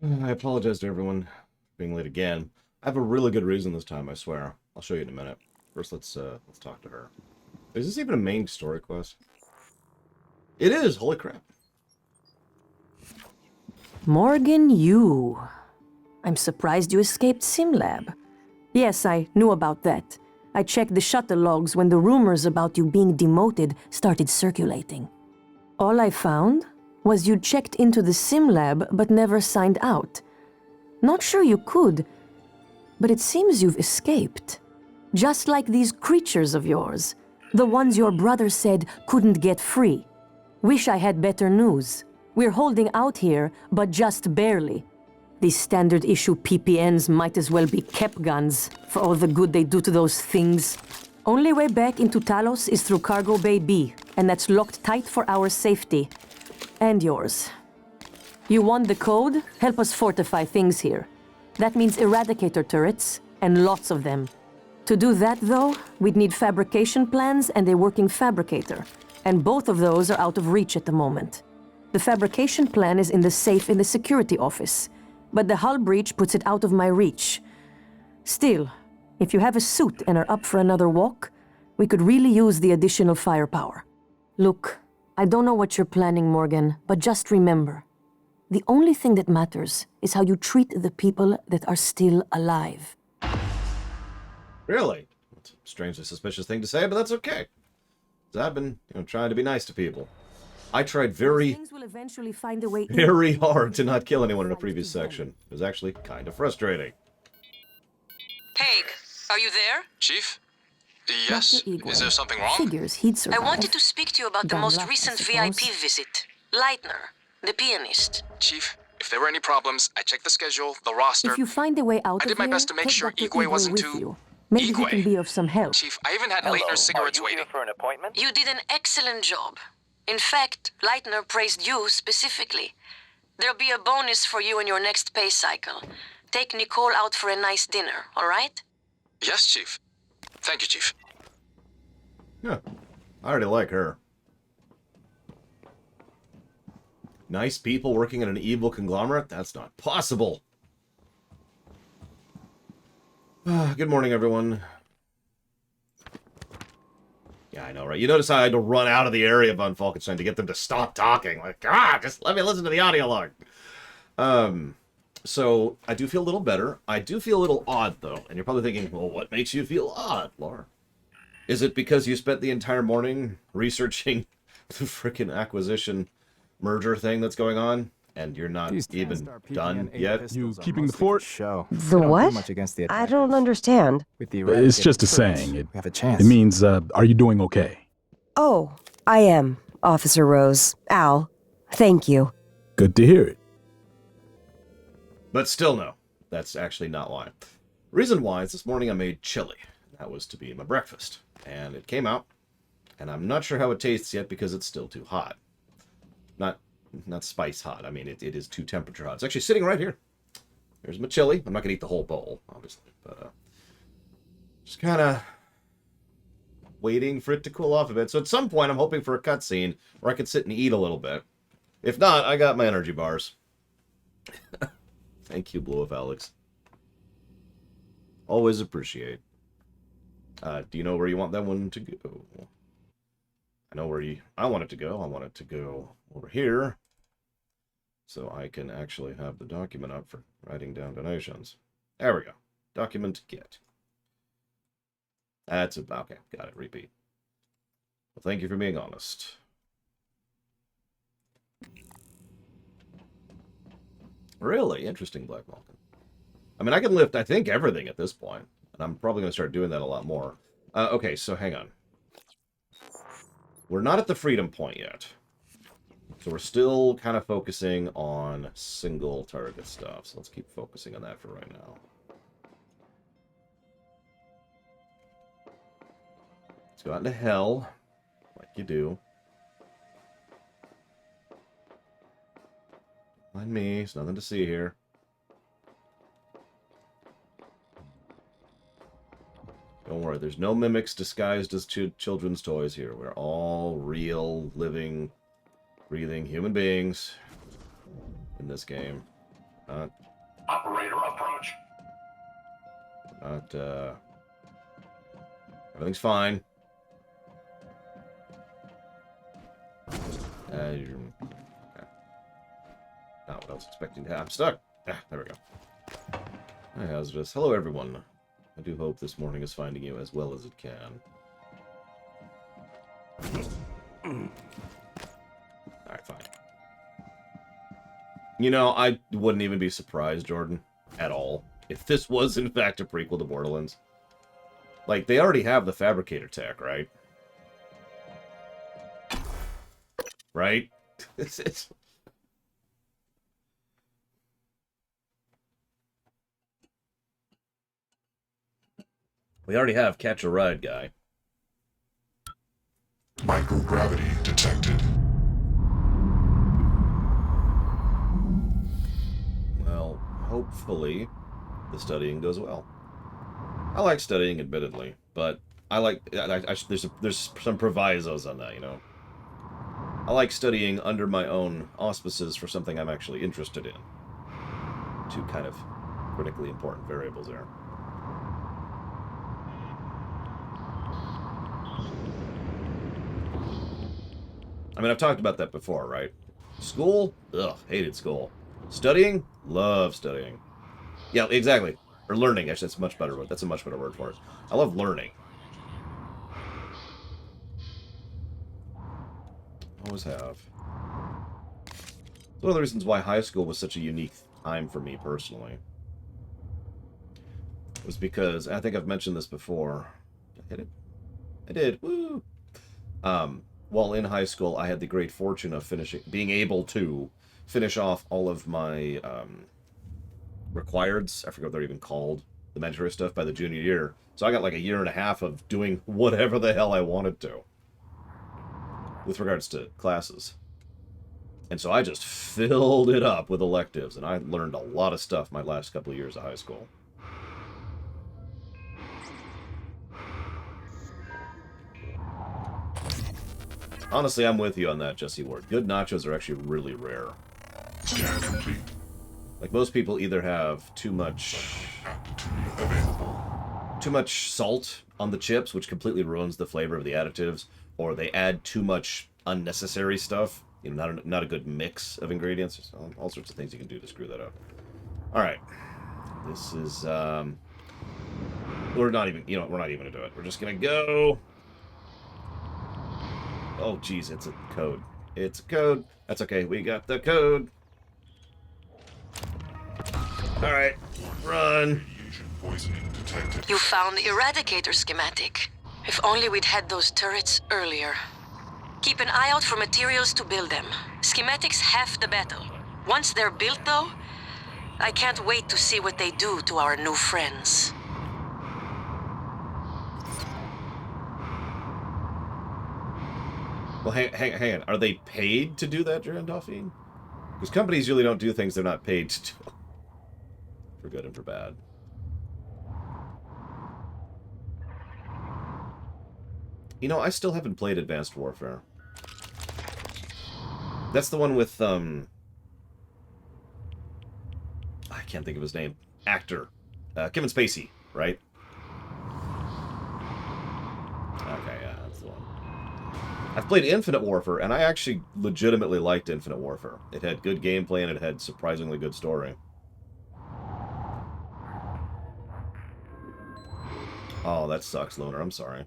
I apologize to everyone for being late again. I have a really good reason this time, I swear. I'll show you in a minute. First, let's talk to her. Is this even a main story quest? It is! Holy crap. Morgan, you. I'm surprised you escaped SimLab. Yes, I knew about that. I checked the shuttle logs when the rumors about you being demoted started circulating. All I found was you'd checked into the SimLab but never signed out. Not sure you could, but it seems you've escaped. Just like these creatures of yours, the ones your brother said couldn't get free. Wish I had better news. We're holding out here, but just barely. These standard issue PPNs might as well be kept guns, for all the good they do to those things. Only way back into Talos is through Cargo Bay B, and that's locked tight for our safety. And yours. You want the code? Help us fortify things here. That means Eradicator turrets, and lots of them. To do that, though, we'd need fabrication plans and a working fabricator, and both of those are out of reach at the moment. The fabrication plan is in the safe in the security office, but the hull breach puts it out of my reach. Still, if you have a suit and are up for another walk, we could really use the additional firepower. Look, I don't know what you're planning, Morgan, but just remember, the only thing that matters is how you treat the people that are still alive. Really? That's a strangely suspicious thing to say, but that's okay. 'Cause I've been, trying to be nice to people. I tried Things will eventually find a way in. very hard to not kill anyone in a previous section. It was actually kind of frustrating. Haig, are you there? Chief? Yes. Dr. Igor. Is there something wrong? Figures he'd survive. I wanted to speak to you about the Dumb most luck, I recent suppose. VIP visit. Leitner, the pianist. Chief, if there were any problems, I checked the schedule, the roster. If you find a way out I did of my here, best to make take sure Dr. Igwe Igwe wasn't with too- you. Maybe he Igwe? can be of some help. Chief, I even had Hello, Leitner's cigarettes are you waiting. here for an appointment? You did an excellent job. In fact, Leitner praised you specifically. There'll be a bonus for you in your next pay cycle. Take Nicole out for a nice dinner, all right? Yes, Chief. Thank you, Chief. Yeah, I already like her. Nice people working in an evil conglomerate? That's not possible. Good morning, everyone. Yeah, I know, right? You notice how I had to run out of the area of Von Falkenstein to get them to stop talking. Like, just let me listen to the audio log. So, I do feel a little better. I do feel a little odd, though. And you're probably thinking, well, what makes you feel odd, Laura? Is it because you spent the entire morning researching the frickin' acquisition merger thing that's going on? And you're not even done yet? You keeping the fort? Show. The what? I don't understand. With the It's just a Eradicator saying. turrets, we have a chance. It means, are you doing okay? Oh, I am, Officer Rose. Al. Thank you. Good to hear it. But still no. That's actually not why. Reason why is this morning I made chili. That was to be my breakfast. And it came out. And I'm not sure how it tastes yet because it's still too hot. Not spice hot. I mean, it is too temperature hot. It's actually sitting right here. Here's my chili. I'm not going to eat the whole bowl, obviously. But just kind of waiting for it to cool off a bit. So at some point, I'm hoping for a cutscene where I can sit and eat a little bit. If not, I got my energy bars. Thank you, Blue of Alex. Always appreciate. Do you know where you want that one to go? I know where I want it to go. I want it to go over here. So I can actually have the document up for writing down donations. There we go. Document get. That's it. Okay, got it. Repeat. Well, thank you for being honest. Really interesting, Black Vulcan. I mean, I can lift, I think, everything at this point. And I'm probably going to start doing that a lot more. Okay, so hang on. We're not at the freedom point yet. So we're still kind of focusing on single target stuff. So let's keep focusing on that for right now. Let's go out into hell, like you do. Mind me, there's nothing to see here. Don't worry, there's no mimics disguised as children's toys here. We're all real, living, breathing human beings in this game. Not, Operator approach. not, everything's fine. Okay. Not what I was expecting to have. I'm stuck. Ah, there we go. Hi, Hazardous. Hello, everyone. I do hope this morning is finding you as well as it can. Alright, fine. You know, I wouldn't even be surprised, Jordan, at all, if this was, in fact, a prequel to Borderlands. Like, they already have the Fabricator tech, right? Right? it's... We already have Catch a Ride guy. Microgravity detected. Well, hopefully the studying goes well. I like studying, admittedly, but I like there's some provisos on that, you know. I like studying under my own auspices for something I'm actually interested in. Two kind of critically important variables there. I mean, I've talked about that before, right? School? Ugh, hated school. Studying? Love studying. Yeah, exactly. Or learning, actually, that's a much better word. That's a much better word for it. I love learning. Always have. It's one of the reasons why high school was such a unique time for me, personally. Was because, I think I've mentioned this before. Did I hit it? I did. Woo! While in high school, I had the great fortune of being able to finish off all of my requireds. I forget what they're even called, the mandatory stuff, by the junior year. So I got like a year and a half of doing whatever the hell I wanted to with regards to classes. And so I just filled it up with electives, and I learned a lot of stuff my last couple of years of high school. Honestly, I'm with you on that, Jesse Ward. Good nachos are actually really rare. Scan complete. Like, most people either have too much salt on the chips, which completely ruins the flavor of the additives, or they add too much unnecessary stuff. You know, not a good mix of ingredients. There's all sorts of things you can do to screw that up. All right. This is, we're not even, you know, we're not even going to do it. We're just going to go. Oh, geez, it's a code. It's a code. That's okay. We got the code. All right. Run. Radiation poisoning detected. You found the Eradicator schematic. If only we'd had those turrets earlier. Keep an eye out for materials to build them. Schematics half the battle. Once they're built, though, I can't wait to see what they do to our new friends. Well, hang on. Are they paid to do that, Duran Dauphine? Because companies usually don't do things they're not paid to do. For good and for bad. You know, I still haven't played Advanced Warfare. That's the one with, I can't think of his name. Actor. Kevin Spacey, right? Okay, yeah, that's the one. I've played Infinite Warfare, and I actually legitimately liked Infinite Warfare. It had good gameplay, and it had surprisingly good story. Oh, that sucks, Lunar. I'm sorry.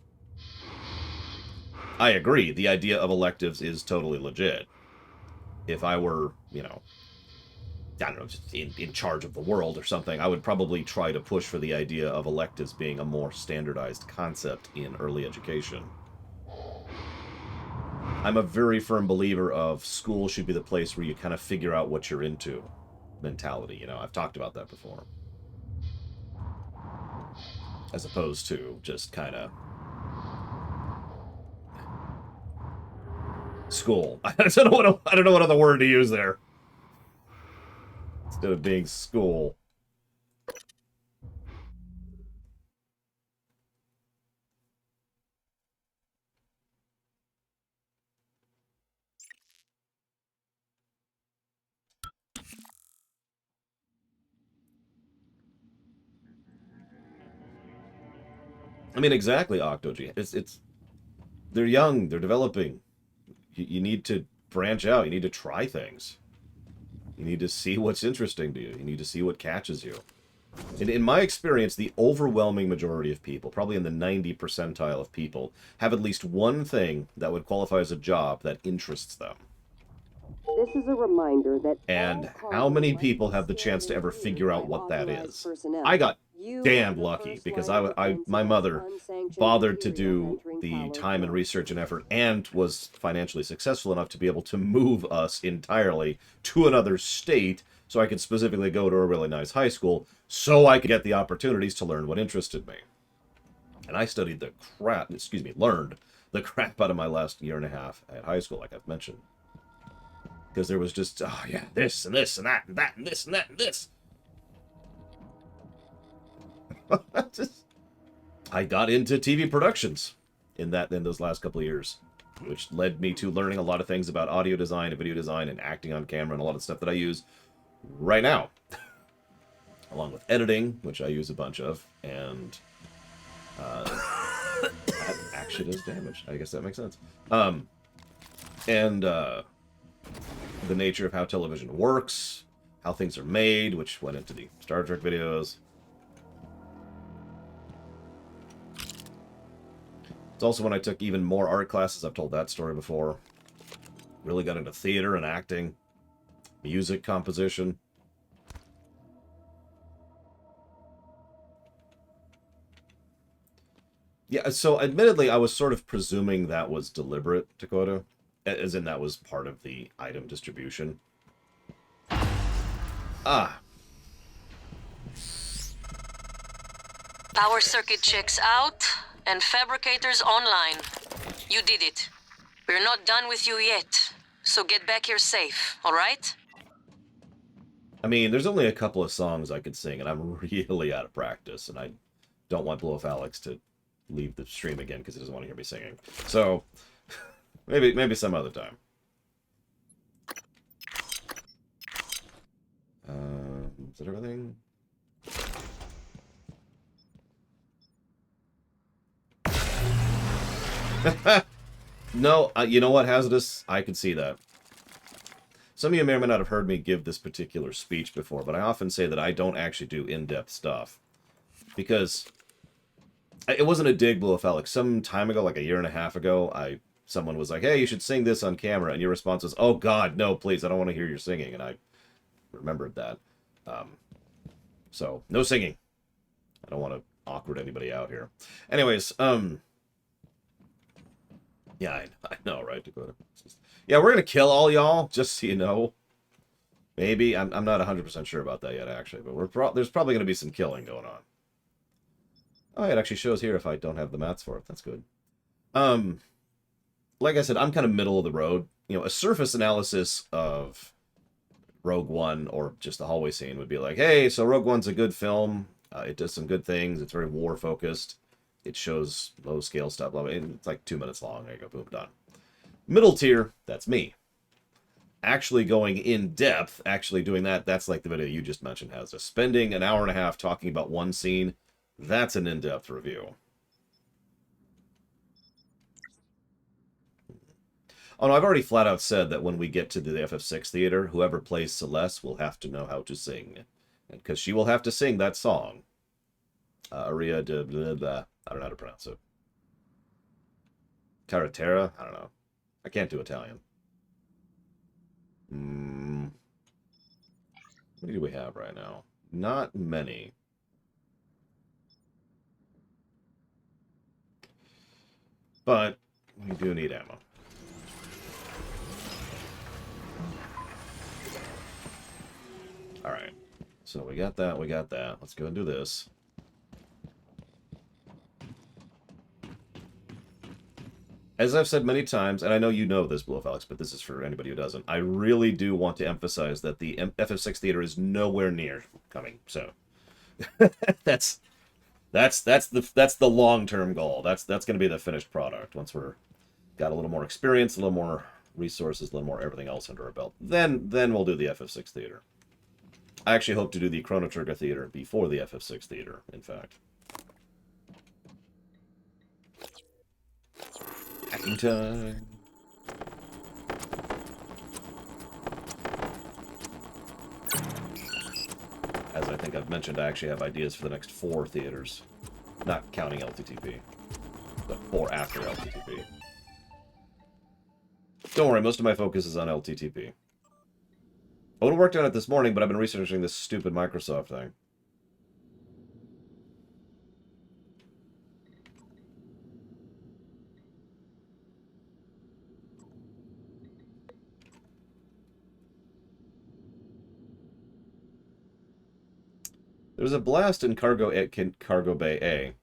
I agree. The idea of electives is totally legit. If I were, you know, I don't know, just in charge of the world or something, I would probably try to push for the idea of electives being a more standardized concept in early education. I'm a very firm believer of school should be the place where you kind of figure out what you're into mentality. You know, I've talked about that before. As opposed to just kind of school. I don't know what other word to use there. Instead of being school. I mean, exactly, Octogy. They're young, they're developing. You need to branch out. You need to try things. You need to see what's interesting to you. You need to see what catches you. In my experience, the overwhelming majority of people, probably in the 90 percentile of people, have at least one thing that would qualify as a job that interests them. This is a reminder that And how many people have the chance to ever figure out what that is? I got damn lucky because my mother bothered to do the time and research and effort and was financially successful enough to be able to move us entirely to another state so I could specifically go to a really nice high school so I could get the opportunities to learn what interested me. And I studied learned the crap out of my last year and a half at high school, like I've mentioned. Because there was just, oh yeah, this and this and that and that and this and that and this. I got into TV productions in those last couple of years, which led me to learning a lot of things about audio design and video design and acting on camera and a lot of stuff that I use right now. Along with editing, which I use a bunch of, and that actually does damage. I guess that makes sense. The nature of how television works, how things are made, which went into the Star Trek videos. It's also when I took even more art classes. I've told that story before. Really got into theater and acting, music composition. Yeah, so admittedly, I was sort of presuming that was deliberate, Dakota. As in that was part of the item distribution. Ah. Power circuit checks out, and fabricators online. You did it. We're not done with you yet, so get back here safe, alright? I mean, there's only a couple of songs I could sing, and I'm really out of practice, and I don't want Blow Off Alex to leave the stream again because he doesn't want to hear me singing. So, maybe some other time. Is that everything? No, you know what, Hazardous? I could see that. Some of you may or may not have heard me give this particular speech before, but I often say that I don't actually do in-depth stuff. Because it wasn't a dig, Blow Off Alex. Some time ago, like a year and a half ago, someone was like, hey, you should sing this on camera. And your response was, oh, God, no, please, I don't want to hear your singing. And I remembered that. So, no singing. I don't want to awkward anybody out here. Anyways, yeah, I know, right, Dakota? Yeah, we're going to kill all y'all, just so you know. Maybe. I'm not 100% sure about that yet, actually. But there's probably going to be some killing going on. Oh, it actually shows here if I don't have the mats for it. That's good. Like I said, I'm kind of middle of the road. You know, a surface analysis of Rogue One or just the hallway scene would be like, hey, so Rogue One's a good film. It does some good things. It's very war-focused. It shows low-scale stuff. It's like 2 minutes long. There you go. Boom, done. Middle tier, that's me. Actually going in depth, actually doing that, that's like the video you just mentioned, has us spending an hour and a half talking about one scene. That's an in-depth review. Oh no, I've already flat out said that when we get to the FF6 theater, whoever plays Celeste will have to know how to sing. Because she will have to sing that song. Aria de blah, blah. I don't know how to pronounce it. Terra? I don't know. I can't do Italian. How many do we have right now? Not many. But we do need ammo. Alright. So we got that, we got that. Let's go and do this. As I've said many times, and I know you know this, Blow Off Alex, but this is for anybody who doesn't, I really do want to emphasize that the FF6 theater is nowhere near coming. So that's the long-term goal. That's going to be the finished product. Once we're got a little more experience, a little more resources, a little more everything else under our belt, then we'll do the FF6 theater. I actually hope to do the Chrono Trigger theater before the FF6 theater, in fact. Stacking time. As I think I've mentioned, I actually have ideas for the next 4 theaters. Not counting LTTP. But 4 after LTTP. Don't worry, most of my focus is on LTTP. I would have worked on it this morning, but I've been researching this stupid Microsoft thing. There was a blast in Cargo Bay A.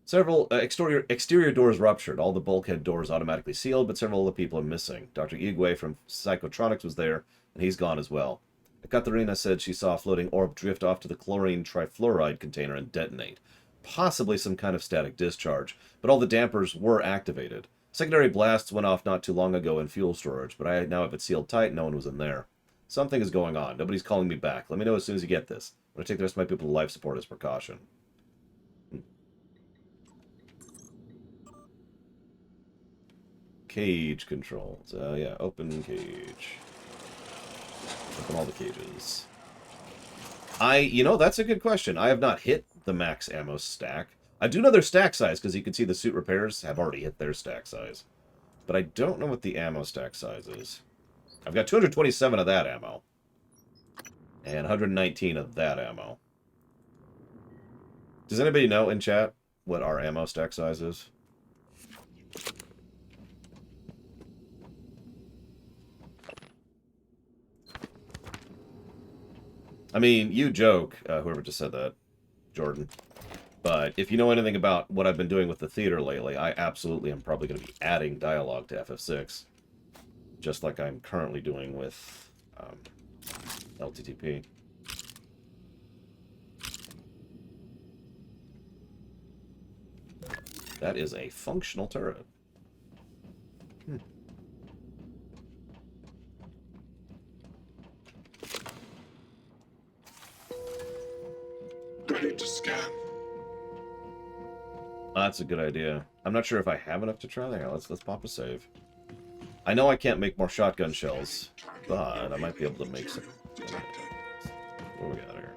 Several exterior doors ruptured. All the bulkhead doors automatically sealed, but several of the people are missing. Dr. Igwe from Psychotronics was there, and he's gone as well. Ekaterina said she saw a floating orb drift off to the chlorine trifluoride container and detonate. Possibly some kind of static discharge, but all the dampers were activated. Secondary blasts went off not too long ago in fuel storage, but I now have it sealed tight and no one was in there. Something is going on. Nobody's calling me back. Let me know as soon as you get this. I'm going to take the rest of my people to life support as precaution. Cage controls. Yeah, open cage. Open all the cages. You know, that's a good question. I have not hit the max ammo stack. I do know their stack size, because you can see the suit repairs have already hit their stack size. But I don't know what the ammo stack size is. I've got 227 of that ammo. And 119 of that ammo. Does anybody know in chat what our ammo stack size is? I mean, you joke, whoever just said that, Jordan. But if you know anything about what I've been doing with the theater lately, I absolutely am probably going to be adding dialogue to FF6. Just like I'm currently doing with LTTP. That is a functional turret. Ready to scan. That's a good idea. I'm not sure if I have enough to try there. Let's pop a save. I know I can't make more shotgun shells, but I might be able to make some. What do we got here?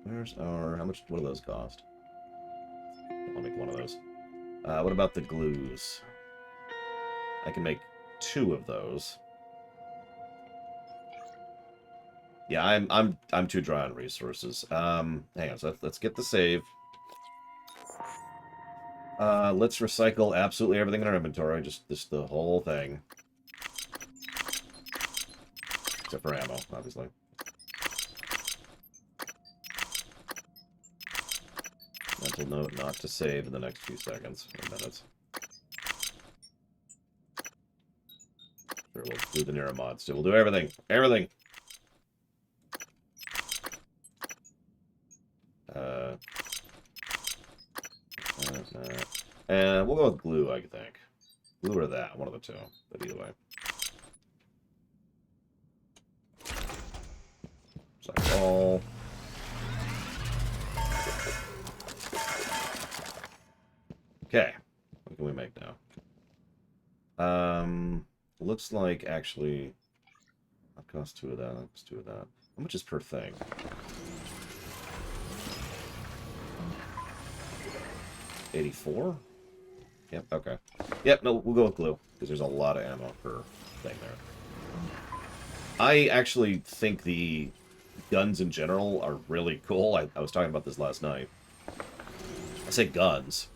Where's our... How much... What do those cost? I'll make one of those. What about the glues? I can make 2 of those. Yeah, I'm too dry on resources. Hang on, so let's get the save. Let's recycle absolutely everything in our inventory, just the whole thing. Except for ammo, obviously. Mental note not to save in the next few seconds or minutes. Sure, we'll do the Nero mods too. We'll do everything. Everything! And we'll go with glue, I think. Glue or that, one of the two. But either way. Select all. Okay. What can we make now? Looks like actually... That costs 2 of that, that costs 2 of that. How much is per thing? $84? Yep, okay. Yep, no, we'll go with glue, because there's a lot of ammo per thing there. I actually think the guns in general are really cool. I was talking about this last night. I say guns.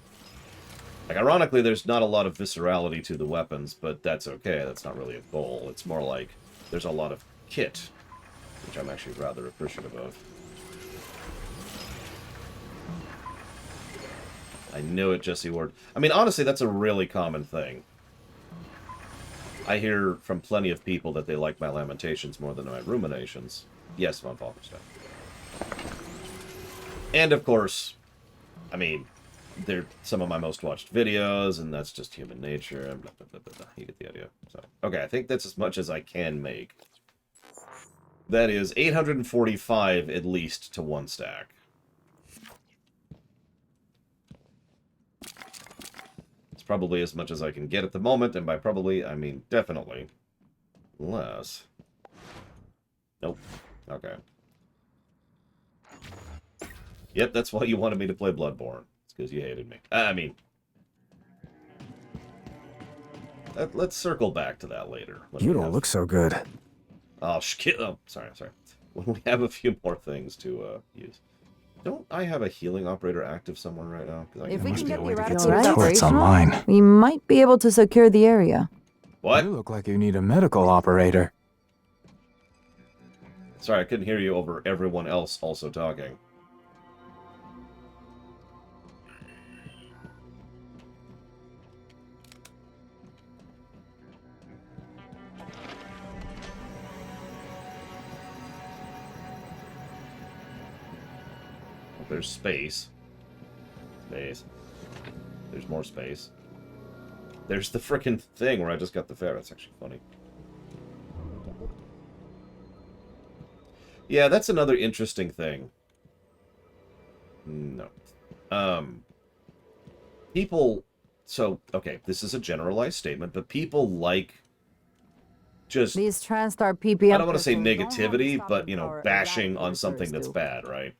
Like, ironically, there's not a lot of viscerality to the weapons, but that's okay. That's not really a goal. It's more like there's a lot of kit, which I'm actually rather appreciative of. I knew it, Jesse Ward. I mean, honestly, that's a really common thing. I hear from plenty of people that they like my lamentations more than my ruminations. Yes, Von Falkenstein. And, of course, I mean, they're some of my most watched videos, and that's just human nature, and blah, blah, blah, blah, blah. You get the idea. So, okay, I think that's as much as I can make. That is 845 at least to 1 stack. probably as much as I can get at the moment, and by probably, I mean definitely less. Nope. Okay. Yep, that's why you wanted me to play Bloodborne. It's because you hated me. I mean... Let's circle back to that later. You don't look so good. Oh, oh, sorry. When we have a few more things to use. Don't I have a healing operator active somewhere right now? If we can get the It's Eradicators turrets operational, online. we might be able to secure the area. What? You look like you need a medical operator. Sorry, I couldn't hear you over everyone else also talking. There's space. Space. There's more space. There's the frickin' thing where I just got the ferret. That's actually funny. Yeah, that's another interesting thing. No. People... So, okay, this is a generalized statement, but people like just... These TranStar PPM... I don't want to say crystals don't have the negativity, stopping but, you know, power bashing on Eradicators something that's do. bad, right?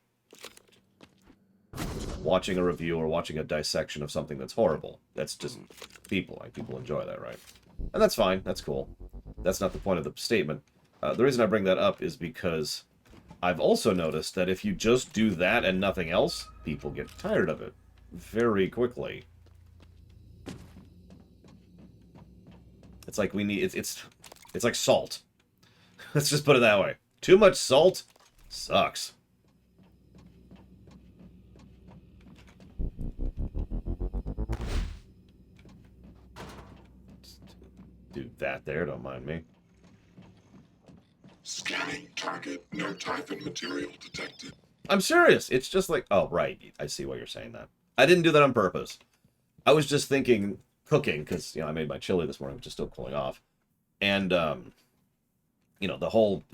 Watching a review or watching a dissection of something that's horrible. That's just people. Like, people enjoy that, right? And that's fine. That's cool. That's not the point of the statement. The reason I bring that up is because I've also noticed that if you just do that and nothing else, people get tired of it very quickly. It's like we need... It's like salt. Let's just put it that way. Too much salt sucks. Do that there, don't mind me. Scanning target. No Typhon material detected. I'm serious. It's just like, oh, right. I see why you're saying that. I didn't do that on purpose. I was just thinking cooking, because, you know, I made my chili this morning, which is still cooling off. And, you know, the whole...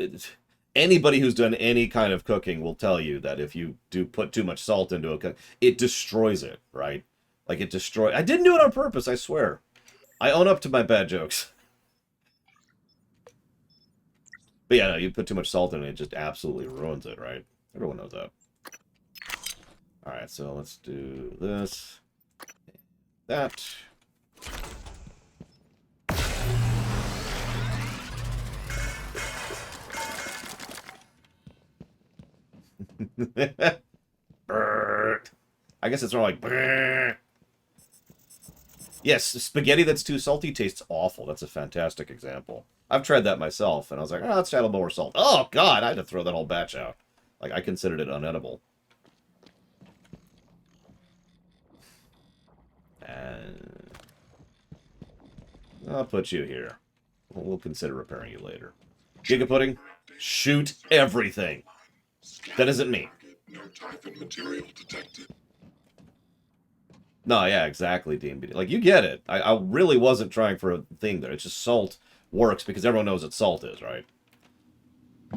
anybody who's done any kind of cooking will tell you that if you do put too much salt into it, it destroys it, right? Like, it destroys... I didn't do it on purpose, I swear. I own up to my bad jokes. But yeah, no, you put too much salt in it, it just absolutely ruins it, right? Everyone knows that. Alright, so let's do this. That. Brrrt. I guess it's more like brrrt. Yes, spaghetti that's too salty tastes awful. That's a fantastic example. I've tried that myself, and I was like, oh, let's add a little more salt. Oh, God, I had to throw that whole batch out. Like, I considered it unedible. And I'll put you here. We'll consider repairing you later. Giga Pudding, shoot everything. That isn't me. No Typhon material detected. No, yeah, exactly, Dean. Like, you get it. I really wasn't trying for a thing there. It's just salt works because everyone knows what salt is, right?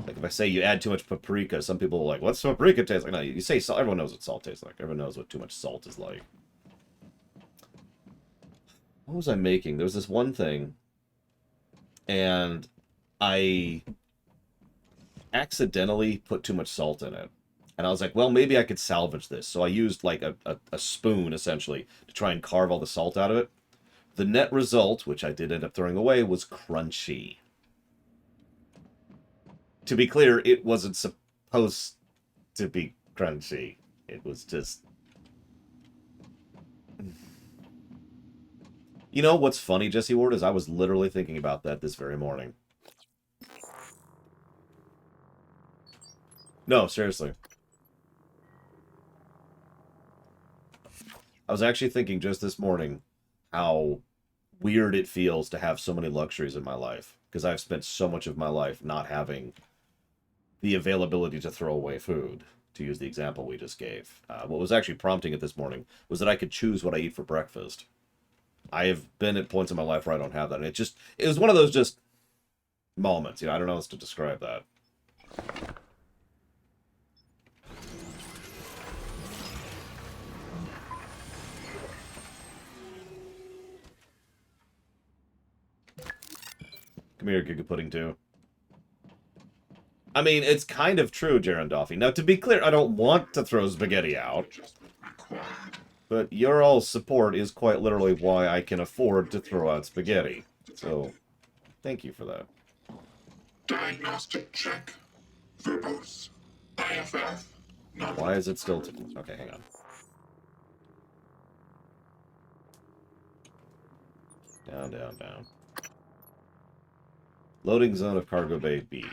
Like, if I say you add too much paprika, some people are like, what's paprika taste like? No, you say salt, everyone knows what salt tastes like. Everyone knows what too much salt is like. What was I making? There was this one thing, and I accidentally put too much salt in it. And I was like, well, maybe I could salvage this. So I used, like, a spoon, essentially, to try and carve all the salt out of it. The net result, which I did end up throwing away, was crunchy. To be clear, it wasn't supposed to be crunchy. It was just... You know what's funny, Jesse Ward, is I was literally thinking about that this very morning. No, seriously. I was actually thinking just this morning how weird it feels to have so many luxuries in my life. Because I've spent so much of my life not having the availability to throw away food, to use the example we just gave. What was actually prompting it this morning was that I could choose what I eat for breakfast. I have been at points in my life where I don't have that. And it was one of those just moments. You know, I don't know how else to describe that. Come here, Giga Pudding 2. I mean, it's kind of true, Jarandolfi. Now, to be clear, I don't want to throw spaghetti out. But your all's support is quite literally why I can afford to throw out spaghetti. So, thank you for that. Diagnostic check. Verbose. IFF. Not Why is it still... Okay, hang on. Down, down, down. Loading zone of Cargo Bay B.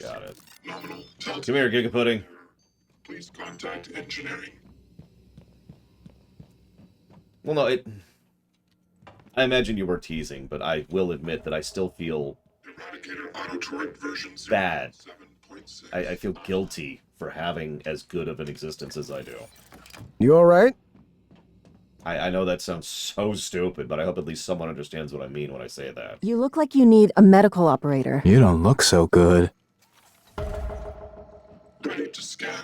Got it. nominal. Come here, Giga Pudding. Please contact engineering. Well, no, it... I imagine you were teasing, but I will admit that I still feel Eradicator Autoturret version bad. 7.6. I feel guilty for having as good of an existence as I do. You alright? I know that sounds so stupid, but I hope at least someone understands what I mean when I say that. You look like you need a medical operator. You don't look so good. Ready to scan.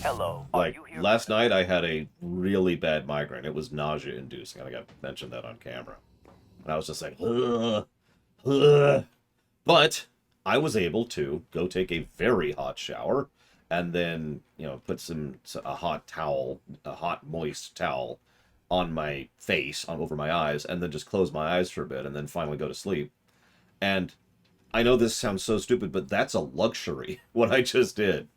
Hello. Like, last night I had a really bad migraine. It was nausea-inducing. I think I mentioned that on camera. And I was just like, ugh, ugh. But I was able to go take a very hot shower and then, you know, put a hot towel, a hot moist towel on my face, over my eyes, and then just close my eyes for a bit and then finally go to sleep. And I know this sounds so stupid, but that's a luxury, what I just did.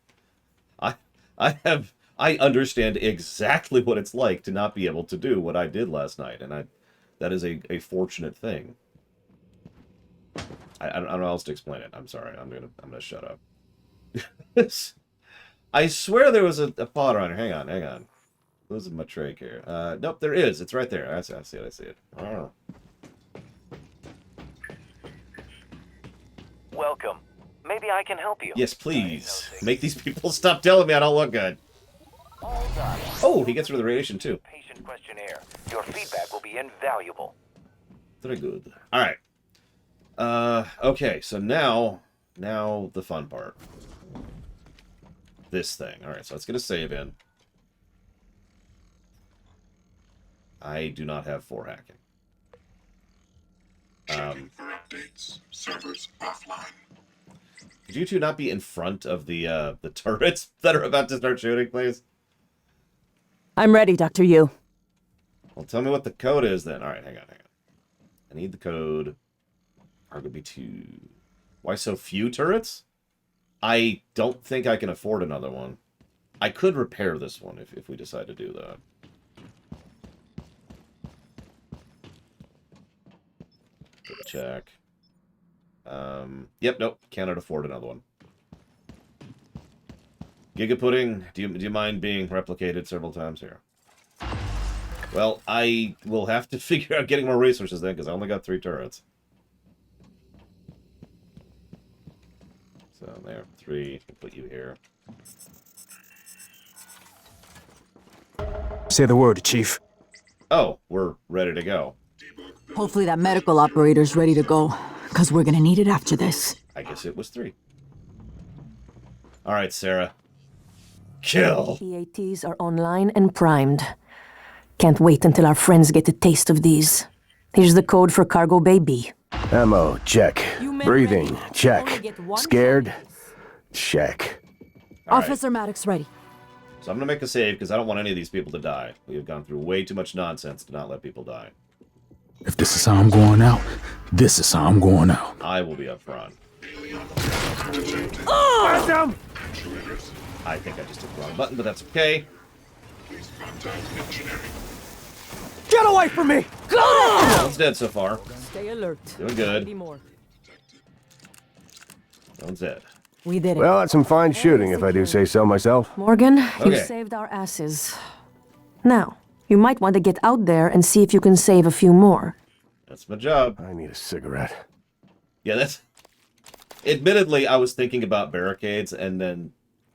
I understand exactly what it's like to not be able to do what I did last night, and that is a fortunate thing. I don't know how else to explain it. I'm sorry. I'm gonna shut up. I swear there was a pod runner. Hang on. Losing my tray here. Nope, there is. It's right there. I see it. Oh. Welcome. Maybe I can help you. Yes, please. Make these people stop telling me I don't look good. All done. Oh, he gets rid of the radiation too. Patient questionnaire. Your feedback will be invaluable. Very good. All right. Okay, so now the fun part. This thing. All right, so let's get a save in. I do not have 4 hacking. Checking for updates. Servers offline. Could you two not be in front of the turrets that are about to start shooting, please? I'm ready, Dr. Yu. Well, tell me what the code is then. All right, hang on. I need the code. Cargo B2. Why so few turrets? I don't think I can afford another one. I could repair this one if we decide to do that. Double check. Yep, nope. Cannot afford another one. Giga Pudding, do you mind being replicated several times here? Well, I will have to figure out getting more resources then, because I only got 3 turrets. So there, 3. We'll put you here. Say the word, Chief. Oh, we're ready to go. Hopefully that medical operator's ready to go, because we're gonna need it after this. I guess it was 3. All right, Sarah. Kill! PATs are online and primed. Can't wait until our friends get a taste of these. Here's the code for Cargo Bay B. Ammo, check. You men Breathing, ready? Only check. get one Scared? shot. Check. All right. Officer Maddox ready. So I'm going to make a save because I don't want any of these people to die. We have gone through way too much nonsense to not let people die. If this is how I'm going out, this is how I'm going out. I will be up front. I think I just hit the wrong button, but that's okay. Please contact engineering. Get away from me! No one's dead so far. Stay alert. Doing good. Any more. No one's dead. We did it. Well, that's some fine shooting, if I do say so myself. Morgan, Okay. you saved our asses. Now, you might want to get out there and see if you can save a few more. That's my job. I need a cigarette. Yeah, that's... Admittedly, I was thinking about barricades, and then...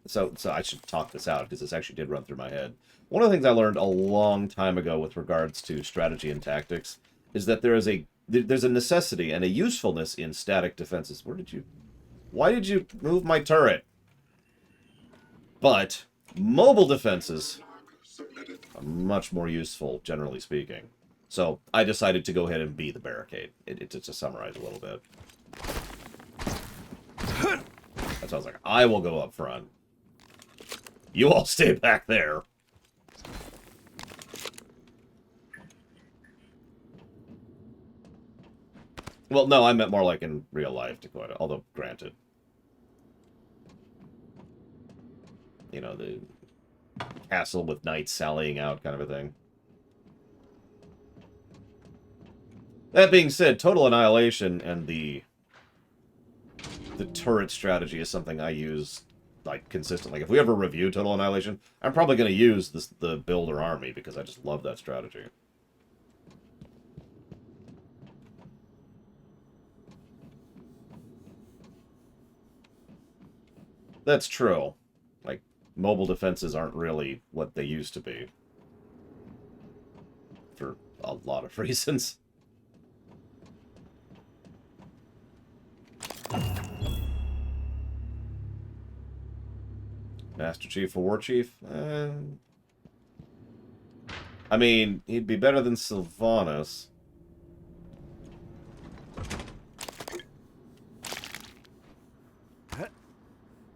So I should talk this out, because this actually did run through my head. One of the things I learned a long time ago with regards to strategy and tactics is that there's a necessity and a usefulness in static defenses. Why did you move my turret? But mobile defenses are much more useful, generally speaking. So I decided to go ahead and be the barricade, to summarize a little bit. That's why I was like, I will go up front. You all stay back there. Well, no, I meant more like in real life, Dakota, although granted. You know, the castle with knights sallying out kind of a thing. That being said, Total Annihilation and the turret strategy is something I use, like, consistently. If we ever review Total Annihilation, I'm probably going to use the Builder Army, because I just love that strategy. That's true. Like, mobile defenses aren't really what they used to be. For a lot of reasons. Master Chief or War Chief? I mean, he'd be better than Sylvanas.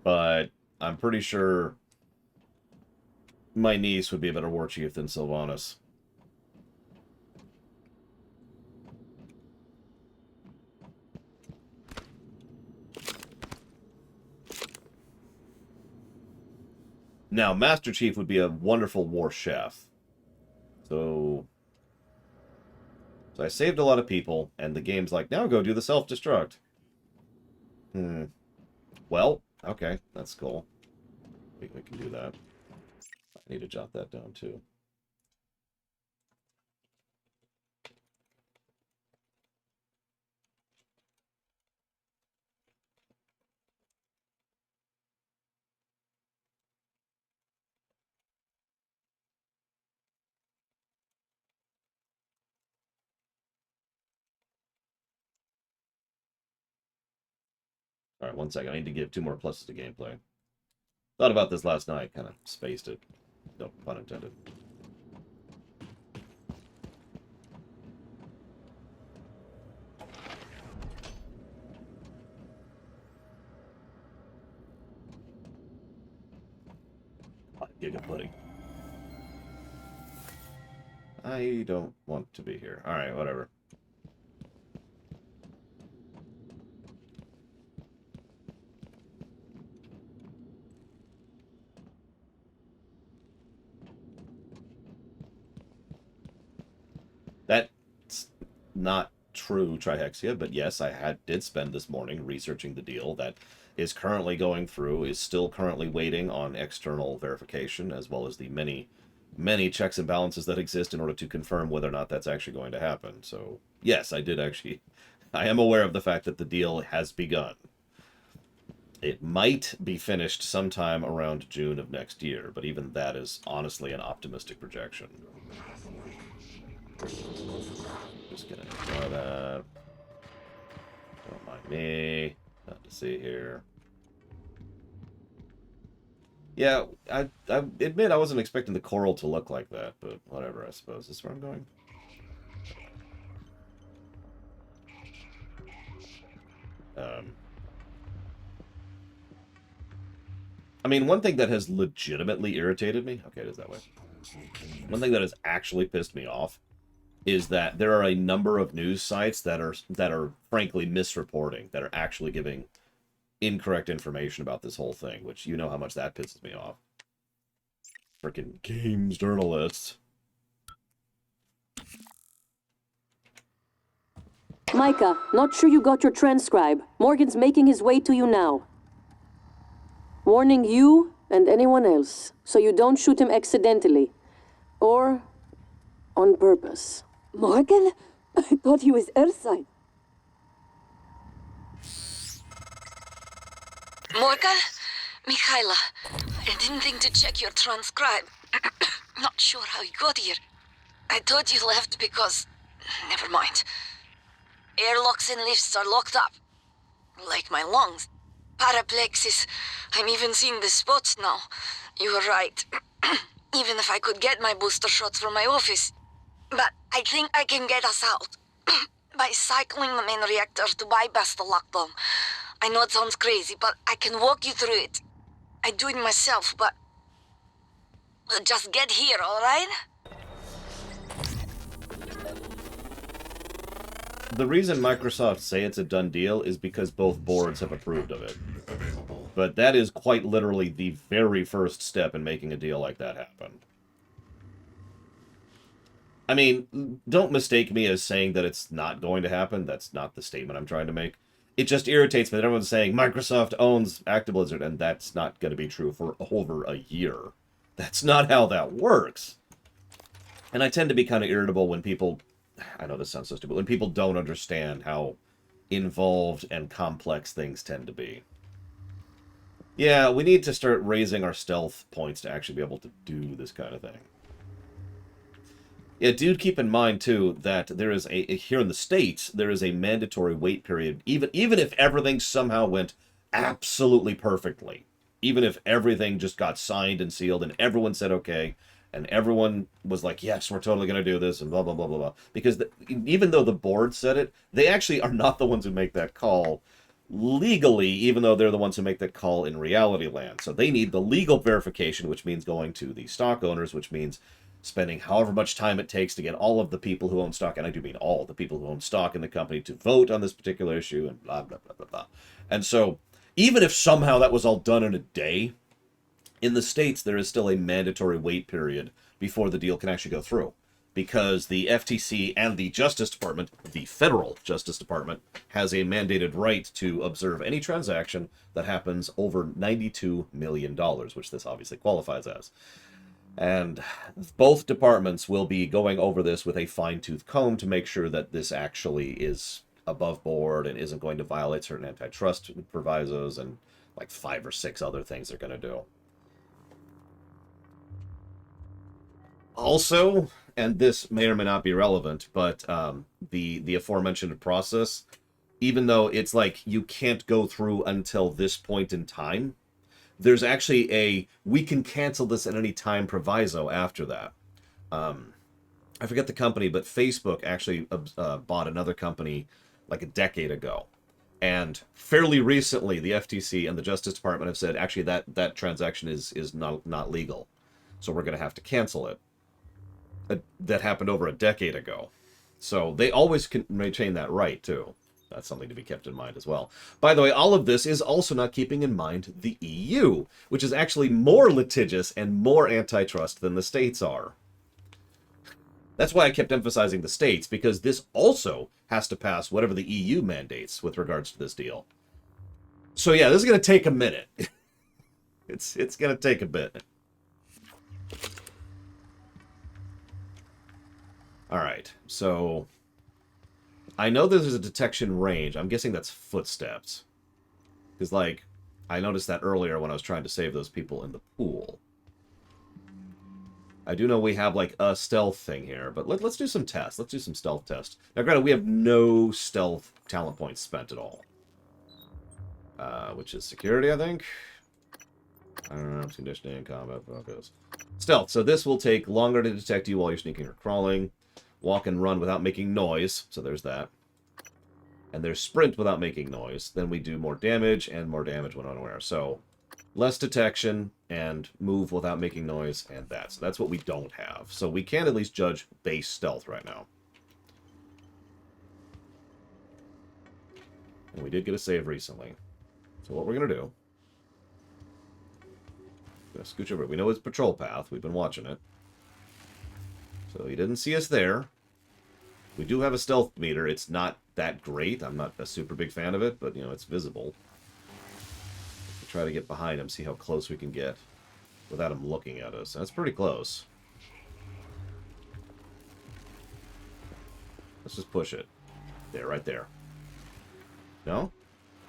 But I'm pretty sure my niece would be a better War Chief than Sylvanas. Now, Master Chief would be a wonderful war chef. So I saved a lot of people, and the game's like, now go do the self-destruct. Well, okay, that's cool. We can do that. I need to jot that down, too. Alright, 1 second. I need to give 2 more pluses to gameplay. Thought about this last night. Kind of spaced it. No pun intended. Giga pudding. I don't want to be here. Alright, whatever. That's not true, Trihexia, but yes, I did spend this morning researching the deal that is currently going through, is still currently waiting on external verification, as well as the many checks and balances that exist in order to confirm whether or not that's actually going to happen. So, yes, I am aware of the fact that the deal has begun. It might be finished sometime around June of next year, but even that is honestly an optimistic projection. Just gonna ignore that. Don't mind me. Not to see here. Yeah, I admit I wasn't expecting the coral to look like that, but whatever, I suppose. Is this where I'm going? I mean, one thing that has legitimately irritated me... Okay, it is that way. One thing that has actually pissed me off is that there are a number of news sites that are frankly misreporting, that are actually giving incorrect information about this whole thing, which you know how much that pisses me off. Frickin' games journalists. Micah, not sure you got your transcribe. Morgan's making his way to you now. Warning you and anyone else, so you don't shoot him accidentally. Or on purpose. Morgan? I thought he was airside. Morgan? Mikhaila, I didn't think to check your transcribe. Not sure how you got here. I thought you left because... Never mind. Airlocks and lifts are locked up. Like my lungs. Paraplexis. I'm even seeing the spots now. You were right. Even if I could get my booster shots from my office, But I think I can get us out. By cycling the main reactor to bypass the lockdown. I know it sounds crazy, but I can walk you through it. I do it myself, but... just get here, alright? The reason Microsoft say it's a done deal is because both boards have approved of it. But that is quite literally the very first step in making a deal like that happen. I mean, don't mistake me as saying that it's not going to happen. That's not the statement I'm trying to make. It just irritates me that everyone's saying Microsoft owns Actiblizzard, and that's not going to be true for over a year. That's not how that works. And I tend to be kind of irritable when people... I know this sounds so stupid. When people don't understand how involved and complex things tend to be. Yeah, we need to start raising our stealth points to actually be able to do this kind of thing. Yeah, dude, keep in mind, too, that there is here in the States, there is a mandatory wait period, even if everything somehow went absolutely perfectly. Even if everything just got signed and sealed and everyone said okay, and everyone was like, yes, we're totally going to do this, and blah, blah, blah, blah, blah. Because even though the board said it, they actually are not the ones who make that call legally, even though they're the ones who make that call in reality land. So they need the legal verification, which means going to the stock owners, which means spending however much time it takes to get all of the people who own stock, and I do mean all the people who own stock in the company, to vote on this particular issue, and blah, blah, blah, blah, blah. And so, even if somehow that was all done in a day, in the States, there is still a mandatory wait period before the deal can actually go through. Because the FTC and the Justice Department, the federal Justice Department, has a mandated right to observe any transaction that happens over $92 million, which this obviously qualifies as. And both departments will be going over this with a fine-tooth comb to make sure that this actually is above board and isn't going to violate certain antitrust provisos and like 5 or 6 other things they're going to do. Also, and this may or may not be relevant, but the aforementioned process, even though it's like you can't go through until this point in time, there's actually a we can cancel this at any time proviso after that. I forget the company, but Facebook actually bought another company like a decade ago. And fairly recently, the FTC and the Justice Department have said, actually, that transaction is not legal. So we're going to have to cancel it. That happened over a decade ago. So they always can maintain that right, too. That's something to be kept in mind as well. By the way, all of this is also not keeping in mind the EU, which is actually more litigious and more antitrust than the states are. That's why I kept emphasizing the states, because this also has to pass whatever the EU mandates with regards to this deal. So yeah, this is going to take a minute. It's going to take a bit. All right, so I know there's a detection range. I'm guessing that's footsteps. Because, like, I noticed that earlier when I was trying to save those people in the pool. I do know we have, like, a stealth thing here, but let's do some tests. Let's do some stealth tests. Now, granted, we have no stealth talent points spent at all. Which is security, I think. I don't know, conditioning, combat, focus. Stealth. So this will take longer to detect you while you're sneaking or crawling. Walk and run without making noise. So there's that. And there's sprint without making noise. Then we do more damage and more damage when unaware. So less detection and move without making noise and that. So that's what we don't have. So we can at least judge base stealth right now. And we did get a save recently. So what we're going to do... Gonna scooch over. We know it's patrol path. We've been watching it. So he didn't see us there. We do have a stealth meter. It's not that great. I'm not a super big fan of it, but, you know, it's visible. We'll try to get behind him, see how close we can get without him looking at us. That's pretty close. Let's just push it. There, right there. No?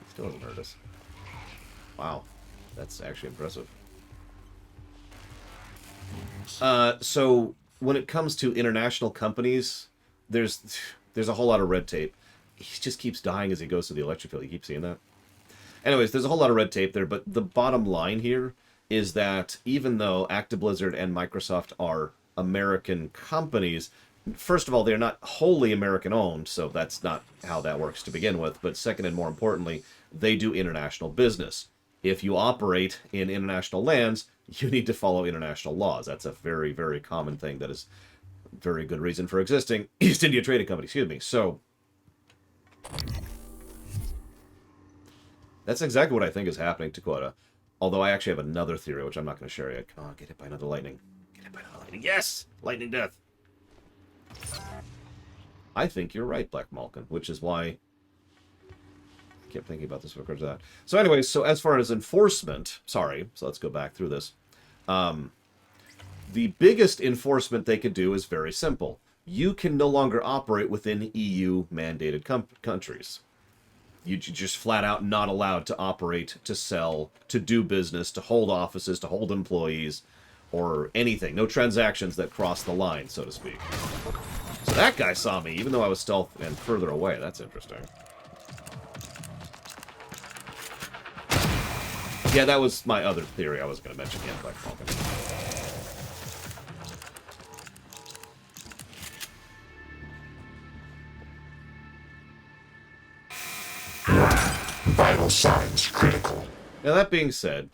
It still doesn't hurt us. Wow. That's actually impressive. So when it comes to international companies, there's a whole lot of red tape. He just keeps dying as he goes to the electric field. You keep seeing that? Anyways, there's a whole lot of red tape there, but the bottom line here is that even though Actiblizzard and Microsoft are American companies, first of all, they're not wholly American-owned, so that's not how that works to begin with. But second and more importantly, they do international business. If you operate in international lands, you need to follow international laws. That's a very, very common thing that is very good reason for existing. East India Trading Company, excuse me. So, that's exactly what I think is happening to Quota. Although I actually have another theory, which I'm not going to share yet. Come on, get hit by another lightning. Get hit by another lightning. Yes! Lightning death. I think you're right, Black Malkin, which is why I kept thinking about this because of that. So anyways, so as far as enforcement, sorry, so let's go back through this. The biggest enforcement they could do is very simple. You can no longer operate within EU-mandated countries. You're just flat out not allowed to operate, to sell, to do business, to hold offices, to hold employees, or anything. No transactions that cross the line, so to speak. So that guy saw me, even though I was stealth and further away. That's interesting. Yeah, that was my other theory I was going to mention yet, Black Falcon. Vital signs critical. Now, that being said,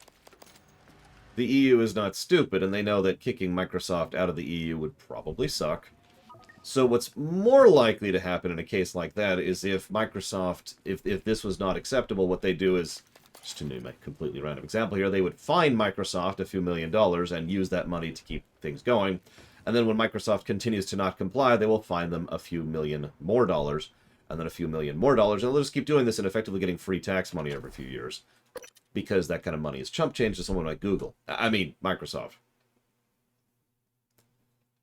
the EU is not stupid, and they know that kicking Microsoft out of the EU would probably suck. So what's more likely to happen in a case like that is if Microsoft, if this was not acceptable, what they do is, just to name a completely random example here, they would fine Microsoft a few $1 million and use that money to keep things going. And then when Microsoft continues to not comply, they will fine them a few $1 million more, and then a few $1 million more, and they'll just keep doing this and effectively getting free tax money every few years. Because that kind of money is chump change to someone like Google. I mean, Microsoft.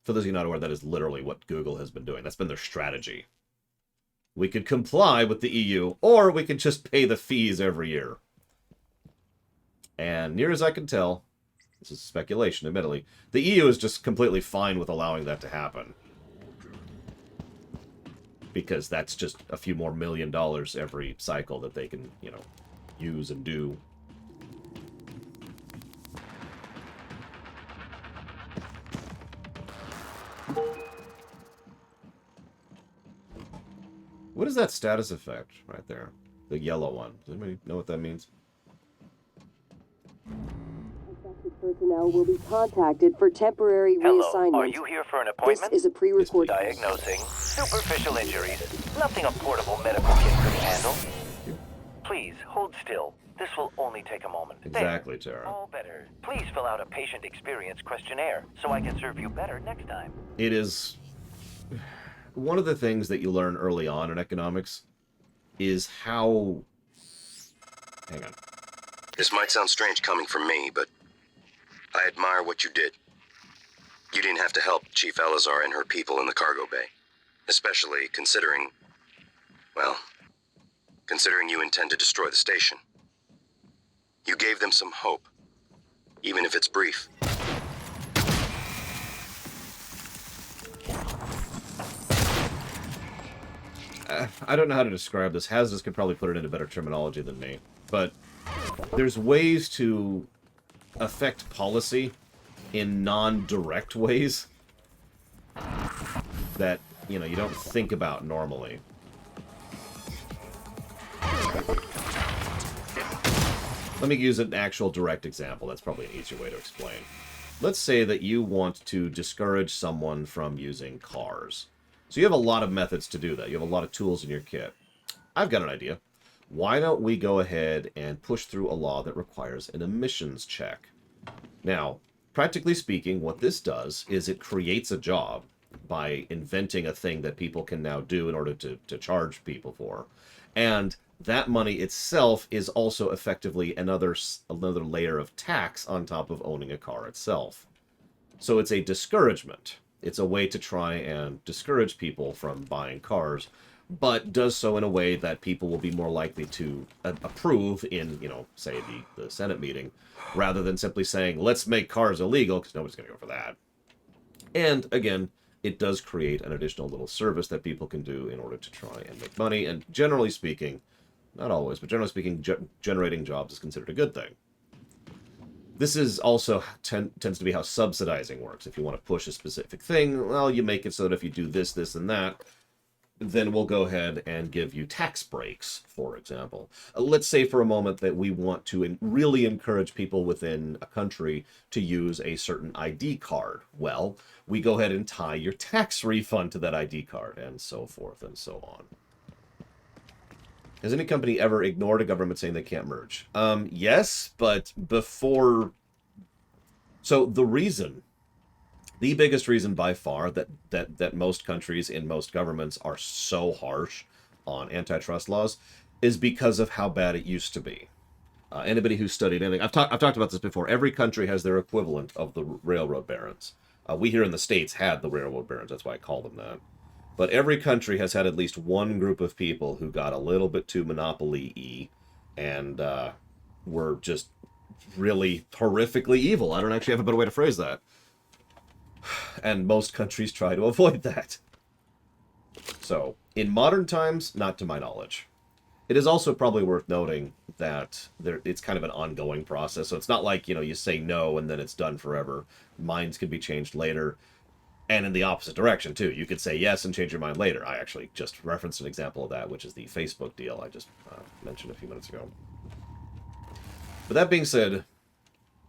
For those of you not aware, that is literally what Google has been doing. That's been their strategy. We could comply with the EU, or we could just pay the fees every year. And near as I can tell, this is speculation, admittedly, the EU is just completely fine with allowing that to happen. Because that's just a few more $1 million every cycle that they can, you know, use and do. What is that status effect right there? The yellow one. Does anybody know what that means? Affected personnel will be contacted for temporary reassignment. Hello, are you here for an appointment? This is a pre-recorded. Diagnosing superficial injuries. Nothing a portable medical kit couldn't handle. Please, hold still. This will only take a moment. Exactly, Tara. All better. Please fill out a patient experience questionnaire so I can serve you better next time. It is... One of the things that you learn early on in economics is how... Hang on. This might sound strange coming from me, but I admire what you did. You didn't have to help Chief Elazar and her people in the cargo bay. Especially considering... well, considering you intend to destroy the station. You gave them some hope, even if it's brief. I don't know how to describe this. Hazardous could probably put it into better terminology than me. But there's ways to affect policy in non-direct ways that, you know, you don't think about normally. Let me use an actual direct example. That's probably an easier way to explain. Let's say that you want to discourage someone from using cars. So you have a lot of methods to do that. You have a lot of tools in your kit. I've got an idea. Why don't we go ahead and push through a law that requires an emissions check? Now, practically speaking, what this does is it creates a job by inventing a thing that people can now do in order to charge people for. And that money itself is also effectively another layer of tax on top of owning a car itself. So it's a discouragement. It's a way to try and discourage people from buying cars, but does so in a way that people will be more likely to approve in, you know, say the Senate meeting, rather than simply saying, let's make cars illegal, because nobody's going to go for that. And again, it does create an additional little service that people can do in order to try and make money. And generally speaking, not always, but generally speaking, generating jobs is considered a good thing. This is also tends to be how subsidizing works. If you want to push a specific thing, well, you make it so that if you do this, this, and that, then we'll go ahead and give you tax breaks, for example. Let's say for a moment that we want to really encourage people within a country to use a certain ID card. Well, we go ahead and tie your tax refund to that ID card, and so forth and so on. Has any company ever ignored a government saying they can't merge? Yes, but before... So the biggest reason by far that most countries in most governments are so harsh on antitrust laws is because of how bad it used to be. Anybody who's studied anything... I've talked about this before. Every country has their equivalent of the railroad barons. We here in the States had the railroad barons. That's why I call them that. But every country has had at least one group of people who got a little bit too monopoly-y and were just really horrifically evil. I don't actually have a better way to phrase that. And most countries try to avoid that. So, in modern times, not to my knowledge. It is also probably worth noting that it's kind of an ongoing process. So it's not like, you say no and then it's done forever. Minds can be changed later. And in the opposite direction, too. You could say yes and change your mind later. I actually just referenced an example of that, which is the Facebook deal I just mentioned a few minutes ago. But that being said,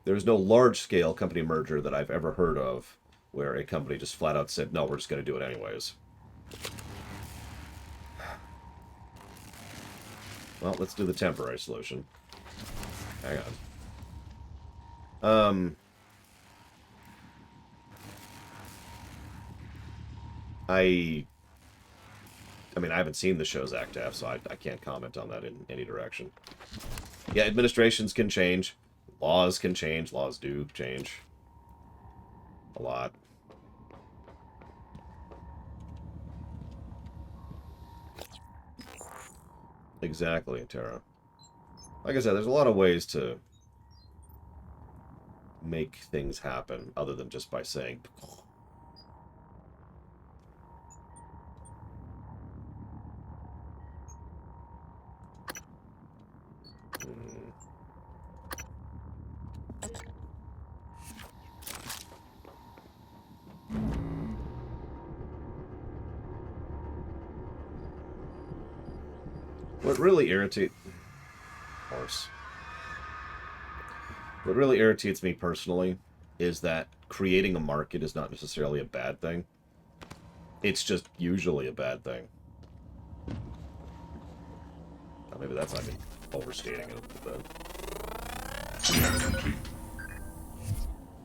there's no large-scale company merger that I've ever heard of where a company just flat out said, no, we're just going to do it anyways. Well, let's do the temporary solution. Hang on. I mean, I haven't seen the show's Act F, so I can't comment on that in any direction. Yeah, administrations can change. Laws can change. Laws do change. A lot. Exactly, Tara. Like I said, there's a lot of ways to make things happen other than just by saying... What really irritates... Horse. What really irritates me personally is that creating a market is not necessarily a bad thing. It's just usually a bad thing. Oh, maybe that's not me overstating it a bit. Scan complete.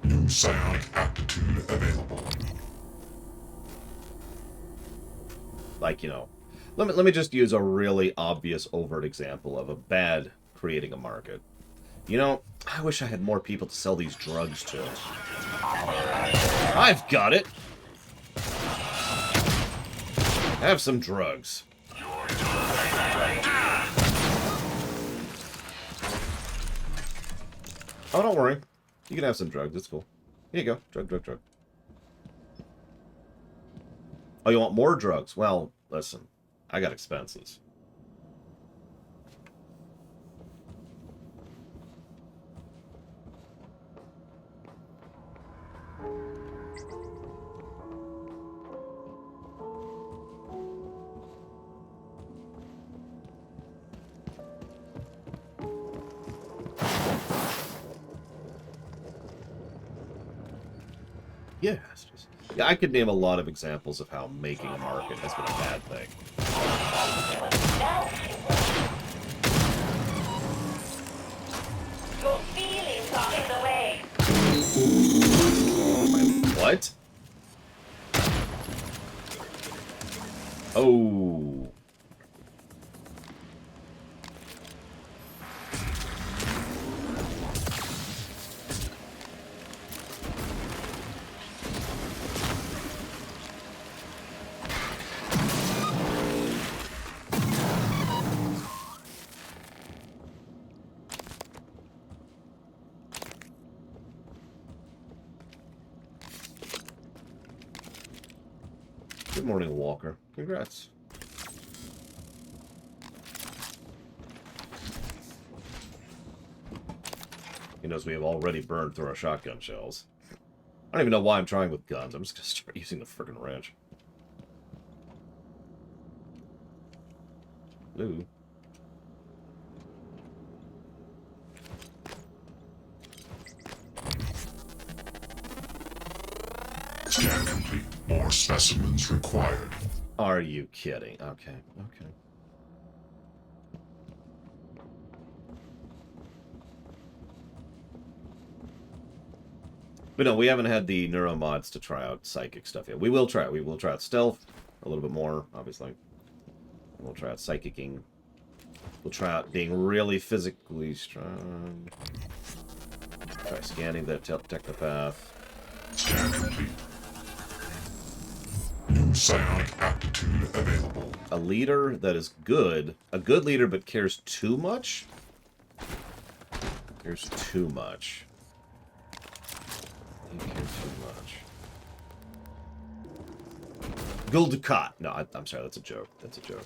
New psionic aptitude available. Like, let me just use a really obvious, overt example of a bad creating a market. I wish I had more people to sell these drugs to. I've got it! Have some drugs. Oh, don't worry. You can have some drugs. It's cool. Here you go. Drug. Oh, you want more drugs? Well, listen. I got expenses. Yeah, I could name a lot of examples of how making a market has been a bad thing. Your feelings are in the way. What? Oh. Good morning, Walker. Congrats. He knows we have already burned through our shotgun shells. I don't even know why I'm trying with guns. I'm just going to start using the frickin' wrench. Hello. Scan complete. More specimens required. Are you kidding? Okay, okay. But no, we haven't had the neuromods to try out psychic stuff yet. We will try it. We will try out stealth a little bit more, obviously. We'll try out psychicking. We'll try out being really physically strong. Try scanning the technopath. Scan complete. New psionic aptitude available. A leader that is good. A good leader but cares too much? Cares too much. You care too much. Gul Dukat. No, I'm sorry, that's a joke. That's a joke.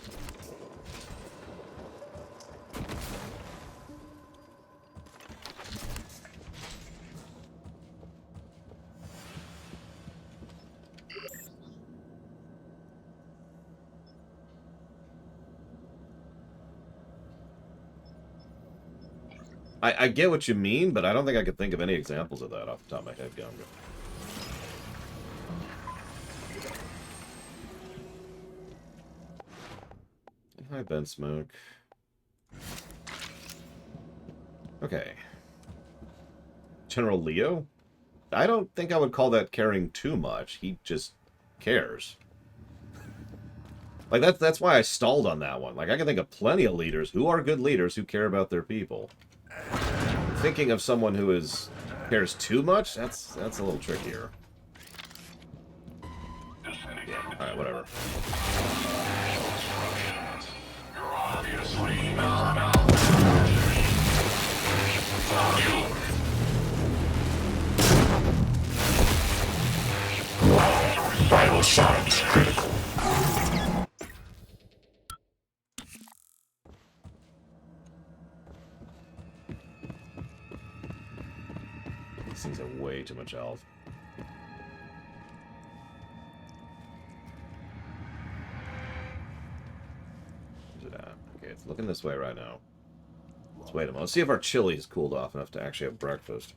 I get what you mean, but I don't think I could think of any examples of that off the top of my head, Gunga. Hi, Ben Smoke. Okay. General Leo? I don't think I would call that caring too much. He just cares. Like, that's why I stalled on that one. Like, I can think of plenty of leaders who are good leaders who care about their people. Thinking of someone who cares too much, that's a little trickier. Alright, whatever. Vital signs critical. These things are way too much health. Where's it at? Okay, it's looking this way right now. Let's wait a moment. Let's see if our chili is cooled off enough to actually have breakfast.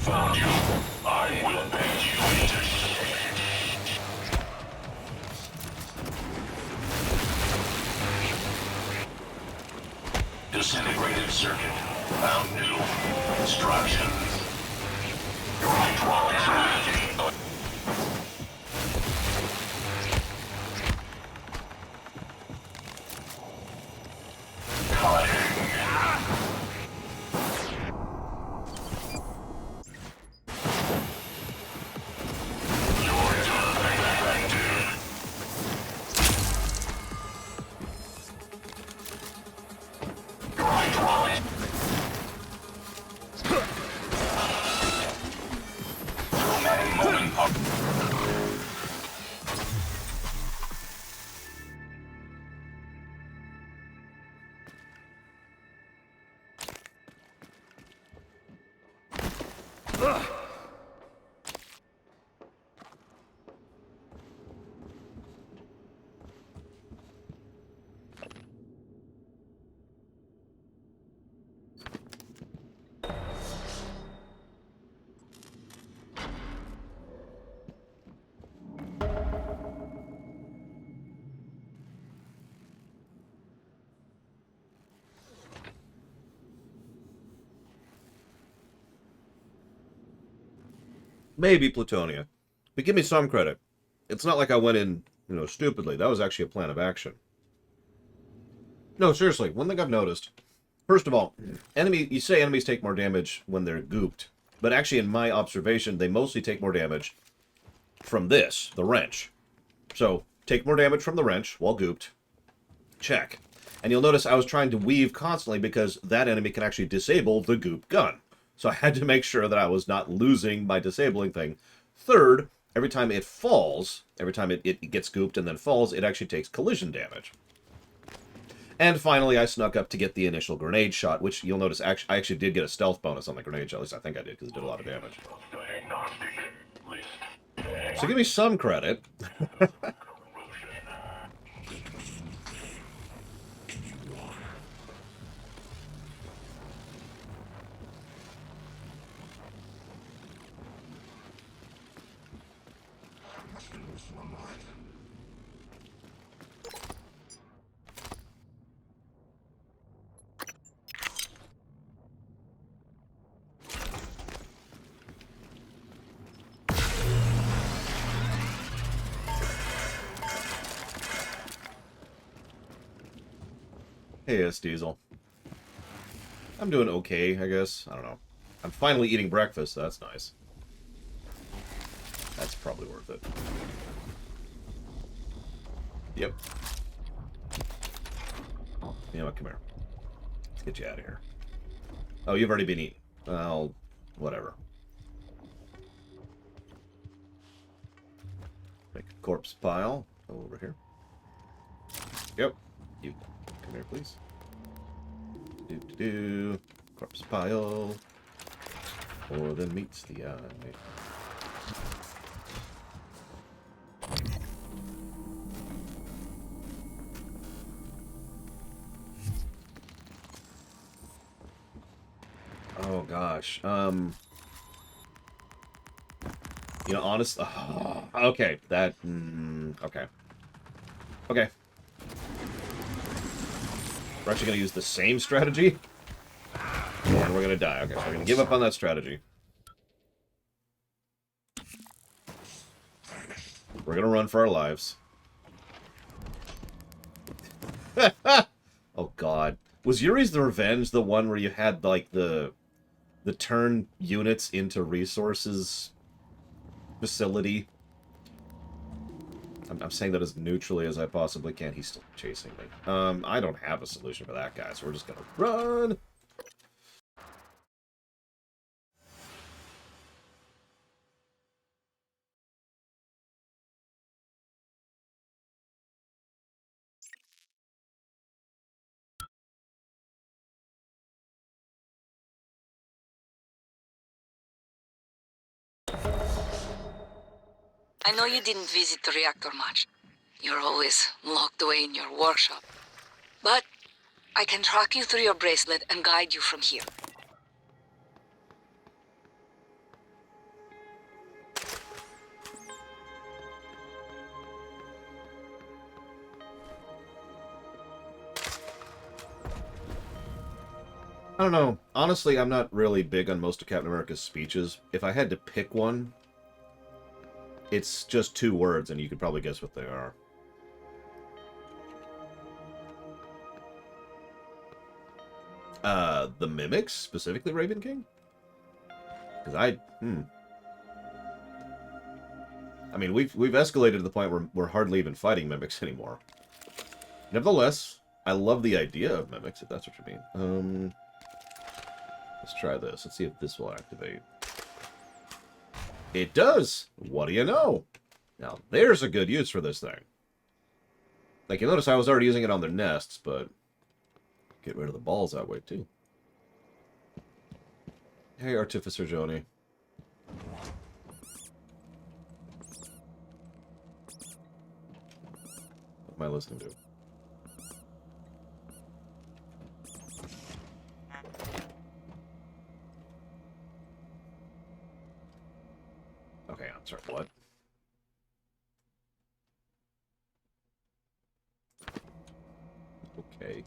Found you. I will bend you into shape. Disintegrated circuit. Found new instructions. Your hydraulics are ready. Maybe Plutonia. But give me some credit. It's not like I went in, stupidly. That was actually a plan of action. No, seriously, one thing I've noticed. First of all, you say enemies take more damage when they're gooped. But actually, in my observation, they mostly take more damage from this, the wrench. So, take more damage from the wrench while gooped. Check. And you'll notice I was trying to weave constantly because that enemy can actually disable the goop gun. So I had to make sure that I was not losing my disabling thing. Third, every time it falls, every time it gets gooped and then falls, it actually takes collision damage. And finally, I snuck up to get the initial grenade shot, which you'll notice I actually did get a stealth bonus on the grenade shot. At least I think I did, because it did a lot of damage. So give me some credit. Hey, S. Diesel. I'm doing okay, I guess. I don't know. I'm finally eating breakfast, so that's nice. That's probably worth it. Yep. You know what, come here. Let's get you out of here. Oh, you've already been eaten. Well, whatever. Make a corpse pile. Go over here. Yep. You come here, please. Do. Corpse pile. More than meets the eye. Oh gosh. Honest. Oh, okay. That. Okay. Okay. We're actually going to use the same strategy. And we're going to die. Okay, so we're going to give up on that strategy. We're going to run for our lives. Oh god. Was Yuri's the Revenge the one where you had, like, the turn units into resources facility? I'm saying that as neutrally as I possibly can. He's still chasing me. I don't have a solution for that guy, so we're just gonna run! I know you didn't visit the reactor much. You're always locked away in your workshop. But I can track you through your bracelet and guide you from here. I don't know. Honestly, I'm not really big on most of Captain America's speeches. If I had to pick one, it's just 2 words, and you could probably guess what they are. The Mimics? Specifically Raven King? Because I mean, we've escalated to the point where we're hardly even fighting Mimics anymore. Nevertheless, I love the idea of Mimics, if that's what you mean. Let's try this. Let's see if this will activate. It does! What do you know? Now, there's a good use for this thing. Like, you notice I was already using it on their nests, but get rid of the balls that way, too. Hey, Artificer Joni. What am I listening to? Okay, I'm sorry, what? Okay.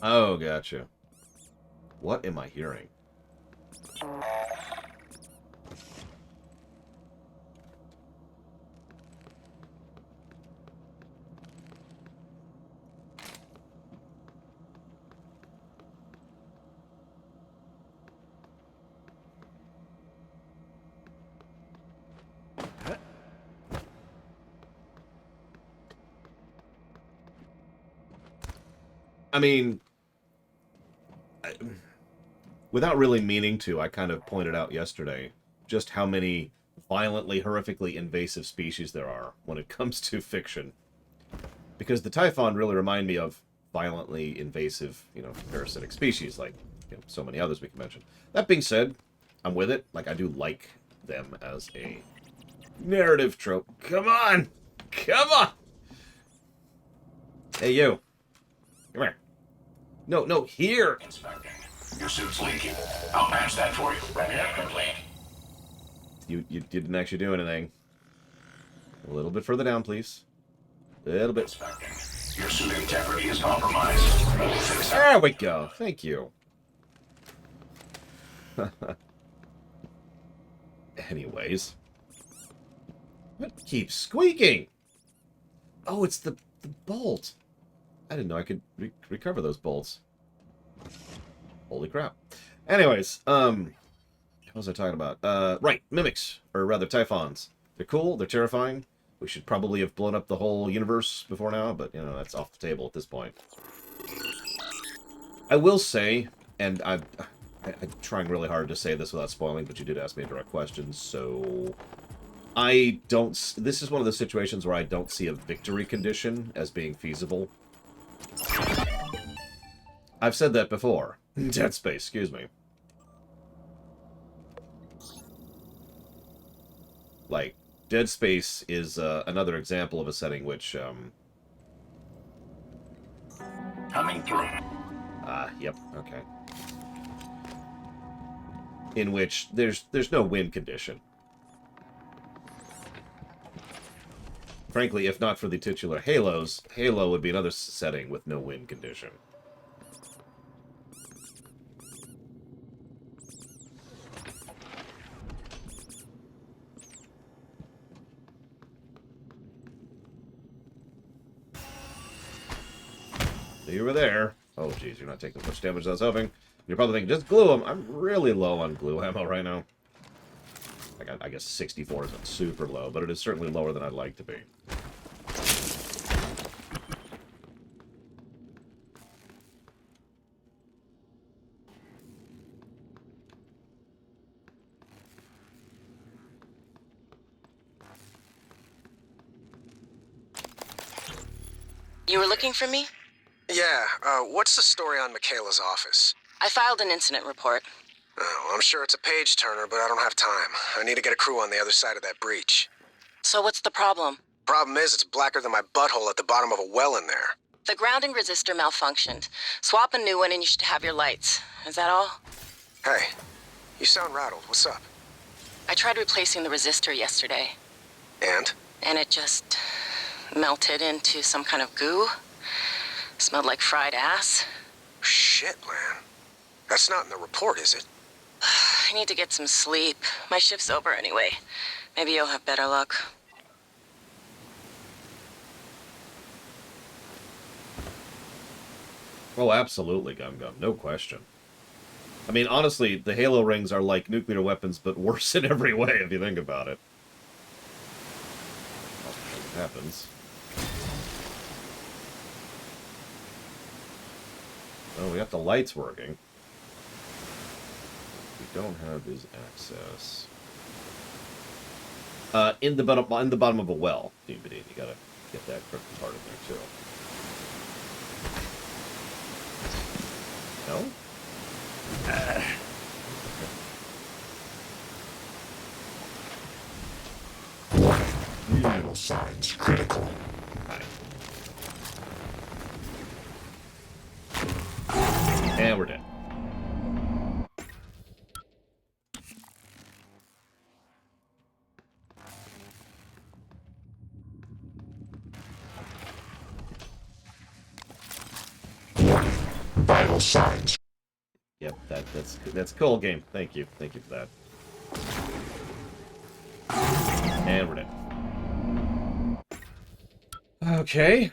Oh, gotcha. What am I hearing? I mean, without really meaning to, I kind of pointed out yesterday just how many violently, horrifically invasive species there are when it comes to fiction. Because the Typhon really remind me of violently invasive, parasitic species, like so many others we can mention. That being said, I'm with it. Like, I do like them as a narrative trope. Come on! Come on! Hey, you. Come here. No, here! Inspecting. Your suit's leaking. I'll patch that for you. Repair complete. You didn't actually do anything. A little bit further down, please. A little bit. Inspecting. Your suit integrity is compromised. We'll fix that. There we go. Thank you. Anyways. What keeps squeaking? Oh, it's the bolt. I didn't know I could recover those bolts. Holy crap. Anyways, what was I talking about? Right, mimics, or rather Typhons. They're cool, they're terrifying. We should probably have blown up the whole universe before now, but, that's off the table at this point. I will say, and I'm trying really hard to say this without spoiling, but you did ask me a direct question, so... This is one of those situations where I don't see a victory condition as being feasible. I've said that before. Dead Space, excuse me. Like, Dead Space is another example of a setting which, Coming through. Yep, okay. In which there's no win condition. Frankly, if not for the titular Halos, Halo would be another setting with no win condition. So you were there. Oh, geez, you're not taking as much damage as I was hoping. You're probably thinking, just glue them. I'm really low on glue ammo right now. I guess 64 isn't super low, but it is certainly lower than I'd like to be. You were looking for me? Yeah, what's the story on Michaela's office? I filed an incident report. Oh, I'm sure it's a page-turner, but I don't have time. I need to get a crew on the other side of that breach. So what's the problem? Problem is, it's blacker than my butthole at the bottom of a well in there. The grounding resistor malfunctioned. Swap a new one and you should have your lights. Is that all? Hey, you sound rattled. What's up? I tried replacing the resistor yesterday. And? And it just melted into some kind of goo. Smelled like fried ass. Shit, man. That's not in the report, is it? I need to get some sleep. My shift's over anyway. Maybe you'll have better luck. Oh, absolutely, Gum Gum. No question. I mean, honestly, the Halo rings are like nuclear weapons, but worse in every way, if you think about it. Well, it happens. Oh, we got the lights working. What we don't have is access. In the bottom of a well, DVD. You gotta get that cryptic part in there too. No? Vital signs critical. And we're dead. Vital signs. Yep, that's cool, game. Thank you for that. And we're dead. Okay.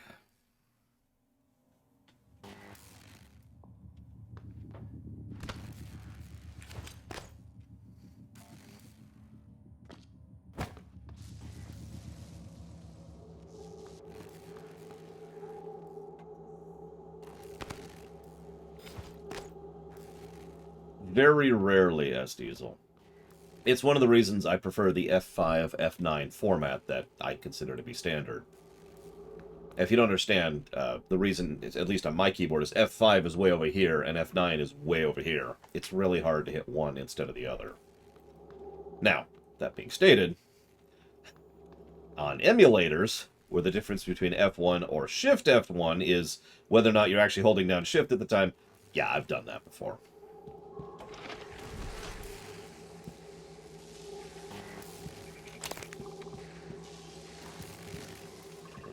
Very rarely S-Diesel. It's one of the reasons I prefer the F5, F9 format that I consider to be standard. If you don't understand, the reason, at least on my keyboard, is F5 is way over here and F9 is way over here. It's really hard to hit one instead of the other. Now, that being stated, on emulators, where the difference between F1 or Shift F1 is whether or not you're actually holding down Shift at the time, yeah, I've done that before.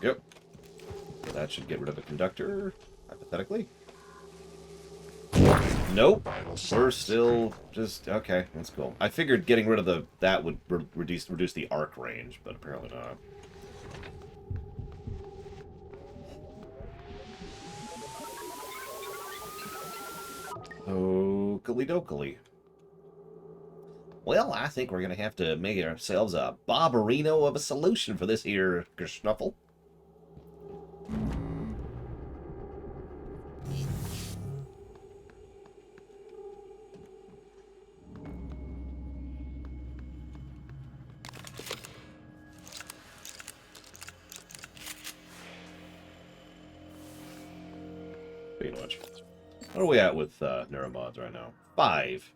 Yep. So that should get rid of a conductor, hypothetically. Nope. We're still just... Okay, that's cool. I figured getting rid of that would reduce the arc range, but apparently not. Okey dokey. Well, I think we're going to have to make ourselves a Barbarino of a solution for this here Gersnuffle. Speaking of which, what are we at with neuromods right now? 5.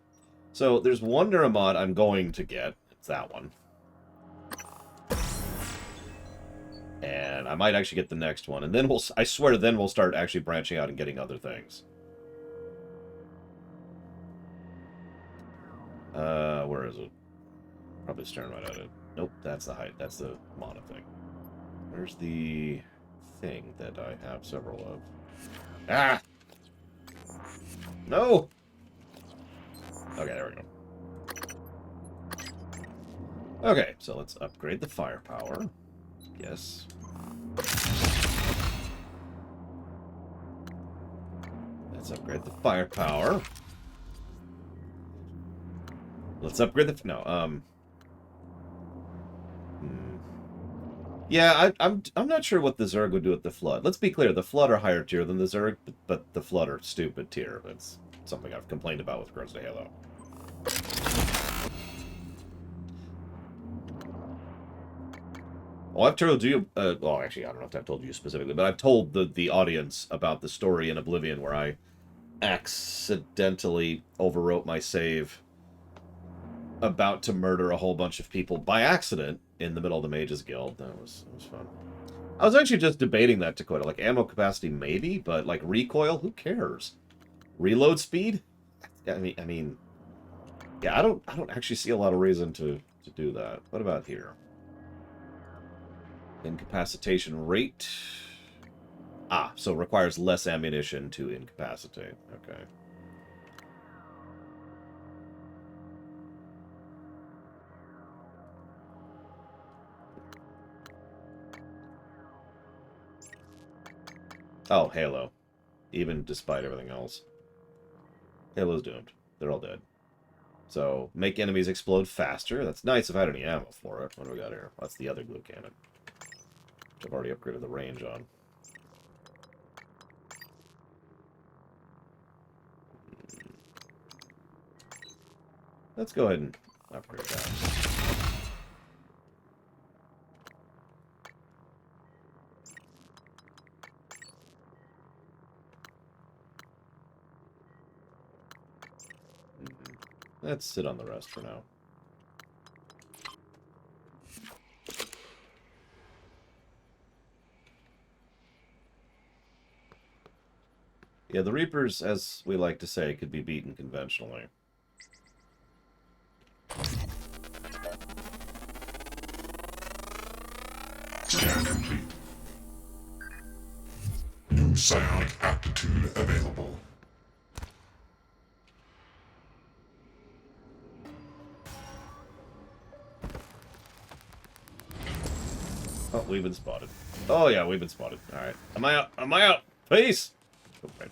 So there's one neuromod I'm going to get. It's that one. And I might actually get the next one. And then I swear then we'll start actually branching out and getting other things. Where is it? Probably staring right at it. Nope, that's the height. That's the mono thing. Where's the thing that I have several of? Ah! No! Okay, there we go. Okay, so let's upgrade the firepower. Yes. Let's upgrade the firepower. Let's upgrade the... No, Yeah, I'm not sure what the Zerg would do with the Flood. Let's be clear, the Flood are higher tier than the Zerg, but the Flood are stupid tier. That's something I've complained about with regards to Halo. Well, I've told you... well, actually, I don't know if I've told you specifically, but I've told the audience about the story in Oblivion where I accidentally overwrote my save about to murder a whole bunch of people by accident in the middle of the Mages Guild. That was fun. I was actually just debating that, Dakota. Like, ammo capacity, maybe, but, like, recoil, who cares? Reload speed? I mean... Yeah, I don't actually see a lot of reason to do that. What about here? Incapacitation rate. Ah, so it requires less ammunition to incapacitate. Okay. Oh, Halo. Even despite everything else. Halo's doomed. They're all dead. So, make enemies explode faster. That's nice if I had any ammo for it. What do we got here? That's the other glue cannon. Which I've already upgraded the range on. Let's go ahead and upgrade that. Let's sit on the rest for now. Yeah, the Reapers, as we like to say, could be beaten conventionally. Scan complete. New psionic aptitude available. Oh, we've been spotted. Oh, yeah, we've been spotted. Alright. Am I out? Am I out? Peace! Oh, right.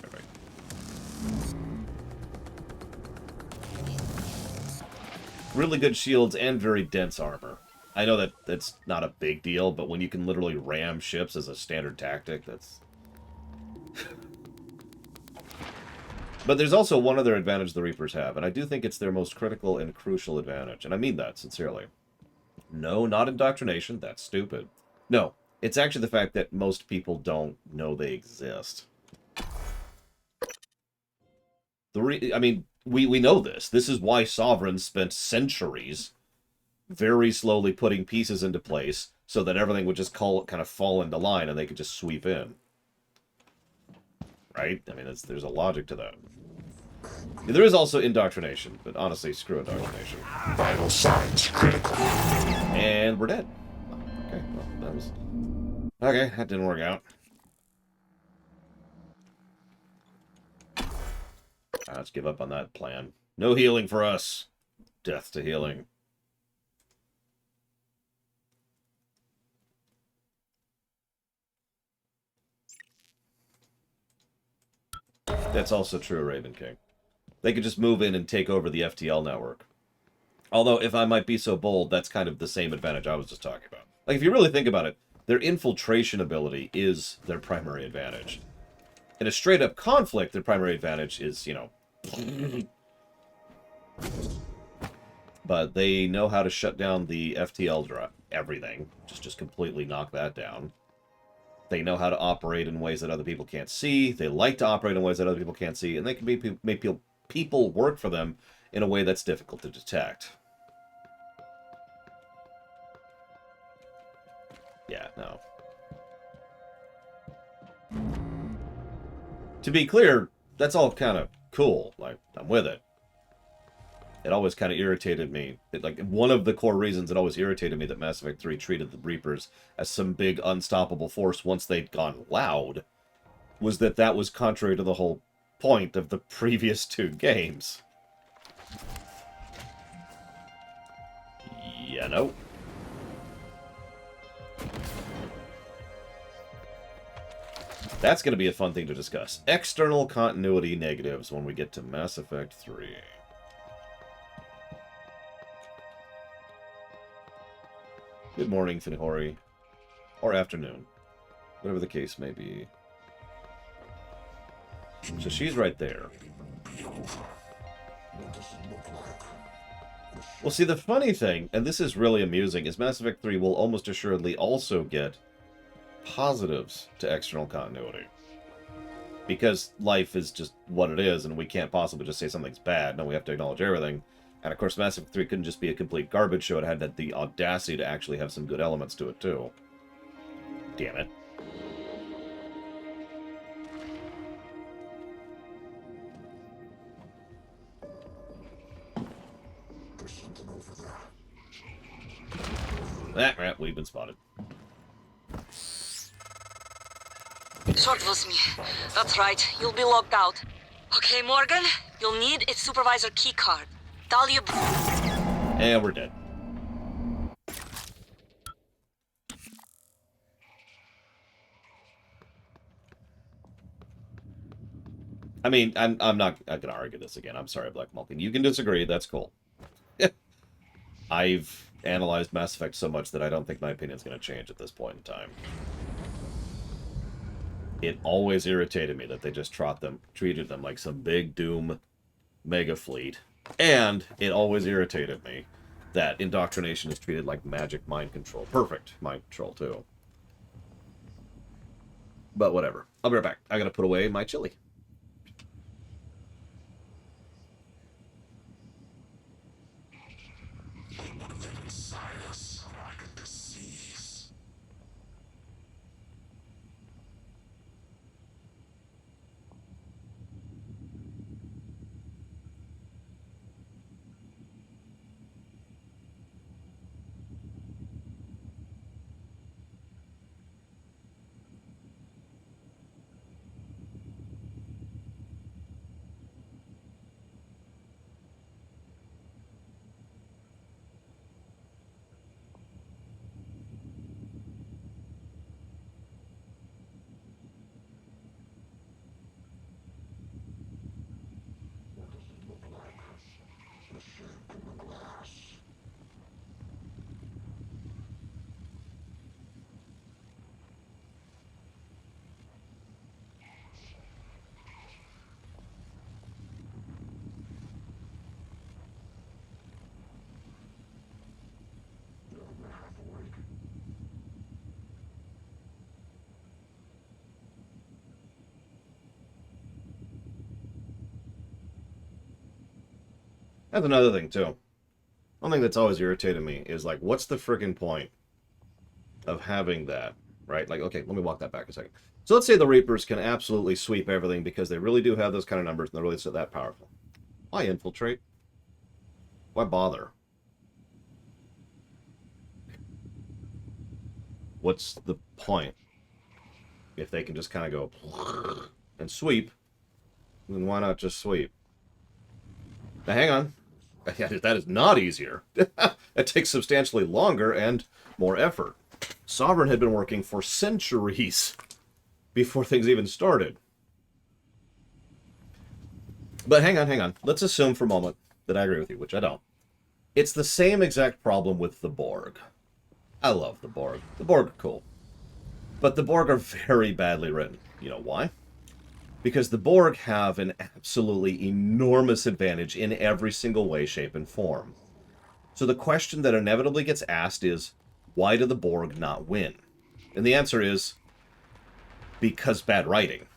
Really good shields and very dense armor. I know that that's not a big deal, but when you can literally ram ships as a standard tactic, that's... But there's also one other advantage the Reapers have, and I do think it's their most critical and crucial advantage, and I mean that sincerely. No, not indoctrination. That's stupid. No, it's actually the fact that most people don't know they exist. I mean, we know this. This is why sovereigns spent centuries very slowly putting pieces into place so that everything would just kind of fall into line and they could just sweep in. Right? I mean, there's a logic to that. There is also indoctrination, but honestly, screw indoctrination. Vital signs critical. And we're dead. Okay, well, that was... Okay, that didn't work out. Let's give up on that plan. No healing for us. Death to healing. That's also true, Raven King. They could just move in and take over the FTL network. Although, if I might be so bold, that's kind of the same advantage I was just talking about. Like, if you really think about it, their infiltration ability is their primary advantage. In a straight-up conflict, their primary advantage is, you know... But they know how to shut down the FTL everything. Just completely knock that down. They know how to operate in ways that other people can't see. They like to operate in ways that other people can't see. And they can make people work for them in a way that's difficult to detect. Yeah, no. To be clear, that's all kind of cool. Like, I'm with it. It always kind of irritated me. Like, one of the core reasons it always irritated me that Mass Effect 3 treated the Reapers as some big unstoppable force once they'd gone loud was that was contrary to the whole point of the previous two games. You know? That's going to be a fun thing to discuss. External continuity negatives when we get to Mass Effect 3. Good morning, Finhori. Or afternoon. Whatever the case may be. So she's right there. Well, see, the funny thing, and this is really amusing, is Mass Effect 3 will almost assuredly also get positives to external continuity. Because life is just what it is, and we can't possibly just say something's bad. No, we have to acknowledge everything. And of course, Mass Effect 3 couldn't just be a complete garbage show. It had the audacity to actually have some good elements to it, too. Damn it. That we've been spotted. Short was me. That's right. You'll be locked out. Okay, Morgan, you'll need its supervisor keycard. Talia... And we're dead. I mean, I'm not going to argue this again. I'm sorry, Black Malkin. You can disagree. That's cool. I've analyzed Mass Effect so much that I don't think my opinion's going to change at this point in time. It always irritated me that they just treated them like some big Doom mega fleet. And it always irritated me that indoctrination is treated like magic mind control. Perfect mind control, too. But whatever. I'll be right back. I gotta put away my chili. That's another thing, too. One thing that's always irritated me is, like, what's the friggin' point of having that, right? Like, okay, let me walk that back a second. So let's say the Reapers can absolutely sweep everything because they really do have those kind of numbers and they're really that powerful. Why infiltrate? Why bother? What's the point? If they can just kind of go and sweep, then why not just sweep? Now, hang on. That is not easier. It takes substantially longer and more effort. Sovereign had been working for centuries before things even started. But hang on. Let's assume for a moment that I agree with you, which I don't. It's the same exact problem with the Borg. I love the Borg. The Borg are cool. But the Borg are very badly written. You know why? Because the Borg have an absolutely enormous advantage in every single way, shape, and form. So the question that inevitably gets asked is, why do the Borg not win? And the answer is, because bad writing.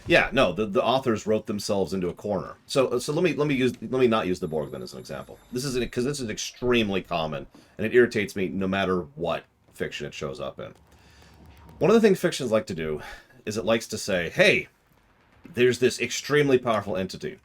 Yeah, no, the authors wrote themselves into a corner. So let me not use the Borg then as an example. This is because this is extremely common, and it irritates me no matter what fiction it shows up in. One of the things fictions like to do is it likes to say, hey, there's this extremely powerful entity.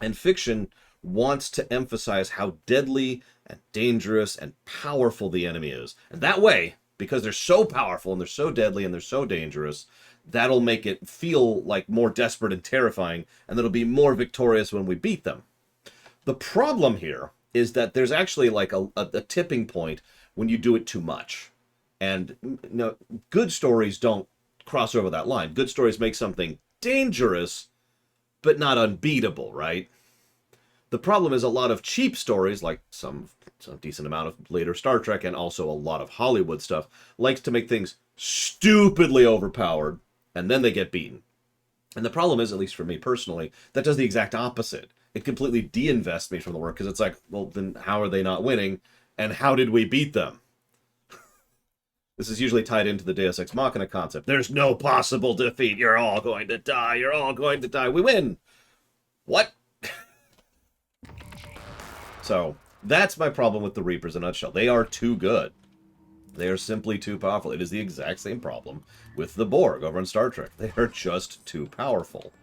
And fiction wants to emphasize how deadly and dangerous and powerful the enemy is. And that way, because they're so powerful and they're so deadly and they're so dangerous, that'll make it feel like more desperate and terrifying, and it'll be more victorious when we beat them. The problem here is that there's actually like a tipping point when you do it too much. And good stories don't cross over that line. Good stories make something dangerous, but not unbeatable, right? The problem is a lot of cheap stories, like some decent amount of later Star Trek and also a lot of Hollywood stuff, likes to make things stupidly overpowered, and then they get beaten. And the problem is, at least for me personally, that does the exact opposite. It completely de-invests me from the work, because it's like, well, then how are they not winning? And how did we beat them? This is usually tied into the Deus Ex Machina concept. There's no possible defeat. You're all going to die. You're all going to die. We win. What? So, that's my problem with the Reapers in a nutshell. They are too good. They are simply too powerful. It is the exact same problem with the Borg over in Star Trek. They are just too powerful.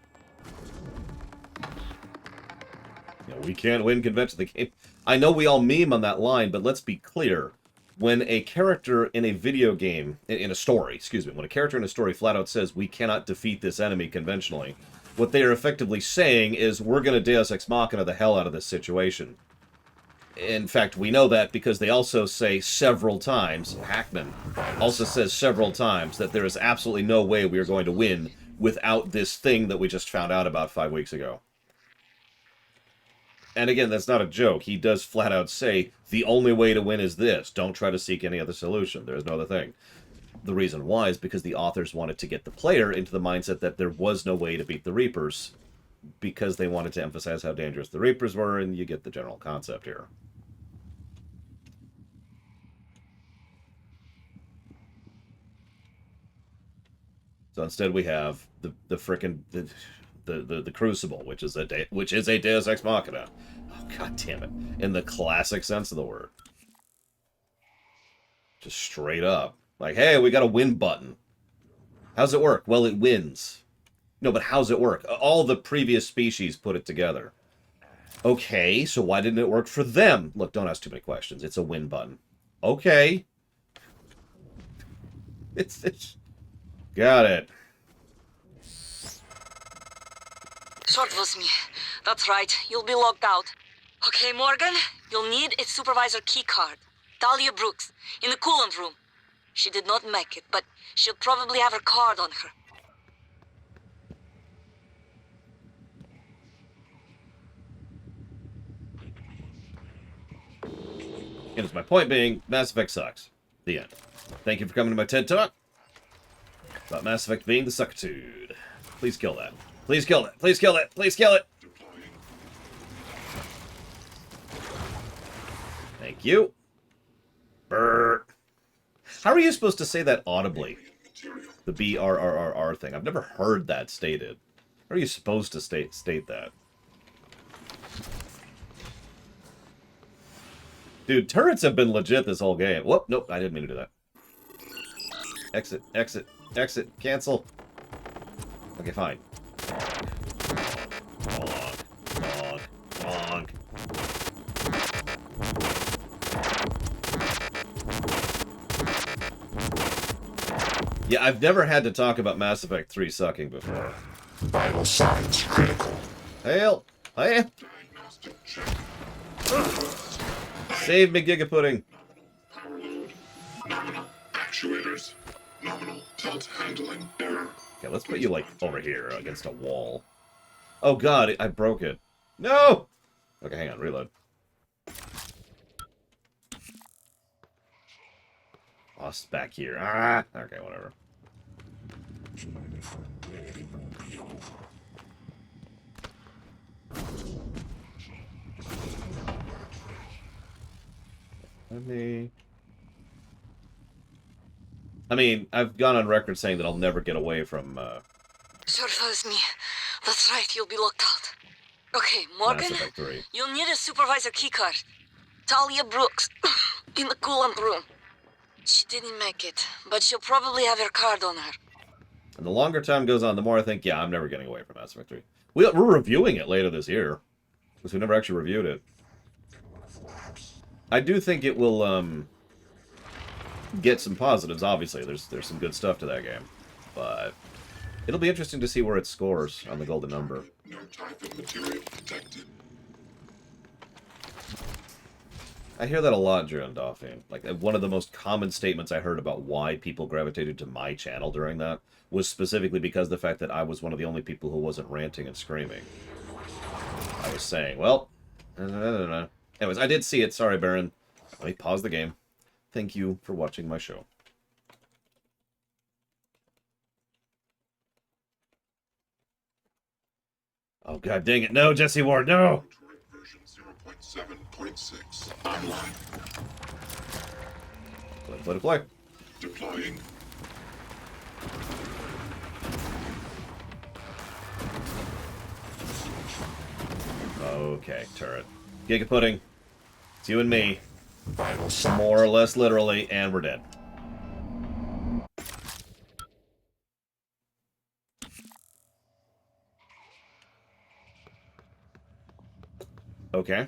We can't win convention. The game. I know we all meme on that line, but let's be clear. When a character in a video game, in a story, when a character in a story flat out says, we cannot defeat this enemy conventionally, what they are effectively saying is, we're going to Deus Ex Machina the hell out of this situation. In fact, we know that because they also say several times, Hackman also says several times, that there is absolutely no way we are going to win without this thing that we just found out about 5 weeks ago. And again, that's not a joke. He does flat out say, the only way to win is this. Don't try to seek any other solution. There is no other thing. The reason why is because the authors wanted to get the player into the mindset that there was no way to beat the Reapers, because they wanted to emphasize how dangerous the Reapers were, and you get the general concept here. So instead we have the frickin' the Crucible, which is a Deus Ex Machina. Oh, god damn it! In the classic sense of the word, just straight up, like, hey, we got a win button. How's it work? Well, it wins. No, but how's it work? All the previous species put it together. Okay, so why didn't it work for them? Look, don't ask too many questions. It's a win button. Okay. It's got it. So it was me. That's right. You'll be locked out. Okay, Morgan, you'll need a supervisor keycard. Talia Brooks, in the coolant room. She did not make it, but she'll probably have her card on her. And as my point being, Mass Effect sucks. The end. Thank you for coming to my TED Talk about Mass Effect being the suckitude. Please kill that. Please kill it. Please kill it. Please kill it. Thank you. Brrr. How are you supposed to say that audibly? The BRRRR thing. I've never heard that stated. How are you supposed to state that? Dude, turrets have been legit this whole game. Whoop, nope, I didn't mean to do that. Exit, exit, exit, cancel. Okay, fine. Bonk, bonk, bonk. Yeah, I've never had to talk about Mass Effect 3 sucking before. Vital signs critical. Hail! Hail! Save me, Giga Pudding! Nominal actuators. Nominal tilt handling error. Okay, let's put you, like, over here against a wall. Oh god, I broke it. No! Okay, hang on, reload. Lost back here. Ah! Okay, whatever. I mean, I've gone on record saying that I'll never get away from, Sure, that is me. That's right, you'll be locked out. Okay, Morgan, Mass Effect 3. you'll need a supervisor keycard. Talia Brooks, in the coolant room. She didn't make it, but she'll probably have her card on her. And the longer time goes on, the more I think, yeah, I'm never getting away from Mass Effect 3. We're reviewing it later this year, because we never actually reviewed it. I do think it will, get some positives, obviously. There's some good stuff to that game. But it'll be interesting to see where it scores on the golden number. No Typhon material detected. I hear that a lot, Drew and Dolphin. Like, one of the most common statements I heard about why people gravitated to my channel during that was specifically because of the fact that I was one of the only people who wasn't ranting and screaming. I was saying, well, anyways, I did see it. Sorry, Baron. Let me pause the game. Thank you for watching my show. Oh, god dang it. No, Jesse Ward, no! Version 0.7.6 online. Play. Deploying. Okay, turret. Giga Pudding. It's you and me. Vital signs. More or less literally, and we're dead. Okay.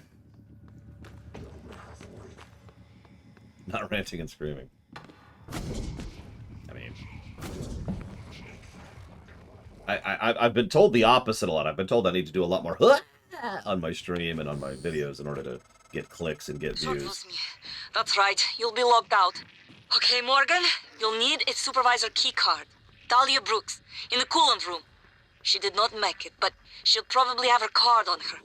Not ranting and screaming. I mean... I've been told the opposite a lot. I've been told I need to do a lot more on my stream and on my videos in order to get clicks and get Sort views. was me. That's right, you'll be locked out. Okay, Morgan, you'll need a supervisor keycard. Talia Brooks, in the coolant room. She did not make it, but she'll probably have her card on her.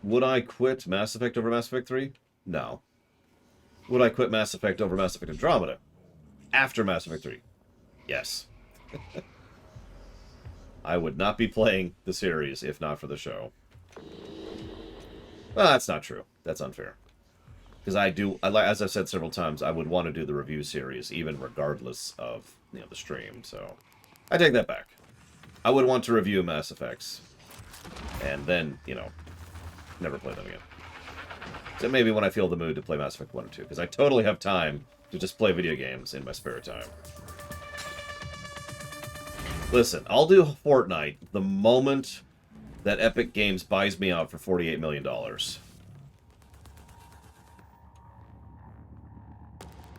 Would I quit Mass Effect over Mass Effect 3? No. Would I quit Mass Effect over Mass Effect Andromeda? After Mass Effect 3? Yes. I would not be playing the series if not for the show. Well, that's not true. That's unfair. Because as I've said several times, I would want to do the review series, even regardless of, the stream, so... I take that back. I would want to review Mass Effects, and then, never play them again. So maybe when I feel the mood to play Mass Effect 1 or 2, because I totally have time to just play video games in my spare time. Listen, I'll do Fortnite the moment that Epic Games buys me out for $48 million.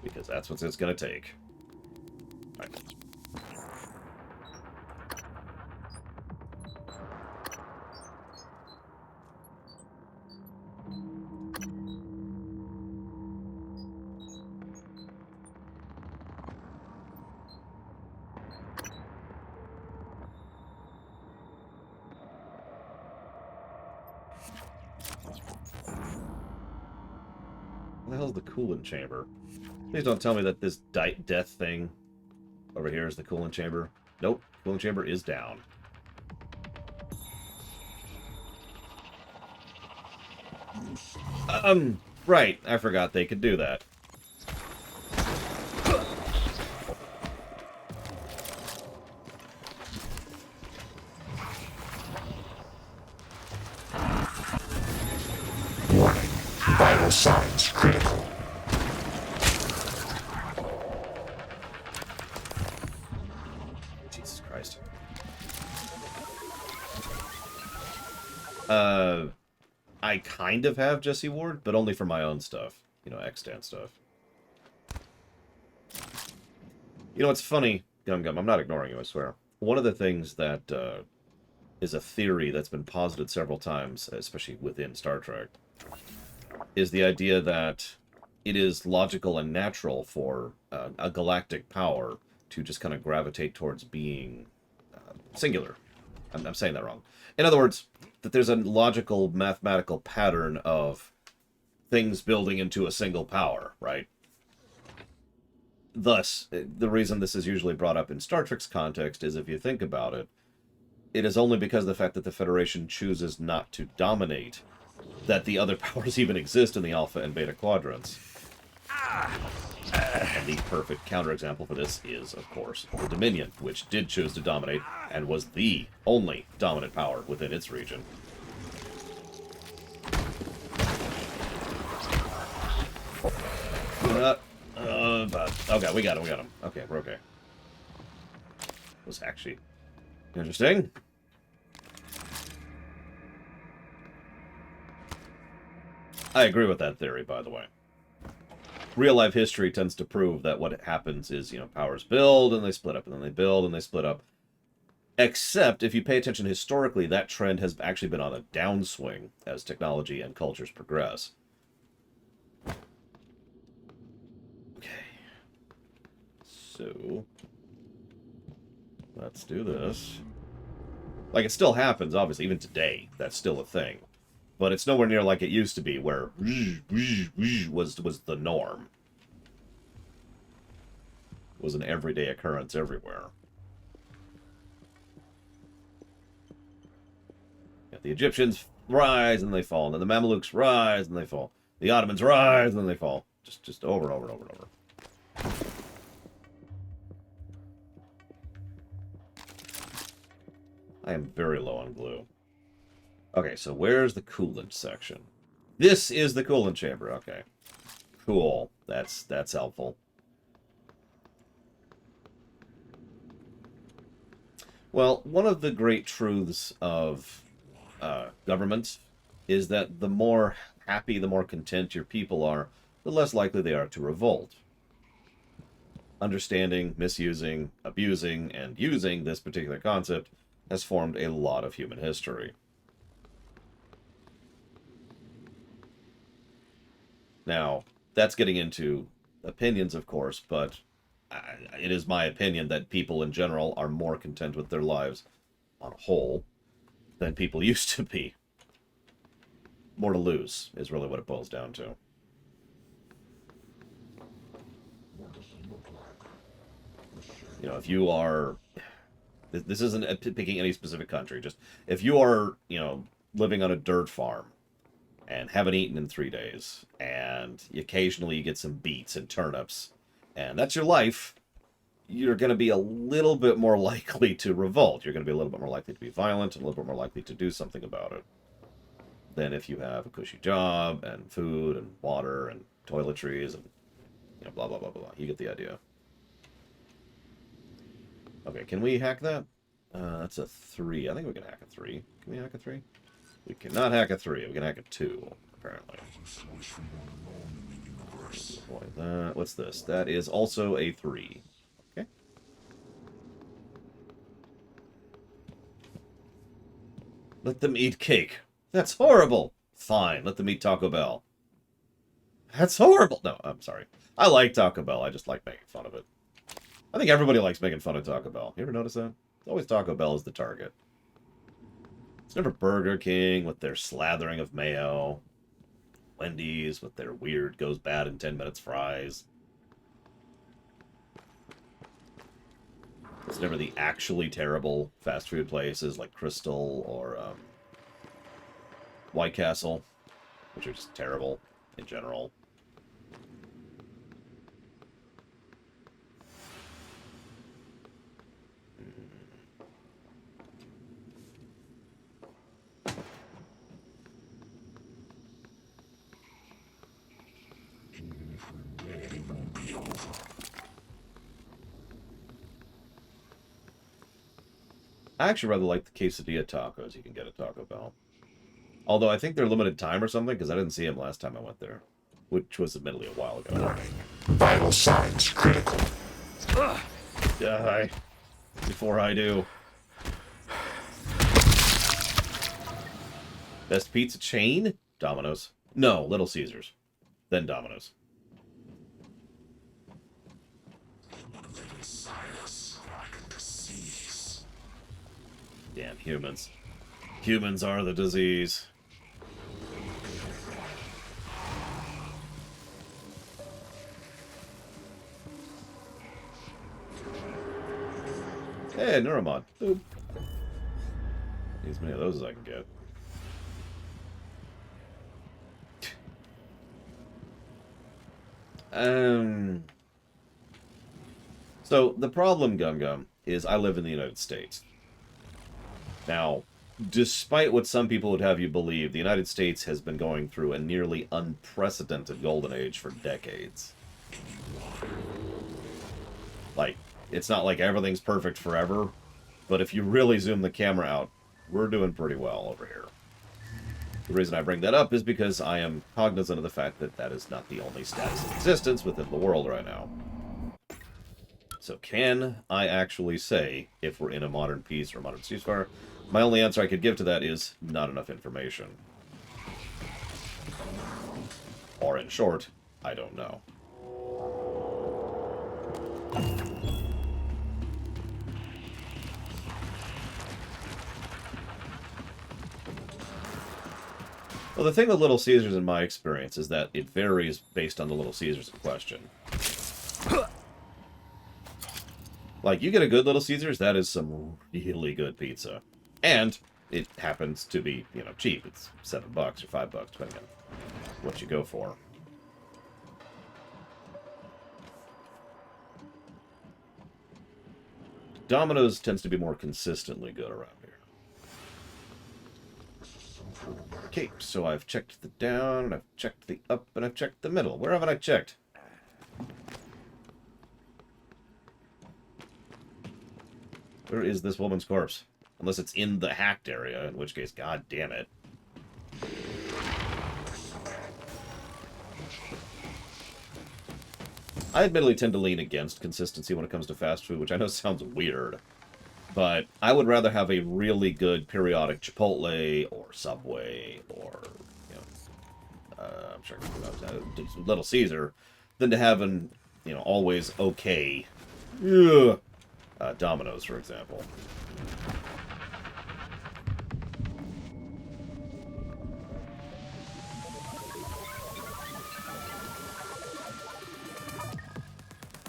Because that's what it's going to take. All right. What the hell is the coolant chamber? Please don't tell me that this death thing over here is the coolant chamber. Nope, coolant chamber is down. Right, I forgot they could do that. Warning. Vital signs critical. Jesus Christ. I kind of have Jesse Ward, but only for my own stuff. You know, extant stuff. You know, it's funny, Gum Gum, I'm not ignoring you, I swear. One of the things that is a theory that's been posited several times, especially within Star Trek, is the idea that it is logical and natural for a galactic power to just kind of gravitate towards being singular. I'm saying that wrong. In other words, that there's a logical mathematical pattern of things building into a single power, right? Thus, the reason this is usually brought up in Star Trek's context is, if you think about it, it is only because of the fact that the Federation chooses not to dominate that the other powers even exist in the Alpha and Beta quadrants. And the perfect counterexample for this is, of course, the Dominion, which did choose to dominate and was the only dominant power within its region. Okay, we got him. Okay, we're okay. Was actually interesting. I agree with that theory, by the way. Real-life history tends to prove that what happens is, you know, powers build, and they split up, and then they build, and they split up. Except, if you pay attention historically, that trend has actually been on a downswing as technology and cultures progress. Okay. So, let's do this. Like, it still happens, obviously, even today. That's still a thing. But it's nowhere near like it used to be, where was the norm. It was an everyday occurrence everywhere. Yeah, the Egyptians rise and they fall, and then the Mamelukes rise and they fall. The Ottomans rise and then they fall. Just over and over and over and over. I am very low on glue. Okay, so where's the coolant section? This is the coolant chamber. Okay. Cool. That's helpful. Well, one of the great truths of government is that the more happy, the more content your people are, the less likely they are to revolt. Understanding, misusing, abusing, and using this particular concept has formed a lot of human history. Now, that's getting into opinions, of course, but it is my opinion that people in general are more content with their lives on a whole than people used to be. More to lose is really what it boils down to. You know, if you are... This isn't picking any specific country. Just, if you are, you know, living on a dirt farm, and haven't eaten in 3 days, and occasionally you get some beets and turnips, and that's your life, you're going to be a little bit more likely to revolt. You're going to be a little bit more likely to be violent, and a little bit more likely to do something about it than if you have a cushy job, and food, and water, and toiletries, and, you know, blah, blah, blah, blah, blah. You get the idea. Okay, can we hack that? That's a 3. I think we can hack a 3. Can we hack a 3? We cannot hack a 3. We can hack a 2, apparently. Boy, what's this? That is also a 3. Okay. Let them eat cake. That's horrible. Fine, let them eat Taco Bell. That's horrible. No, I'm sorry. I like Taco Bell. I just like making fun of it. I think everybody likes making fun of Taco Bell. You ever notice that? It's always Taco Bell is the target. It's never Burger King with their slathering of mayo. Wendy's with their weird goes bad in 10 minutes fries. It's never the actually terrible fast food places like Crystal or White Castle, which are just terrible in general. I actually rather like the quesadilla tacos you can get at Taco Bell. Although I think they're limited time or something, because I didn't see them last time I went there. Which was admittedly a while ago. Warning. Vital signs critical. Die. Before I do. Best pizza chain? Domino's. No, Little Caesars. Then Domino's. Damn humans. Humans are the disease. Hey, Neuromod. Boop. Need as many of those as I can get. So, the problem, Gum Gum, is I live in the United States. Now, despite what some people would have you believe, the United States has been going through a nearly unprecedented golden age for decades. Like, it's not like everything's perfect forever, but if you really zoom the camera out, we're doing pretty well over here. The reason I bring that up is because I am cognizant of the fact that that is not the only status in existence within the world right now. So can I actually say if we're in a modern peace or a modern ceasefire? My only answer I could give to that is not enough information. Or in short, I don't know. Well, the thing with Little Caesars in my experience is that it varies based on the Little Caesars in question. Like, you get a good Little Caesars, that is some really good pizza. And it happens to be, you know, cheap. It's $7 or $5, depending on what you go for. Domino's tends to be more consistently good around here. Okay, so I've checked the down, and I've checked the up, and I've checked the middle. Where haven't I checked? Where is this woman's corpse? Unless it's in the hacked area, in which case, god damn it. I admittedly tend to lean against consistency when it comes to fast food, which I know sounds weird. But I would rather have a really good periodic Chipotle or Subway or, you know, I'm sure Little Caesar than to have an, you know, always okay Domino's, for example.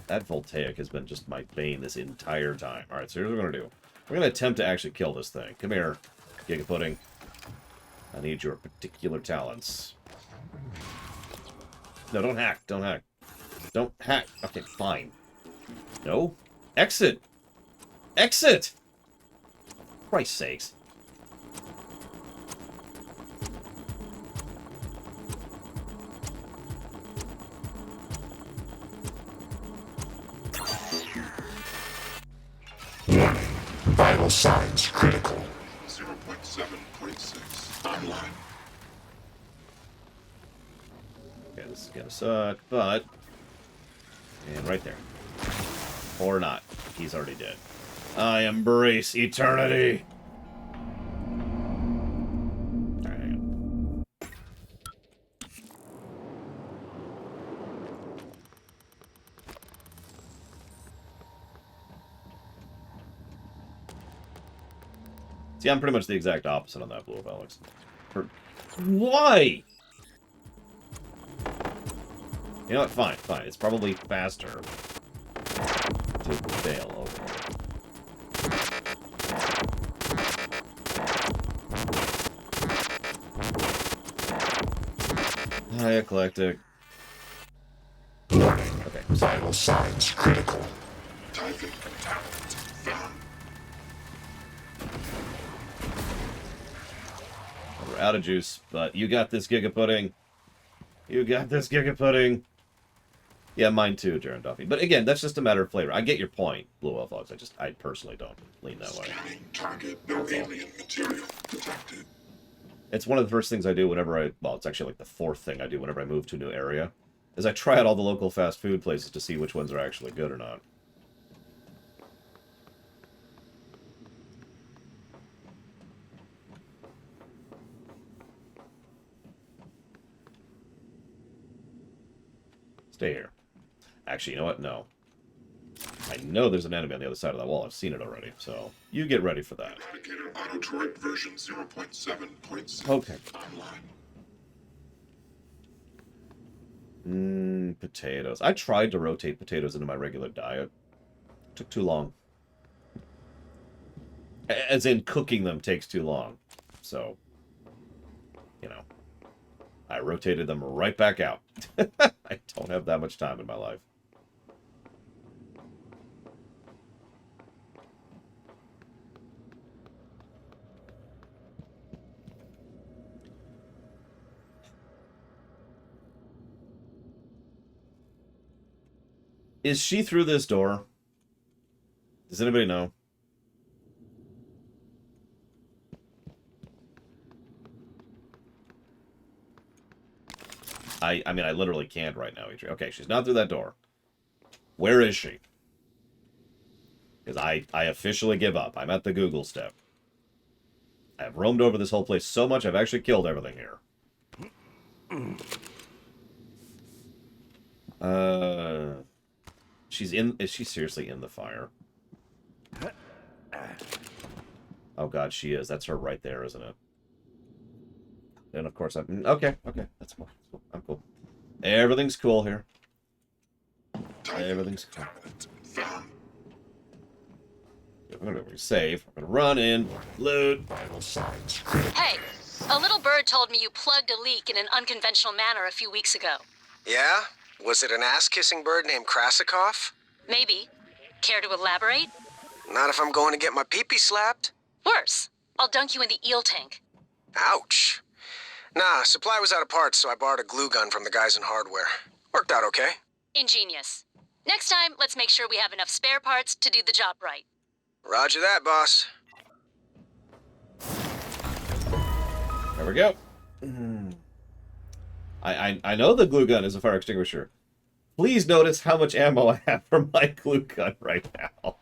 That Voltaic has been just my bane this entire time. Alright, so here's what we're going to do. We're going to attempt to actually kill this thing. Come here, Giga Pudding. I need your particular talents. No, don't hack. Don't hack. Don't hack. Okay, fine. No. Exit! Exit! For Christ's sakes. Warning. Vital signs critical. 0.7.6 online. Okay, this is gonna suck, but... And right there. Or not. He's already dead. I embrace eternity! Alright, hang on. See, I'm pretty much the exact opposite on that Blue of Alex. Why? You know what? Fine, fine. It's probably faster to fail over. Hi, Eclectic. Warning. Okay. Vital signs critical. Typhon talent found. We're out of juice, but you got this, Giga Pudding. You got this, Giga Pudding. Yeah, mine too, Jaron Duffy. But again, that's just a matter of flavor. I get your point, Blue Elf Logs. I personally don't lean that way. Scanning target. No alien material detected. It's one of the first things I do whenever well, it's actually like the fourth thing I do whenever I move to a new area, is I try out all the local fast food places to see which ones are actually good or not. Stay here. Actually, you know what? No. I know there's an enemy on the other side of that wall. I've seen it already, so you get ready for that. Eradicator Autoturret version 0.7.6 Okay. online. Potatoes. I tried to rotate potatoes into my regular diet. Took too long. As in, cooking them takes too long. So, you know, I rotated them right back out. I don't have that much time in my life. Is she through this door? Does anybody know? I mean, I literally can't right now. Okay, she's not through that door. Where is she? Because I officially give up. I'm at the Google step. I've roamed over this whole place so much, I've actually killed everything here. Is she seriously in the fire? Oh god, she is. That's her right there, isn't it? And of course I'm... Okay, that's cool. I'm cool. Everything's cool here. Everything's cool. I'm gonna save. I'm gonna run in, loot. Hey, a little bird told me you plugged a leak in an unconventional manner a few weeks ago. Yeah? Was it an ass-kissing bird named Krasikov? Maybe. Care to elaborate? Not if I'm going to get my pee-pee slapped. Worse. I'll dunk you in the eel tank. Ouch. Nah, supply was out of parts, so I borrowed a glue gun from the guys in hardware. Worked out okay. Ingenious. Next time, let's make sure we have enough spare parts to do the job right. Roger that, boss. There we go. I know the glue gun is a fire extinguisher. Please notice how much ammo I have for my glue gun right now.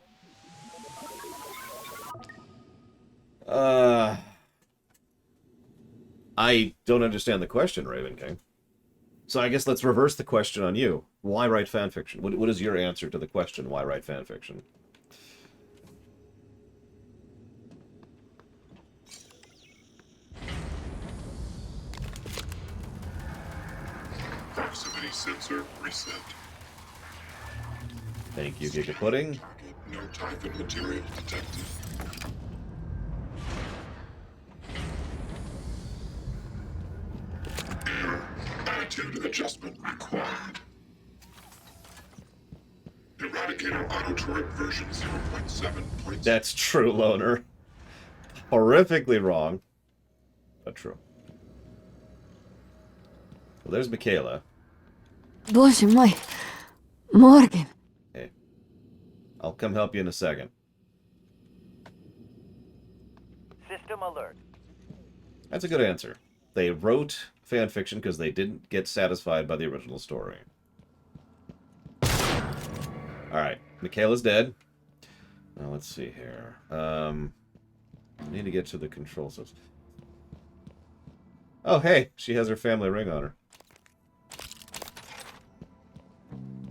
I don't understand the question, Raven King. So I guess let's reverse the question on you. Why write fanfiction? What is your answer to the question, why write fanfiction? Proximity sensor reset. Thank you, Giga Pudding. No Typhon material detected. Attitude adjustment required. Eradicator Autoturret version 0.7. That's true, Loner. Horrifically wrong, but true. Well, there's Michaela. Боже мой, Morgan. Hey, I'll come help you in a second. System alert. That's a good answer. They wrote fanfiction because they didn't get satisfied by the original story. Alright, Michaela's dead. Now, let's see here. I need to get to the control system. Oh, hey, she has her family ring on her.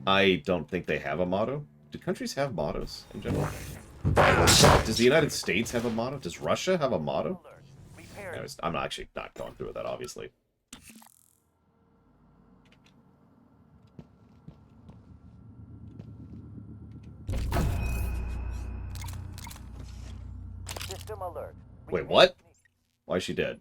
I don't think they have a motto. Do countries have mottos in general? Does the United States have a motto? Does Russia have a motto? Anyways, I'm actually not going through with that, obviously. System alert. Wait, what? Why is she dead?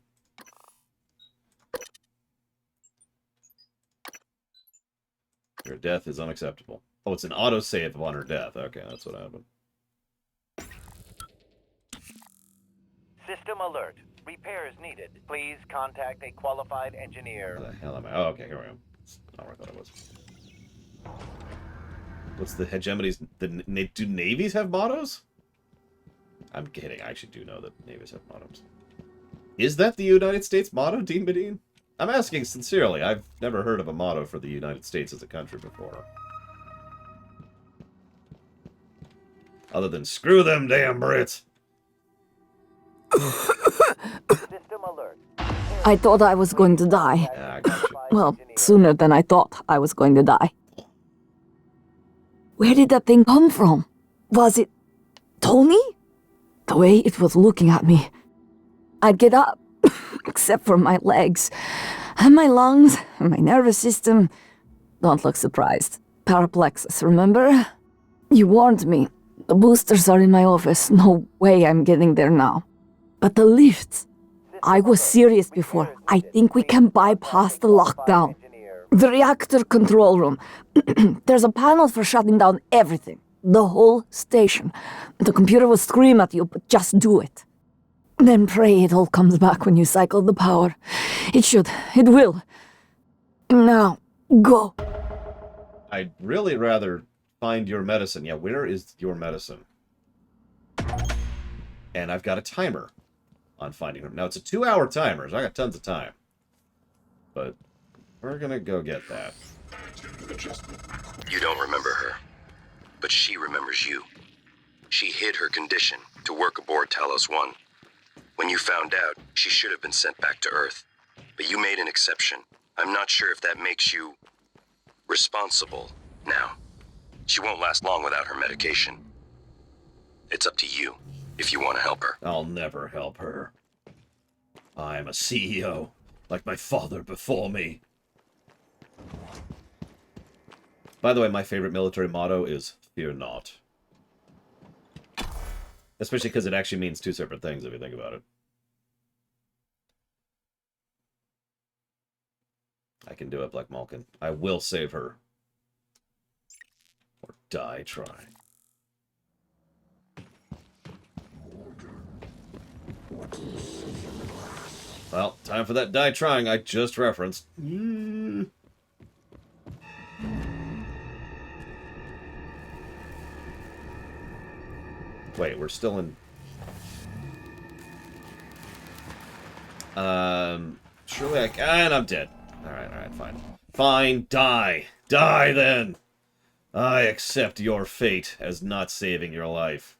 Your death is unacceptable. Oh, it's an autosave upon her death. Okay, that's what happened. System alert. Repairs needed. Please contact a qualified engineer. Where the hell am I? Oh, okay, here I am. That's not where I thought it was. What's the hegemony's... Do navies have mottos? I'm kidding. I actually do know that navies have mottos. Is that the United States motto, Dean Medine? I'm asking sincerely. I've never heard of a motto for the United States as a country before. Other than, screw them damn Brits! System alert. I thought I was going to die. Yeah, I got you. Well, sooner than I thought I was going to die. Where did that thing come from? Was it Tony? The way it was looking at me. I'd get up, except for my legs, and my lungs, and my nervous system. Don't look surprised. Paraplexus, remember? You warned me. The boosters are in my office. No way I'm getting there now. But the lifts. I was serious before. I think we can bypass the lockdown. The reactor control room. There's a panel for shutting down everything. The whole station. The computer will scream at you, but just do it. Then pray it all comes back when you cycle the power. It should. It will. Now, go. I'd really rather find your medicine. Yeah, where is your medicine? And I've got a timer on finding her. Now, it's a 2-hour timer, so I got tons of time. But we're gonna go get that. You don't remember her, but she remembers you. She hid her condition to work aboard Talos 1. When you found out, she should have been sent back to Earth. But you made an exception. I'm not sure if that makes you responsible now. She won't last long without her medication. It's up to you if you want to help her. I'll never help her. I'm a CEO, like my father before me. By the way, my favorite military motto is, fear not. Especially because it actually means two separate things, if you think about it. I can do it, Black Malkin. I will save her. Or die trying. Well, time for that die trying I just referenced. Wait, we're still in... surely I can... And I'm dead. Alright, fine. Fine, die. Die, then! I accept your fate as not saving your life.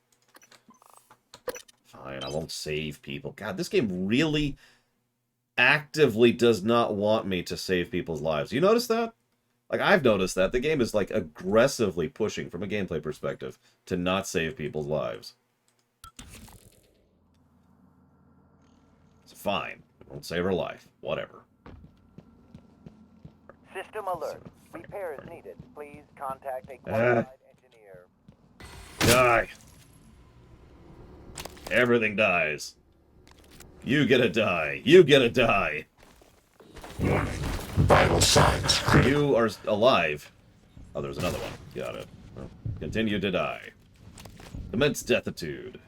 Fine, I won't save people. God, this game really actively does not want me to save people's lives. You notice that? Like, I've noticed that. The game is, like, aggressively pushing, from a gameplay perspective, to not save people's lives. It's fine. I won't save her life. Whatever. System alert. Repair is needed. Please contact a qualified engineer. Die. Everything dies. You get to die. You get to die. Warning. Vital signs critical. You are alive. Oh, there's another one. Got it. Well, continue to die. Commence deathitude.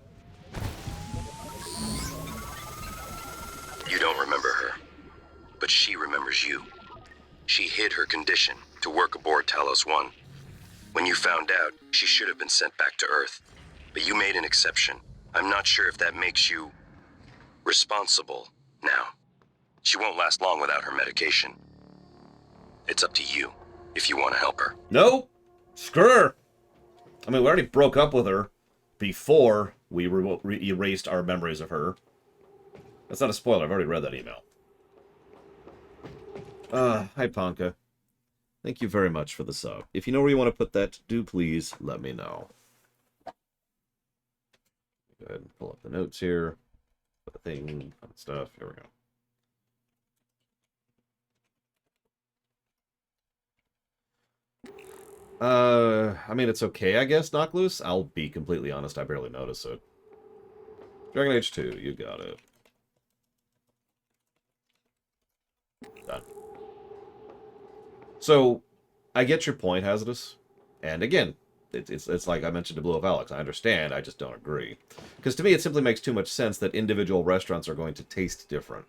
You don't remember her, but she remembers you. She hid her condition to work aboard Talos 1. When you found out, she should have been sent back to Earth. But you made an exception. I'm not sure if that makes you responsible now. She won't last long without her medication. It's up to you if you want to help her. No! Screw her! I mean, we already broke up with her before we erased our memories of her. That's not a spoiler. I've already read that email. Hi, Ponka. Thank you very much for the sub. If you know where you want to put that, do please let me know. Go ahead and pull up the notes here. The thing, fun stuff. Here we go. I mean, it's okay, I guess, Knock Loose. I'll be completely honest, I barely notice it. Dragon Age 2, you got it. Done. So, I get your point, Hazardous. And again, it's like I mentioned to Blue of Alex. I understand, I just don't agree. Because to me, it simply makes too much sense that individual restaurants are going to taste different.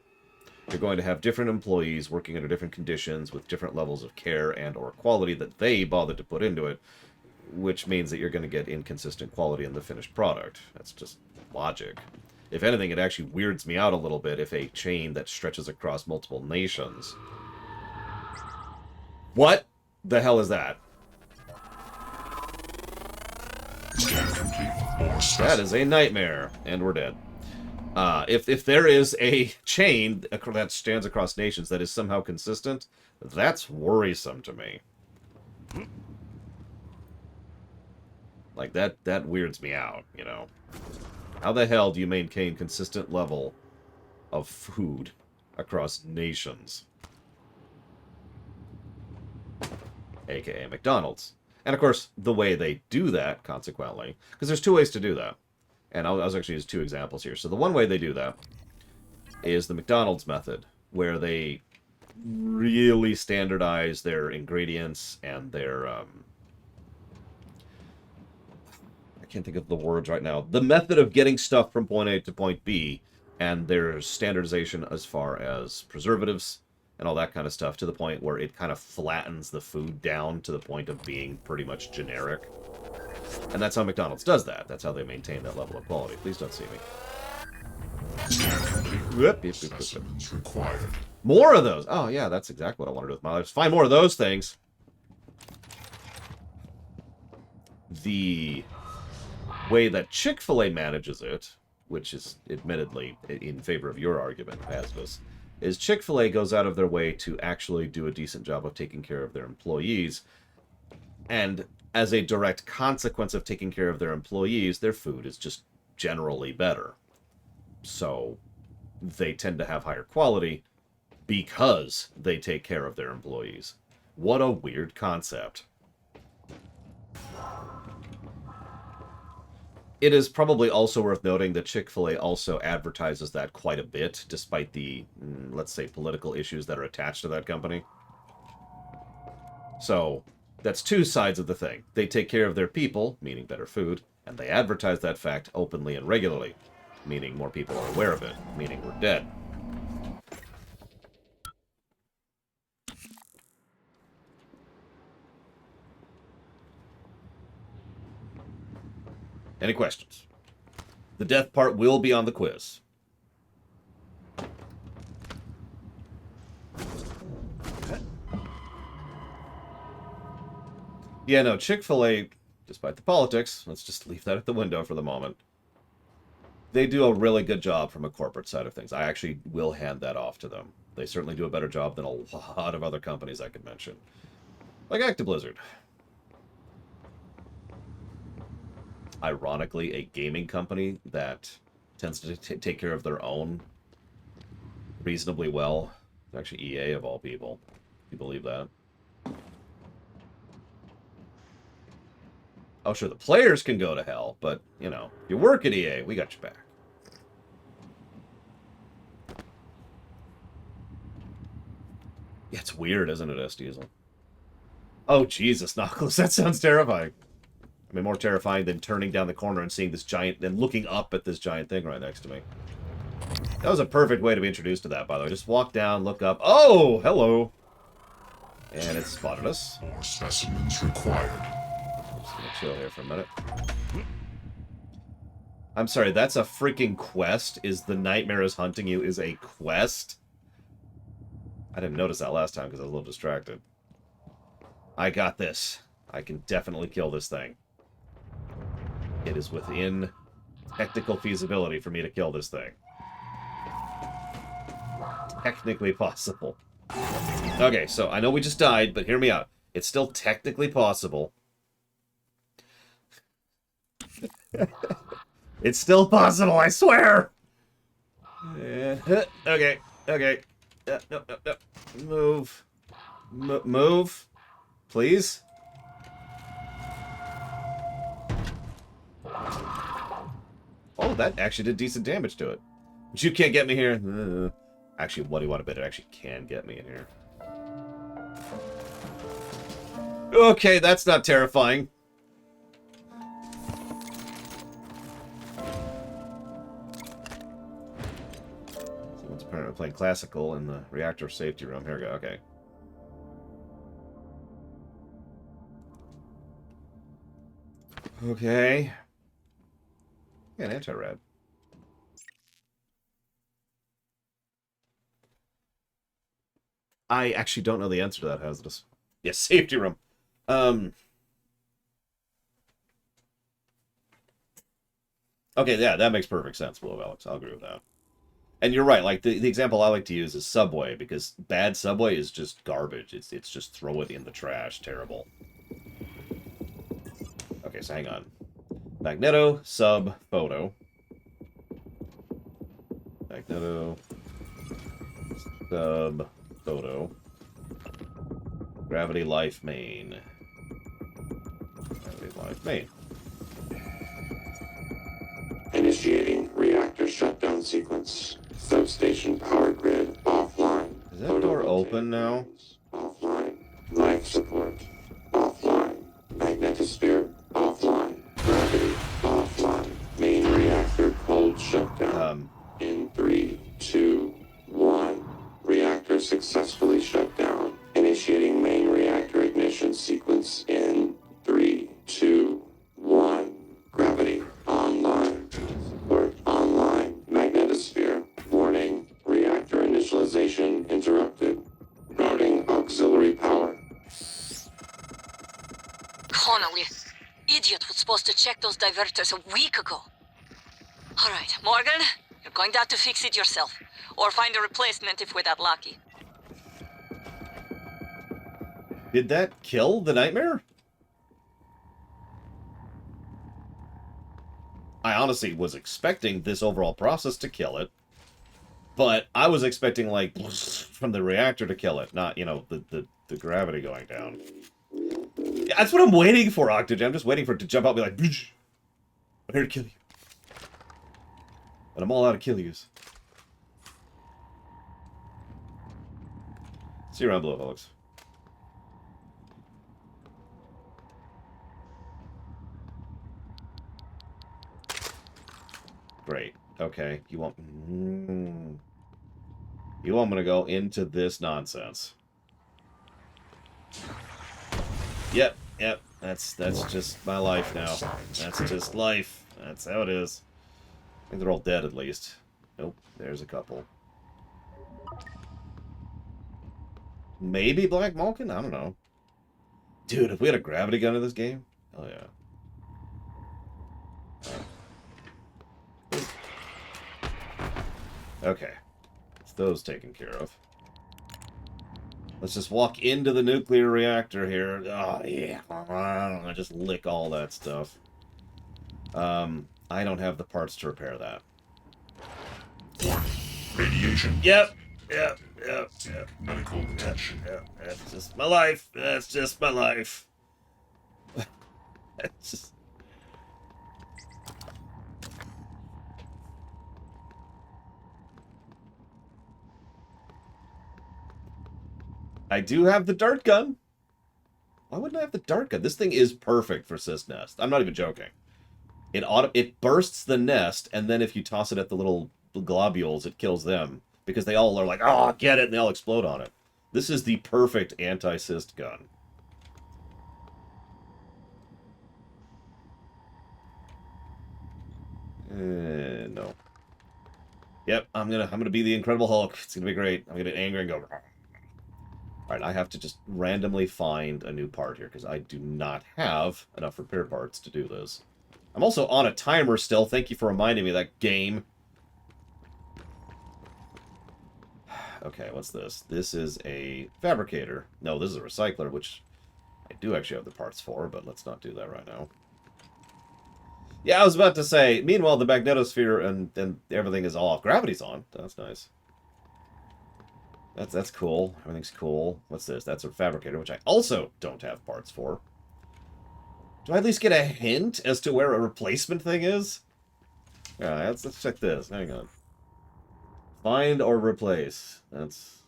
You're going to have different employees working under different conditions with different levels of care and or quality that they bothered to put into it, which means that you're going to get inconsistent quality in the finished product. That's just logic. If anything, it actually weirds me out a little bit if a chain that stretches across multiple nations... What the hell is that? That is a nightmare, and we're dead. If there is a chain that stands across nations that is somehow consistent, that's worrisome to me. Like, that weirds me out, you know. How the hell do you maintain consistent level of food across nations? AKA McDonald's. And of course, the way they do that, consequently, because there's two ways to do that. And I was actually use two examples here. So the one way they do that is the McDonald's method, where they really standardize their ingredients and their, I can't think of the words right now. The method of getting stuff from point A to point B, and their standardization as far as preservatives and all that kind of stuff, to the point where it kind of flattens the food down to the point of being pretty much generic. And that's how McDonald's does that. That's how they maintain that level of quality. Please don't see me. More of those! Oh yeah, that's exactly what I wanted to do with my life. Find more of those things! The way that Chick-fil-A manages it, which is admittedly in favor of your argument, Asmus, is Chick-fil-A goes out of their way to actually do a decent job of taking care of their employees. And as a direct consequence of taking care of their employees, their food is just generally better. So they tend to have higher quality because they take care of their employees. What a weird concept. It is probably also worth noting that Chick-fil-A also advertises that quite a bit, despite the, let's say, political issues that are attached to that company. So, that's two sides of the thing. They take care of their people, meaning better food, and they advertise that fact openly and regularly, meaning more people are aware of it, meaning we're dead. Any questions? The death part will be on the quiz. Yeah, no, Chick-fil-A, despite the politics, let's just leave that at the window for the moment. They do a really good job from a corporate side of things. I actually will hand that off to them. They certainly do a better job than a lot of other companies I could mention. Like Actiblizzard. Ironically, a gaming company that tends to take care of their own reasonably well. It's actually EA of all people. You believe that? Oh, sure, the players can go to hell, but, you know, you work at EA, we got your back. Yeah, it's weird, isn't it, S-Diesel? Oh, Jesus, Knuckles, that sounds terrifying. I mean, more terrifying than turning down the corner and seeing this giant, and looking up at this giant thing right next to me. That was a perfect way to be introduced to that, by the way. Just walk down, look up. Oh, hello! And it spotted us. More specimens required. Just gonna chill here for a minute. I'm sorry, that's a freaking quest? Is The Nightmare is Hunting You is a quest? I didn't notice that last time because I was a little distracted. I got this. I can definitely kill this thing. It is within technical feasibility for me to kill this thing. Technically possible. Okay, so I know we just died, but hear me out. It's still technically possible. It's still possible, I swear! Okay, okay. No. Move. Move. Please? Oh, that actually did decent damage to it. But you can't get me here. Actually, what do you want to bet? It actually can get me in here. Okay, that's not terrifying. It's apparently playing classical in the reactor safety room. Here we go. Okay. Okay. Yeah, an anti-rad. I actually don't know the answer to that hazardous. Yes, safety room. Okay, yeah, that makes perfect sense, Blue Alex. I'll agree with that. And you're right. Like the example I like to use is Subway, because bad Subway is just garbage. It's just throw it in the trash. Terrible. Okay, so hang on. Magneto, sub, photo. Magneto, sub, photo. Gravity life main. Gravity life main. Initiating reactor shutdown sequence. Substation power grid offline. Is that door open now? Offline. Life support. Offline. Magnetosphere. Offline. Gravity. Offline. Main reactor cold shutdown. In 3, 2, 1. Reactor successfully shut down. Initiating main reactor ignition sequence in 3, 2, 1. Gravity online. Support online. Magnetosphere. Warning. Reactor initialization interrupted. Routing auxiliary power. Connolly, idiot was supposed to check those diverters a week ago. All right, Morgan, you're going to have to fix it yourself. Or find a replacement if we're that lucky. Did that kill the nightmare? I honestly was expecting this overall process to kill it. But I was expecting, like, from the reactor to kill it, not, you know, the gravity going down. Yeah, that's what I'm waiting for, Octogen. I'm just waiting for it to jump out and be like, I'm here to kill you. But I'm all out of kill yous. See you around, Blue Alex. Great. Okay. You want me to go into this nonsense? Yep. That's just my life now. That's just life. That's how it is. I think they're all dead at least. Nope. There's a couple. Maybe Black Malkin? I don't know. Dude, if we had a gravity gun in this game, hell yeah. Okay. It's those taken care of. Let's just walk into the nuclear reactor here. Oh, yeah. I just lick all that stuff. I don't have the parts to repair that. Radiation. Yep. Medical attention. That's just my life. That's just my life. That's just... I do have the dart gun. Why wouldn't I have the dart gun? This thing is perfect for Sysnest. I'm not even joking. It bursts the nest, and then if you toss it at the little globules, it kills them. Because they all are like, oh, get it, and they all explode on it. This is the perfect anti-cyst gun. No. Yep, I'm gonna be the Incredible Hulk. It's gonna be great. I'm gonna get angry and go... Alright, I have to just randomly find a new part here, because I do not have enough repair parts to do this. I'm also on a timer still. Thank you for reminding me of that game. Okay, what's this? This is a fabricator. No, this is a recycler, which I do actually have the parts for, but let's not do that right now. Yeah, I was about to say, meanwhile, the magnetosphere and everything is off. Gravity's on. That's nice. That's cool. Everything's cool. What's this? That's a fabricator, which I also don't have parts for. Do I at least get a hint as to where a replacement thing is? Alright, let's check this. Hang on. Find or replace. That's...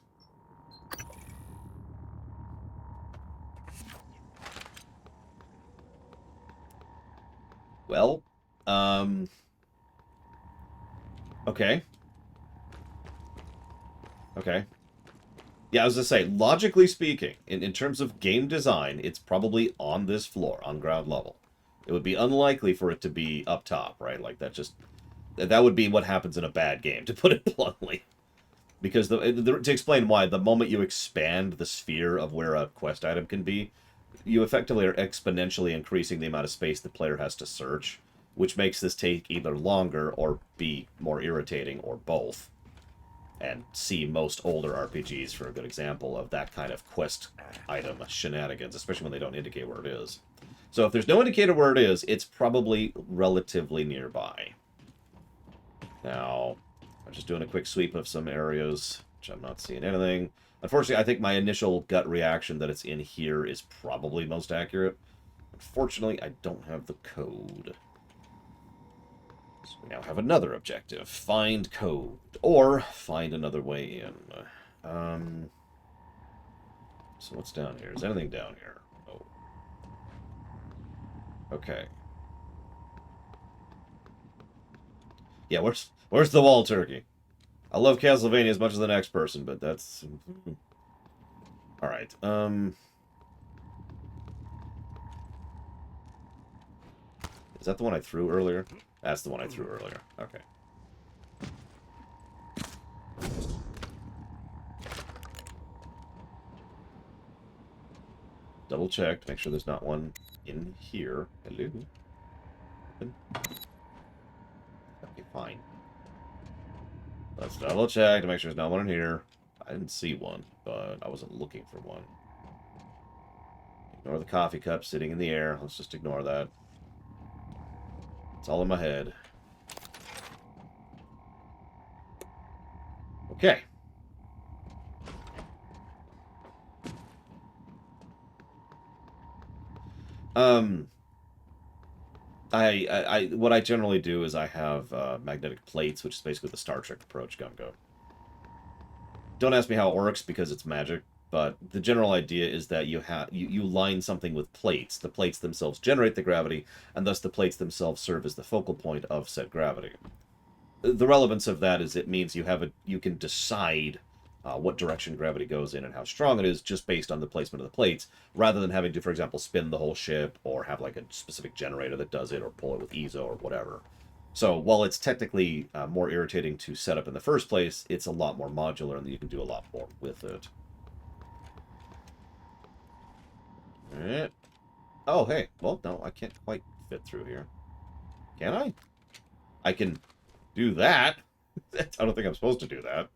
Well, okay. Okay. Yeah, I was going to say, logically speaking, in terms of game design, it's probably on this floor, on ground level. It would be unlikely for it to be up top, right? Like, that would be what happens in a bad game, to put it bluntly. Because, to explain why, the moment you expand the sphere of where a quest item can be, you effectively are exponentially increasing the amount of space the player has to search, which makes this take either longer or be more irritating, or both. And see most older RPGs for a good example of that kind of quest item shenanigans, especially when they don't indicate where it is. So if there's no indicator where it is, it's probably relatively nearby. Now, I'm just doing a quick sweep of some areas, which I'm not seeing anything. Unfortunately, I think my initial gut reaction that it's in here is probably most accurate. Unfortunately, I don't have the code. So we now have another objective. Find code. Or find another way in. So what's down here? Is anything down here? Oh. Okay. Yeah, where's the wall turkey? I love Castlevania as much as the next person, but that's... Alright, Is that the one I threw earlier? That's the one I threw earlier. Okay. Double check to make sure there's not one in here. Hello. Open. Okay, fine. Let's double check to make sure there's not one in here. I didn't see one, but I wasn't looking for one. Ignore the coffee cup sitting in the air. Let's just ignore that. It's all in my head. Okay. What I generally do is I have magnetic plates, which is basically the Star Trek approach, Gungo. Don't ask me how it works because it's magic, but the general idea is that you line something with plates. The plates themselves generate the gravity, and thus the plates themselves serve as the focal point of said gravity. The relevance of that is it means you can decide what direction gravity goes in and how strong it is just based on the placement of the plates, rather than having to, for example, spin the whole ship or have like a specific generator that does it or pull it with EZO or whatever. So while it's technically more irritating to set up in the first place, it's a lot more modular and you can do a lot more with it. Alright. Oh, hey. Well, no, I can't quite fit through here. Can I? I can do that. I don't think I'm supposed to do that.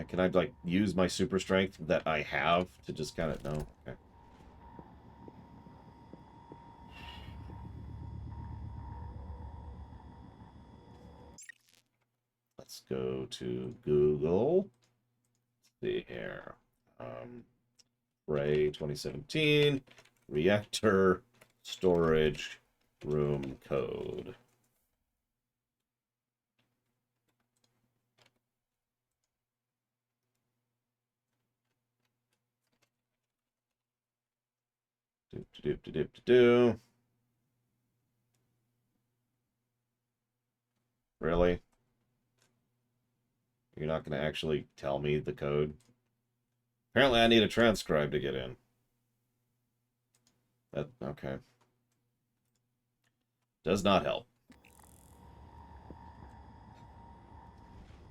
Can I, like, use my super strength that I have to just kind of... No? Okay. Let's go to Google. Let's see here. Ray 2017. Reactor storage room code. Do. Really? You're not going to actually tell me the code? Apparently I need a transcribe to get in. Okay. Does not help.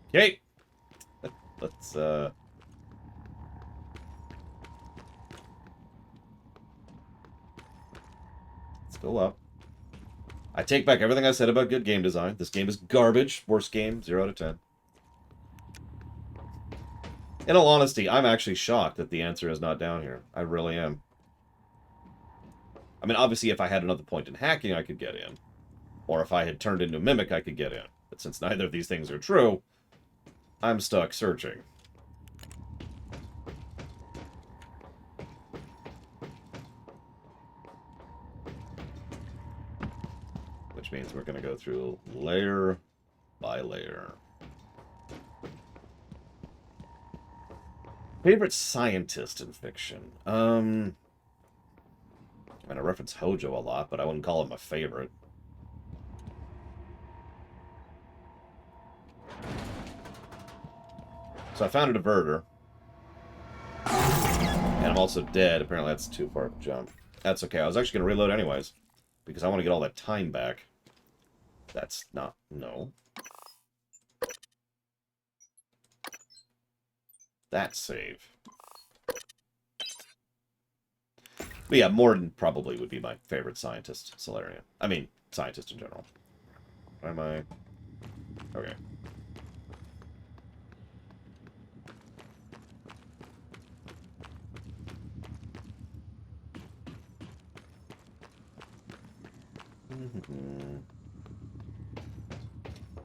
Okay. Let's go up. I take back everything I said about good game design. This game is garbage. Worst game, 0 out of 10. In all honesty, I'm actually shocked that the answer is not down here. I really am. I mean, obviously, if I had another point in hacking, I could get in. Or if I had turned into a mimic, I could get in. But since neither of these things are true, I'm stuck searching. Which means we're going to go through layer by layer. Favorite scientist in fiction? I mean, I reference Hojo a lot, but I wouldn't call him my favorite. So I found a diverter. And I'm also dead. Apparently that's too far of a jump. That's okay. I was actually going to reload anyways. Because I want to get all that time back. That's not... No. That save. But yeah, Mordin probably would be my favorite scientist, Solarian. I mean, scientist in general. Where am I? Okay.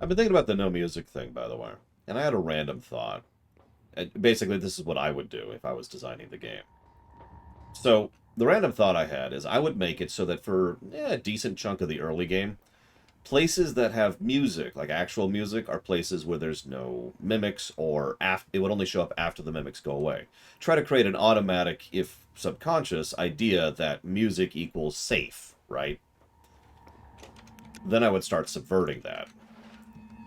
I've been thinking about the no music thing, by the way. And I had a random thought. Basically, this is what I would do if I was designing the game. So, the random thought I had is I would make it so that for a decent chunk of the early game, places that have music, like actual music, are places where there's no mimics, or it would only show up after the mimics go away. Try to create an automatic, if subconscious, idea that music equals safe, right? Then I would start subverting that.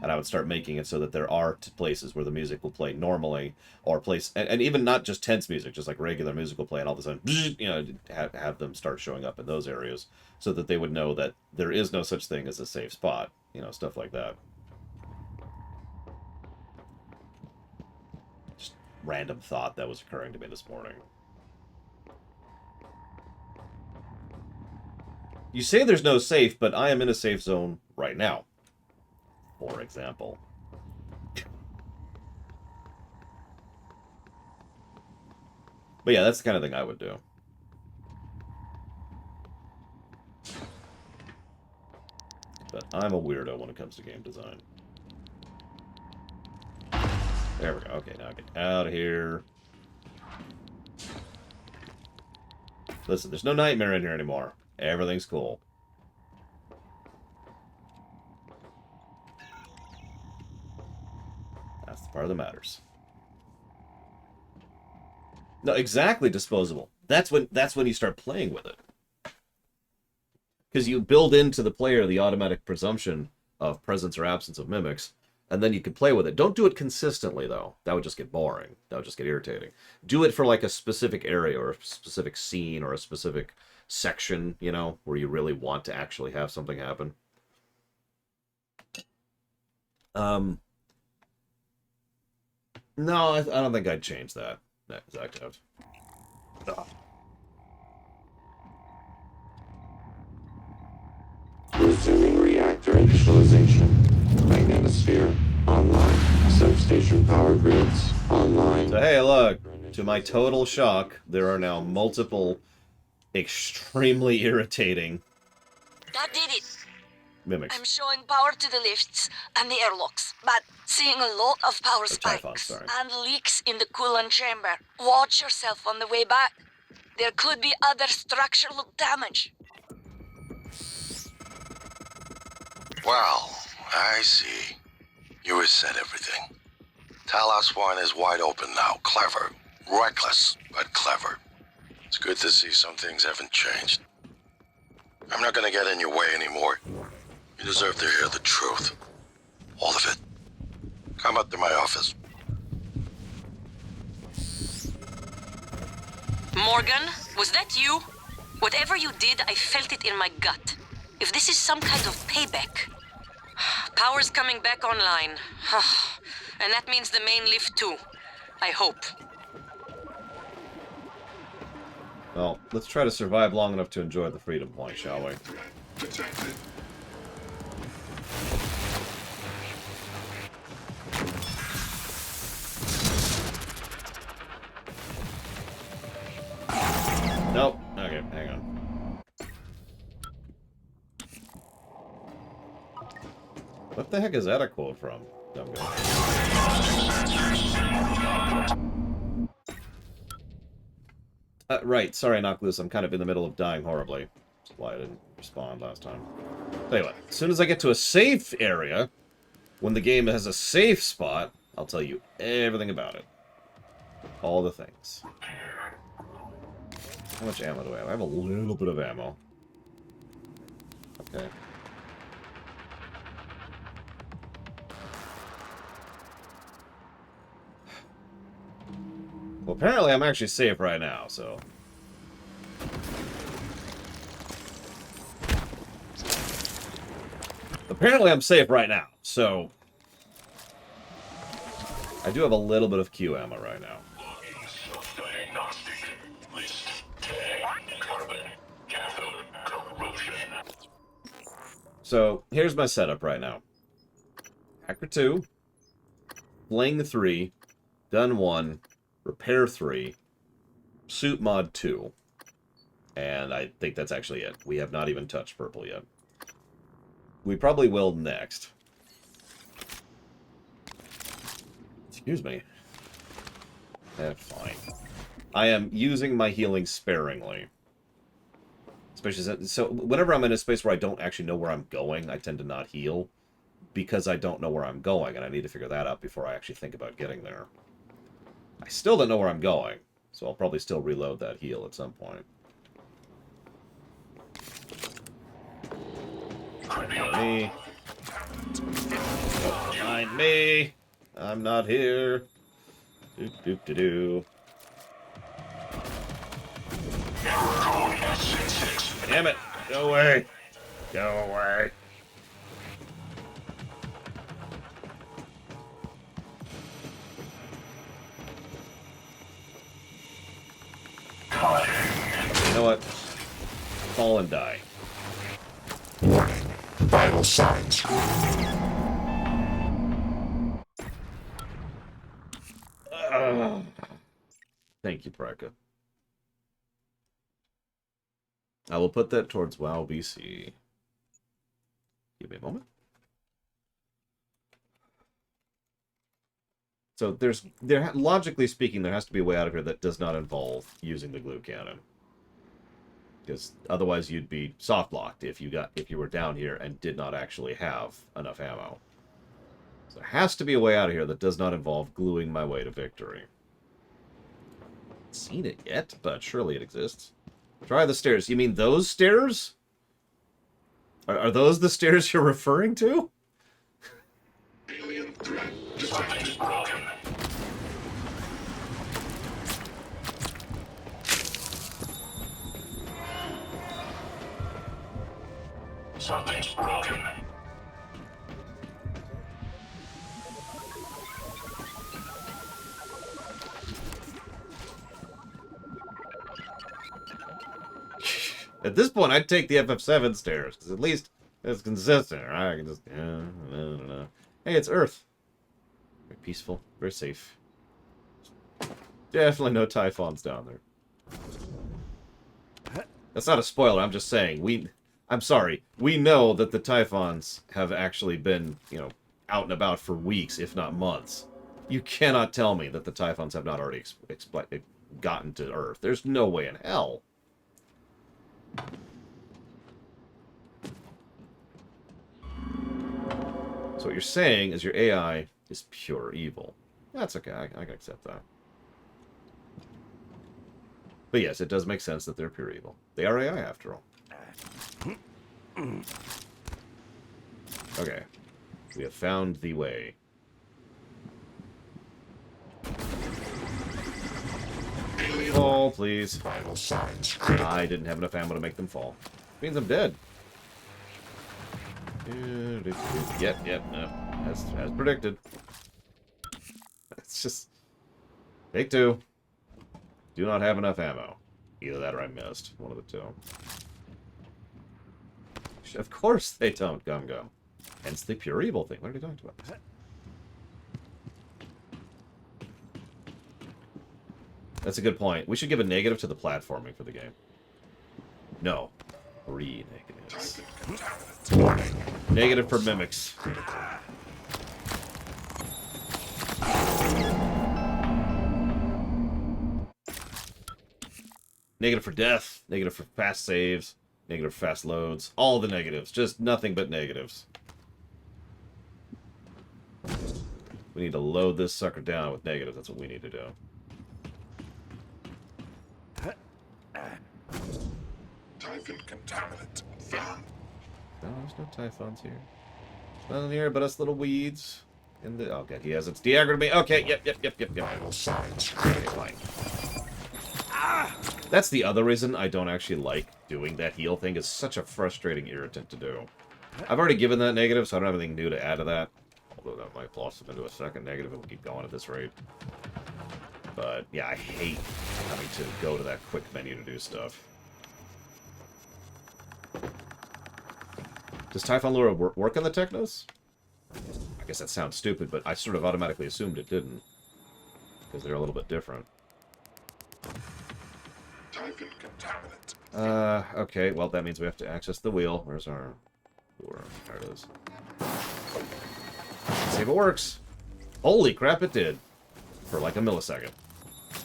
And I would start making it so that there are places where the music will play normally, or and even not just tense music, just like regular music will play, and all of a sudden, you know, have them start showing up in those areas, so that they would know that there is no such thing as a safe spot, you know, stuff like that. Just random thought that was occurring to me this morning. You say there's no safe, but I am in a safe zone right now. For example. But yeah, that's the kind of thing I would do. But I'm a weirdo when it comes to game design. There we go. Okay, now get out of here. Listen, there's no nightmare in here anymore. Everything's cool. That's the part that matters. No, exactly, disposable. That's when you start playing with it. Because you build into the player the automatic presumption of presence or absence of mimics, and then you can play with it. Don't do it consistently, though. That would just get boring. That would just get irritating. Do it for like a specific area or a specific scene or a specific section, you know, where you really want to actually have something happen. No, I don't think I'd change that exact out. Resuming reactor initialization. Magnetosphere online. Substation power grids online. So hey, look. To my total shock, there are now multiple extremely irritating That did it. mimics. I'm showing power to the lifts and the airlocks, but seeing a lot of power spikes and leaks in the coolant chamber. Watch yourself on the way back. There could be other structural damage. Well, I see. You reset everything. Talos 1 is wide open now. Clever. Reckless, but clever. It's good to see some things haven't changed. I'm not gonna get in your way anymore. You deserve to hear the truth. All of it. Come up to my office. Morgan, was that you? Whatever you did, I felt it in my gut. If this is some kind of payback. Power's coming back online. And that means the main lift too. I hope. Well, let's try to survive long enough to enjoy the freedom point, shall we? Nope. Okay, hang on. What the heck is that a quote from? Dumb guy. Right, sorry, Knock Loose. I'm kind of in the middle of dying horribly. That's why I didn't respond last time. Anyway, as soon as I get to a safe area, when the game has a safe spot, I'll tell you everything about it. All the things. How much ammo do I have? I have a little bit of ammo. Okay. Well, apparently I'm actually safe right now, so... Apparently I'm safe right now, so... I do have a little bit of Q ammo right now. So, here's my setup right now. Hacker 2, Fling 3, Gun 1, Repair 3, Suit Mod 2. And I think that's actually it. We have not even touched purple yet. We probably will next. Excuse me. Fine. I am using my healing sparingly. Especially so whenever I'm in a space where I don't actually know where I'm going, I tend to not heal. Because I don't know where I'm going, and I need to figure that out before I actually think about getting there. I still don't know where I'm going, so I'll probably still reload that heal at some point. Me. Behind me. I'm not here. Doop doop doo doo. Damn it! Go away! Go away! You know what? Fall and die. Vital signs. Thank you, Preka. I will put that towards WoW BC. Give me a moment. So logically speaking, there has to be a way out of here that does not involve using the glue cannon. Because otherwise you'd be soft locked if you were down here and did not actually have enough ammo. So there has to be a way out of here that does not involve gluing my way to victory. Haven't seen it yet, but surely it exists. Try the stairs. You mean those stairs? Are those the stairs you're referring to? Alien threat. Something's broken. Something's broken. At this point, I'd take the FF7 stairs, because at least it's consistent, right? I can just... Hey, it's Earth. Very peaceful, very safe. Definitely no Typhons down there. That's not a spoiler, I'm just saying. I'm sorry. We know that the Typhons have actually been, out and about for weeks, if not months. You cannot tell me that the Typhons have not already gotten to Earth. There's no way in hell. So what you're saying is your AI is pure evil. That's okay, I can accept that. But yes, it does make sense that they're pure evil. They are AI after all. Okay. We have found the way. Fall, please. Vital signs. I didn't have enough ammo to make them fall. Means I'm dead. Yep, no. As predicted. It's just... Take two. Do not have enough ammo. Either that or I missed. One of the two. Of course they don't, Gum-Gum. Hence the pure evil thing. What are you talking about? That's a good point. We should give a negative to the platforming for the game. No. 3 negatives. Negative for mimics. Negative for death. Negative for fast saves. Negative for fast loads. All the negatives. Just nothing but negatives. We need to load this sucker down with negatives. That's what we need to do. Typhon contaminant found. No, there's no Typhons here. Nothing here but us little weeds. In the... Oh, God, he has its deaggroed me. Okay, yep. Vital signs Okay, critical. fine. That's the other reason I don't actually like doing that heal thing. It's such a frustrating irritant to do. I've already given that negative, so I don't have anything new to add to that. Although that might blossom into a second negative if we keep going at this rate. But, yeah, I hate having to go to that quick menu to do stuff. Does Typhon Lure work on the Technos? I guess that sounds stupid, but I sort of automatically assumed it didn't. Because they're a little bit different. Typhon contaminant. Okay, well, that means we have to access the wheel. Where's our lure? There it is. See if it works. Holy crap, it did. For like a millisecond.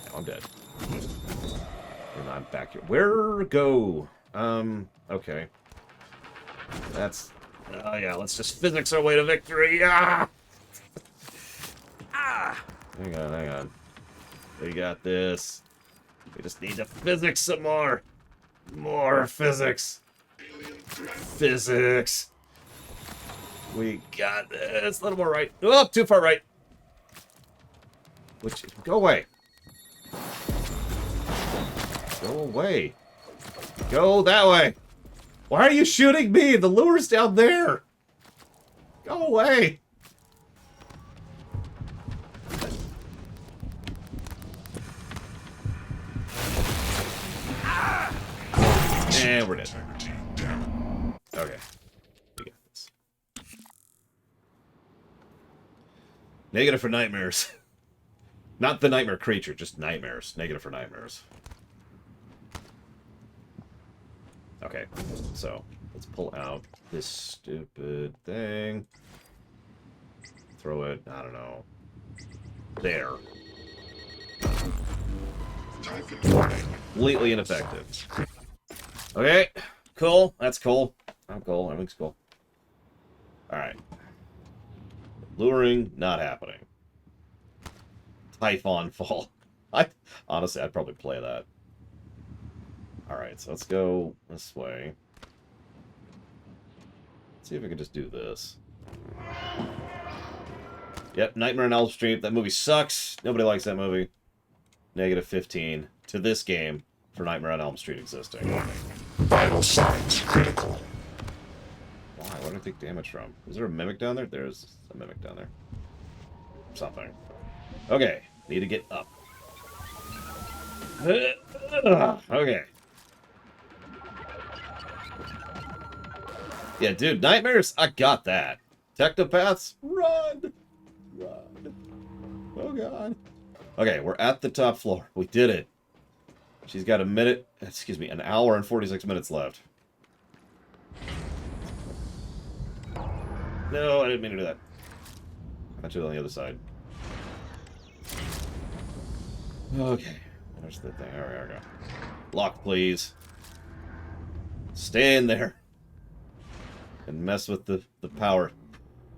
Now I'm dead. And I'm back here. Where go? Okay. That's... Oh, yeah, let's just physics our way to victory. Ah! Ah! Hang on. We got this. We just need to physics some more. More physics. Physics. We got this. A little more right. Oh, too far right. Which... Go away. Go away. Go that way. Why are you shooting me? The lure's down there. Go away. And we're dead. Okay. We got this. Negative for nightmares. Not the nightmare creature, just nightmares. Negative for nightmares. Okay, so let's pull out this stupid thing. Throw it, I don't know. There. Completely ineffective. Okay, cool. That's cool. I'm cool. Everything's cool. Alright. Luring, not happening. Typhon Fall. Honestly, I'd probably play that. Alright, so let's go this way. Let's see if we can just do this. Yep, Nightmare on Elm Street. That movie sucks. Nobody likes that movie. Negative 15 to this game for Nightmare on Elm Street existing. Vital signs critical. Why? Where did I take damage from? Is there a mimic down there? There's a mimic down there. Something. Okay, need to get up. Okay. Yeah, dude, nightmares, I got that. Technopaths, run! Run. Oh, God. Okay, we're at the top floor. We did it. She's got an hour and 46 minutes left. No, I didn't mean to do that. I meant to do it on the other side. Okay. There's the thing. Alright, there we go. Lock, please. Stay in there. And mess with the power.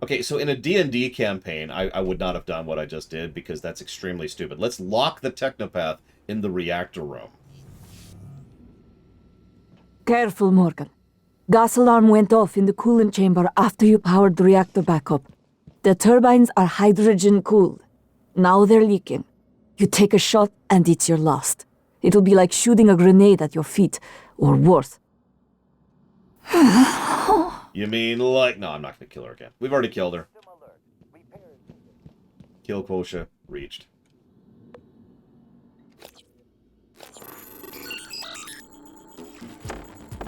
Okay, so in a D&D campaign, I would not have done what I just did because that's extremely stupid. Let's lock the Technopath in the reactor room. Careful, Morgan. Gas alarm went off in the coolant chamber after you powered the reactor back up. The turbines are hydrogen-cooled. Now they're leaking. You take a shot and it's your last. It'll be like shooting a grenade at your feet, or worse. You mean like... No, I'm not going to kill her again. We've already killed her. Kill quotient reached.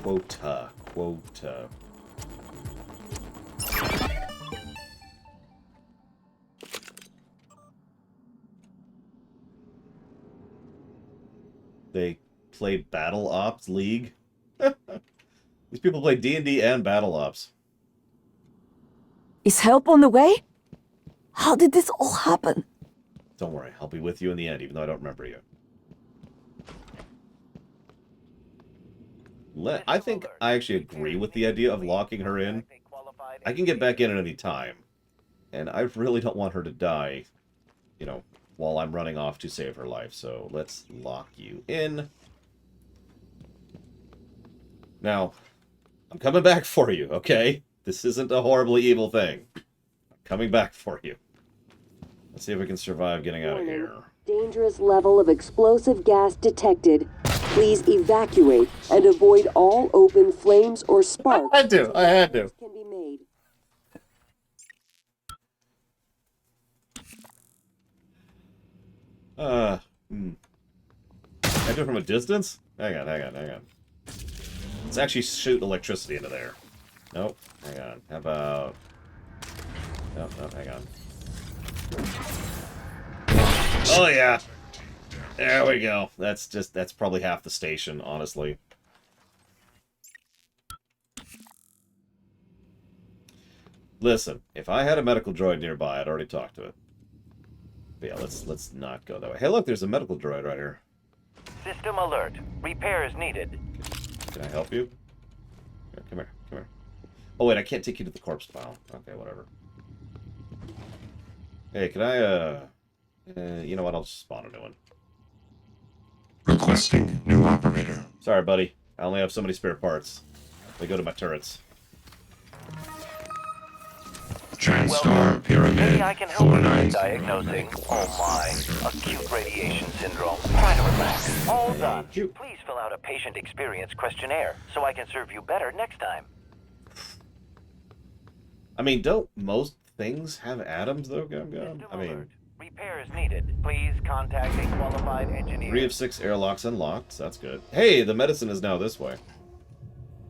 Quota. They play Battle Ops League? These people play D&D and Battle Ops. Is help on the way? How did this all happen? Don't worry, I'll be with you in the end, even though I don't remember you. I think I actually agree with the idea of locking her in. I can get back in at any time. And I really don't want her to die, while I'm running off to save her life. So let's lock you in. Now, I'm coming back for you, okay? This isn't a horribly evil thing. I'm coming back for you. Let's see if we can survive getting out of here. Dangerous level of explosive gas detected. Please evacuate and avoid all open flames or sparks. I had to. Can be made. Can I do it from a distance? Hang on. Let's actually shoot electricity into there. Nope. Hang on. How about... Nope, hang on. Oh, yeah. There we go. That's probably half the station, honestly. Listen, if I had a medical droid nearby, I'd already talked to it. But yeah, let's not go that way. Hey, look, there's a medical droid right here. System alert. Repairs needed. Can I help you? Here, come here. Oh, wait, I can't take you to the corpse pile. Okay, whatever. Hey, can I, you know what? I'll just spawn a new one. Requesting new operator. Sorry, buddy. I only have so many spare parts. They go to my turrets. TranStar Pyramid. Maybe I can help you with diagnosing, oh my, acute radiation syndrome. Try to relax. All done. Please fill out a patient experience questionnaire so I can serve you better next time. I mean, don't most things have atoms, though, Gum? I mean... Repairs needed. Please contact a qualified engineer. 3 of 6 airlocks unlocked, so that's good. Hey, the medicine is now this way.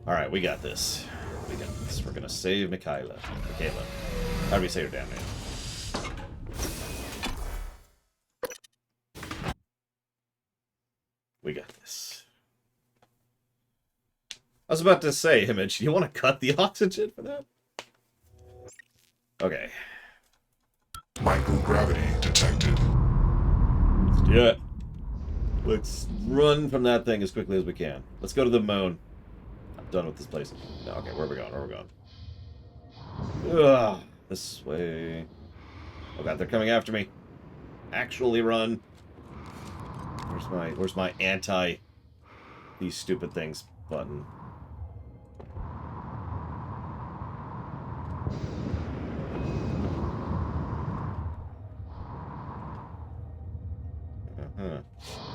Alright, we got this. We're gonna save Michaela. How do we say her damn name? We got this. I was about to say, Image, do you want to cut the oxygen for that? Okay. Microgravity detected. Let's do it. Let's run from that thing as quickly as we can. Let's go to the moon. I'm done with this place. No, okay, where are we going? Ugh, this way. Oh god, they're coming after me. Actually run. Where's my anti these stupid things button?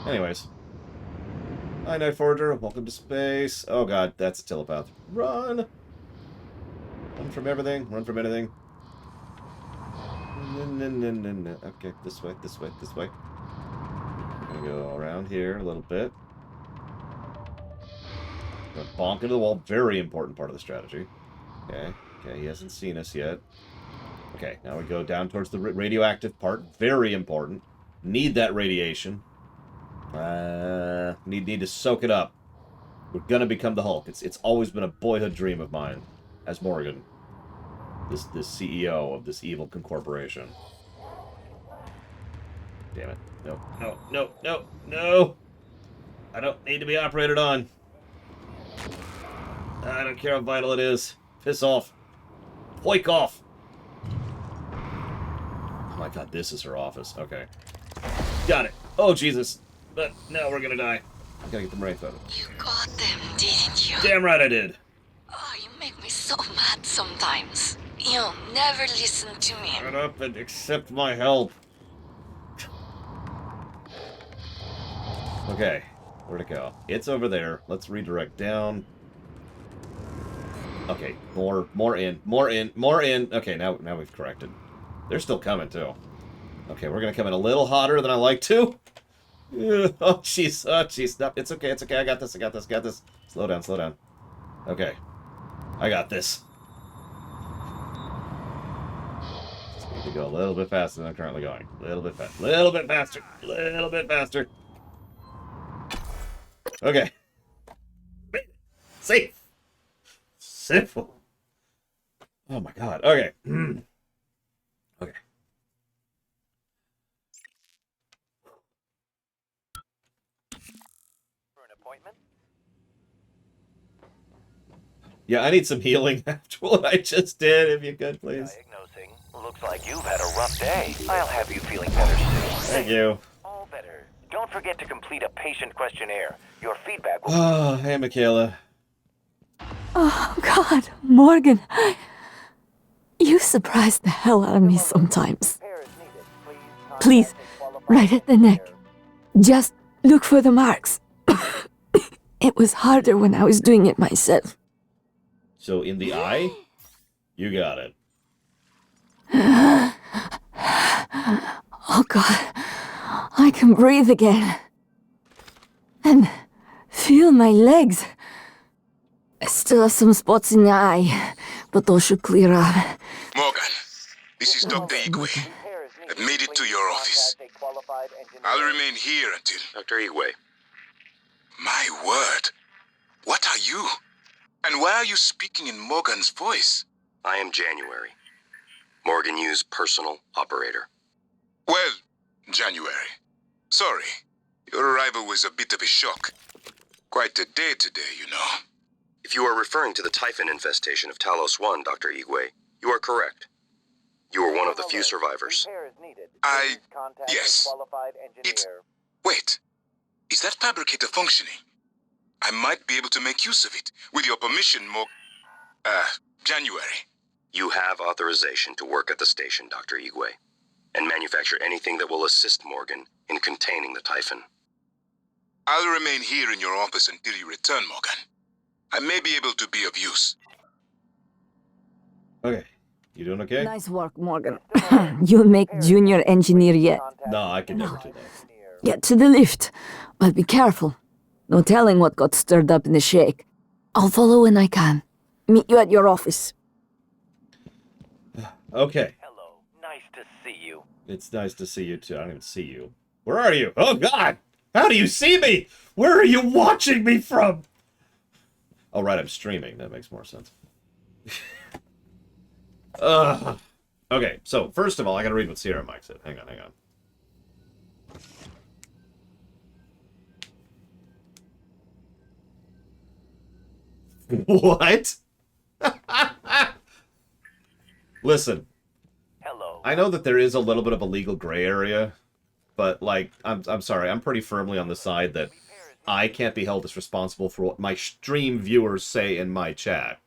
Anyways. Hi, Night Forger. Welcome to space. Oh god, that's a telepath. Run! Run from everything. Run from anything. No. Okay, this way. I'm gonna go around here a little bit. Gonna bonk into the wall. Very important part of the strategy. Okay, he hasn't seen us yet. Okay, now we go down towards the radioactive part. Very important. Need that radiation. Need to soak it up. We're gonna become the Hulk. It's always been a boyhood dream of mine, as Morgan, this CEO of this evil corporation. Damn it! No! I don't need to be operated on. I don't care how vital it is. Piss off. Poik off. Oh my god, this is her office. Okay. Got it. Oh, Jesus. But now we're gonna die. I gotta get the brain photo. You got them, didn't you? Damn right I did. Oh, you make me so mad sometimes. You never listen to me. Shut up and accept my help. Okay, where'd it go? It's over there. Let's redirect down. Okay, more in. Okay, now we've corrected. They're still coming too. Okay, we're gonna come in a little hotter than I like to. Oh jeez, no, it's okay, I got this. Slow down. Okay, I got this. Just need to go a little bit faster than I'm currently going. A little bit faster. Okay. Safe. Simple. Oh my god. Okay. Okay. For an appointment? Yeah, I need some healing after what I just did, if you could, please. Diagnosing. Looks like you've had a rough day. I'll have you feeling better soon. Thank you. All better. Don't forget to complete a patient questionnaire. Your feedback will... Oh, hey, Michaela. Oh, God, Morgan. You surprise the hell out of me sometimes. Please, right at the neck. Just look for the marks. It was harder when I was doing it myself. So in the eye? You got it. Oh, God. I can breathe again. And feel my legs. I still have some spots in the eye, but those should clear up. Morgan, this is Dr. Igwe. I've made it to your office. I'll remain here until... Dr. Igwe. My word. What are you? And why are you speaking in Morgan's voice? I am January. Morgan Yu's personal operator. Well, January. Sorry. Your arrival was a bit of a shock. Quite a day today, you know. If you are referring to the Typhon infestation of Talos 1, Dr. Igwe, you are correct. You are one of the few survivors. Yes. Wait. Is that fabricator functioning? I might be able to make use of it. With your permission, January. You have authorization to work at the station, Dr. Igwe, and manufacture anything that will assist Morgan in containing the Typhon. I'll remain here in your office until you return, Morgan. I may be able to be of use. Okay. You doing okay? Nice work, Morgan. You'll make junior engineer yet. No, I can never do that. Get to the lift, but be careful. No telling what got stirred up in the shake. I'll follow when I can. Meet you at your office. Okay. Hello. Nice to see you. It's nice to see you too. I don't even see you. Where are you? Oh God! How do you see me? Where are you watching me from? Oh right, I'm streaming. That makes more sense. Okay, so first of all, I gotta read what Sierra Mike said. Hang on. What? Listen. Hello. I know that there is a little bit of a legal gray area, but like, I'm sorry, I'm pretty firmly on the side that I can't be held as responsible for what my stream viewers say in my chat.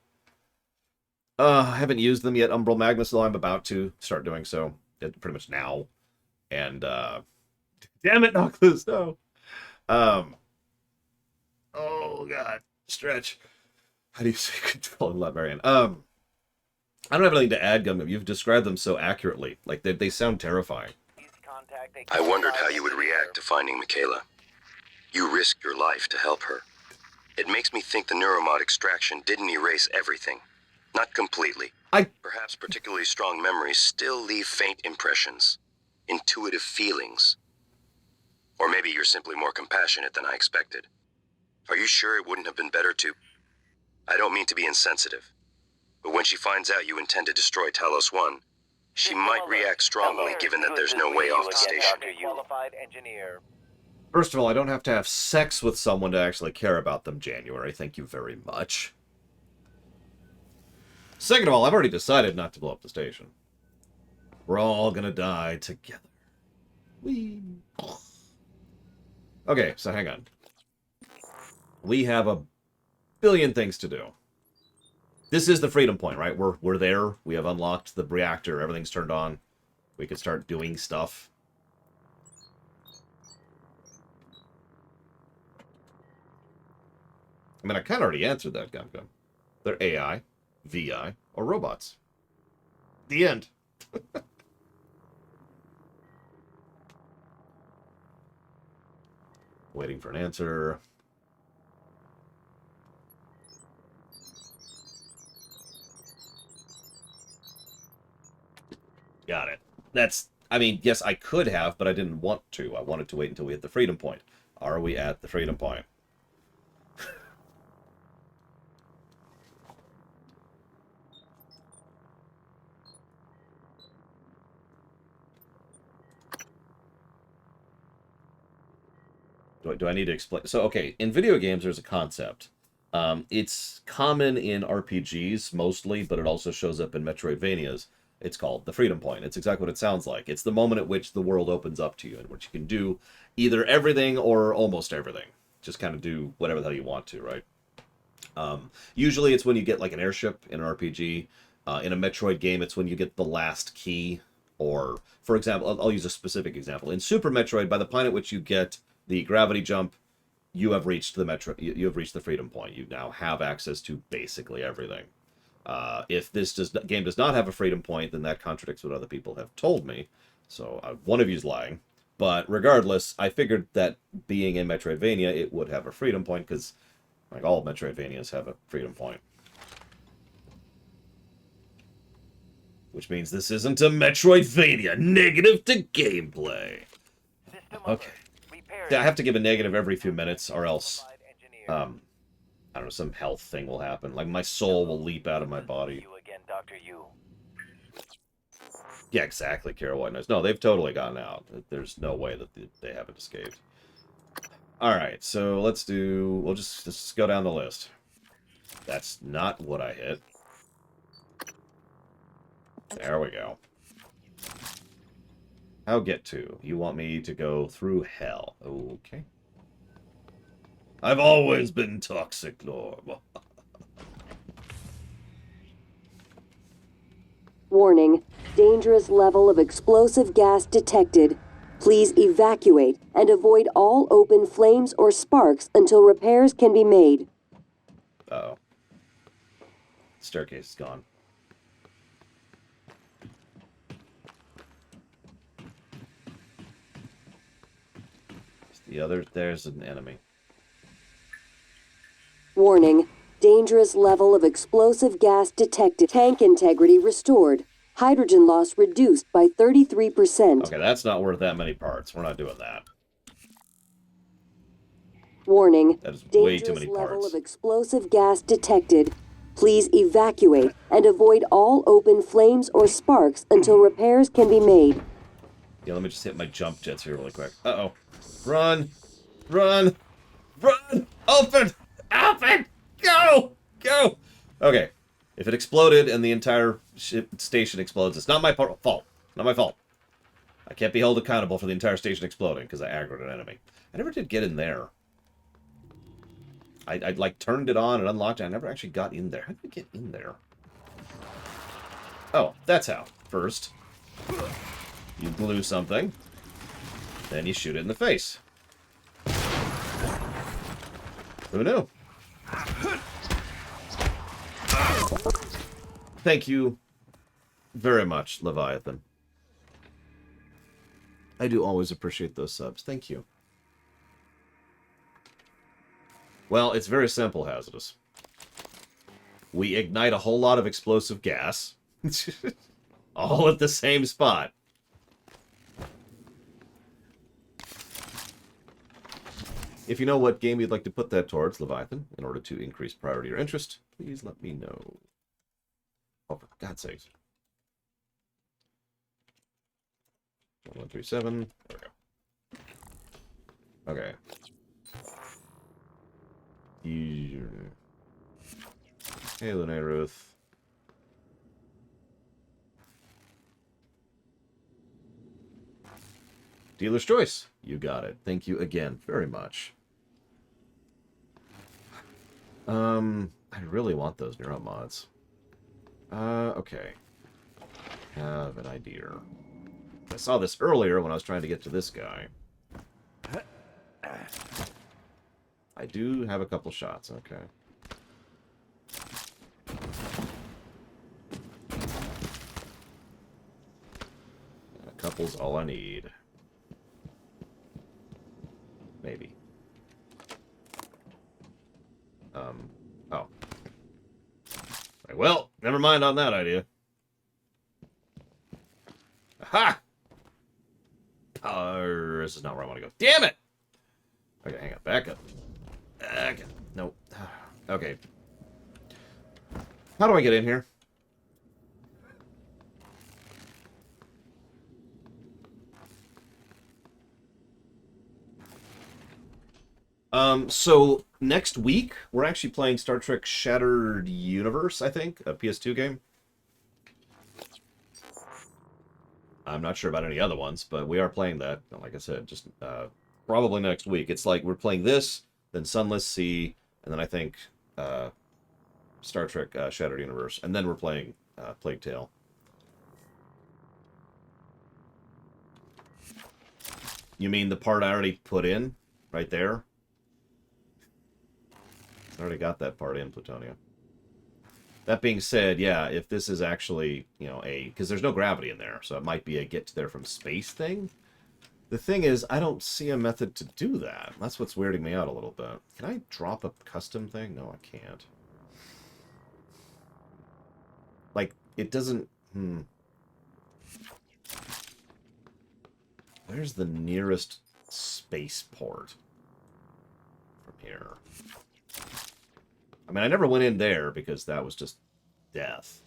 I haven't used them yet, Umbral Magnus, though I'm about to start doing so. Pretty much now. And, damn it, Knockloose, no. Oh, God. Stretch. How do you say control in Latvian? I don't have anything to add, Gumgum. You've described them so accurately. Like, they sound terrifying. I wondered how you would react to finding Michaela. You risked your life to help her. It makes me think the neuromod extraction didn't erase everything. Not completely. Perhaps particularly strong memories still leave faint impressions. Intuitive feelings. Or maybe you're simply more compassionate than I expected. Are you sure it wouldn't have been better to... I don't mean to be insensitive, but when she finds out you intend to destroy Talos 1, she might react strongly given that there's no way off the station. First of all, I don't have to have sex with someone to actually care about them, January. Thank you very much. Second of all, I've already decided not to blow up the station. We're all gonna die together. Whee! Okay, so hang on. We have a billion things to do. This is the freedom point, right? We're there. We have unlocked the reactor. Everything's turned on. We can start doing stuff. I mean, I kind of already answered that, Gumgum. They're AI, VI, or robots. The end. Waiting for an answer. Got it. That's, I mean, yes, I could have, but I didn't want to. I wanted to wait until we hit the freedom point. Are we at the freedom point? Do I need to explain? So, okay, in video games, there's a concept. It's common in RPGs, mostly, but it also shows up in Metroidvanias. It's called the freedom point. It's exactly what it sounds like. It's the moment at which the world opens up to you, in which you can do either everything or almost everything. Just kind of do whatever the hell you want to, right? Usually it's when you get like an airship in an RPG. In a Metroid game, it's when you get the last key. Or, for example, I'll use a specific example. In Super Metroid, by the point at which you get the gravity jump, you have reached the you have reached the freedom point. You now have access to basically everything. If this game does not have a freedom point, then that contradicts what other people have told me. So one of you's lying. But regardless, I figured that being in Metroidvania, it would have a freedom point, because like all Metroidvanias have a freedom point. Which means this isn't a Metroidvania. Negative to gameplay. Okay. I have to give a negative every few minutes, or else, I don't know, some health thing will happen. Like, my soul will leap out of my body. Yeah, exactly, Kara White Noise. No, they've totally gotten out. There's no way that they haven't escaped. Alright, so we'll just go down the list. That's not what I hit. There we go. How get to? You want me to go through hell. Okay. I've always been toxic, Lord. Warning. Dangerous level of explosive gas detected. Please evacuate and avoid all open flames or sparks until repairs can be made. Uh-oh. Staircase is gone. The other, there's an enemy. Warning. Dangerous level of explosive gas detected. Tank integrity restored. Hydrogen loss reduced by 33%. Okay, that's not worth that many parts. We're not doing that. Warning. That is way too many Dangerous level parts. of explosive gas detected. Please evacuate and avoid all open flames or sparks until repairs can be made. Yeah, let me just hit my jump jets here really quick. Uh-oh. Run! Run! Run! Open! Open! Go! Go! Okay. If it exploded and the entire station explodes, it's not my fault. Not my fault. I can't be held accountable for the entire station exploding because I aggroed an enemy. I never did get in there. I like turned it on and unlocked it. I never actually got in there. How did I get in there? Oh, that's how. First, you glue something. Then you shoot it in the face. Who knew? Thank you very much, Leviathan. I do always appreciate those subs. Thank you. Well, it's very simple, Hazardous. We ignite a whole lot of explosive gas. All at the same spot. If you know what game you'd like to put that towards, Leviathan, in order to increase priority or interest, please let me know. Oh, for God's sakes. 1137. There we go. Okay. Hey, Lunay Ruth. Dealer's Choice. You got it. Thank you again very much. I really want those neuro mods. Okay. Have an idea. I saw this earlier when I was trying to get to this guy. I do have a couple shots, okay. A couple's all I need. Maybe. Oh. Right, well, never mind on that idea. Aha! This is not where I want to go. Damn it! Okay, hang on. Back up. Okay. Nope. Okay. How do I get in here? So next week, we're actually playing Star Trek Shattered Universe, I think, a PS2 game. I'm not sure about any other ones, but we are playing that. Like I said, just probably next week. It's like we're playing this, then Sunless Sea, and then I think Star Trek Shattered Universe, and then we're playing Plague Tale. You mean the part I already put in? Right there? I already got that part in, Plutonia. That being said, yeah, if this is actually, you know, because there's no gravity in there, so it might be a get to there from space thing. The thing is, I don't see a method to do that. That's what's weirding me out a little bit. Can I drop a custom thing? No, I can't. Like, it doesn't... Where's the nearest spaceport from here? I mean, I never went in there because that was just death.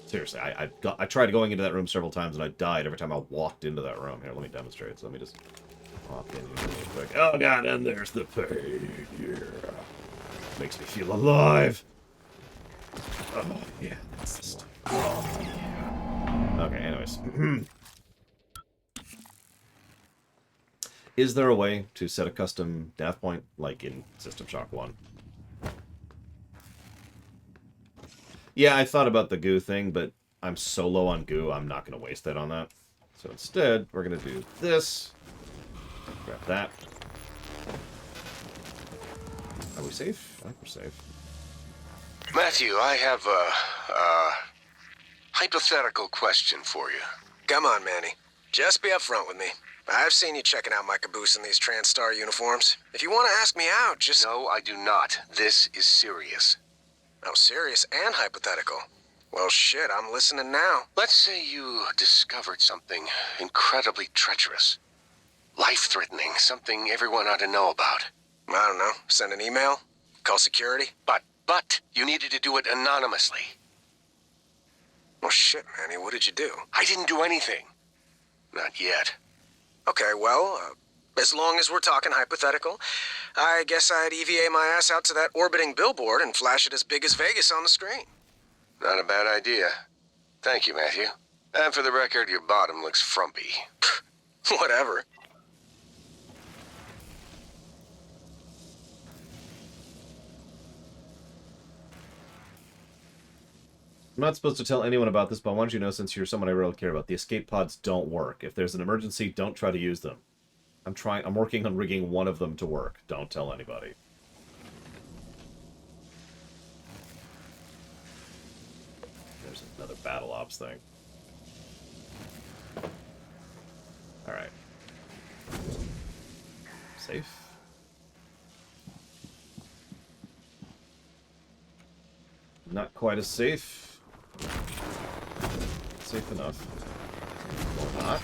Seriously, I tried going into that room several times and I died every time I walked into that room. Here, let me demonstrate. So let me just hop in here real quick. Oh god, and there's the page. Yeah. Makes me feel alive. Oh yeah, that's the stuff. Oh, yeah. Okay, anyways. Is there a way to set a custom death point like in System Shock 1? Yeah, I thought about the goo thing, but I'm so low on goo, I'm not going to waste that on that. So instead, we're going to do this. Grab that. Are we safe? I think we're safe. Matthew, I have a hypothetical question for you. Come on, Manny. Just be upfront with me. I've seen you checking out my caboose in these TranStar uniforms. If you want to ask me out, just... No, I do not. This is serious. Oh, serious and hypothetical. Well, shit, I'm listening now. Let's say you discovered something incredibly treacherous. Life-threatening, something everyone ought to know about. I don't know. Send an email? Call security? But you needed to do it anonymously. Well, shit, Manny, what did you do? I didn't do anything. Not yet. Okay, well, as long as we're talking hypothetical, I guess I'd EVA my ass out to that orbiting billboard and flash it as big as Vegas on the screen. Not a bad idea. Thank you, Matthew. And for the record, your bottom looks frumpy. Whatever. I'm not supposed to tell anyone about this, but I want you to know, since you're someone I really care about, the escape pods don't work. If there's an emergency, don't try to use them. I'm working on rigging one of them to work. Don't tell anybody. There's another battle ops thing. Alright. Safe. Not quite as safe. Safe enough. Or not.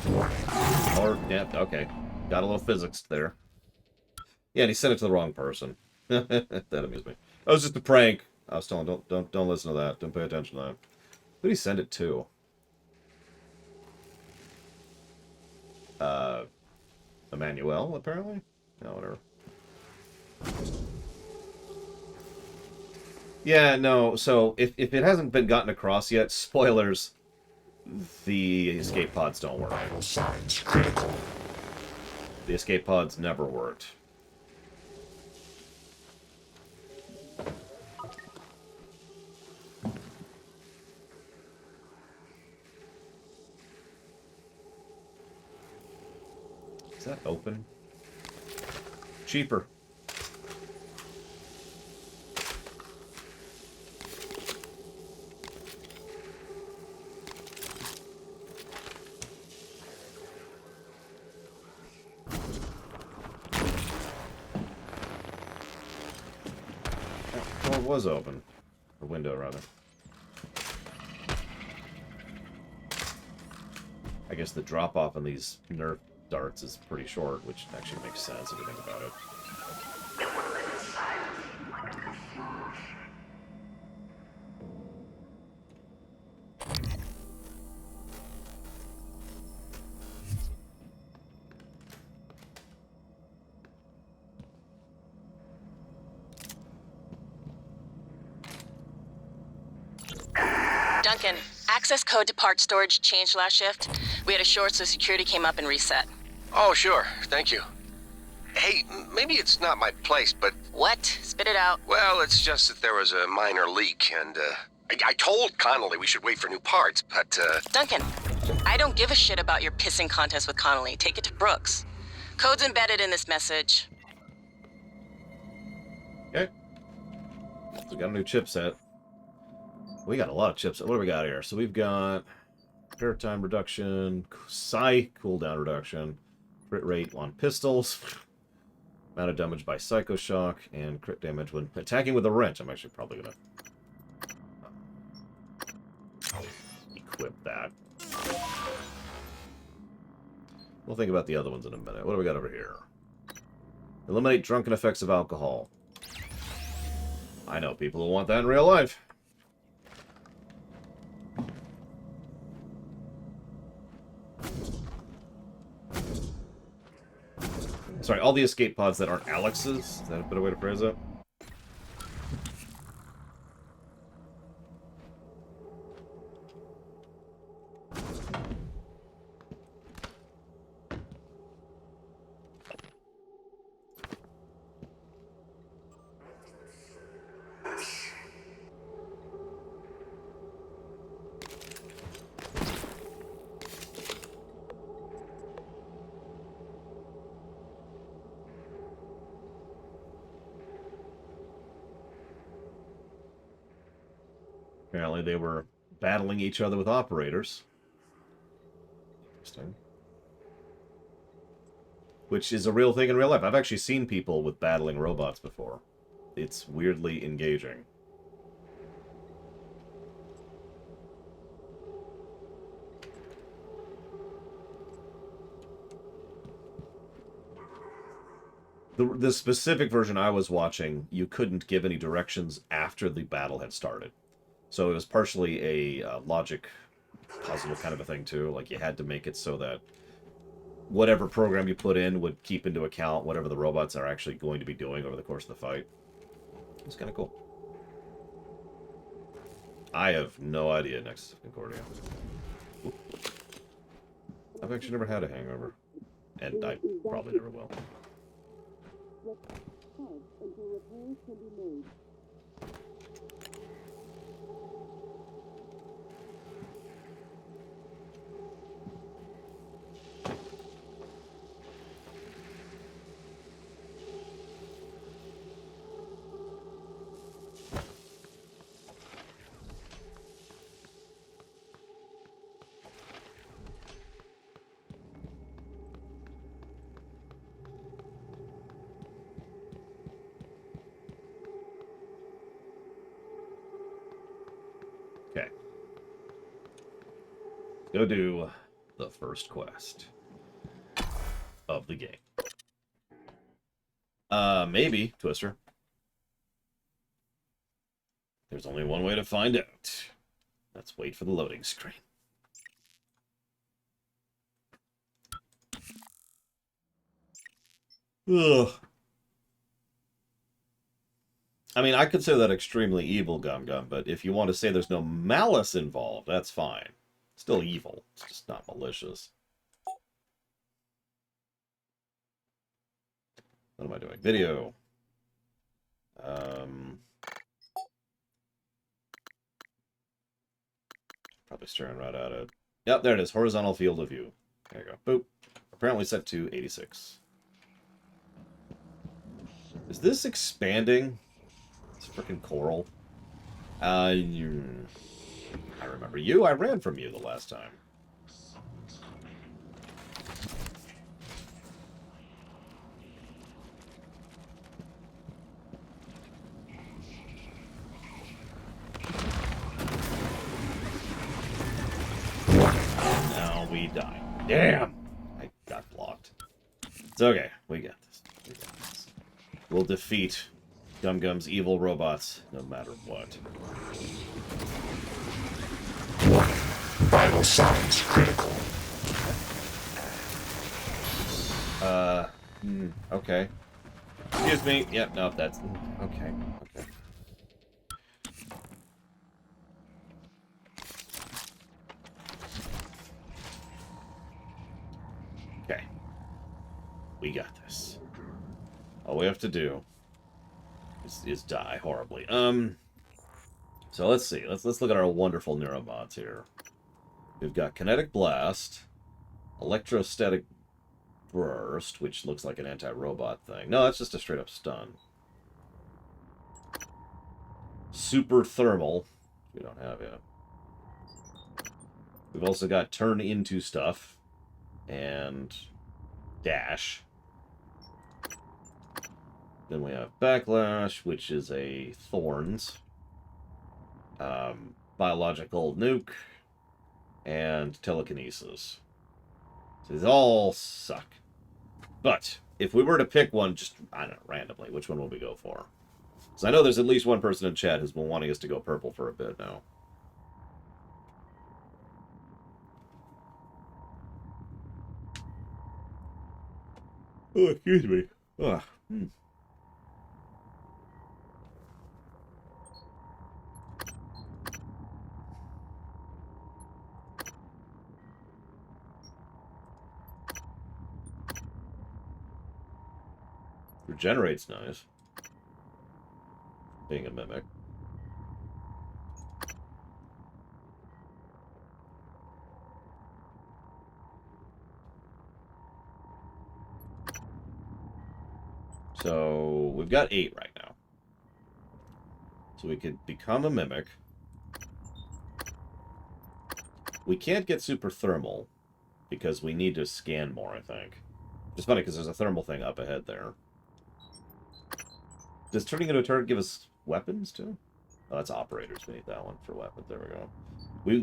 Or, yeah, okay. Got a little physics there. Yeah, and he sent it to the wrong person. That amused me. That was just a prank. I was telling him, don't listen to that. Don't pay attention to that. Who did he send it to? Emmanuel, apparently? No, whatever. Yeah, no, so if it hasn't been gotten across yet, spoilers, the escape pods don't work. Vital signs critical. The escape pods never worked. Is that open? Cheaper. Well, it was open. The window, rather. I guess the drop-off on these Nerf darts is pretty short, which actually makes sense if you think about it. Duncan, access code to part storage changed last shift. We had a short, so security came up and reset. Oh, sure. Thank you. Hey, maybe it's not my place, but... What? Spit it out. Well, it's just that there was a minor leak, and, I told Connolly we should wait for new parts, but, Duncan, I don't give a shit about your pissing contest with Connolly. Take it to Brooks. Code's embedded in this message. Okay. We got a new chipset. We got a lot of chips. What do we got here? So we've got repair time reduction, psi cooldown reduction, crit rate on pistols, amount of damage by Psycho Shock, and crit damage when attacking with a wrench. I'm actually probably gonna equip that. We'll think about the other ones in a minute. What do we got over here? Eliminate drunken effects of alcohol. I know people who want that in real life. Sorry, all the escape pods that aren't Alex's. Is that a better way to phrase it? Apparently they were battling each other with operators. Interesting. Which is a real thing in real life. I've actually seen people with battling robots before. It's weirdly engaging. The specific version I was watching, you couldn't give any directions after the battle had started. So it was partially a logic puzzle kind of a thing, too. Like, you had to make it so that whatever program you put in would keep into account whatever the robots are actually going to be doing over the course of the fight. It's kind of cool. I have no idea, Nexus of Concordia. Oop. I've actually never had a hangover. And I probably never will. Okay. Go do the first quest of the game. Maybe, Twister. There's only one way to find out. Let's wait for the loading screen. Ugh. I mean, I consider that extremely evil, Gum Gum, but if you want to say there's no malice involved, that's fine. Still evil. It's just not malicious. What am I doing? Video. Probably staring right at it. Yep, there it is. Horizontal field of view. There you go. Boop. Apparently set to 86. Is this expanding? It's freaking coral. I remember you. I ran from you the last time. Now we die. Damn! I got blocked. It's okay. We got this. We got this. We'll defeat Gum Gum's evil robots, no matter what. Vital signs critical. Okay. Excuse me. Yep, no, that's... Okay, okay. Okay. We got this. All we have to do is die horribly. So let's see. Let's look at our wonderful neurobots here. We've got Kinetic Blast, Electrostatic Burst, which looks like an anti-robot thing. No, that's just a straight-up stun. Super Thermal. We don't have yet. We've also got Turn Into Stuff and Dash. Then we have Backlash, which is a Thorns. Biological Nuke. And Telekinesis. So these all suck. But if we were to pick one, just, I don't know, randomly, which one would we go for? Because I know there's at least one person in chat who's been wanting us to go purple for a bit now. Oh, excuse me. Ugh. Regenerate's nice. Being a mimic. So we've got 8 right now. So we could become a mimic. We can't get super thermal because we need to scan more, I think. It's funny because there's a thermal thing up ahead there. Does turning into a turret give us weapons, too? Oh, that's operators. We need that one for weapons. There we go.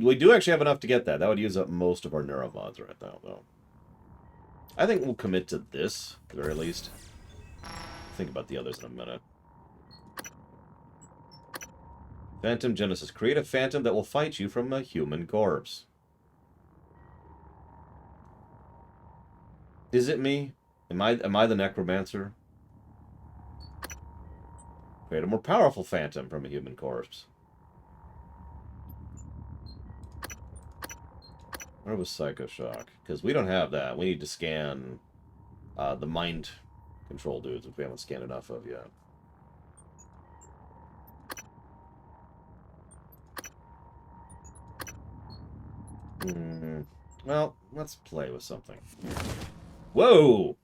We do actually have enough to get that. That would use up most of our neuromods right now, though. I think we'll commit to this, at the very least. Think about the others in a minute. Phantom Genesis. Create a phantom that will fight you from a human corpse. Is it me? Am I the necromancer? Create a more powerful phantom from a human corpse. Where was Psycho Shock? Because we don't have that. We need to scan the mind control dudes, which we haven't scanned enough of yet. Well, let's play with something. Whoa!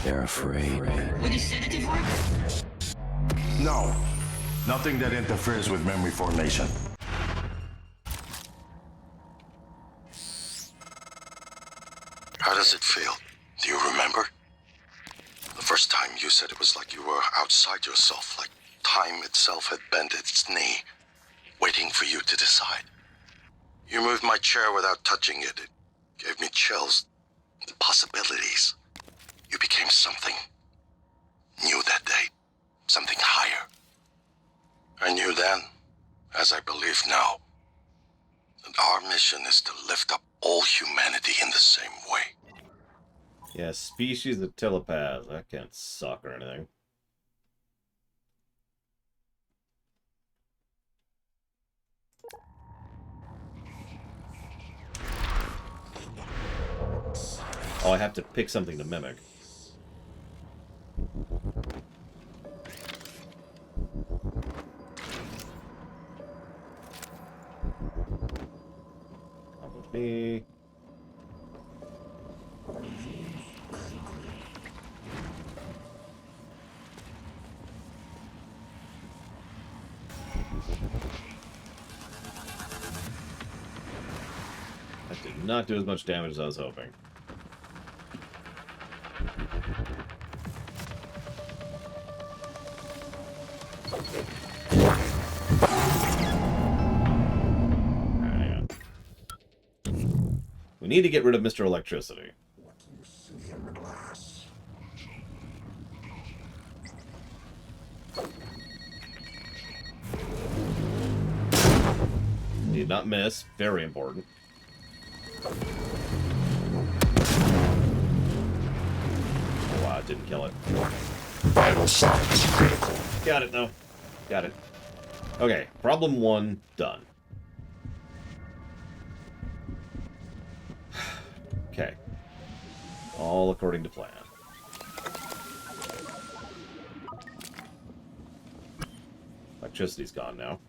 They're afraid. Would a sedative work? No. Nothing that interferes with memory formation. How does it feel? Do you remember? The first time you said it was like you were outside yourself, like time itself had bent its knee, waiting for you to decide. You moved my chair without touching it. It gave me chills. The possibilities. You became something new that day. Something higher. I knew then, as I believe now, that our mission is to lift up all humanity in the same way. Yeah, species of telepaths. That can't suck or anything. Oh, I have to pick something to mimic. Come with me. That did not do as much damage as I was hoping. We need to get rid of Mr. Electricity. Did not miss. Very important. Oh, wow, it didn't kill it. Vital signs critical. Got it, though. Got it. Okay, problem 1 done. Okay. All according to plan. Electricity's gone now.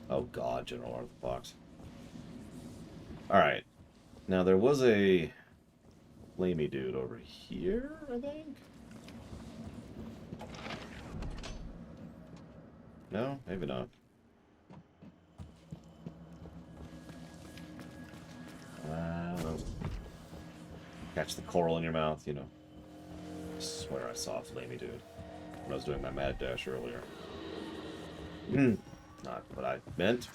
Oh god, General Arthur Fox. Alright. Now there was a flamey dude over here, I think? No? Maybe not. Catch the coral in your mouth, you know. I swear I saw a flamey dude when I was doing my mad dash earlier. Not what I meant.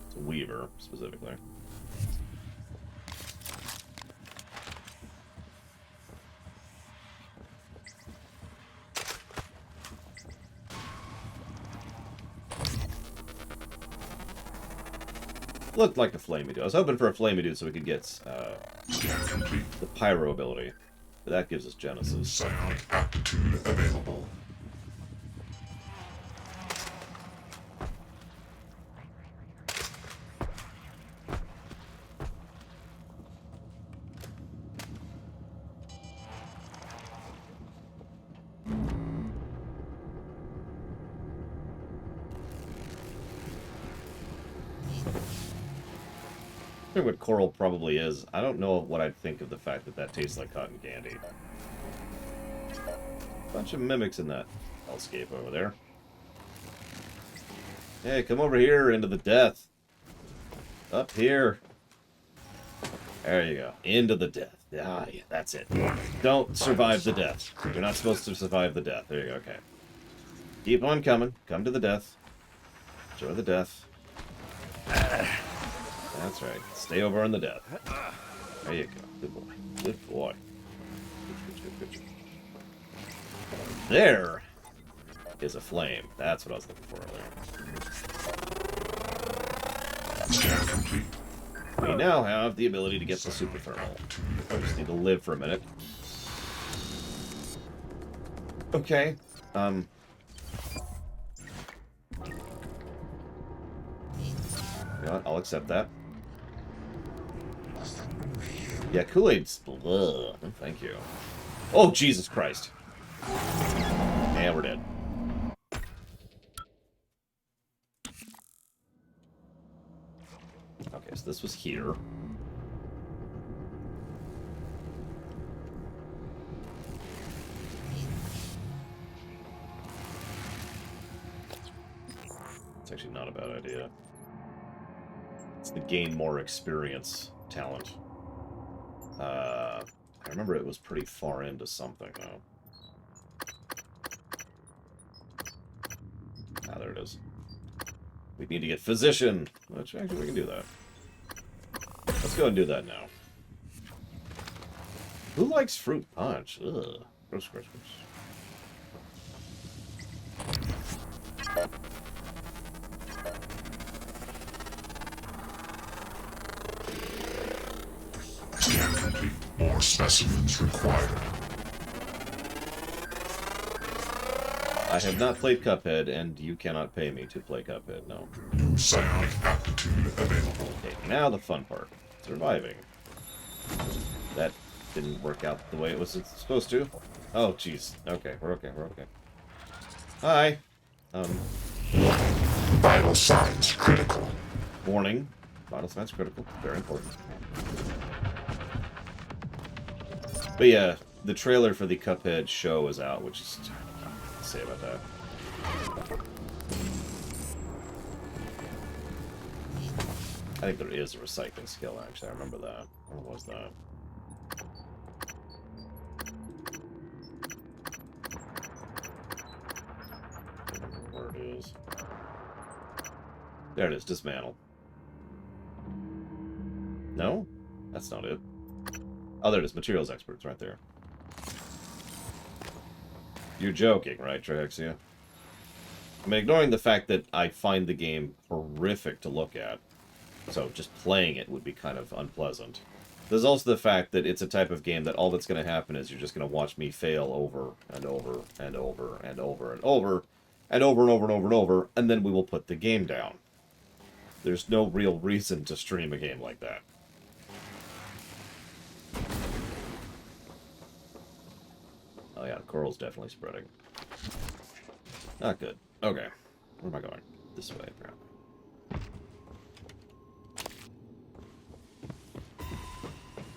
It's a Weaver, specifically. Looked like a flamey dude. I was hoping for a flamey dude so we could get the pyro ability. But that gives us Genesis. Psionic aptitude available. What coral probably is. I don't know what I'd think of the fact that that tastes like cotton candy. Bunch of mimics in that hellscape over there. Hey, come over here into the death. Up here. There you go. Into the death. Ah, yeah, that's it. Don't survive the death. You're not supposed to survive the death. There you go. Okay. Keep on coming. Come to the death. Enjoy the death. That's right. Stay over on the death. There you go. Good boy. Good boy. Good. There is a flame. That's what I was looking for earlier. Scan complete. We now have the ability to get the super thermal. I just need to live for a minute. Okay. You know what? I'll accept that. Yeah, Kool-Aid's... No, thank you. Oh, Jesus Christ. And we're dead. Okay, so this was here. It's actually not a bad idea. It's the gain more experience talent. I remember it was pretty far into something, though. Ah, there it is. We need to get Physician, which actually we can do that. Let's go and do that now. Who likes fruit punch? Ugh. Gross. Scan complete. More specimens required. I have not played Cuphead, and you cannot pay me to play Cuphead, no. New psionic aptitude available. Okay, now the fun part. Surviving. That didn't work out the way it was supposed to. Oh, jeez. Okay, we're okay. Hi. Vital signs critical. Warning. Vital signs critical. Very important. But yeah, the trailer for the Cuphead show is out, which is... What to say about that? I think there is a recycling skill, actually. I remember that. What was that? I don't remember where it is. There it is. Dismantle. No? That's not it. Oh, there it is. Materials experts right there. You're joking, right, Trihexia? I mean, ignoring the fact that I find the game horrific to look at, so just playing it would be kind of unpleasant. There's also the fact that it's a type of game that all that's going to happen is you're just going to watch me fail over and over and over and over and over and over and over and over and over, and then we will put the game down. There's no real reason to stream a game like that. Oh yeah, the coral's definitely spreading. Not good. Okay. Where am I going? This way, apparently.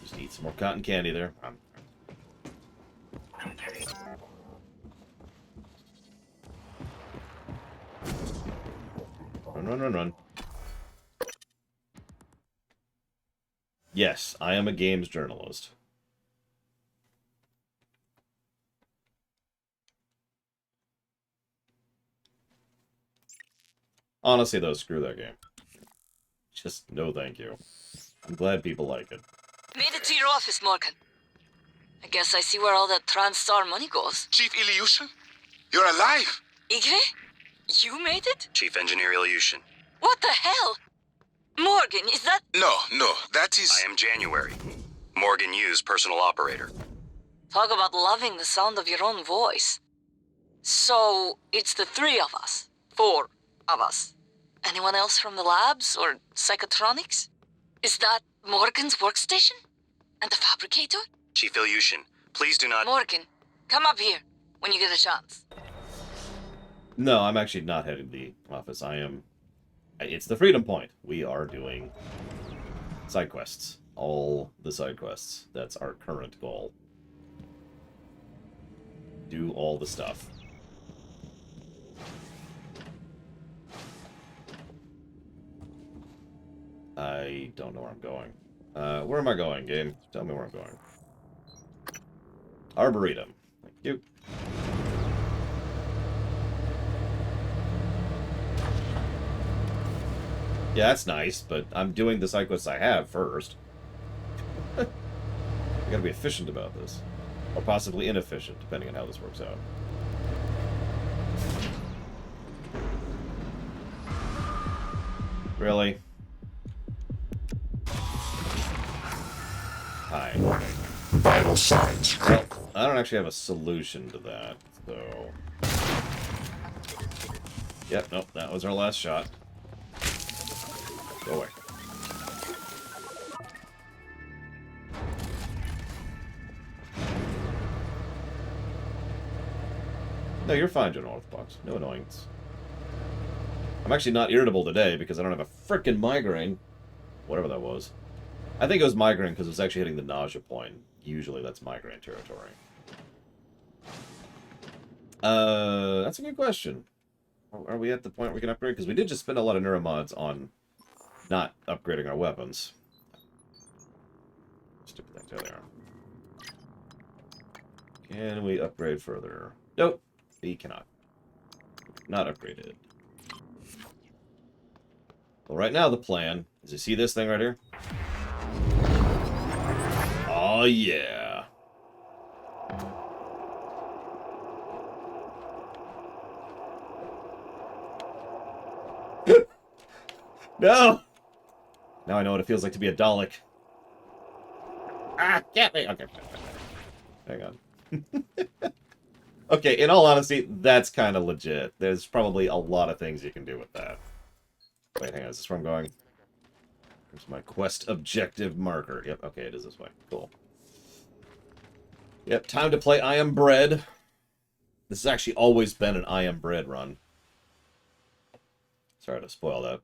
Just eat some more cotton candy there. Run, run, run, run. Yes, I am a games journalist. Honestly, though, screw that game. Just no thank you. I'm glad people like it. Made it to your office, Morgan. I guess I see where all that TranStar money goes. Chief Ilyushin? You're alive! Igre? You made it? Chief Engineer Ilyushin. What the hell? Morgan, is that... No, that is... I am January. Morgan Hughes, personal operator. Talk about loving the sound of your own voice. So, it's the three of us. 4 of us. Anyone else from the labs or psychotronics? Is that Morgan's workstation? And the fabricator? Chief Ilyushin, please do not... Morgan, come up here when you get a chance. No, I'm actually not heading to the office. I am... It's the Freedom Point. We are doing side quests. All the side quests. That's our current goal. Do all the stuff. I don't know where I'm going. Where am I going, game? Tell me where I'm going. Arboretum. Thank you. Yeah, that's nice, but I'm doing the side quests I have first. I gotta be efficient about this. Or possibly inefficient, depending on how this works out. Really? Hi. Vital signs critical. Well, I don't actually have a solution to that, so... Yep, nope, that was our last shot. Go away. No, you're fine, General Orthbox. No annoyance. I'm actually not irritable today because I don't have a frickin' migraine. Whatever that was. I think it was migraine because it was actually hitting the nausea point. Usually that's migraine territory. That's a good question. Are we at the point where we can upgrade? Because we did just spend a lot of neuromods on not upgrading our weapons. Stupid things. There they are. Can we upgrade further? Nope. We cannot. Not upgraded. Well, right now the plan is, you see this thing right here? Oh, yeah. No! Now I know what it feels like to be a Dalek. Ah, get me! Okay. Hang on. Okay, in all honesty, that's kind of legit. There's probably a lot of things you can do with that. Wait, hang on. Is this where I'm going? Here's my quest objective marker. Yep, okay, it is this way. Cool. Yep, time to play I Am Bread. This has actually always been an I Am Bread run. Sorry to spoil that.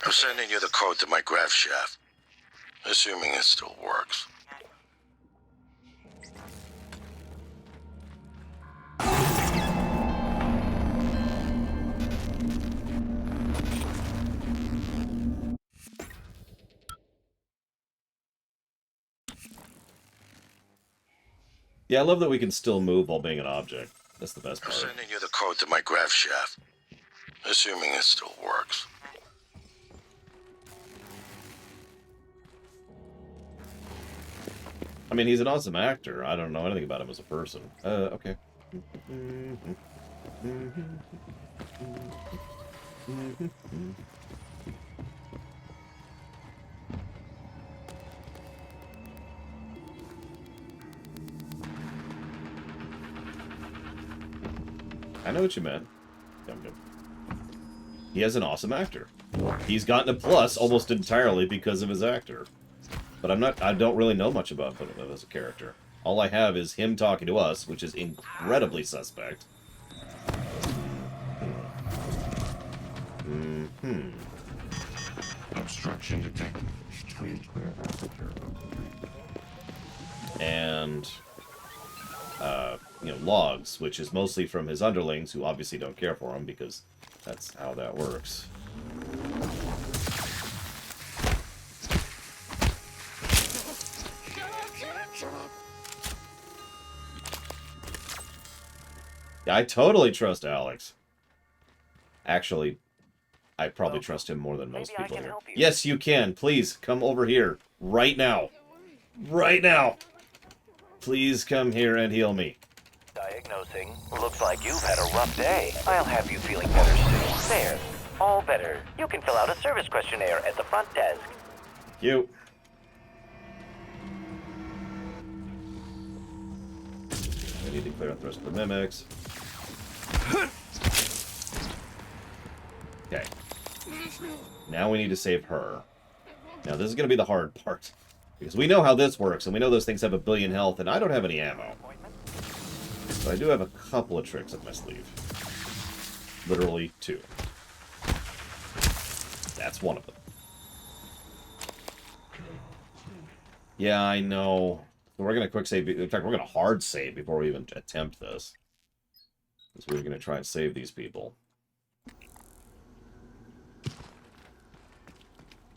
I'm sending you the code to my grav shaft. Assuming it still works. Yeah, I love that we can still move while being an object. That's the best part. I'm sending you the code to my grav shaft. Assuming it still works. I mean, he's an awesome actor. I don't know anything about him as a person. Okay. I know what you meant. He is an awesome actor. He's gotten a plus almost entirely because of his actor. But I don't really know much about him as a character. All I have is him talking to us, which is incredibly suspect. Obstruction detected. And, logs, which is mostly from his underlings, who obviously don't care for him, because that's how that works. Yeah, I totally trust Alex. Actually, I probably trust him more than most people here. Yes, you can. Please, come over here. Right now. Right now. Please come here and heal me. Diagnosing. Looks like you've had a rough day. I'll have you feeling better soon. There. All better. You can fill out a service questionnaire at the front desk. You. I need to clear out the rest of the mimics. Okay. Now we need to save her. Now this is going to be the hard part. Because we know how this works, and we know those things have 1 billion health, and I don't have any ammo. But I do have a couple of tricks up my sleeve. Literally 2. That's one of them. Yeah, I know. We're going to quick save. In fact, we're going to hard save before we even attempt this. Because we're going to try and save these people.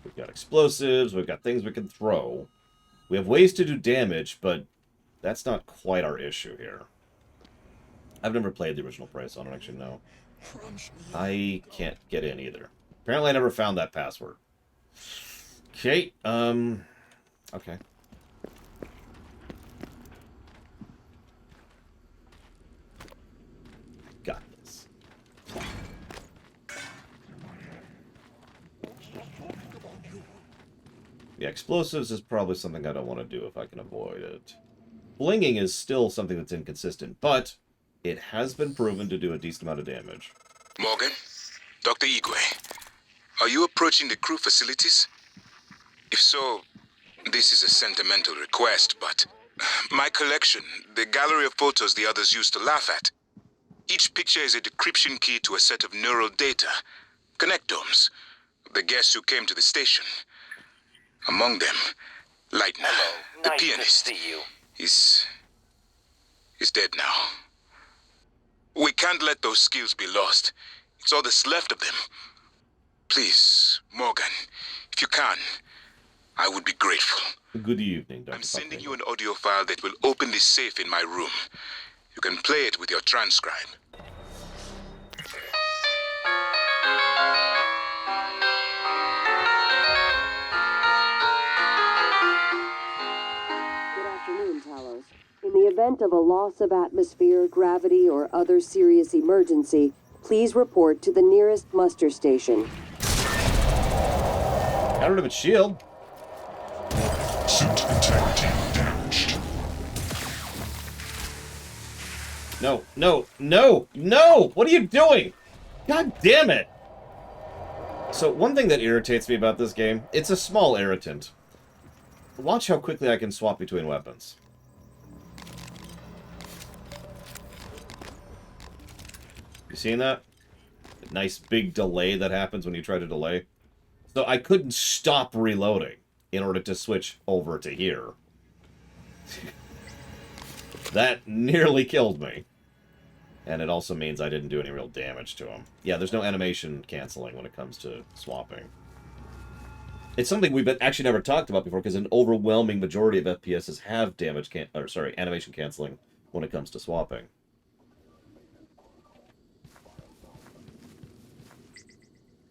We've got explosives, we've got things we can throw. We have ways to do damage, but that's not quite our issue here. I've never played the original Prey, so I don't actually know. I can't get in either. Apparently I never found that password. Okay, okay. Got this. Yeah, explosives is probably something I don't want to do if I can avoid it. Blinging is still something that's inconsistent, but it has been proven to do a decent amount of damage. Morgan? Dr. Igwe, are you approaching the crew facilities? If so, this is a sentimental request, but my collection, the gallery of photos the others used to laugh at. Each picture is a decryption key to a set of neural data, connectomes, the guests who came to the station. Among them, Leitner, the pianist. Nice to see you. He's dead now. We can't let those skills be lost. It's all that's left of them. Please, Morgan, if you can, I would be grateful. Good evening, Dr. I'm sending you an audio file that will open this safe in my room. You can play it with your transcribe. In the event of a loss of atmosphere, gravity, or other serious emergency, please report to the nearest muster station. Got rid of its shield. Suit integrity damaged. No, no, no, no! What are you doing? God damn it! So, one thing that irritates me about this game, it's a small irritant. Watch how quickly I can swap between weapons. You seen that? A nice big delay that happens when you try to delay. So I couldn't stop reloading in order to switch over to here. That nearly killed me. And it also means I didn't do any real damage to him. Yeah, there's no animation canceling when it comes to swapping. It's something we've actually never talked about before, because an overwhelming majority of FPSs have animation canceling when it comes to swapping.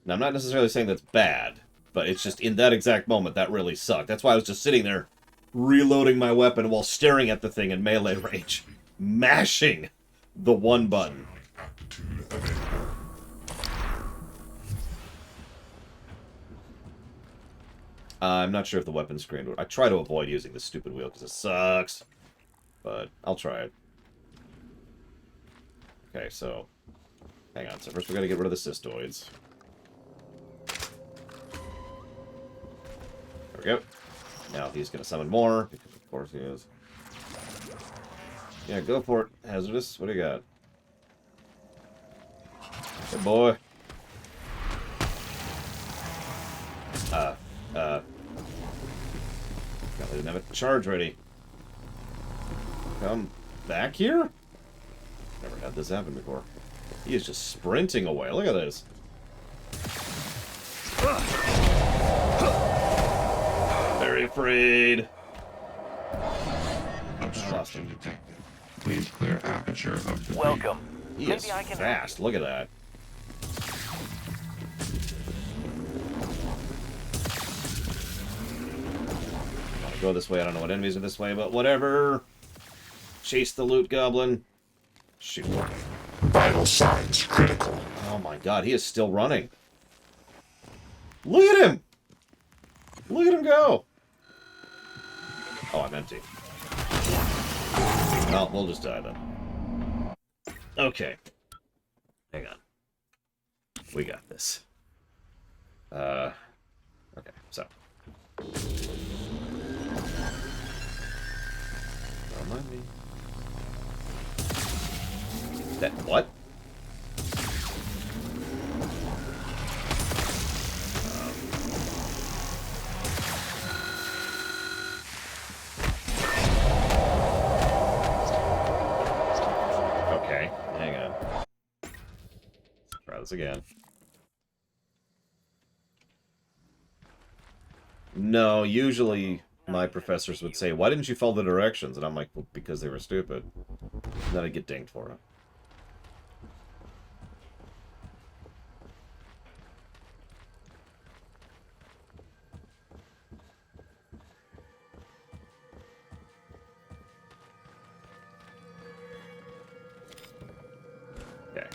Now, I'm not necessarily saying that's bad, but it's just in that exact moment that really sucked. That's why I was just sitting there reloading my weapon while staring at the thing in melee range. Mashing the one button. I'm not sure if the weapon screen would... I try to avoid using this stupid wheel because it sucks. But I'll try it. Okay, so... Hang on. So first we're going to get rid of the cystoids. There we go. Now he's going to summon more, because of course he is. Yeah, go for it, Hazardous. What do you got? Good boy. I didn't have a charge ready. Come back here? Never had this happen before. He is just sprinting away. Look at this. Very afraid. Obstruction detected. Please clear aperture of the Welcome. He is fast. Look at that. Go this way. I don't know what enemies are this way, but whatever. Chase the loot goblin. Shoot. Vital signs critical. Oh my god, he is still running. Look at him! Look at him go! Oh, I'm empty. Well, we'll just die then. Okay. Hang on. We got this. Okay, so. Don't mind me. That what? Okay, hang on. Let's try this again. No, usually my professors would say, why didn't you follow the directions? And I'm like, well, because they were stupid. And then I'd get dinged for it. Okay.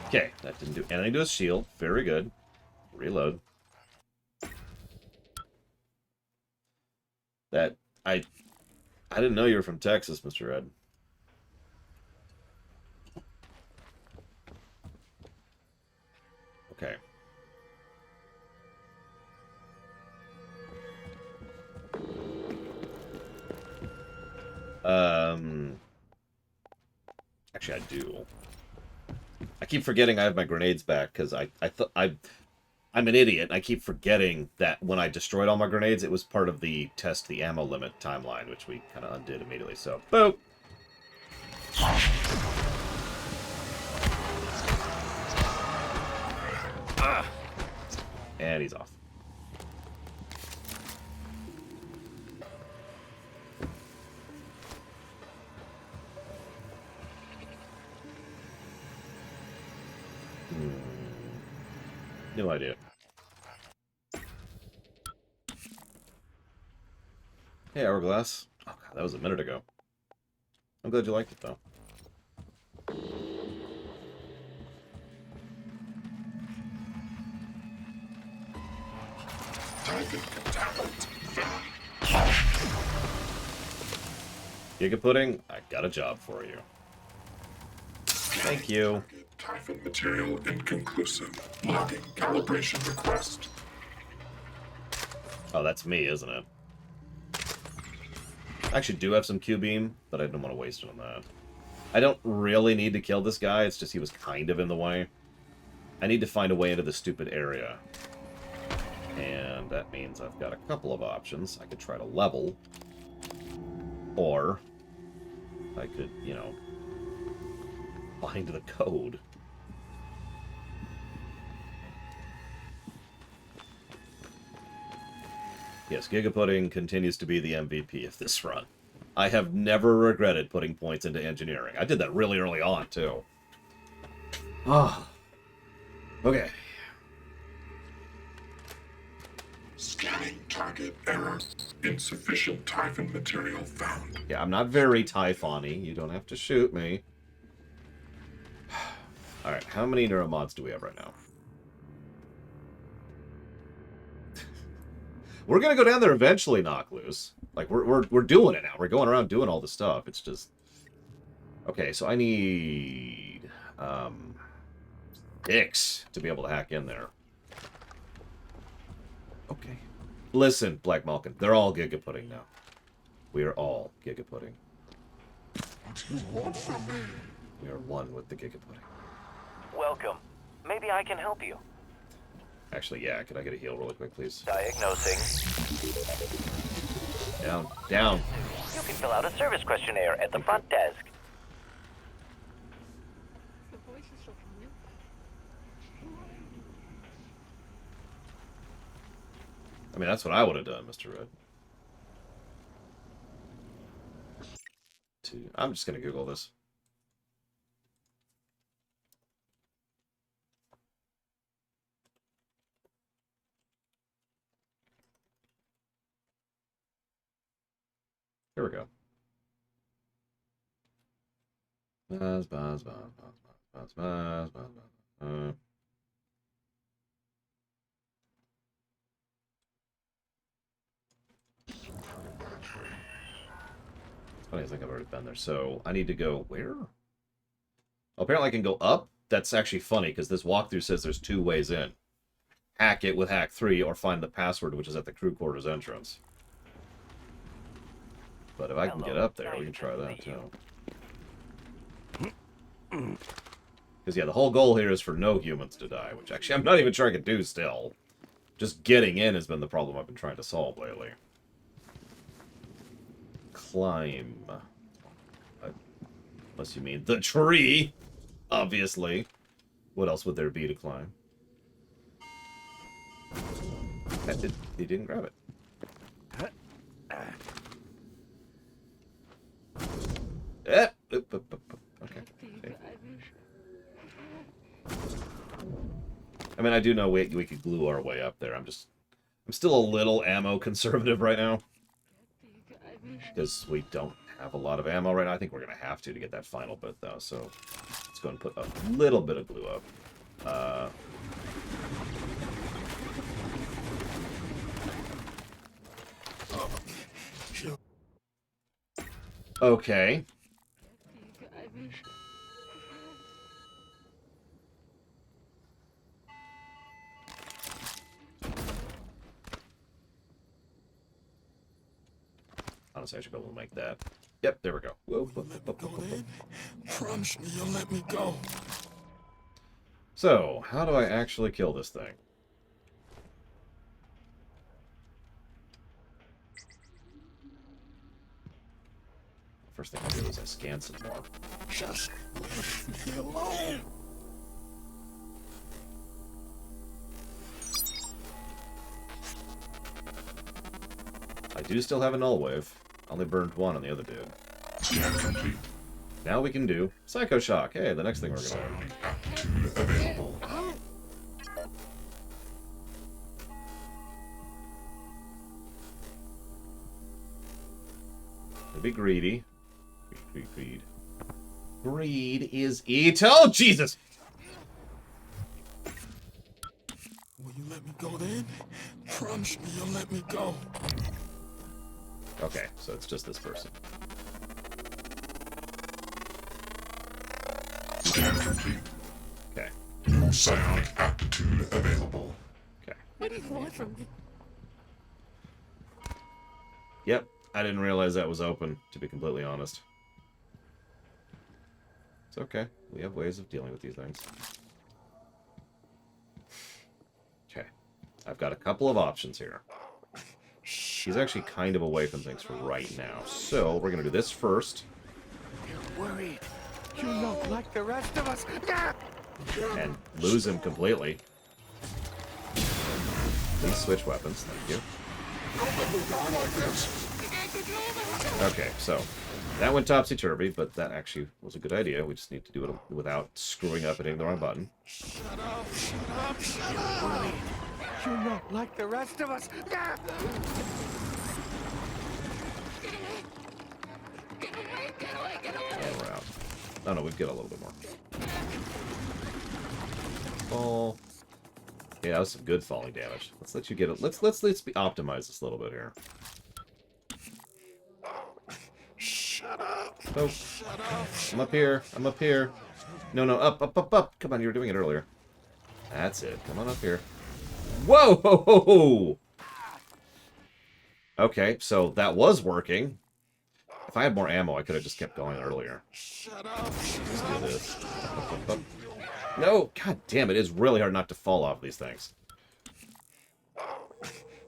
Okay, that didn't do anything to his shield. Very good. Reload. That I didn't know you were from Texas, Mr. Red. Okay. Actually, I do. I keep forgetting I have my grenades back because I'm an idiot. I keep forgetting that when I destroyed all my grenades, it was part of the test the ammo limit timeline, which we kind of undid immediately. So, boom. And he's off. No idea. Hey, Hourglass. Oh, God, that was a minute ago. I'm glad you liked it, though. Giga Pudding, I got a job for you. Thank you. Typhon material inconclusive. Logging calibration request. Oh, that's me, isn't it? I actually do have some Q-beam, but I don't want to waste it on that. I don't really need to kill this guy, it's just he was kind of in the way. I need to find a way into the stupid area. And that means I've got a couple of options. I could try to level. Or I could, you know, find the code. Yes, Giga Pudding continues to be the MVP of this run. I have never regretted putting points into engineering. I did that really early on, too. Oh. Okay. Scanning target error. Insufficient Typhon material found. Yeah, I'm not very Typhon-y. You don't have to shoot me. Alright, how many neuromods do we have right now? We're gonna go down there eventually, Knock Loose. Like, we're doing it now. We're going around doing all this stuff. It's just... Okay, so I need... Dicks to be able to hack in there. Okay. Listen, Black Malkin, they're all Giga Pudding now. We are all Giga Pudding. What do you want from me? We are one with the Giga Pudding. Welcome. Maybe I can help you. Actually, yeah, can I get a heal really quick, please? Diagnosing. Down, down. You can fill out a service questionnaire at the front desk. I mean, that's what I would have done, Mr. Red. I'm just gonna Google this. Here we go. Buzz. It's funny, I think I've already been there. So I need to go where? Oh, apparently I can go up. That's actually funny because this walkthrough says there's 2 ways in. Hack it with Hack 3 or find the password, which is at the crew quarters entrance. But if I can get up there, we can try that too. Because yeah, the whole goal here is for no humans to die, which actually I'm not even sure I can do still. Just getting in has been the problem I've been trying to solve lately. Climb. Unless you mean the tree, obviously. What else would there be to climb? He didn't grab it. Okay. I mean, I do know we could glue our way up there. I'm still a little ammo conservative right now. Because we don't have a lot of ammo right now. I think we're going to have to get that final bit, though. So let's go and put a little bit of glue up. Okay. Honestly, I should be able to make that. Yep, there we go. Whoa. Promise me you'll let me go. So, how do I actually kill this thing? First thing I do is I scan some more. Just leave me alone. I do still have a null wave. Only burned 1 on the other dude. Scan complete. Now we can do Psycho Shock. Hey, the next thing we're gonna learn. Aptitude available. To be greedy. Greed. Greed is evil. Oh, Jesus! Will you let me go then? Promise me you'll let me go. Okay, so it's just this person. Scan complete. Okay. New psionic aptitude available. Okay. What do you want from me? Yep, I didn't realize that was open, to be completely honest. It's okay. We have ways of dealing with these things. Okay. I've got a couple of options here. She's actually kind of away from things for right now. So, we're going to do this first. You're worried. You look like the rest of us. And lose him completely. Please switch weapons. Thank you. Okay, so That went topsy-turvy, but that actually was a good idea. We just need to do it without screwing up and hitting the wrong button. Shut up, shut up, shut up! You're not like the rest of us! And we're out. Oh no, we've got a little bit more. Fall. Yeah, that was some good falling damage. Let's let you get it. Let's optimize this a little bit here. Shut up! Oh. Shut up! I'm up here. I'm up here. No, no, up, up, up, up. Come on, you were doing it earlier. That's it. Come on up here. Whoa! Ho, ho, ho. Okay, so that was working. If I had more ammo, I could have just kept going earlier. Shut up! Let's do this. Up, up, up. No! God damn, it is really hard not to fall off these things.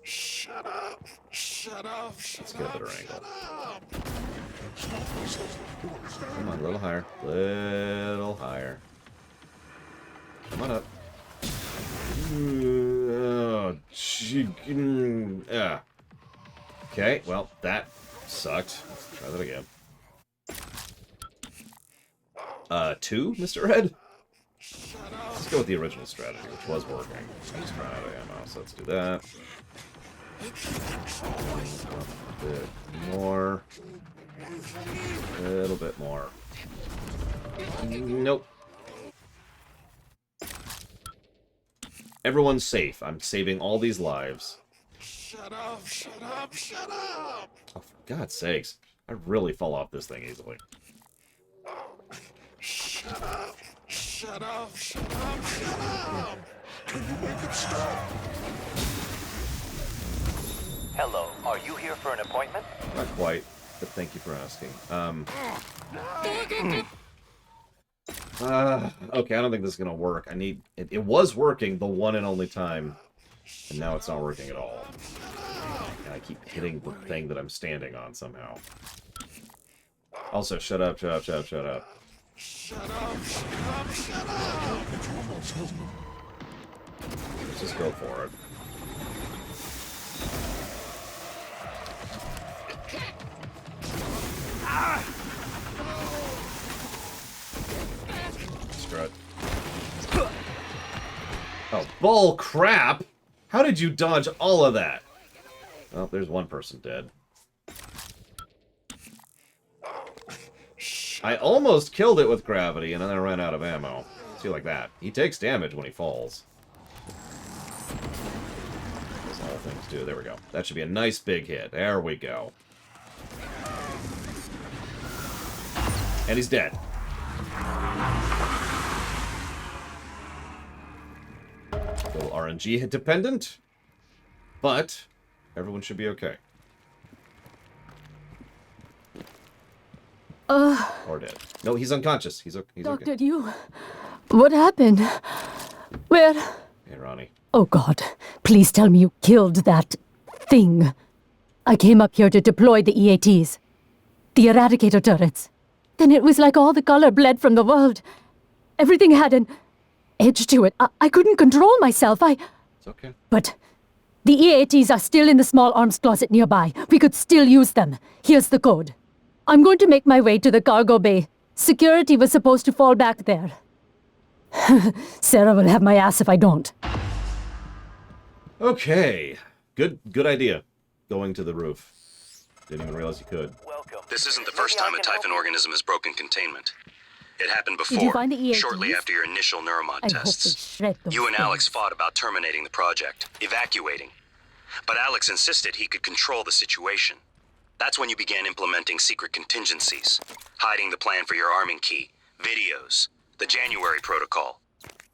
Shut up! Shut up! Let's get a better angle. Come on, a little higher. Little higher. Come on up. Oh, yeah. Okay, well, that sucked. Let's try that again. 2, Mr. Red? Let's go with the original strategy, which was working. I just ran out of ammo, so let's do that. A bit more. A little bit more. Nope. Everyone's safe. I'm saving all these lives. Shut up! Shut up! Shut up! Oh, for God's sakes. I really fall off this thing easily. Shut up! Shut up! Shut up! Shut up! Can you make it stop? Hello, are you here for an appointment? Not quite, but thank you for asking. Okay, I don't think this is gonna work. I need... It was working the one and only time, and now it's not working at all. And I keep hitting the thing that I'm standing on somehow. Also, shut up, shut up, shut up, shut up. Shut up! Shut up! Shut up! Let's just go for it. Strut. Oh, bull crap! How did you dodge all of that? Well, there's one person dead. I almost killed it with gravity, and then I ran out of ammo. See, like that. He takes damage when he falls. As all things do. There we go. That should be a nice big hit. There we go. And he's dead. A little RNG dependent, but everyone should be okay. Or dead. No, he's unconscious. He's okay. Doctor, you... What happened? Where... Hey, Ronnie. Oh, God. Please tell me you killed that... thing. I came up here to deploy the EATs. The Eradicator turrets. Then it was like all the color bled from the world. Everything had an edge to it. I couldn't control myself. It's okay. But the EATs are still in the small arms closet nearby. We could still use them. Here's the code. I'm going to make my way to the cargo bay. Security was supposed to fall back there. Sarah will have my ass if I don't. Okay. Good idea. Going to the roof. Didn't even realize you could. This isn't the first time a Typhon organism has broken containment. It happened Did you before, find the EATs? shortly after your initial neuromod I hope they tests. shred those You and things. Alex fought about terminating the project, evacuating. But Alex insisted he could control the situation. That's when you began implementing secret contingencies, hiding the plan for your arming key, videos, the January protocol.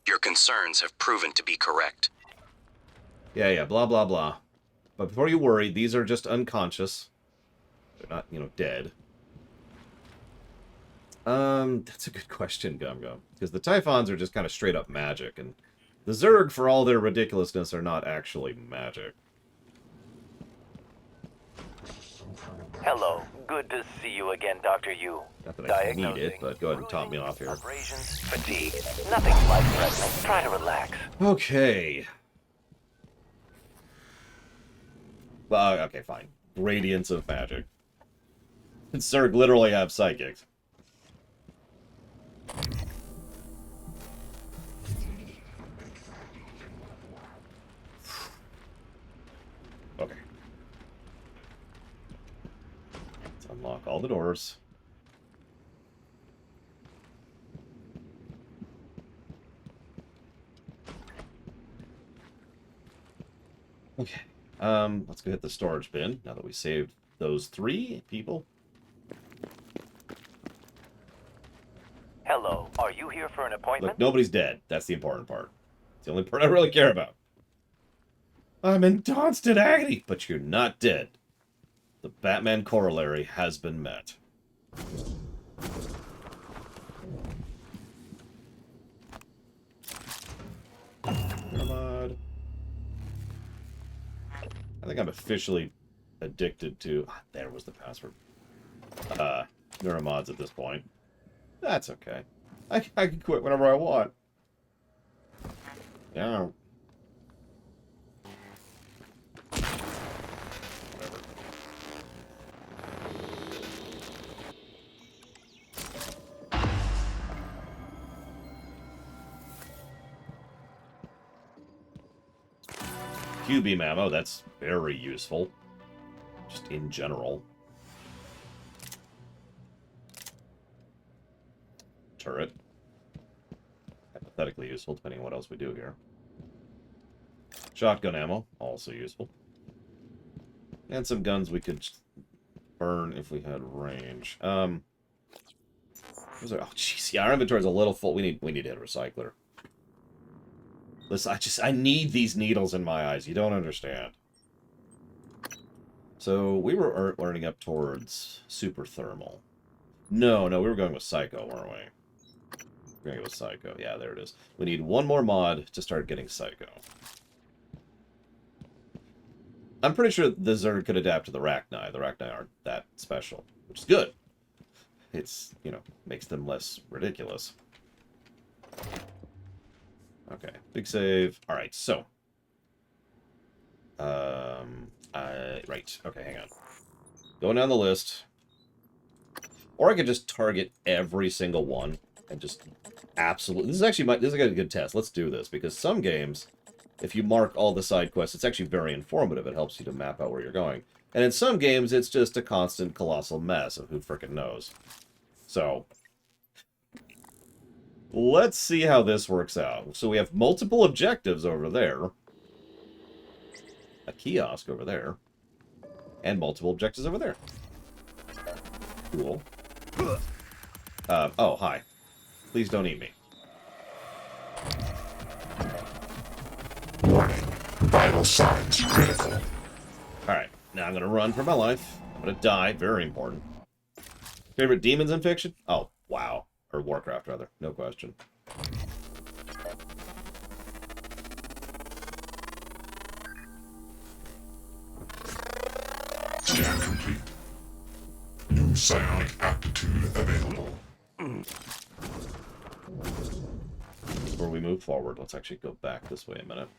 Your concerns have proven to be correct. Yeah, blah, blah, blah. But before you worry, these are just unconscious. They're not, dead. That's a good question, Gum Gum. Because the Typhons are just kind of straight up magic, and the Zerg, for all their ridiculousness, are not actually magic. Hello. Good to see you again, Dr. Yu. Not that I need it, but go ahead and top me off here. Abrasions, fatigue. Nothing life-threatening. Try to relax. Okay. Okay, fine. Radiance of magic. Zerg literally have psychics. Okay. Let's unlock all the doors. Okay. Let's go hit the storage bin now that we saved those 3 people. Hello, are you here for an appointment? Look, nobody's dead. That's the important part. It's the only part I really care about. I'm in constant agony, but you're not dead. The Batman corollary has been met. Neuromod. I think I'm officially addicted to... Ah, there was the password. Neuromods at this point. That's okay. I can quit whenever I want. Yeah. Whatever. Q-beam ammo, that's very useful. Just in general. Turret. Hypothetically useful, depending on what else we do here. Shotgun ammo, also useful. And some guns we could burn if we had range. Oh, jeez, yeah, our inventory's a little full. We need to hit a recycler. Listen, I need these needles in my eyes. You don't understand. So, we were learning up towards super thermal. No, we were going with Psycho, weren't we? We're going to go with Psycho. Yeah, there it is. We need one more mod to start getting Psycho. I'm pretty sure the Zerg could adapt to the Rachni. The Rachni aren't that special, which is good. It's, you know, makes them less ridiculous. Okay, big save. All right, so. Right. Okay, hang on. Going down the list. Or I could just target every single one and just absolutely... This is a good test. Let's do this, because some games, if you mark all the side quests, it's actually very informative. It helps you to map out where you're going. And in some games, it's just a constant colossal mess of who frickin' knows. So, let's see how this works out. So we have multiple objectives over there. A kiosk over there. And multiple objectives over there. Cool. Oh, hi. Please don't eat me. Warning. Vital signs critical. Alright, now I'm gonna run for my life. I'm gonna die. Very important. Favorite demons in fiction? Oh, wow. Or Warcraft, rather. No question. Scan complete. New psionic aptitude available. Before we move forward, let's actually go back this way a minute.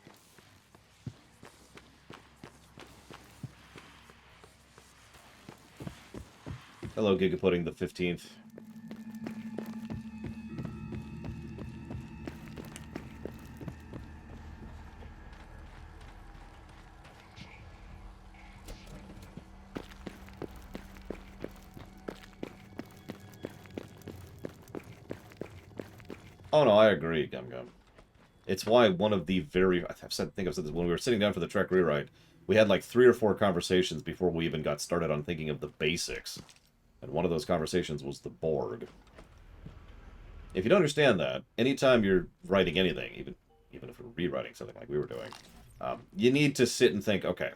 Hello, Gigapudding the 15th. Oh no, I agree, Gum Gum. It's why one of the very... I think I've said this, when we were sitting down for the Trek rewrite, we had like 3 or 4 conversations before we even got started on thinking of the basics. And one of those conversations was the Borg. If you don't understand that, anytime you're writing anything, even if we're rewriting something like we were doing, you need to sit and think, okay,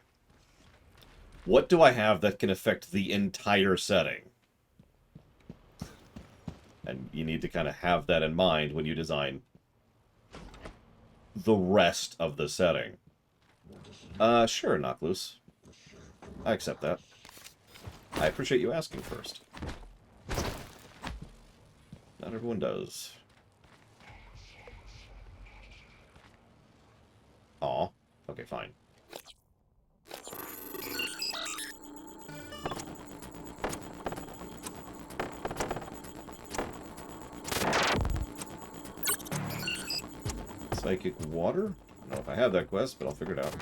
what do I have that can affect the entire setting? And you need to kind of have that in mind when you design the rest of the setting. Sure, Knock Loose. I accept that. I appreciate you asking first. Not everyone does. Aw. Okay, fine. Psychic water? I don't know if I have that quest, but I'll figure it out.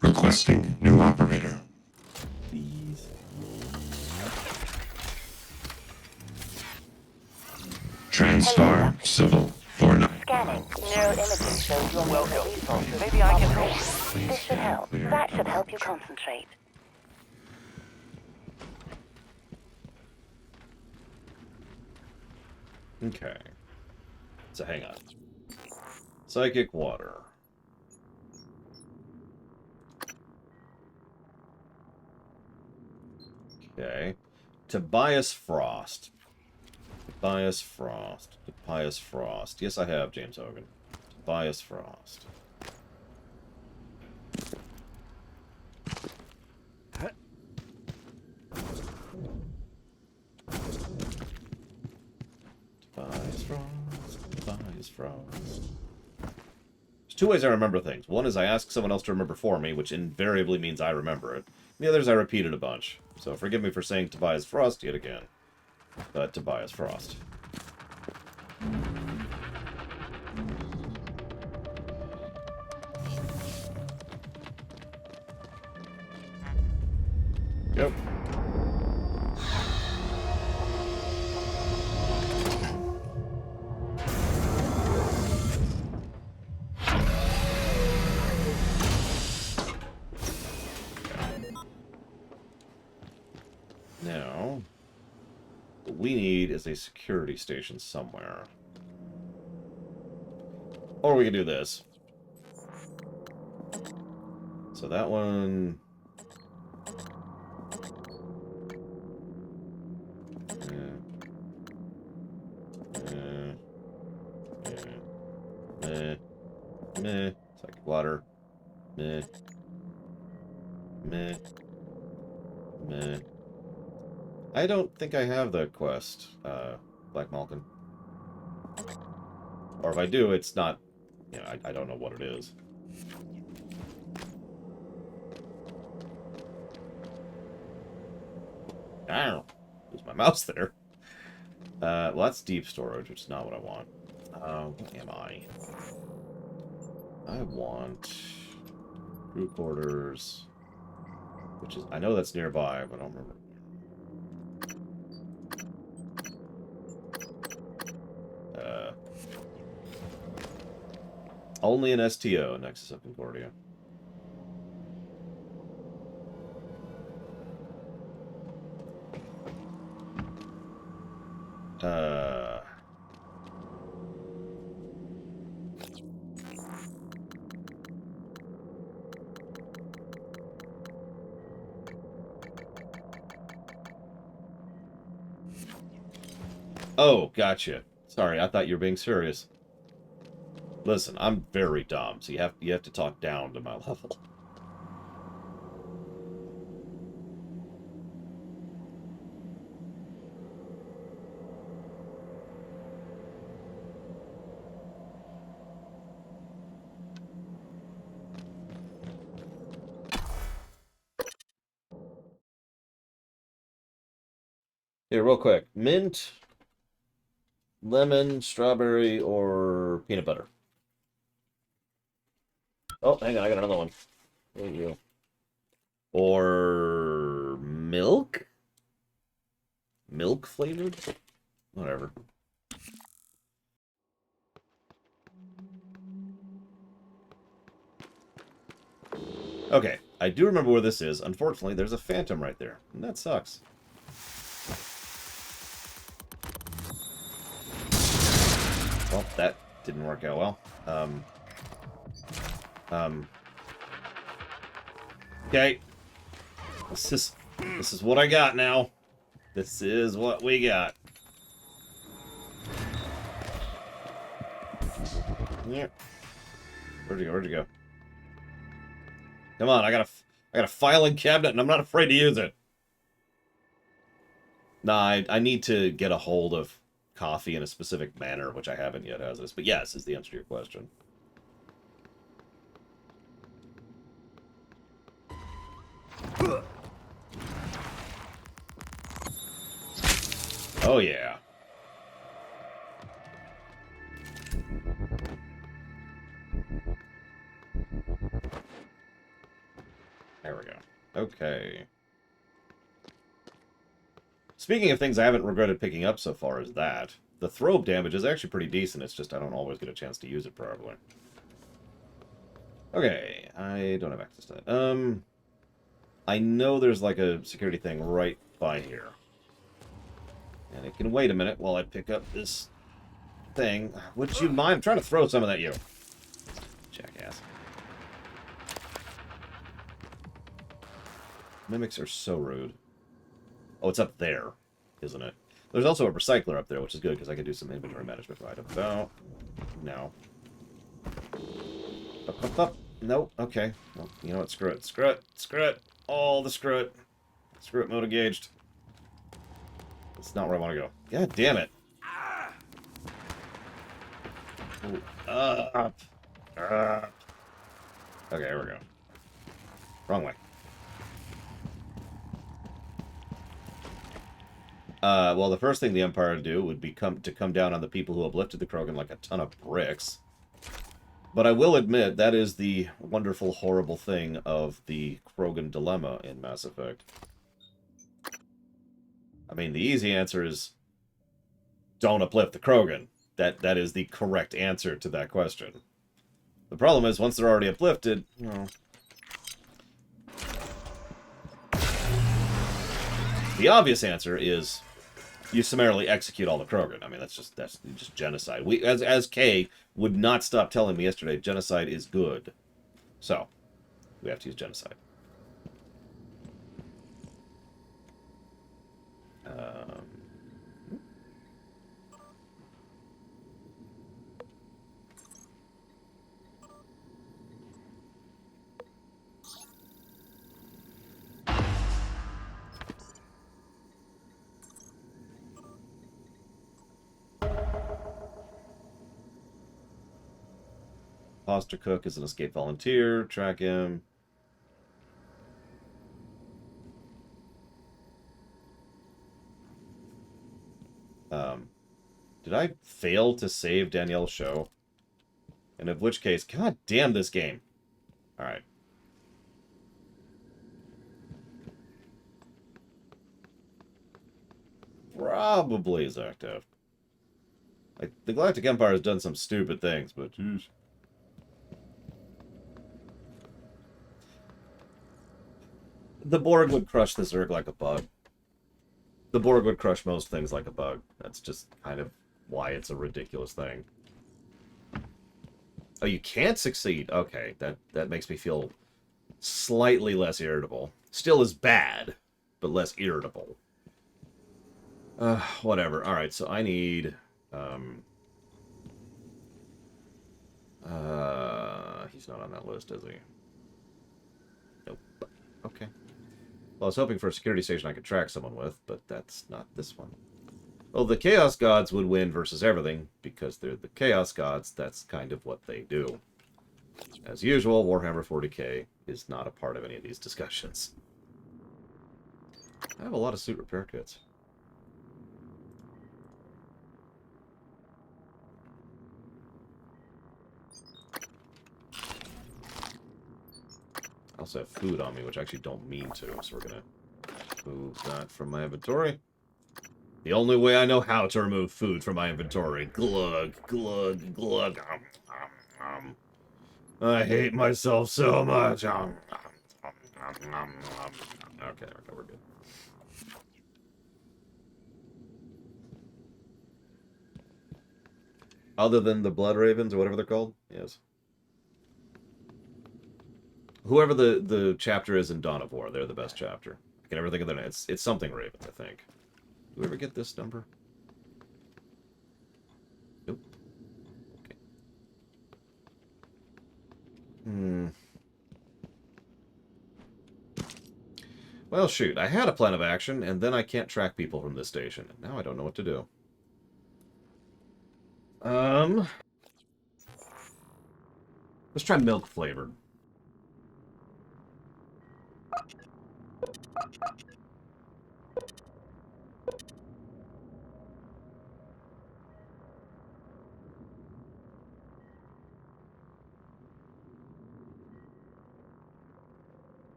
Requesting new operator. Please. TranStar Civil Lorna. Scanning. Neuroimaging shows you're welcome. Maybe I can help. This should help. That should help you concentrate. Okay. So hang on. Psychic water. Okay. Tobias Frost. Tobias Frost. Tobias Frost. Yes, I have James Hogan. Tobias Frost. Tobias Frost. Tobias Frost. There's two ways I remember things. One is I ask someone else to remember for me, which invariably means I remember it. The other is I repeat it a bunch. So forgive me for saying Tobias Frost yet again. But Tobias Frost. Yep. Now, what we need is a security station somewhere. Or we can do this. So that one... Meh. Psychic water. Meh. Meh. Meh. I don't think I have the quest, Black Malkin. Or if I do, it's not... You know, I don't know what it is. Ow! Lose my mouse there. Well, that's deep storage, which is not what I want. What am I? I want crew quarters, which is, I know that's nearby, but I don't remember. Only an STO, Nexus of Concordia. Oh, gotcha. Sorry, I thought you were being serious. Listen, I'm very dumb, so you have to talk down to my level. Here, real quick. Mint, lemon, strawberry, or peanut butter? Oh, hang on, I got another one. There you go. Or milk? Milk flavored? Whatever. Okay, I do remember where this is. Unfortunately, there's a phantom right there, and that sucks. Well, that didn't work out well. Okay. This is what I got now. This is what we got. Yeah. Where'd you go? Come on, I got a filing cabinet and I'm not afraid to use it. Nah, I need to get a hold of coffee in a specific manner, which I haven't yet as this. But yes, is the answer to your question. Oh, yeah. There we go. Okay. Speaking of things I haven't regretted picking up so far as that, the throw damage is actually pretty decent. It's just I don't always get a chance to use it properly. Okay, I don't have access to that. I know there's like a security thing right by here. And it can wait a minute while I pick up this thing. Would you mind? I'm trying to throw some of that, you. Jackass. Mimics are so rude. Oh, it's up there, isn't it? There's also a recycler up there, which is good because I can do some inventory management right about now. Up, up, up. Nope. Okay. Well, you know what? Screw it. Screw it. Screw it. All the screw it. Screw it mode engaged. That's not where I want to go. God damn it. Ooh, up. Up. Okay, here we go. Wrong way. Well, the first thing the Empire would do would be come down on the people who uplifted the Krogan like a ton of bricks. But I will admit, that is the wonderful, horrible thing of the Krogan dilemma in Mass Effect. I mean, the easy answer is don't uplift the Krogan. That is the correct answer to that question. The problem is, once they're already uplifted, you know... The obvious answer is you summarily execute all the Krogan. I mean, that's just genocide. We, as Kay would not stop telling me yesterday, genocide is good. So, we have to use genocide. Foster Cook is an escaped volunteer. Track him. Did I fail to save Danielle's show? And in which case, god damn this game. Alright. Probably Zactef. Like, the Galactic Empire has done some stupid things, but... Geez. The Borg would crush the Zerg like a bug. The Borg would crush most things like a bug. That's just kind of why it's a ridiculous thing. Oh, you can't succeed? Okay, that makes me feel slightly less irritable. Still as bad, but less irritable. Whatever. Alright, so I need... he's not on that list, is he? Nope. Okay. Well, I was hoping for a security station I could track someone with, but that's not this one. Well, the Chaos Gods would win versus everything, because they're the Chaos Gods. That's kind of what they do. As usual, Warhammer 40k is not a part of any of these discussions. I have a lot of suit repair kits. I also have food on me, which I actually don't mean to, so we're gonna move that from my inventory. The only way I know how to remove food from my inventory. Glug, glug, glug. I hate myself so much. Okay, we're good. Other than the Blood Ravens, or whatever they're called? Yes. Whoever the chapter is in Dawn of War, they're the best chapter. I can never think of their name. It's something Ravens, I think. Do we ever get this number? Nope. Okay. Well, shoot. I had a plan of action, and then I can't track people from this station. And now I don't know what to do. Let's try milk flavored.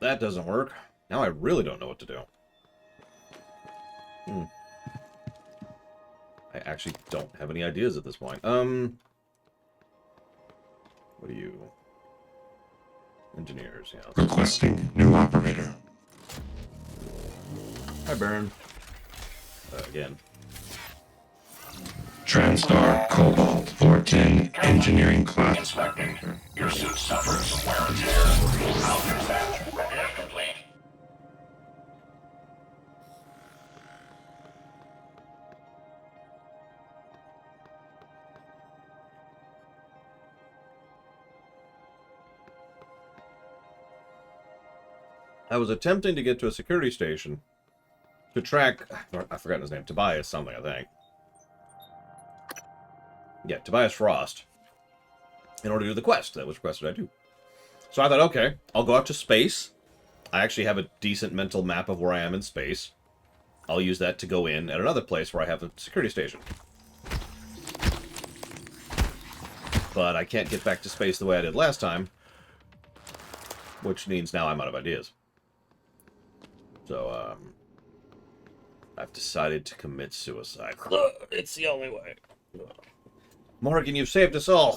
that doesn't work. Now I really don't know what to do. I actually don't have any ideas at this point. What are you? Engineers, yeah. Requesting new operator. Hi, Baron. Again. TranStar Cobalt 410 Engineering Class. Inspecting. Your suit suffers some wear and tear. I'll fix that. Repair complete. I was attempting to get to a security station to track... I've forgotten his name. Tobias something, I think. Yeah, Tobias Frost. In order to do the quest that was requested I do. So I thought, okay, I'll go out to space. I actually have a decent mental map of where I am in space. I'll use that to go in at another place where I have a security station. But I can't get back to space the way I did last time. Which means now I'm out of ideas. So, I've decided to commit suicide. It's the only way. Morgan, you've saved us all.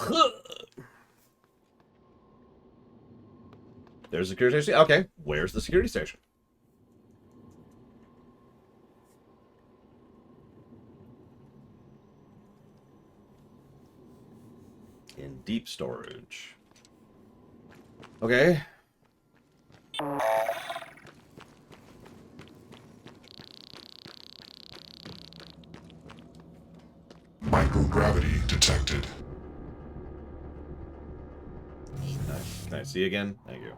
There's a security station. Okay, where's the security station? In deep storage. Okay. Microgravity detected. Can I see again? Thank you.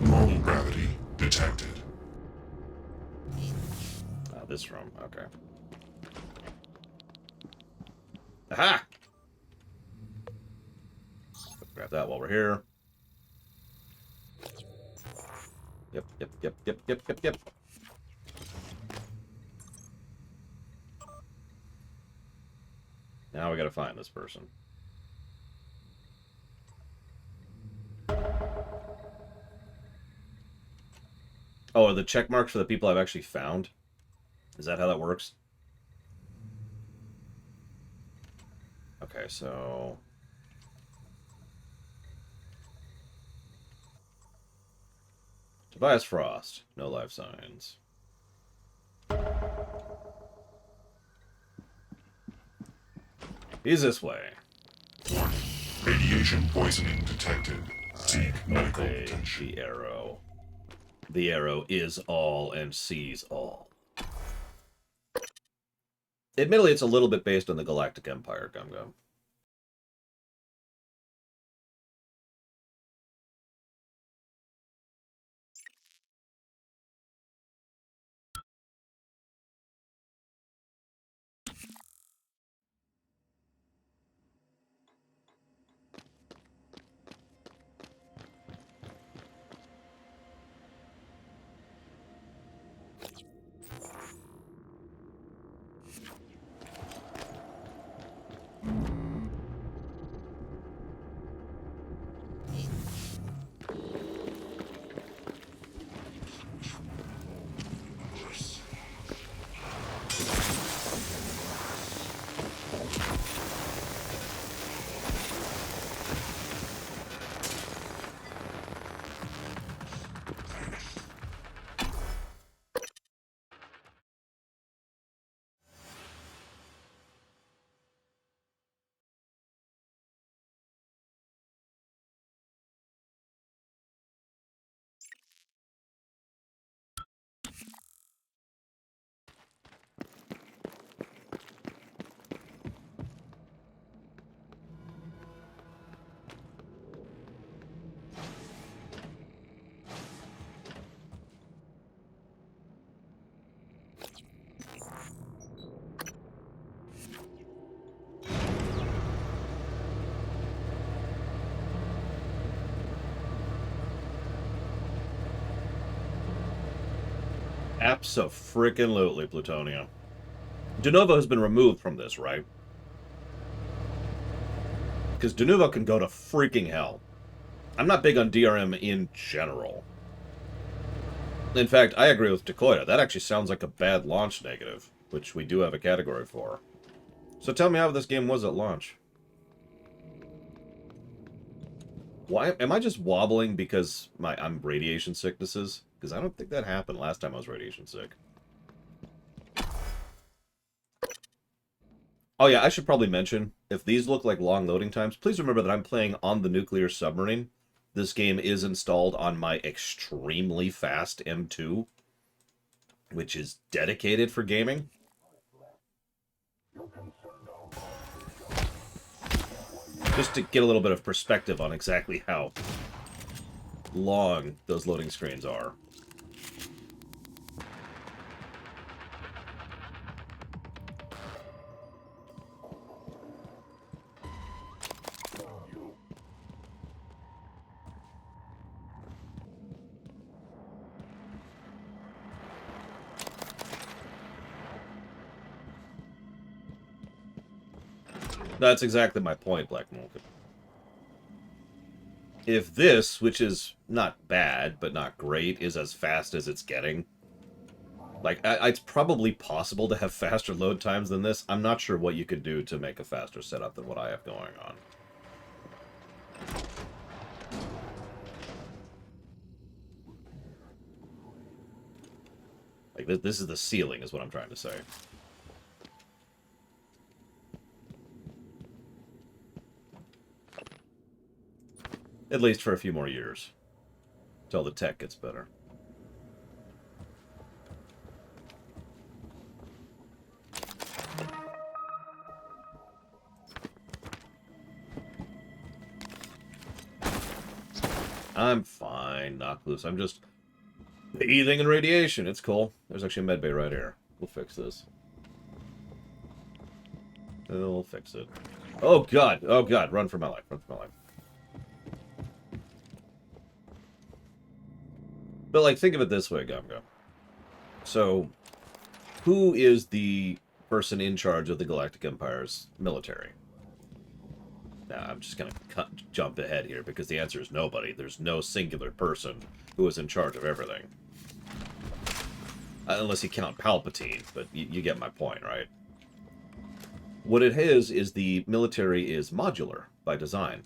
Low gravity detected. This room. Okay. Aha! Grab that while we're here. Yep. Now we gotta find this person. Oh, are the check marks for the people I've actually found? Is that how that works? Okay, so... Tobias Frost. No life signs. He's this way. Warning. Radiation poisoning detected. Seek medical attention. The arrow. The arrow is all and sees all. Admittedly, it's a little bit based on the Galactic Empire, Gum Gum. Abso-freaking-lutely, Plutonia. De Novo has been removed from this, right? Because De Novo can go to freaking hell. I'm not big on DRM in general. In fact, I agree with Dakota. That actually sounds like a bad launch negative, which we do have a category for. So tell me how this game was at launch. Why am I just wobbling because I'm radiation sicknesses? Because I don't think that happened last time I was radiation sick. Oh yeah, I should probably mention, if these look like long loading times, please remember that I'm playing on the nuclear submarine. This game is installed on my extremely fast M2, which is dedicated for gaming. Just to get a little bit of perspective on exactly how long those loading screens are. That's exactly my point, Black Mulkin. If this, which is not bad, but not great, is as fast as it's getting, like, it's probably possible to have faster load times than this. I'm not sure what you could do to make a faster setup than what I have going on. Like, this is the ceiling, is what I'm trying to say. At least for a few more years. Till the tech gets better. I'm fine, knock loose. I'm just bathing in radiation. It's cool. There's actually a medbay right here. We'll fix this. We'll fix it. Oh god! Oh god! Run for my life. Run for my life. But, like, think of it this way, Gumgo. So, who is the person in charge of the Galactic Empire's military? Now, I'm just going to jump ahead here, because the answer is nobody. There's no singular person who is in charge of everything. Unless you count Palpatine, but you get my point, right? What it is the military is modular by design.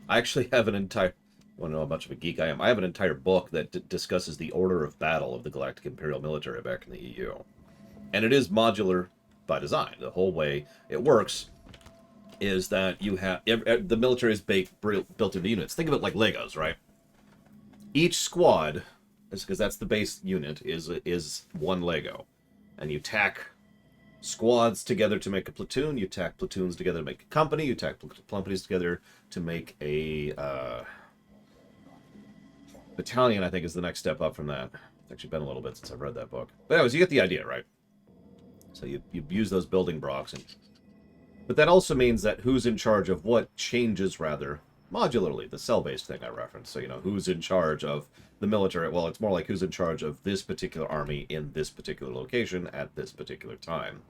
I actually have an entire... I want to know how much of a geek I am. I have an entire book that discusses the order of battle of the Galactic Imperial military back in the EU. And it is modular by design. The whole way it works is that you have... the military is built into units. Think of it like Legos, right? Each squad, because that's the base unit, is one Lego. And you tack squads together to make a platoon. You tack platoons together to make a company. You tack companies together to make a... battalion, I think, is the next step up from that. It's actually been a little bit since I've read that book. But anyways, you get the idea, right? So you use those building blocks. But that also means that who's in charge of what changes, rather, modularly. The cell-based thing I referenced. So, you know, who's in charge of the military? Well, it's more like who's in charge of this particular army in this particular location at this particular time.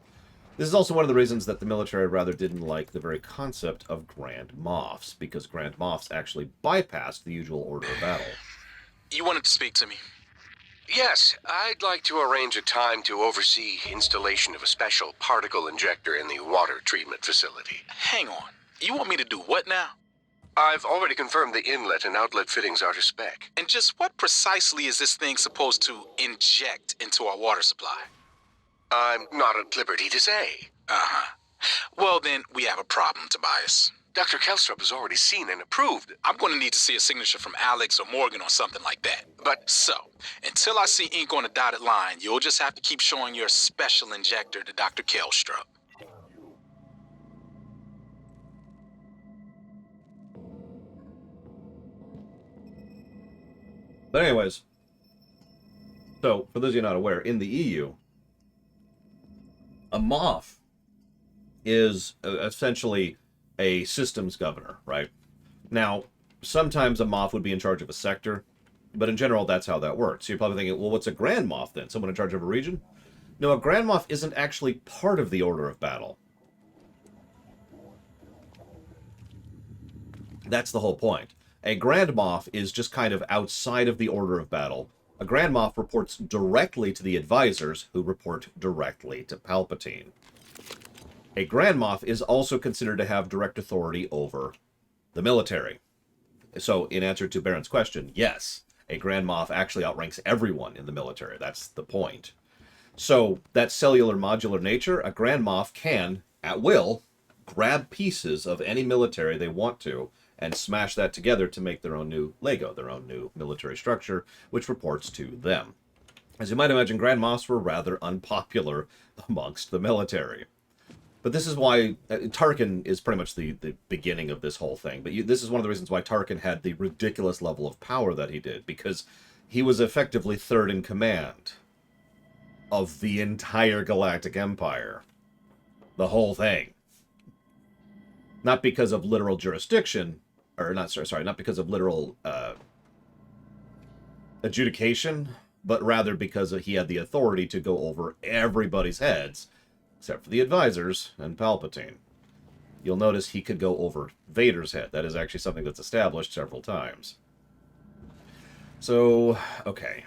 This is also one of the reasons that the military rather didn't like the very concept of Grand Moffs, because Grand Moffs actually bypassed the usual order of battle. You wanted to speak to me? Yes, I'd like to arrange a time to oversee installation of a special particle injector in the water treatment facility. Hang on. You want me to do what now? I've already confirmed the inlet and outlet fittings are to spec. And just what precisely is this thing supposed to inject into our water supply? I'm not at liberty to say. Uh-huh. Well, then, we have a problem, Tobias. Dr. Kelstrup has already seen and approved. I'm going to need to see a signature from Alex or Morgan or something like that. But... So, until I see ink on a dotted line, you'll just have to keep showing your special injector to Dr. Kelstrup. But anyways, so, for those of you not aware, in the EU, a Moff is essentially a systems governor, right? Now, sometimes a Moff would be in charge of a sector, but in general, that's how that works. So you're probably thinking, well, what's a Grand Moff then? Someone in charge of a region? No, a Grand Moff isn't actually part of the order of battle. That's the whole point. A Grand Moff is just kind of outside of the order of battle. A Grand Moff reports directly to the advisors, who report directly to Palpatine. A Grand Moff is also considered to have direct authority over the military. So, in answer to Baron's question, yes, a Grand Moff actually outranks everyone in the military. That's the point. So, that cellular modular nature, a Grand Moff can, at will, grab pieces of any military they want to, and smash that together to make their own new Lego, their own new military structure, which reports to them. As you might imagine, Grand Moffs were rather unpopular amongst the military. But this is why Tarkin is pretty much the beginning of this whole thing. But this is one of the reasons why Tarkin had the ridiculous level of power that he did, because he was effectively third in command of the entire Galactic Empire. The whole thing. Not because of literal jurisdiction, or not because of literal adjudication, but rather because he had the authority to go over everybody's heads, except for the advisors and Palpatine. You'll notice he could go over Vader's head. That is actually something that's established several times. So, okay.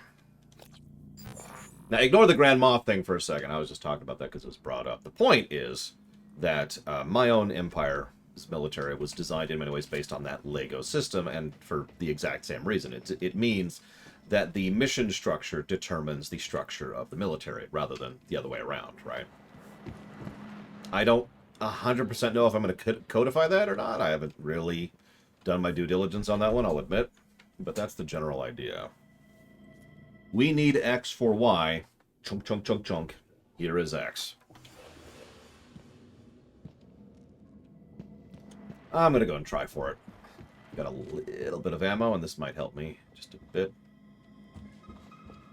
Now, ignore the Grand Moff thing for a second. I was just talking about that because it was brought up. The point is that my own empire's military was designed in many ways based on that Lego system, and for the exact same reason. It means that the mission structure determines the structure of the military, rather than the other way around, right? I don't 100% know if I'm going to codify that or not. I haven't really done my due diligence on that one, I'll admit. But that's the general idea. We need X for Y. Chunk, chunk, chunk, chunk. Here is X. I'm going to go and try for it. Got a little bit of ammo, and this might help me just a bit.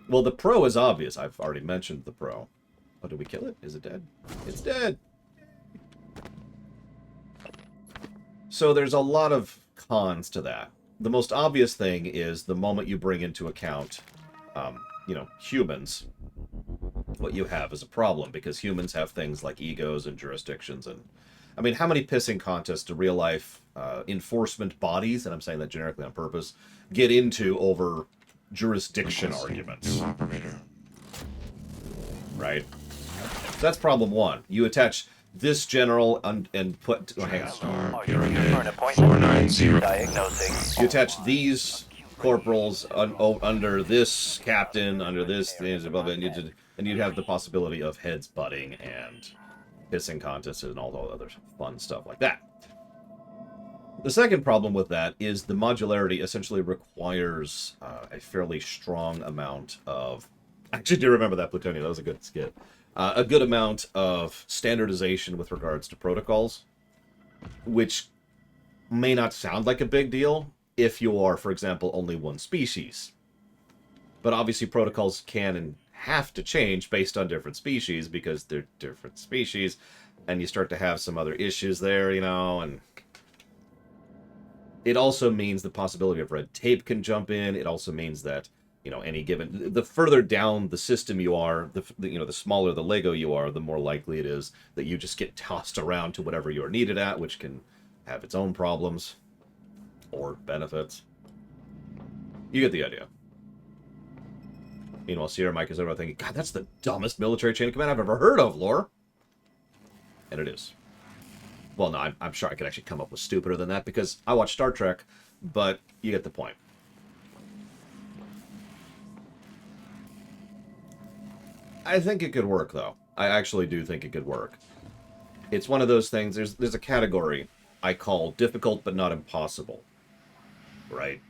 Well, the Pro is obvious. I've already mentioned the Pro. Oh, did we kill it? Is it dead? It's dead! So there's a lot of cons to that. The most obvious thing is the moment you bring into account, humans, what you have is a problem, because humans have things like egos and jurisdictions. And I mean, how many pissing contests do real-life enforcement bodies, and I'm saying that generically on purpose, get into over jurisdiction arguments? Right? So that's problem one. You attach this general and put... Oh, hang on. You attach these corporals under this captain, under this thing above it, and you'd have the possibility of heads butting and pissing contests and all the other fun stuff like that. The second problem with that is the modularity essentially requires a fairly strong amount of... I actually do remember that, Plutonia. That was a good skit. A good amount of standardization with regards to protocols, which may not sound like a big deal if you are, for example, only one species. But obviously protocols can and have to change based on different species, because they're different species, and you start to have some other issues there, and it also means the possibility of red tape can jump in. It also means that any given, the further down the system you are, the smaller the Lego you are, the more likely it is that you just get tossed around to whatever you're needed at, which can have its own problems or benefits. You get the idea. Meanwhile, Sierra Mike is over thinking, God, that's the dumbest military chain of command I've ever heard of, lore. And it is. Well, no, I'm sure I could actually come up with stupider than that, because I watch Star Trek, but you get the point. I think it could work, though. I actually do think it could work. It's one of those things, there's a category I call difficult but not impossible. Right?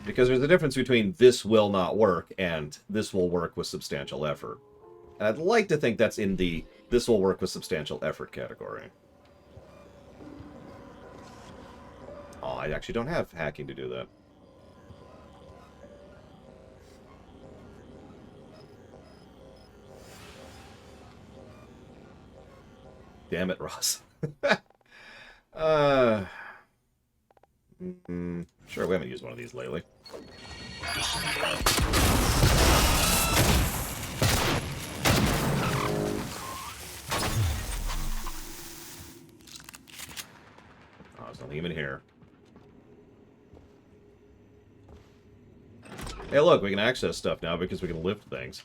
Because there's a difference between this will not work and this will work with substantial effort. And I'd like to think that's in the this will work with substantial effort category. Oh, I actually don't have hacking to do that. Damn it, Ross. Sure, we haven't used one of these lately. there's nothing even here. Hey, look, we can access stuff now because we can lift things.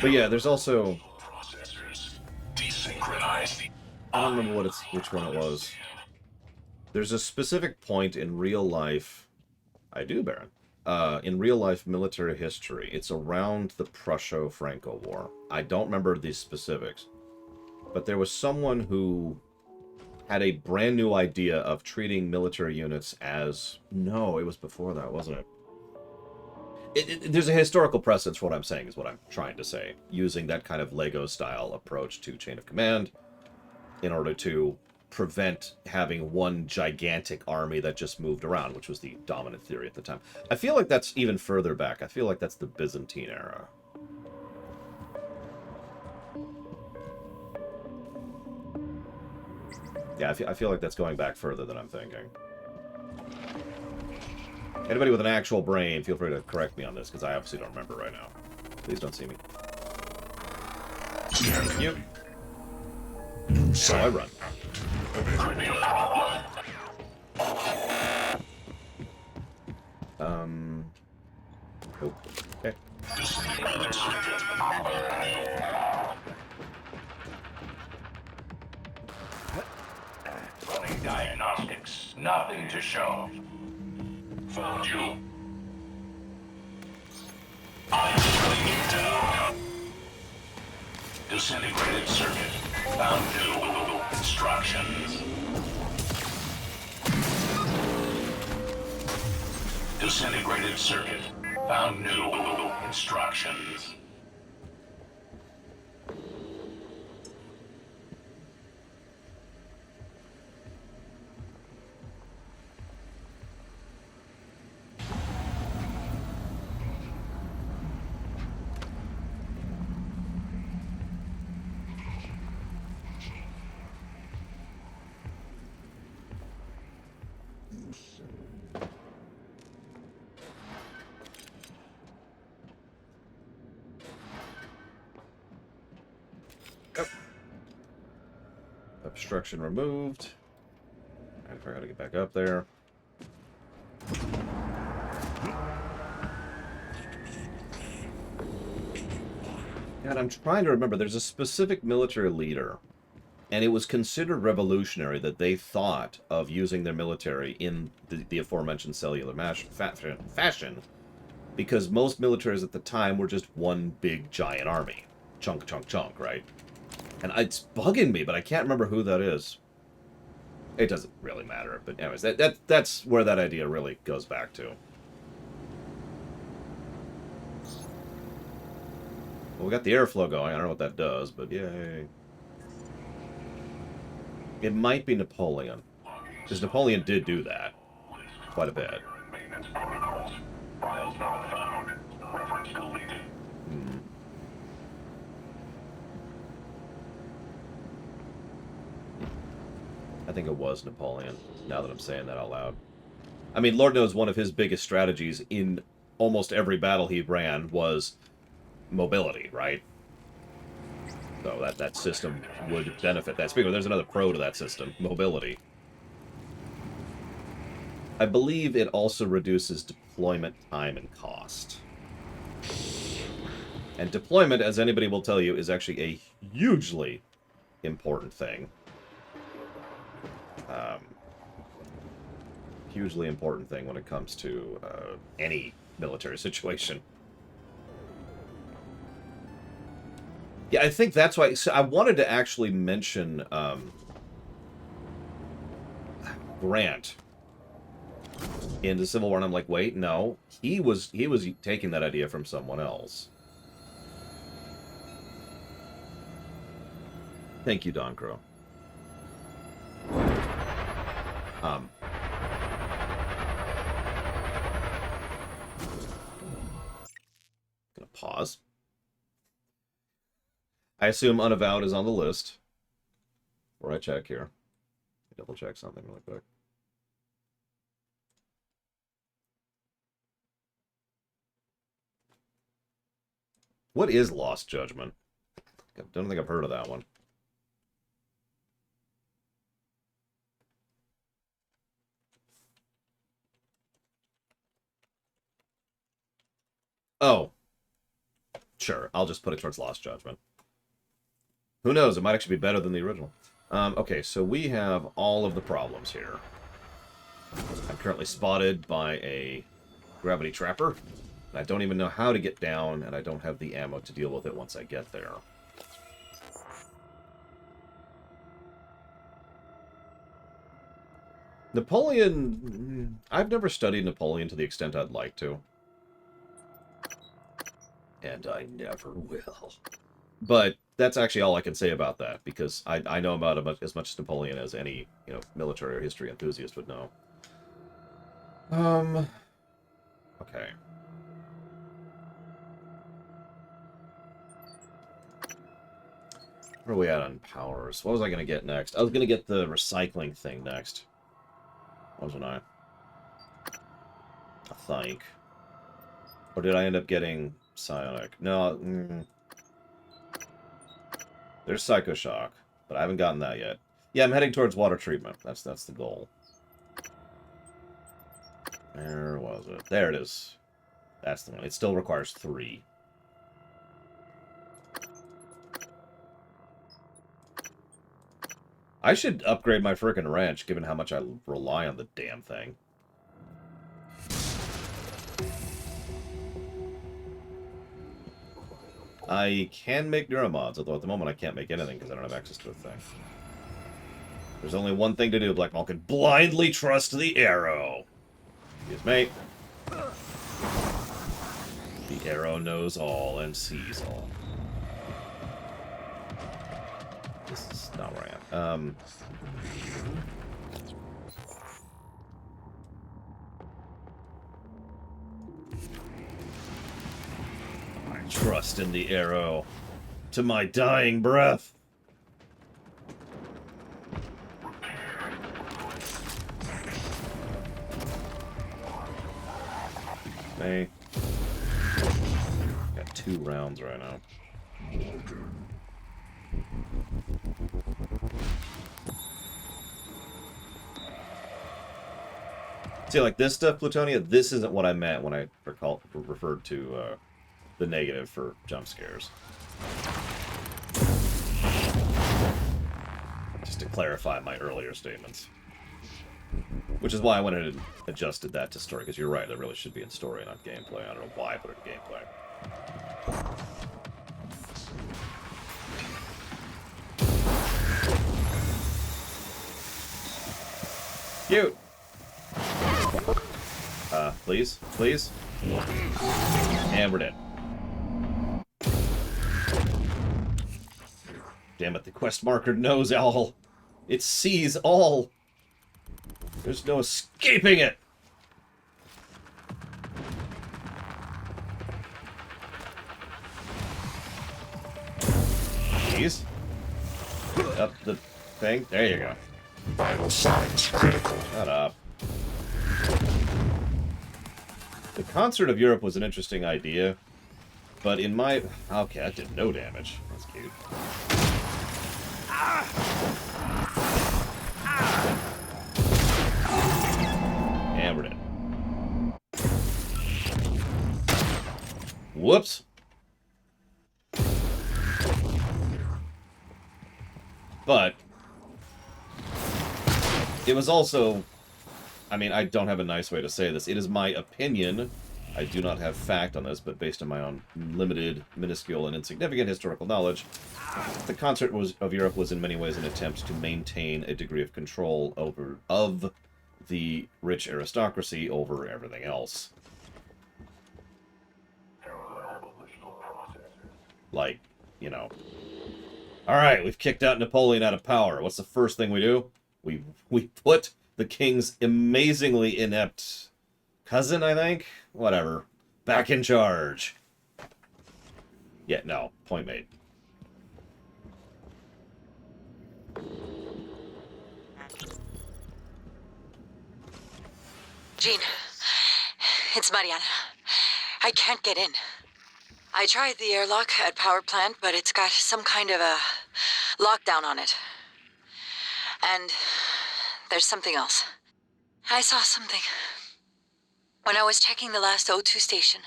But yeah, there's also... I don't remember which one it was. There's a specific point in real life... I do, Baron. In real life military history. It's around the Prusso-Franco War. I don't remember the specifics. But there was someone who had a brand new idea of treating military units as... No, it was before that, wasn't it? There's a historical precedence for what I'm saying, is what I'm trying to say. Using that kind of Lego-style approach to chain of command in order to prevent having one gigantic army that just moved around, which was the dominant theory at the time. I feel like that's even further back. I feel like that's the Byzantine era. Yeah, I feel like that's going back further than I'm thinking. Anybody with an actual brain, feel free to correct me on this, because I obviously don't remember right now. Please don't see me. Thank you. So I run. Oh, okay. Running diagnostics. Nothing to show. Found you. I'm shutting you down. Disintegrated circuit. Found new instructions. Disintegrated circuit. Found new instructions. Obstruction removed. I forgot to get back up there. God, I'm trying to remember. There's a specific military leader, and it was considered revolutionary that they thought of using their military in the aforementioned cellular fashion, because most militaries at the time were just one big giant army. Chunk, chunk, chunk, right? And it's bugging me, but I can't remember who that is. It doesn't really matter, but anyways, that's where that idea really goes back to. Well, we got the airflow going. I don't know what that does, but yay. It might be Napoleon, because Napoleon did do that quite a bit. I think it was Napoleon, now that I'm saying that out loud. I mean, Lord knows one of his biggest strategies in almost every battle he ran was mobility, right? So that system would benefit that. Speaking of, there's another pro to that system, mobility. I believe it also reduces deployment time and cost. And deployment, as anybody will tell you, is actually a hugely important thing. Hugely important thing when it comes to any military situation. Yeah, I think that's why. So I wanted to actually mention Grant in the Civil War, and I'm like, wait, no, he was taking that idea from someone else. Thank you, Don Crow. Gonna pause. I assume Unavowed is on the list. Before I check here. Double check something really quick. What is Lost Judgment? I don't think I've heard of that one. Oh. Sure, I'll just put it towards Lost Judgment. Who knows, it might actually be better than the original. Okay, so we have all of the problems here. I'm currently spotted by a gravity trapper. I don't even know how to get down, and I don't have the ammo to deal with it once I get there. Napoleon... I've never studied Napoleon to the extent I'd like to. And I never will. But that's actually all I can say about that, because I know about as much Napoleon as any, military or history enthusiast would know. Okay. Where are we at on powers? What was I going to get next? I was going to get the recycling thing next. Wasn't I? I think. Or did I end up getting psionic? No. There's Psychoshock, but I haven't gotten that yet. Yeah, I'm heading towards water treatment. That's the goal. Where was it? There it is. That's the one. It still requires 3. I should upgrade my frickin' wrench, given how much I rely on the damn thing. I can make neuromods, although at the moment I can't make anything because I don't have access to a thing. There's only one thing to do, Black Malkin. Blindly trust the arrow. Excuse me. The arrow knows all and sees all. This is not where I am. I trust in the arrow to my dying breath. Hey. Got 2 rounds right now. See, like this stuff, Plutonia, this isn't what I meant when I referred to the negative for jump scares. Just to clarify my earlier statements. Which is why I went ahead and adjusted that to story, because you're right, it really should be in story, not gameplay. I don't know why I put it in gameplay. Cute! Please? Please? And we're dead. Damn it, the quest marker knows all. It sees all. There's no escaping it! Jeez. Up the thing. There you go. Vital signs critical. Shut up. The Concert of Europe was an interesting idea, but in my... Okay, that did no damage. That's cute. And we're dead. Whoops. But it was also... I mean, I don't have a nice way to say this. It is my opinion. I do not have fact on this, but based on my own limited, minuscule, and insignificant historical knowledge, the Concert of Europe was in many ways an attempt to maintain a degree of control of the rich aristocracy over everything else. Like, you know. Alright, we've kicked out Napoleon out of power. What's the first thing we do? We put the king's amazingly inept cousin, I think? Whatever. Back in charge. Yeah, no. Point made. Jean, it's Mariana. I can't get in. I tried the airlock at power plant, but it's got some kind of a lockdown on it. And there's something else. I saw something when I was checking the last O2 station.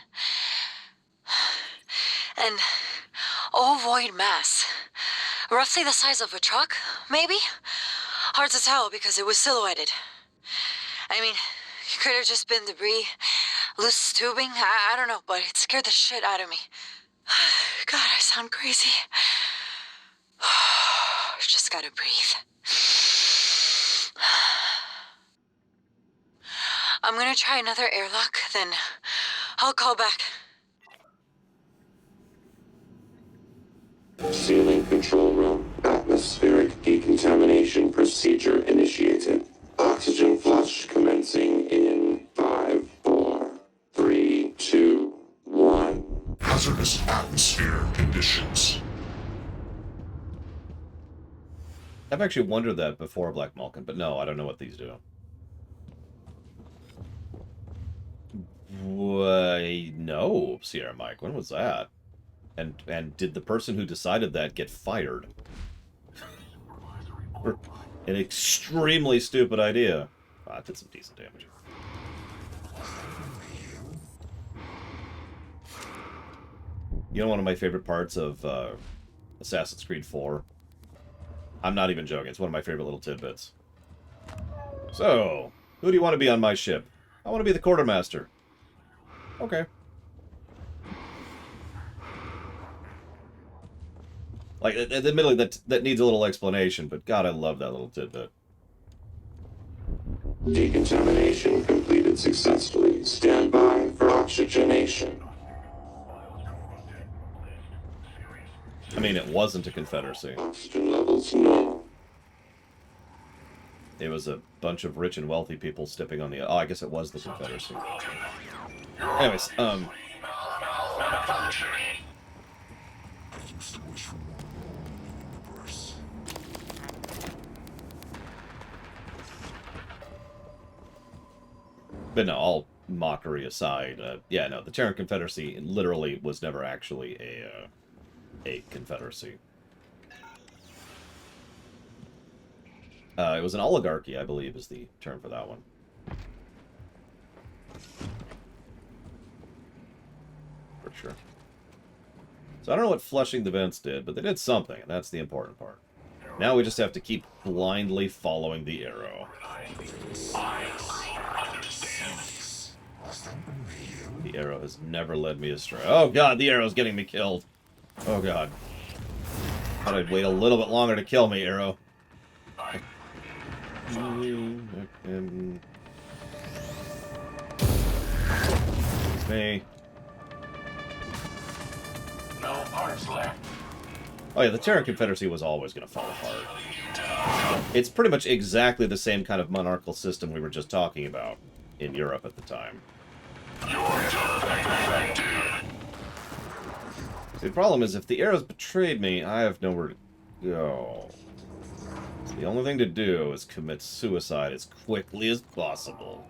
An ovoid mass. Roughly the size of a truck, maybe? Hard to tell because it was silhouetted. I mean, it could have just been debris, loose tubing, I don't know, but it scared the shit out of me. God, I sound crazy. Just gotta breathe. I'm gonna try another airlock, then I'll call back. Sealing control room. Atmospheric decontamination procedure initiated. Oxygen flush commencing in 5, 4, 3, 2, 1. Hazardous atmosphere conditions. I've actually wondered that before, Black Malkin, but no, I don't know what these do. Why, no, Sierra Mike, when was that? And did the person who decided that get fired? For an extremely stupid idea. Ah, it did some decent damage. You know one of my favorite parts of Assassin's Creed 4? I'm not even joking, it's one of my favorite little tidbits. So, who do you want to be on my ship? I want to be the quartermaster. Okay. Like, admittedly, that needs a little explanation, but God, I love that little tidbit. Decontamination completed successfully. Stand by for oxygenation. I mean, it wasn't a confederacy. Oxygen levels normal. It was a bunch of rich and wealthy people stepping on the... Oh, I guess it was the confederacy. Anyways, but no, all mockery aside, yeah, no, the Terran Confederacy literally was never actually a confederacy. It was an oligarchy, I believe, is the term for that one. For sure. So I don't know what flushing the vents did, but they did something, and that's the important part. Now we just have to keep blindly following the arrow. The arrow has never led me astray. Oh god, the arrow's getting me killed. Oh god. Thought I'd wait a little bit longer to kill me, arrow. Me. No parts left. Oh yeah, the Terran Confederacy was always going to fall apart. It's pretty much exactly the same kind of monarchical system we were just talking about in Europe at the time. See, the problem is, if the arrows betrayed me, I have nowhere to go. So the only thing to do is commit suicide as quickly as possible.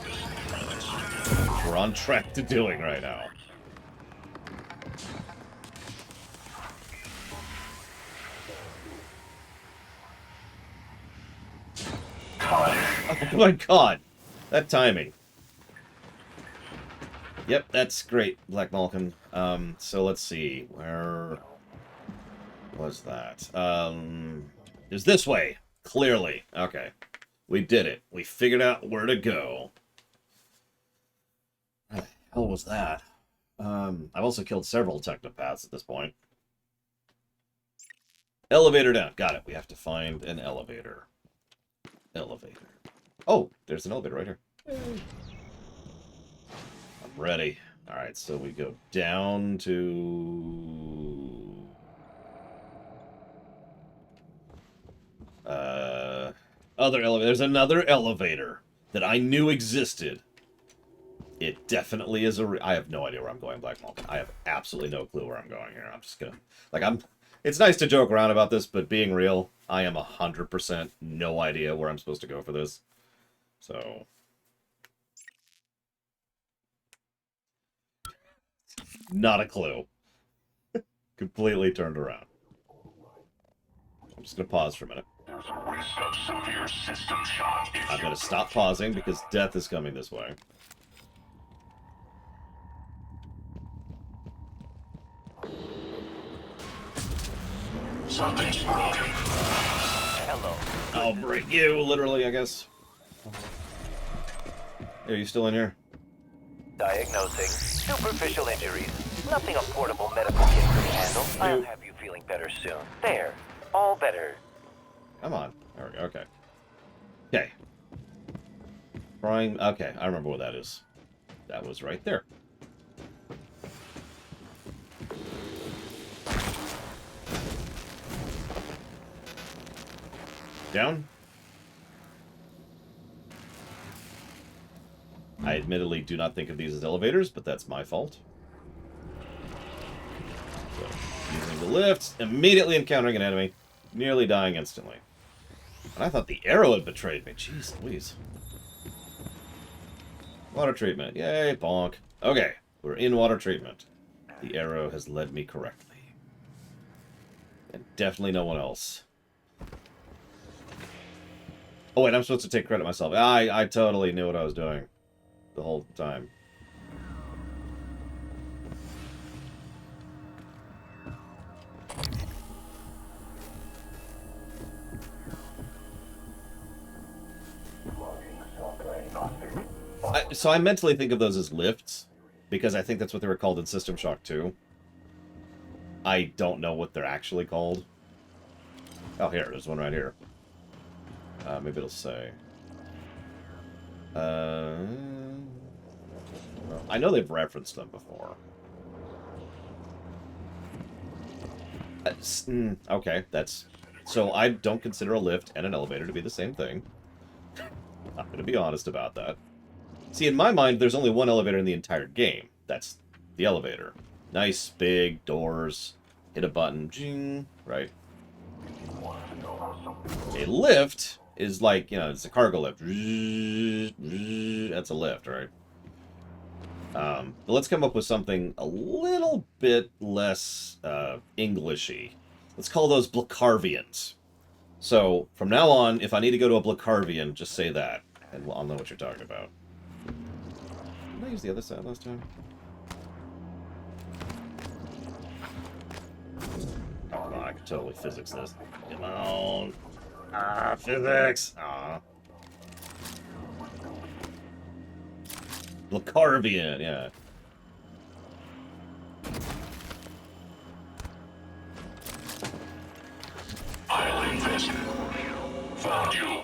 Which we're on track to doing right now. Oh my god! That timing. Yep, that's great, Black Malkin. So let's see. Where was that? It was this way. Clearly. Okay. We did it. We figured out where to go. What the hell was that? I've also killed several technopaths at this point. Elevator down. Got it. We have to find an elevator. Elevator. Oh, there's an elevator right here. I'm ready. Alright, so we go down to... other elevator. There's another elevator that I knew existed. It definitely is a... I have no idea where I'm going, Black Malkin. I have absolutely no clue where I'm going here. I'm just gonna... Like, It's nice to joke around about this, but being real, I am 100% no idea where I'm supposed to go for this. So... Not a clue. Completely turned around. I'm just going to pause for a minute. There's a risk of severe system shock. I'm going to stop pausing because death is coming this way. Something's broken. Hello. I'll break you, literally, I guess. Are you still in here? Diagnosing superficial injuries. Nothing a portable medical kit could handle. I'll have you feeling better soon. There. All better. Come on. There we go. Okay. Okay. Trying. Okay, I remember what that is. That was right there. Down. I admittedly do not think of these as elevators, but that's my fault. So, using the lifts, immediately encountering an enemy, nearly dying instantly. And I thought the arrow had betrayed me. Jeez Louise. Water treatment. Yay, bonk. Okay, we're in water treatment. The arrow has led me correctly. And definitely no one else. Oh, wait, I'm supposed to take credit myself. I totally knew what I was doing the whole time. So I mentally think of those as lifts, because I think that's what they were called in System Shock 2. I don't know what they're actually called. Oh, here, there's one right here. Maybe it'll say. I know they've referenced them before. Okay, that's... So I don't consider a lift and an elevator to be the same thing. I'm going to be honest about that. See, in my mind, there's only one elevator in the entire game. That's the elevator. Nice, big doors. Hit a button. Jing, right? A lift is like, you know, it's a cargo lift. That's a lift, right? But let's come up with something a little bit less Englishy. Let's call those Blakarvians. So, from now on, if I need to go to a Blakarvian, just say that, and I'll know what you're talking about. Did I use the other side last time? Oh, no, I could totally physics this. Come on. Ah, physics! Ah. Blakarvian, yeah. Highly invested. Found you.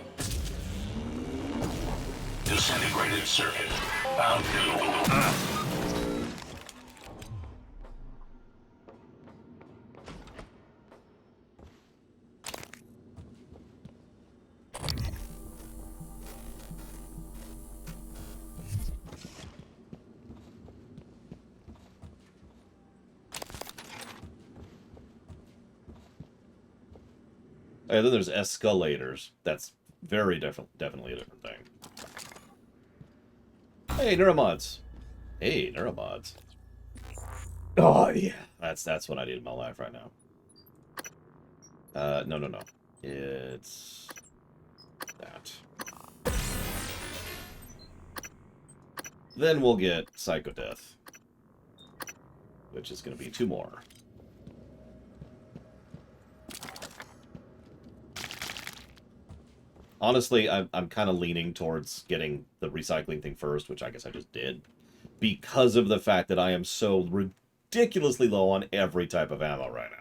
Disintegrated circuit. Found you. And then there's escalators. That's very definitely a different thing. Hey, Neuromods. Hey, Neuromods. Oh, yeah. That's what I need in my life right now. No. It's... that. Then we'll get Psycho Death. Which is going to be 2 more. Honestly, I'm kind of leaning towards getting the recycling thing first, which I guess I just did, because of the fact that I am so ridiculously low on every type of ammo right now.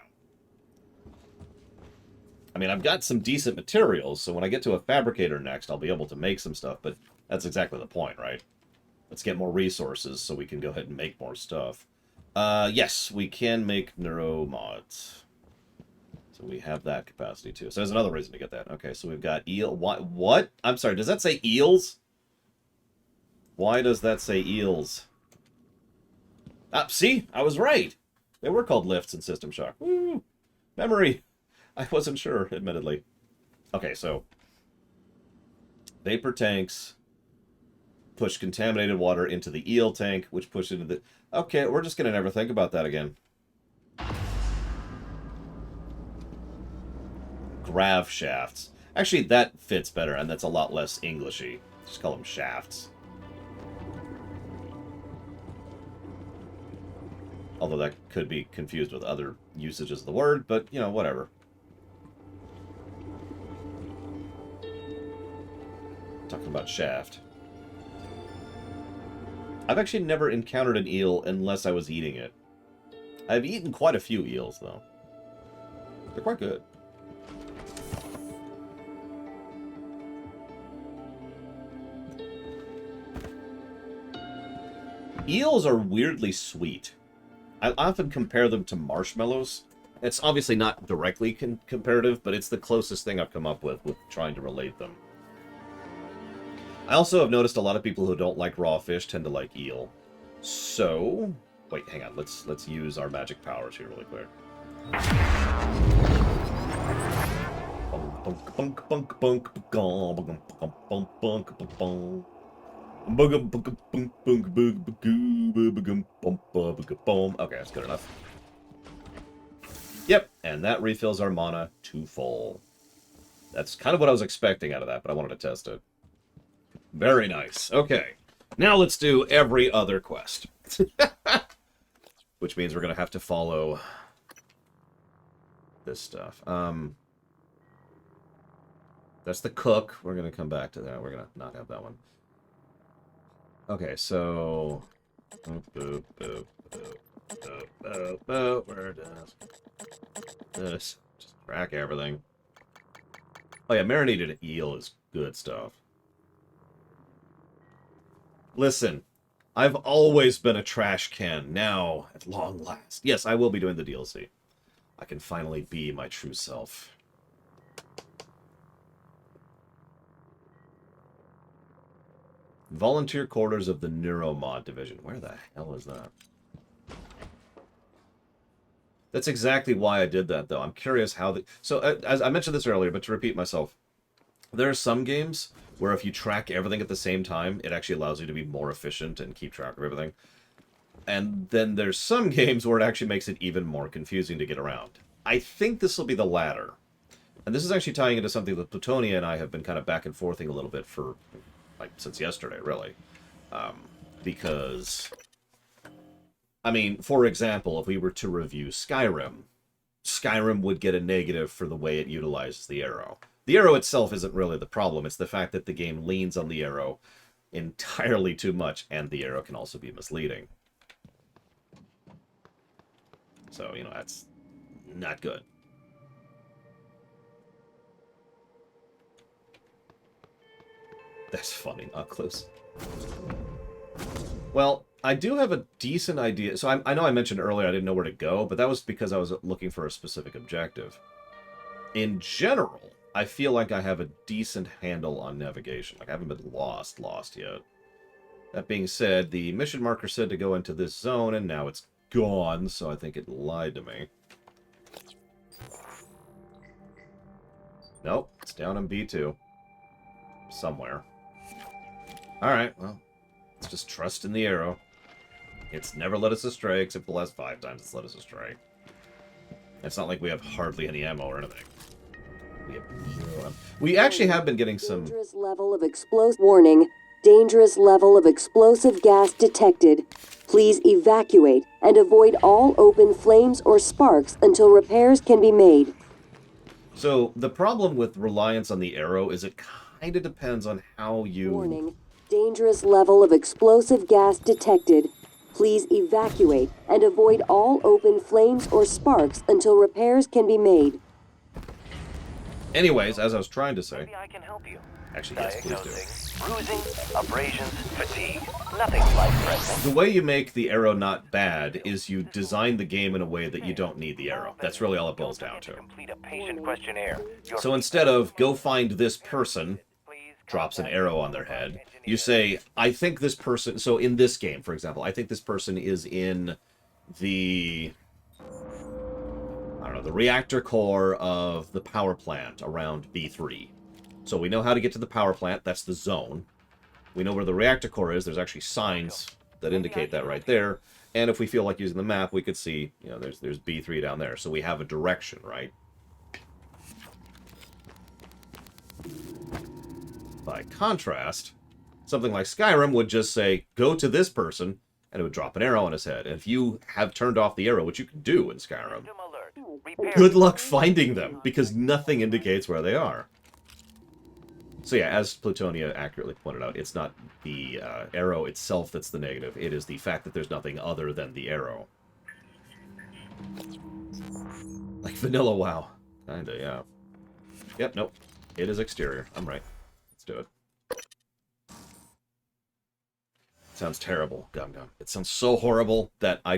I mean, I've got some decent materials, so when I get to a fabricator next, I'll be able to make some stuff, but that's exactly the point, right? Let's get more resources so we can go ahead and make more stuff. Yes, we can make neuromods. So we have that capacity too. So there's another reason to get that. Okay, so we've got eel. What? I'm sorry, does that say eels? Why does that say eels? Ah, see? I was right. They were called lifts in System Shock. Woo! Memory. I wasn't sure, admittedly. Okay, so vapor tanks push contaminated water into the eel tank, which push into the... Okay, we're just gonna never think about that again. Grav shafts. Actually, that fits better, and that's a lot less Englishy. Just call them shafts. Although that could be confused with other usages of the word, but, you know, whatever. Talking about shaft. I've actually never encountered an eel unless I was eating it. I've eaten quite a few eels, though. They're quite good. Eels are weirdly sweet. I often compare them to marshmallows. It's obviously not directly comparative, but it's the closest thing I've come up with trying to relate them. I also have noticed a lot of people who don't like raw fish tend to like eel. So, wait, hang on. Let's use our magic powers here really quick. Okay, that's good enough. Yep, and that refills our mana to full. That's kind of what I was expecting out of that, but I wanted to test it. Very nice. Okay, now let's do every other quest. Which means we're going to have to follow this stuff. That's the cook. We're going to come back to that. We're going to not have that one. Okay, so... Boop, boop, boop, boop, boop, boop, boop. Where does this? Just track everything. Oh yeah, marinated eel is good stuff. Listen, I've always been a trash can. Now, at long last. Yes, I will be doing the DLC. I can finally be my true self. Volunteer quarters of the Neuromod division. Where the hell is that? That's exactly why I did that, though. I'm curious how the... So, as I mentioned this earlier, but to repeat myself, there are some games where if you track everything at the same time, it actually allows you to be more efficient and keep track of everything. And then there's some games where it actually makes it even more confusing to get around. I think this will be the latter. And this is actually tying into something that Plutonia and I have been kind of back and forthing a little bit for... like, since yesterday, really. Because, I mean, for example, if we were to review Skyrim, Skyrim would get a negative for the way it utilizes the arrow. The arrow itself isn't really the problem, it's the fact that the game leans on the arrow entirely too much, and the arrow can also be misleading. So, you know, that's not good. That's funny, not close. Well, I do have a decent idea. So I know I mentioned earlier I didn't know where to go, but that was because I was looking for a specific objective. In general, I feel like I have a decent handle on navigation. Like, I haven't been lost yet. That being said, the mission marker said to go into this zone, and now it's gone, so I think it lied to me. Nope, it's down in B2. Somewhere. Alright, well, let's just trust in the arrow. It's never led us astray, except the last 5 times it's led us astray. It's not like we have hardly any ammo or anything. We actually have been getting some... Dangerous level of warning. Dangerous level of explosive gas detected. Please evacuate and avoid all open flames or sparks until repairs can be made. So, the problem with reliance on the arrow is it kind of depends on how you... Warning. Dangerous level of explosive gas detected. Please evacuate and avoid all open flames or sparks until repairs can be made. Anyways, as I was trying to say... Maybe I can help you. Actually, yes, please do. Bruising, abrasions, fatigue. Nothing life-threatening. The way you make the arrow not bad is you design the game in a way that you don't need the arrow. That's really all it boils down to. Complete a patient questionnaire. So instead of, go find this person, drops an arrow on their head, you say, I think this person... So in this game, for example, I think this person is in the... I don't know, the reactor core of the power plant around B3. So we know how to get to the power plant. That's the zone. We know where the reactor core is. There's actually signs that indicate that right there. And if we feel like using the map, we could see, you know, there's B3 down there. So we have a direction, right? By contrast, something like Skyrim would just say, go to this person, and it would drop an arrow on his head. And if you have turned off the arrow, which you can do in Skyrim, good luck finding them, because nothing indicates where they are. So yeah, as Plutonia accurately pointed out, it's not the arrow itself that's the negative. It is the fact that there's nothing other than the arrow. Like vanilla WoW. Kinda, yeah. Yep, nope. It is exterior. I'm right. Let's do it. Sounds terrible, Gum Gum. It sounds so horrible that I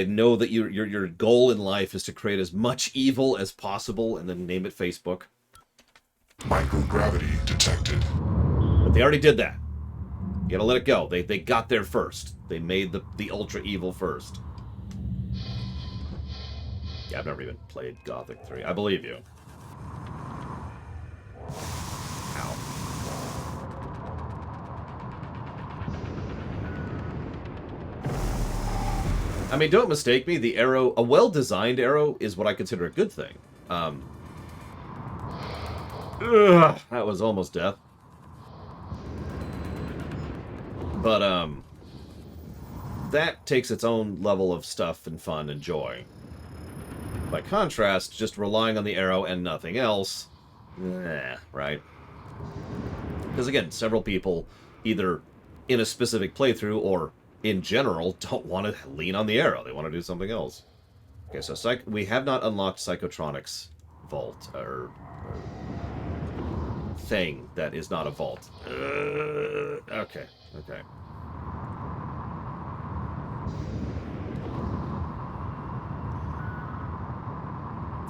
know that your goal in life is to create as much evil as possible and then name it Facebook. Microgravity detected. But they already did that. You gotta let it go. They got there first. They made the ultra evil first. Yeah, I've never even played Gothic 3. I believe you. Ow. I mean, don't mistake me. The arrow, a well-designed arrow, is what I consider a good thing. That was almost death. But, that takes its own level of stuff and fun and joy. By contrast, just relying on the arrow and nothing else, right? Because again, several people, either in a specific playthrough or in general, don't want to lean on the arrow. They want to do something else. Okay, so we have not unlocked Psychotronics Vault, or thing that is not a vault. Okay.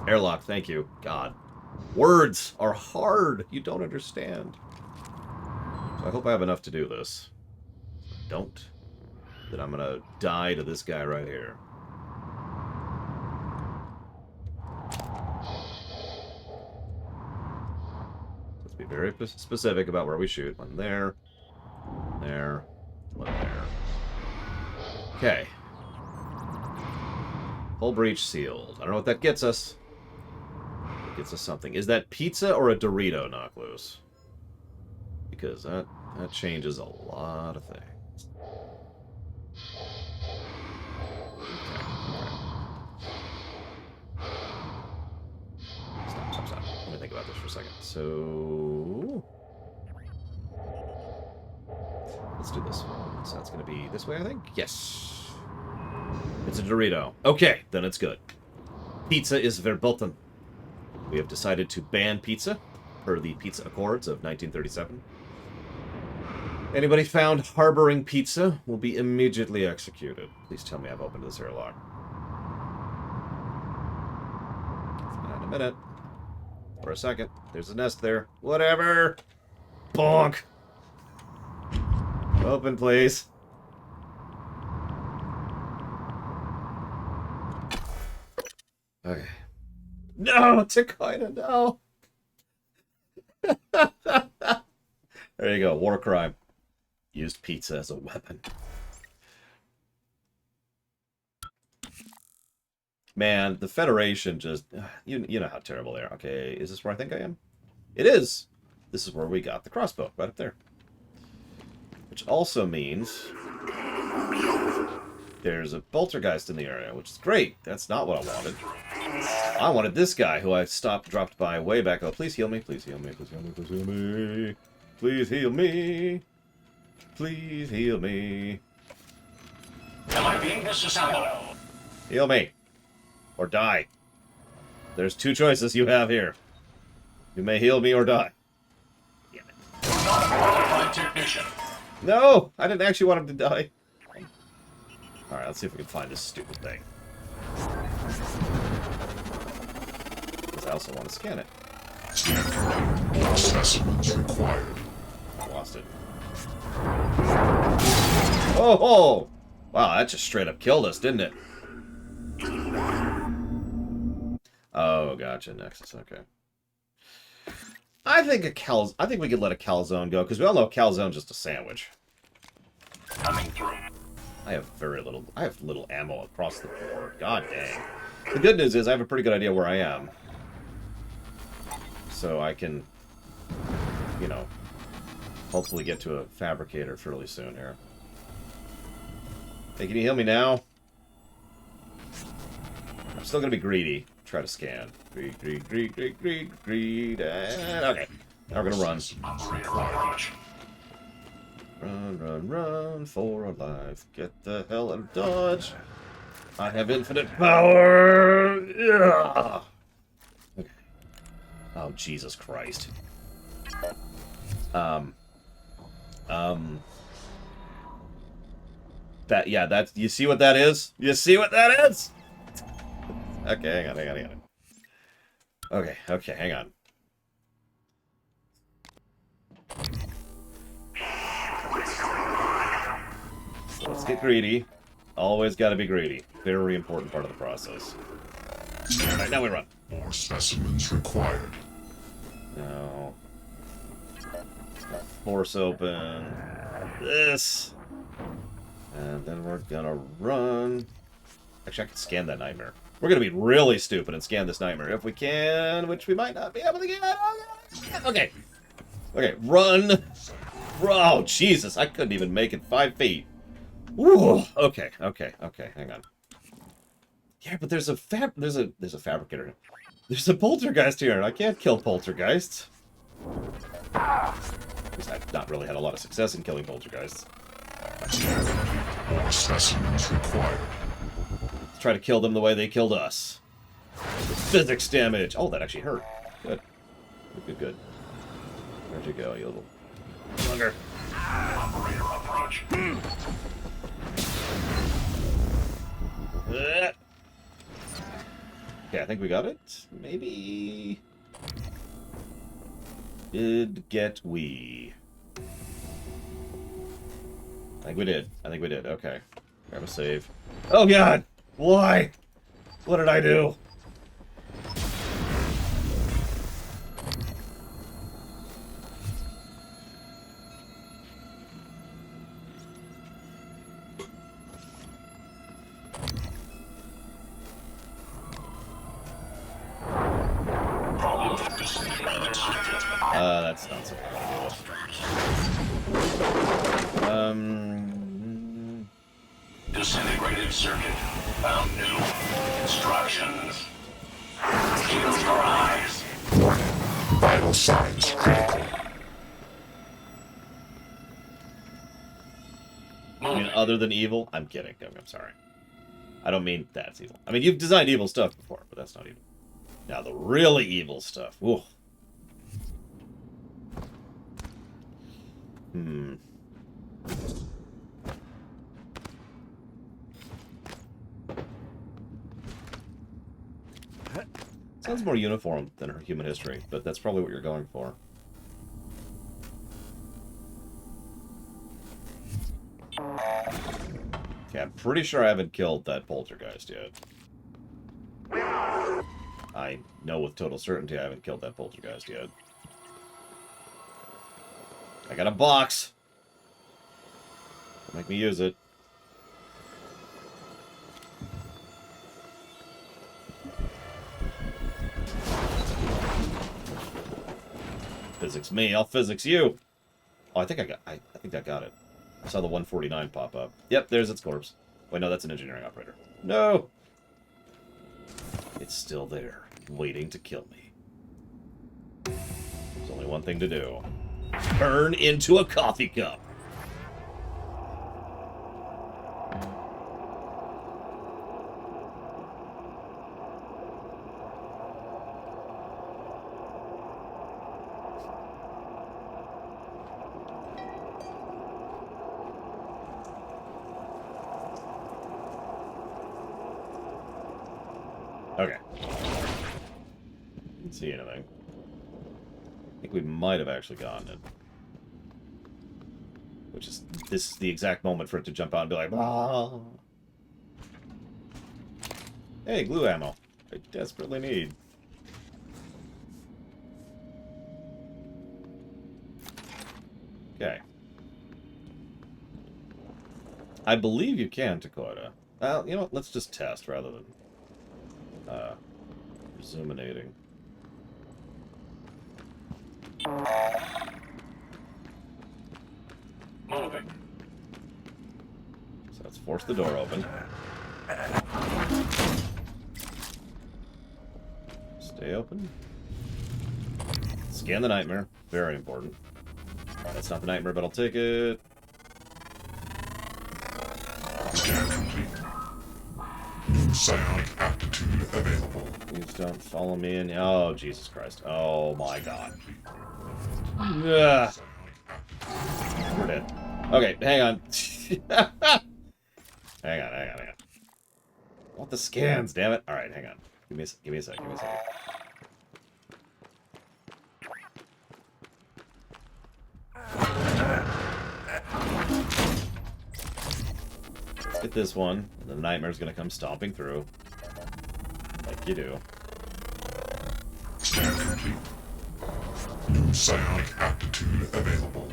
Airlock, thank you. God. Words are hard. You don't understand. So I hope I have enough to do this. Don't. Then I'm gonna die to this guy right here. Let's be very specific about where we shoot. One there. There. One there. Okay. Hull breach sealed. I don't know what that gets us. It gets us something. Is that pizza or a Dorito, Knock Loose? Because that changes a lot of things. Stop. Let me think about this for a second. So let's do this one. So that's going to be this way, I think? Yes. It's a Dorito. Okay, then it's good. Pizza is verboten. We have decided to ban pizza per the Pizza Accords of 1937. Anybody found harboring pizza will be immediately executed. Please tell me I've opened this airlock. It's been a minute. For a second. There's a nest there. Whatever. Bonk. Open, please. Okay. No, Takoina, no. There you go, war crime. Used pizza as a weapon. Man, the Federation just... You know how terrible they are. Okay, is this where I think I am? It is. This is where we got the crossbow, right up there. Which also means... there's a Poltergeist in the area, which is great. That's not what I wanted. I wanted this guy, who I dropped by way back. Oh, please heal me. Please heal me. Please heal me. Please heal me. Please heal me. Please heal me. Am I being disassembled? Heal me. Or die. There's two choices you have here. You may heal me or die. Damn it. Not a qualified technician. No! I didn't actually want him to die. Alright, let's see if we can find this stupid thing. Because I also want to scan it. Scan complete. All specimens required. Lost it. Oh! Wow, that just straight up killed us, didn't it? Oh, gotcha. Nexus, okay. I think we could let a calzone go, because we all know calzone's just a sandwich. Coming through. I have very little. I have little ammo across the board. God dang. The good news is I have a pretty good idea where I am. So I can, you know, hopefully get to a fabricator fairly soon here. Hey, can you heal me now? I'm still gonna be greedy. Try to scan. Greed. And okay. Now we're gonna run. Run for our life. Get the hell out of Dodge. I have infinite power. Yeah. Okay. Oh, Jesus Christ. That's, you see what that is? You see what that is? Okay, hang on. Okay, hang on. Let's get greedy. Always gotta be greedy. Very important part of the process. Alright, now we run. More specimens required. No. Force open. This. And then we're gonna run. Actually, I can scan that nightmare. We're gonna be really stupid and scan this nightmare if we can, which we might not be able to get. Okay. Okay, run. Oh, Jesus. I couldn't even make it 5 feet. Ooh. Okay, hang on. Yeah, but there's a fabricator. There's a poltergeist here, and I can't kill poltergeists. Because I've not really had a lot of success in killing poltergeists. More specimens required. Let's try to kill them the way they killed us. Physics damage. Oh, that actually hurt. Good. Good. Where'd you go, you little bugger? Operator approach. Okay, I think we got it. Maybe. Did get we? I think we did. Okay. Grab a save. Oh God! Why? What did I do? That's not so bad. Disintegrated circuit. Found new instructions. Shield your eyes. Warning. Vital signs critical. I mean, other than evil? I'm kidding. I'm sorry. I don't mean that's evil. I mean, you've designed evil stuff before, but that's not evil. Now, the really evil stuff. Ooh. Sounds more uniform than her human history, but that's probably what you're going for. Okay, I'm pretty sure I haven't killed that poltergeist yet. I know with total certainty I haven't killed that poltergeist yet. I got a box! Don't make me use it. Physics me, I'll physics you! Oh, I think I got it. I saw the 149 pop up. Yep, there's its corpse. Wait, no, that's an engineering operator. No! It's still there, waiting to kill me. There's only one thing to do. Turn into a coffee cup! Okay. Didn't see anything. I think we might have actually gotten it. Which is, this is the exact moment for it to jump out and be like, ah. Hey, glue ammo. I desperately need. Okay. I believe you can, Dakota. Well, you know what? Let's just test rather than resuminating. Moving. So let's force the door open. Stay open. Scan the nightmare. Very important. That's not the nightmare, but I'll take it. Scan complete. New sound aptitude available. Please don't follow me in. Oh, Jesus Christ. Oh, my God. Ugh. We're dead. Okay, hang on. hang on. I want the scans, damn it. Alright, hang on. Give me a sec. Let's get this one. And the nightmare's gonna come stomping through. Like you do. Scan complete. New sound aptitude available.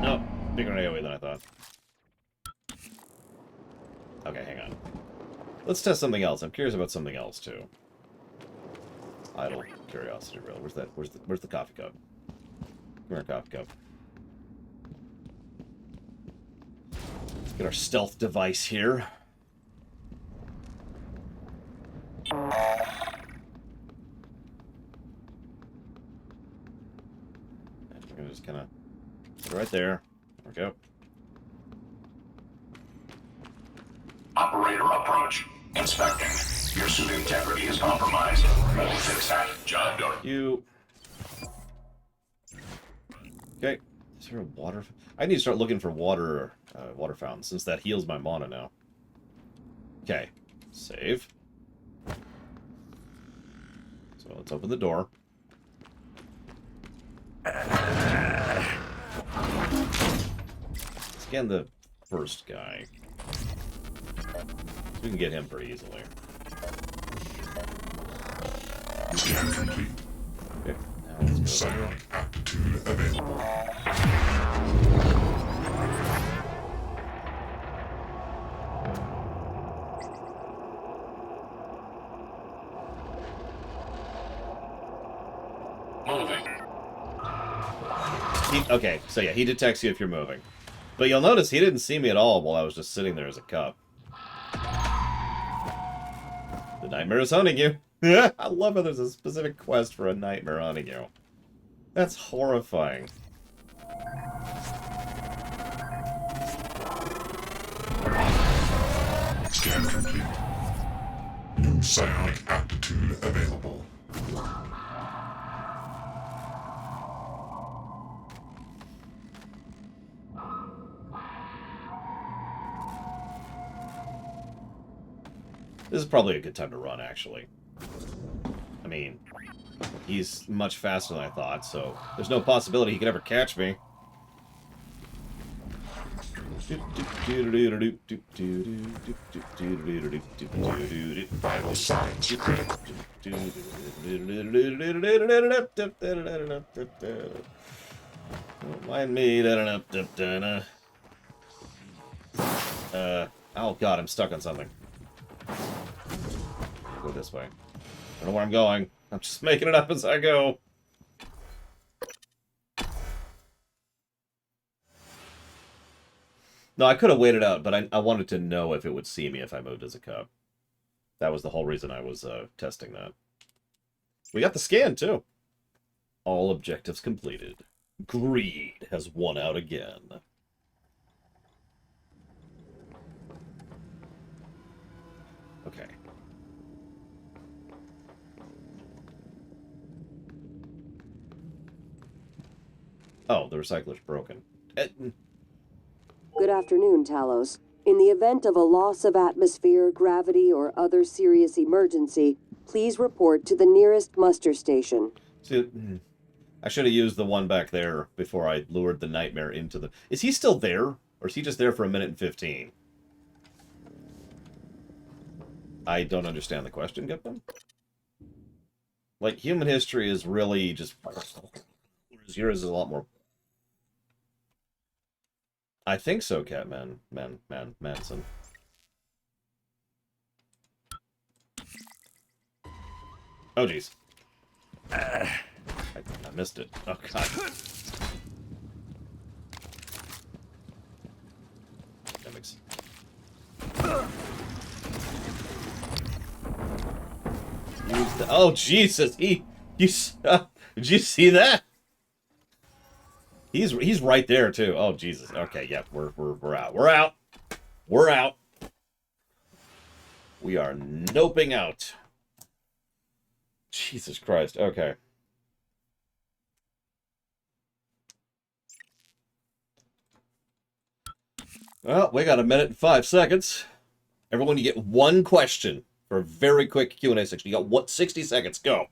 No, bigger AoE than I thought. Okay, hang on. Let's test something else. I'm curious about something else too. Idle curiosity, really. Where's the coffee cup? Come here, coffee cup. Let's get our stealth device here. And we're gonna just kind of put it right there. There we go. Operator approach. Inspecting. Your suit integrity is compromised. Let me fix that. Job done. You. Okay. Is there a water? I need to start looking for water fountains since that heals my mana now. Okay. Save. So let's open the door. Scan the first guy. We can get him pretty easily. Scan complete. Okay, now let's go. Sound aptitude available. Moving. Okay, so yeah, he detects you if you're moving. But you'll notice he didn't see me at all while I was just sitting there as a cup. The nightmare is hunting you. I love how there's a specific quest for a nightmare hunting you. That's horrifying. Scan complete. New sound aptitude available. This is probably a good time to run, actually. I mean, he's much faster than I thought, so there's no possibility he could ever catch me. Vital signs critical. Don't mind me. Oh god, I'm stuck on something. Go this way. I don't know where I'm going. I'm just making it up as I go. No, I could have waited out, but I wanted to know if it would see me if I moved as a cub. That was the whole reason I was testing that. We got the scan, too. All objectives completed. Greed has won out again. Okay. Oh, the recycler's broken. Good afternoon, Talos. In the event of a loss of atmosphere, gravity, or other serious emergency, please report to the nearest muster station. See, I should have used the one back there before I lured the nightmare into the... Is he still there? Or is he just there for 1:15? I don't understand the question, Gipman. Like, human history is really just... yours is a lot more... I think so, Catman. Manson. Oh, jeez. I missed it. Oh, God. Gimmicks. Oh, Jesus! Did you see that? He's right there too. Oh, Jesus. Okay, yeah, we're out. We're out. We're out. We are noping out. Jesus Christ. Okay. Well, we got a minute and 5 seconds. Everyone, you get one question for a very quick Q&A section. You got 60 seconds. Go.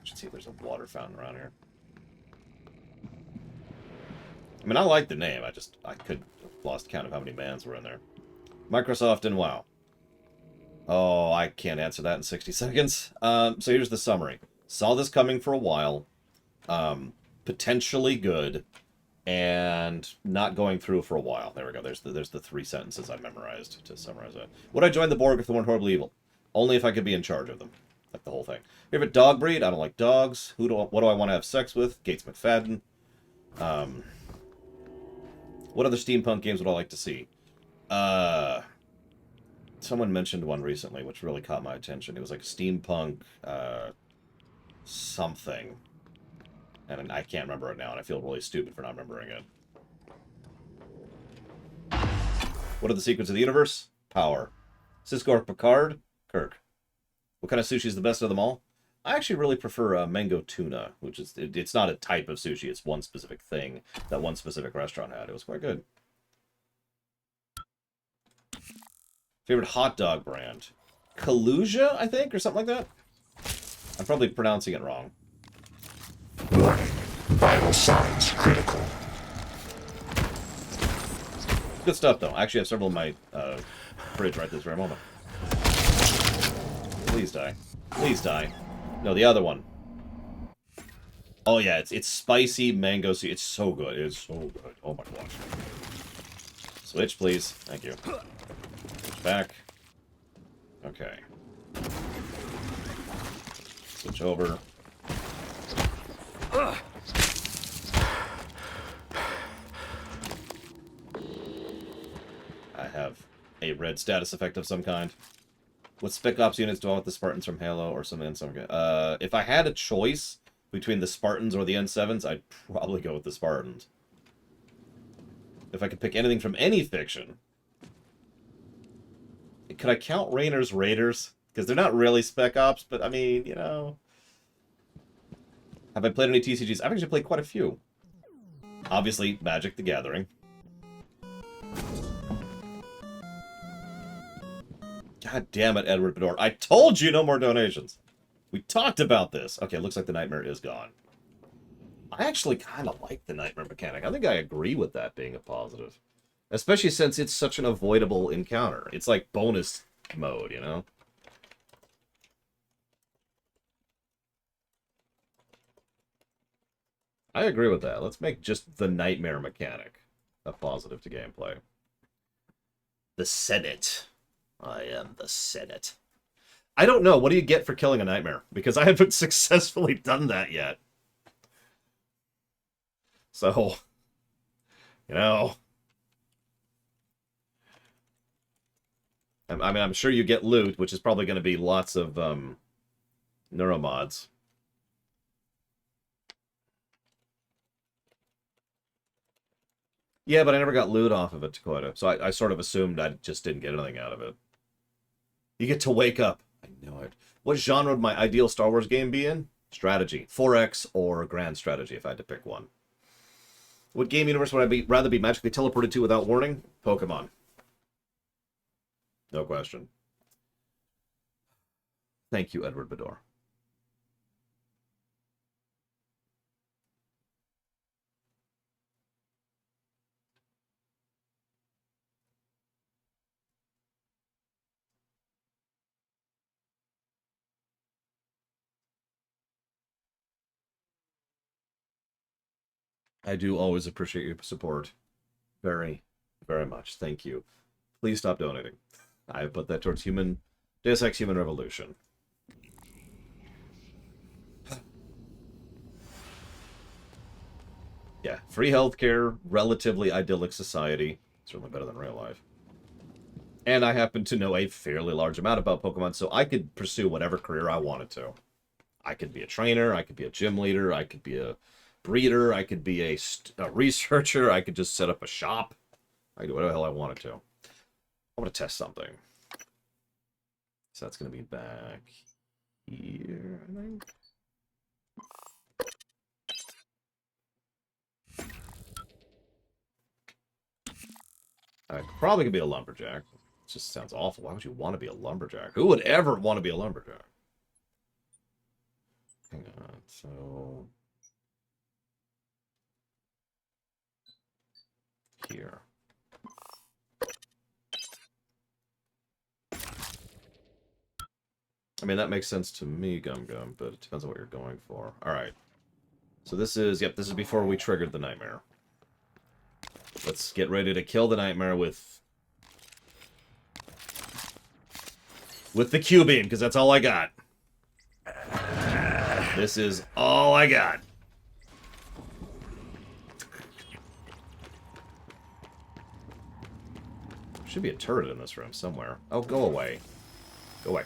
Should see if there's a water fountain around here. I mean, I like the name. I could have lost count of how many mans were in there. Microsoft and WoW. Oh, I can't answer that in 60 seconds. So here's the summary. Saw this coming for a while. Potentially good. And not going through for a while. There we go. There's the 3 sentences I memorized to summarize that. Would I join the Borg if they weren't horribly evil? Only if I could be in charge of them. Like the whole thing. Favorite dog breed? I don't like dogs. What do I want to have sex with? Gates McFadden. What other steampunk games would I like to see? Someone mentioned one recently, which really caught my attention. It was like steampunk something. And I can't remember it now, and I feel really stupid for not remembering it. What are the secrets of the universe? Power. Sisko or Picard? Kirk. What kind of sushi is the best of them all? I actually really prefer mango tuna, which is, it's not a type of sushi, it's one specific thing that one specific restaurant had. It was quite good. Favorite hot dog brand? Kalusia, I think, or something like that? I'm probably pronouncing it wrong. Warning. Vital signs critical. Good stuff, though. I actually have several in my fridge right this very moment. Please die. Please die. No, the other one. Oh, yeah, it's spicy mango soup. It's so good. It's so good. Oh, my gosh. Switch, please. Thank you. Switch back. Okay. Switch over. I have a red status effect of some kind. What Spec Ops units do I want the Spartans from Halo or something? If I had a choice between the Spartans or the N7s, I'd probably go with the Spartans. If I could pick anything from any fiction. Could I count Raynor's Raiders? Because they're not really Spec Ops, but I mean, you know. Have I played any TCGs? I've actually played quite a few. Obviously, Magic the Gathering. God damn it, Edward Bedore. I told you no more donations. We talked about this. Okay, looks like the Nightmare is gone. I actually kind of like the Nightmare mechanic. I think I agree with that being a positive. Especially since it's such an avoidable encounter. It's like bonus mode, you know? I agree with that. Let's make just the Nightmare mechanic a positive to gameplay. The Senate. I am the Senate. I don't know. What do you get for killing a Nightmare? Because I haven't successfully done that yet. So, you know. I mean, I'm sure you get loot, which is probably going to be lots of neuromods. Yeah, but I never got loot off of it, Dakota. So I sort of assumed I just didn't get anything out of it. You get to wake up. I know it. What genre would my ideal Star Wars game be in? Strategy. 4X or Grand Strategy, if I had to pick one. What game universe would I rather be magically teleported to without warning? Pokemon. No question. Thank you, Edward Bedore. I do always appreciate your support. Very, very much. Thank you. Please stop donating. I put that towards Deus Ex Human Revolution. Yeah, free healthcare, relatively idyllic society. Certainly better than real life. And I happen to know a fairly large amount about Pokemon, so I could pursue whatever career I wanted to. I could be a trainer, I could be a gym leader, I could be a breeder, I could be a researcher, I could just set up a shop. I could do whatever the hell I wanted to. I want to test something. So that's going to be back here, I think. I probably could be a lumberjack. It just sounds awful. Why would you want to be a lumberjack? Who would ever want to be a lumberjack? Hang on, so... here. I mean, that makes sense to me, Gum Gum, but it depends on what you're going for. Alright. So this is, yep, this is before we triggered the nightmare. Let's get ready to kill the nightmare with the Q-beam, because that's all I got. This is all I got. Should be a turret in this room somewhere. Oh, go away. Go away.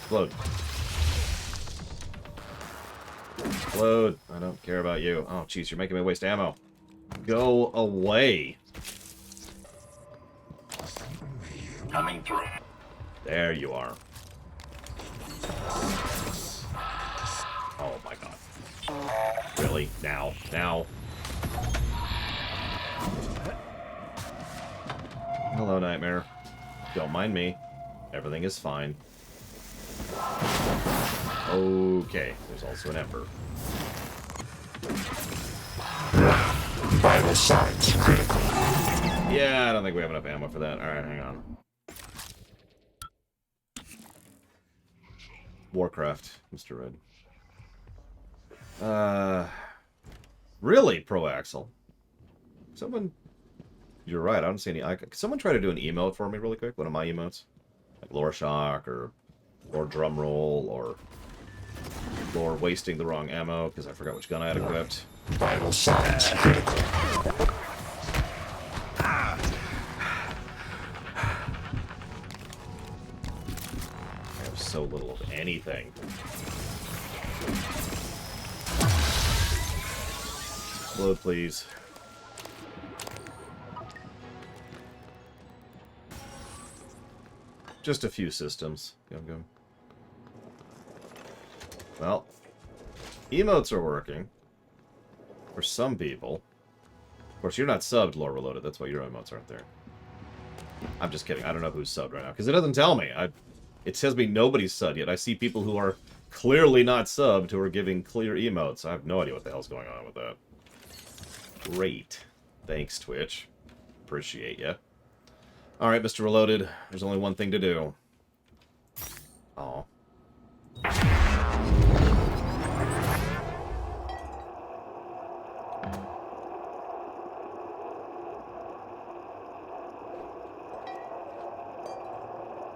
Explode. Explode. I don't care about you. Oh, jeez, you're making me waste ammo. Go away. Coming through. There you are. Oh my god. Really? Now? Now? Hello, Nightmare. Don't mind me. Everything is fine. Okay, there's also an Ember. Vital signs critical. Yeah, I don't think we have enough ammo for that. Alright, hang on. Warcraft, Mr. Red. Really, Proaxle? Someone... You're right, I don't see any icon. Could someone try to do an emote for me really quick? One of my emotes? Like Lore Shock, or Drumroll, or Lore wasting the wrong ammo, because I forgot which gun I had equipped. Vital signs critical. I have so little of anything. Explode, please. Just a few systems. Go. Well, emotes are working. For some people. Of course, you're not subbed, Lore Reloaded. That's why your emotes aren't there. I'm just kidding. I don't know who's subbed right now. Because it doesn't tell me. It says me nobody's subbed yet. I see people who are clearly not subbed who are giving clear emotes. I have no idea what the hell's going on with that. Great. Thanks, Twitch. Appreciate ya. Alright, Mr. Reloaded. There's only one thing to do. Aw.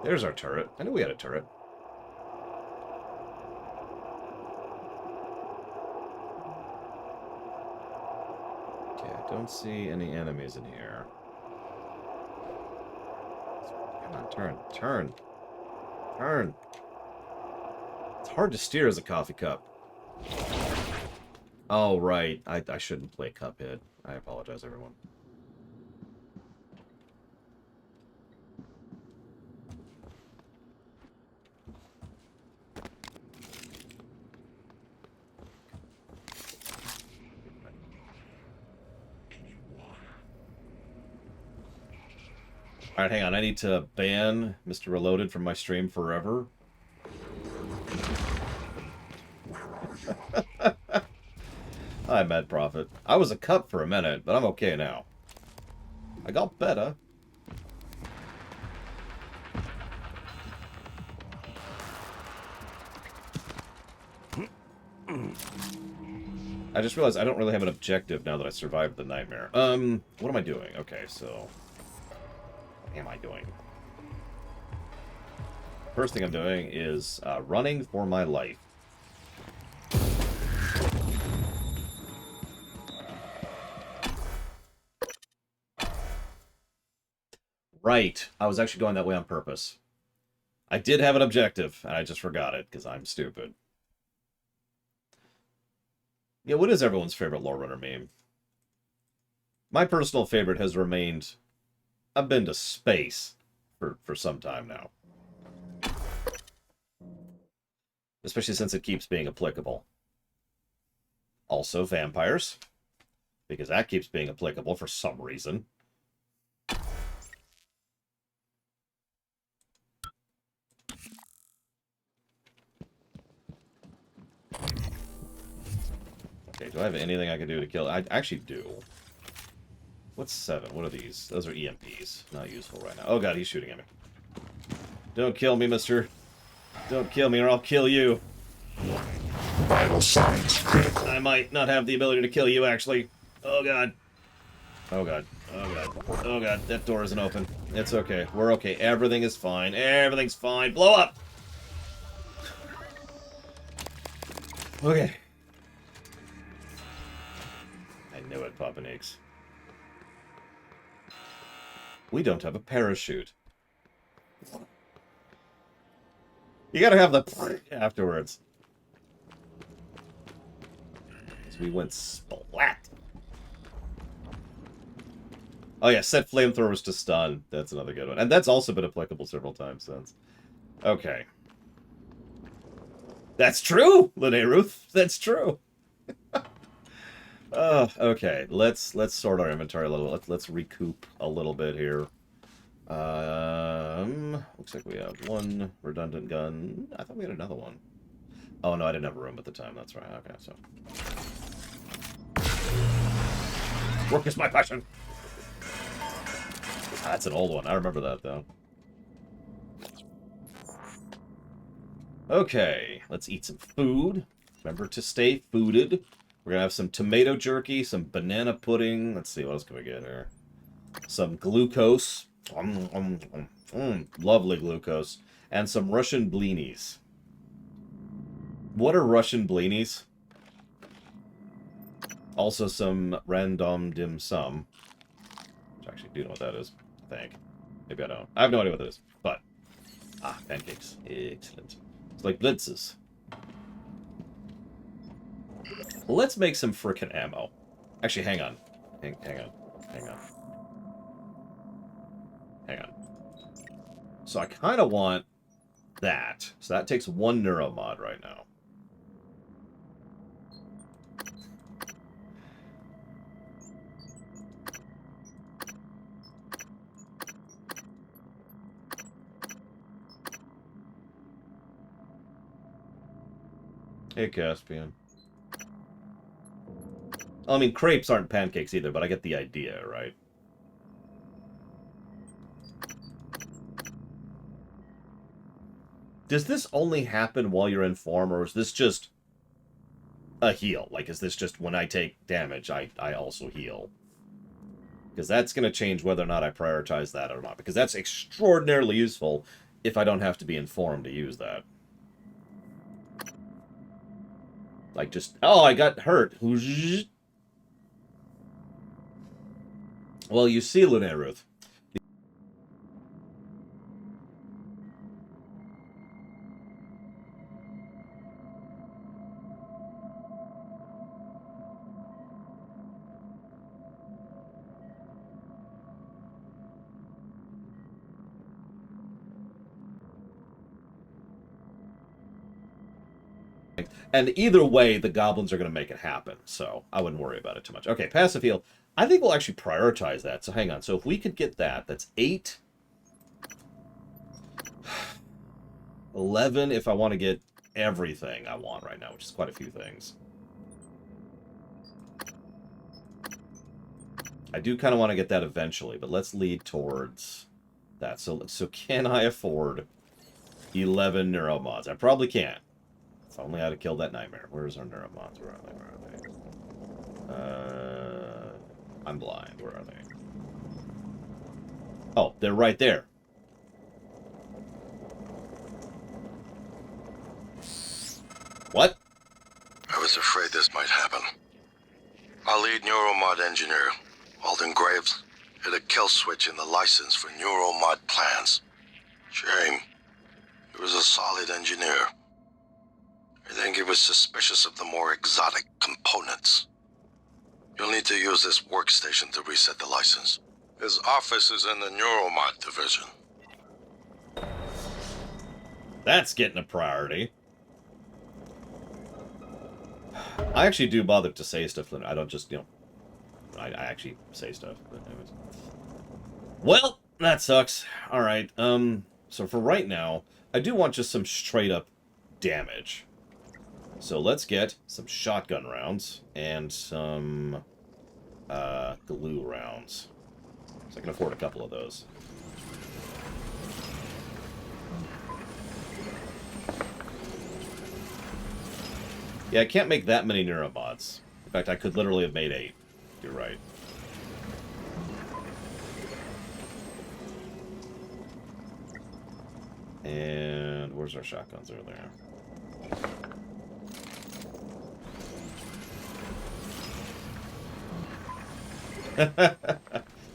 There's our turret. I knew we had a turret. Okay, I don't see any enemies in here. Come on, turn. It's hard to steer as a coffee cup. Oh, right. I shouldn't play Cuphead. I apologize, everyone. Alright, hang on. I need to ban Mr. Reloaded from my stream forever. Hi, Mad Prophet. I was a cup for a minute, but I'm okay now. I got better. I just realized I don't really have an objective now that I survived the nightmare. What am I doing? Okay, so... What am I doing? First thing I'm doing is running for my life. Right. I was actually going that way on purpose. I did have an objective, and I just forgot it, because I'm stupid. Yeah, what is everyone's favorite Lore Runner meme? My personal favorite has remained... I've been to space for some time now. Especially since it keeps being applicable. Also vampires, because that keeps being applicable for some reason. Okay, do I have anything I can do to kill? I actually do. What's 7? What are these? Those are EMPs. Not useful right now. Oh god, he's shooting at me. Don't kill me, mister. Don't kill me or I'll kill you. Vital signs critical. I might not have the ability to kill you, actually. Oh god. Oh god. Oh god. Oh god. That door isn't open. It's okay. We're okay. Everything is fine. Everything's fine. Blow up! Okay. I knew it, Papa Nix. We don't have a parachute. You gotta have the afterwards. So we went splat. Oh yeah, set flamethrowers to stun. That's another good one. And that's also been applicable several times since. Okay. That's true, Lene Ruth. That's true. Okay. Let's sort our inventory a little. Let's recoup a little bit here. Looks like we have one redundant gun. I thought we had another one. Oh no, I didn't have room at the time. That's right. Okay, so work is my passion. That's an old one. I remember that though. Okay, let's eat some food. Remember to stay fooded. We're gonna have some tomato jerky, some banana pudding. Let's see, what else can we get here? Some glucose. Lovely glucose. And some Russian blinis. What are Russian blinis? Also some random dim sum. Which I actually do know what that is, I think. Maybe I don't. I have no idea what that is. But, pancakes. Excellent. It's like blitzes. Let's make some frickin' ammo. Actually, hang on. Hang on. So I kind of want that. So that takes 1 neuromod right now. Hey, Caspian. I mean, crepes aren't pancakes either, but I get the idea, right? Does this only happen while you're in form, or is this just a heal? Like, is this just when I take damage, I also heal? Because that's going to change whether or not I prioritize that or not. Because that's extraordinarily useful if I don't have to be informed to use that. Like, just, oh, I got hurt. Well, you see, Lene Ruth. And either way, the goblins are going to make it happen, so I wouldn't worry about it too much. Okay, passive heal. I think we'll actually prioritize that, so hang on. So if we could get that, that's 8. 11 if I want to get everything I want right now, which is quite a few things. I do kind of want to get that eventually, but let's lead towards that. So can I afford 11 neuromods? I probably can't. If only I had to kill that nightmare. Where's our neuromods? Where are they? I'm blind. Where are they? Oh, they're right there. What? I was afraid this might happen. Our lead neuromod engineer, Alden Graves, hit a kill switch in the license for neuromod plans. Shame. He was a solid engineer. I think he was suspicious of the more exotic components. You'll need to use this workstation to reset the license. His office is in the neuromod division. That's getting a priority. I actually do bother to say stuff. I don't just, you know, I actually say stuff. But anyways. Well, that sucks. All right. So for right now, I do want just some straight up damage. So let's get some shotgun rounds and some glue rounds. So I can afford a couple of those. Yeah, I can't make that many neurobots. In fact, I could literally have made 8. You're right. And where's our shotguns over there?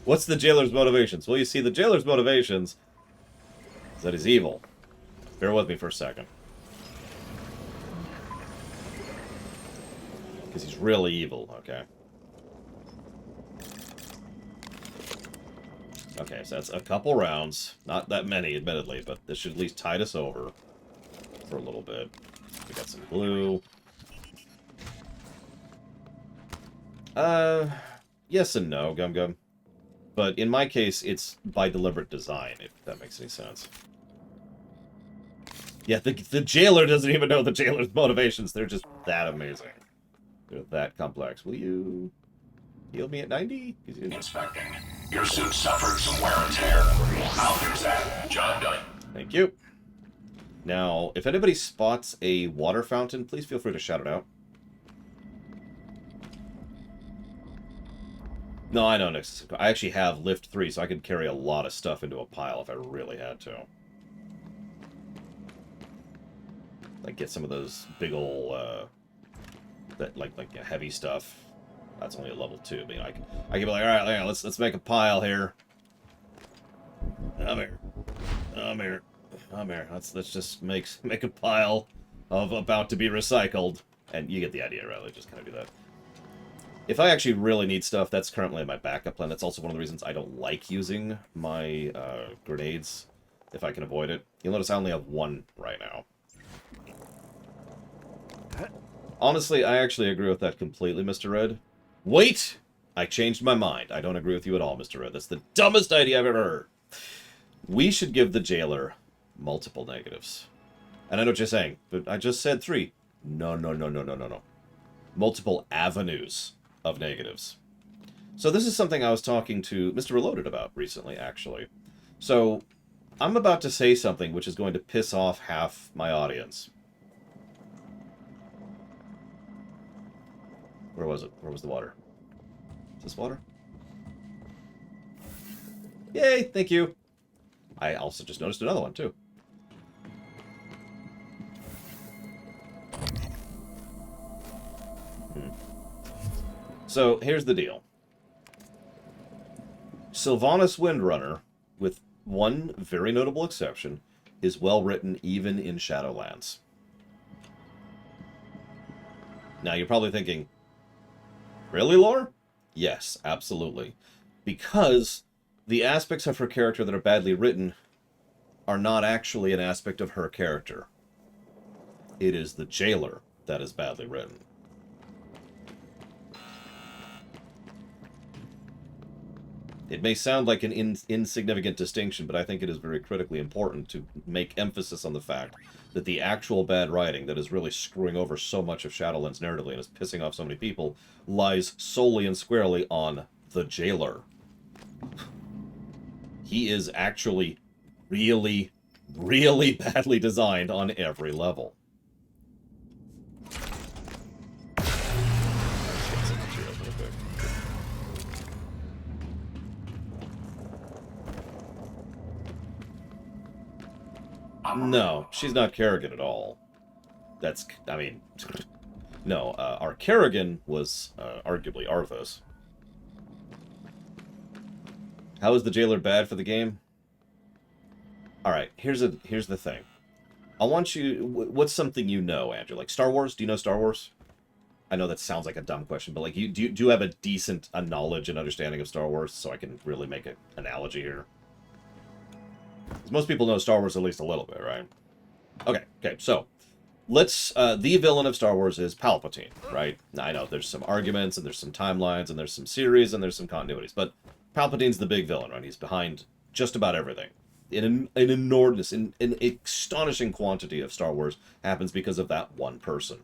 What's the jailer's motivations? Well, you see, the jailer's motivations is that he's evil. Bear with me for a second. Because he's really evil, okay? Okay, so that's a couple rounds. Not that many, admittedly, but this should at least tide us over for a little bit. We got some glue. Yes and no, Gum Gum. But in my case, it's by deliberate design, if that makes any sense. Yeah, the jailer doesn't even know the jailer's motivations. They're just that amazing. They're that complex. Will you heal me at 90? Inspecting. Your suit suffered some wear and tear. I'll fix that. Job done. Thank you. Now, if anybody spots a water fountain, please feel free to shout it out. No, I know, Nix. I actually have lift 3, so I could carry a lot of stuff into a pile if I really had to. Like, get some of those big ol', that, like heavy stuff. That's only a level 2, but, you know, I could be like, alright, yeah, let's make a pile here. I'm here. Let's just make a pile of about to be recycled. And you get the idea, right? Just kind of do that. If I actually really need stuff, that's currently my backup plan. That's also one of the reasons I don't like using my grenades, if I can avoid it. You'll notice I only have 1 right now. Honestly, I actually agree with that completely, Mr. Red. Wait! I changed my mind. I don't agree with you at all, Mr. Red. That's the dumbest idea I've ever heard. We should give the jailer multiple negatives. And I know what you're saying, but I just said 3. No. Multiple avenues of negatives. So this is something I was talking to Mr. Reloaded about recently, actually. So I'm about to say something which is going to piss off half my audience. Where was it? Where was the water? Is this water? Yay, thank you. I also just noticed another one, too. So, here's the deal. Sylvanas Windrunner, with one very notable exception, is well written even in Shadowlands. Now, you're probably thinking, really, Lore? Yes, absolutely. Because the aspects of her character that are badly written are not actually an aspect of her character. It is the jailer that is badly written. It may sound like an insignificant distinction, but I think it is very critically important to make emphasis on the fact that the actual bad writing that is really screwing over so much of Shadowlands narratively and is pissing off so many people lies solely and squarely on the jailer. He is actually really, really badly designed on every level. No, she's not Kerrigan at all. That's, I mean, no, our Kerrigan was arguably Arthas. How is the Jailer bad for the game? Alright, here's the thing. I want you... What's something you know, Andrew? Like, Star Wars? Do you know Star Wars? I know that sounds like a dumb question, but, like, do you have a decent knowledge and understanding of Star Wars so I can really make an analogy here? 'Cause most people know Star Wars at least a little bit, right? Okay, so... Let's... the villain of Star Wars is Palpatine, right? Now, I know there's some arguments, and there's some timelines, and there's some series, and there's some continuities, but Palpatine's the big villain, right? He's behind just about everything. An enormous, an astonishing quantity of Star Wars happens because of that one person.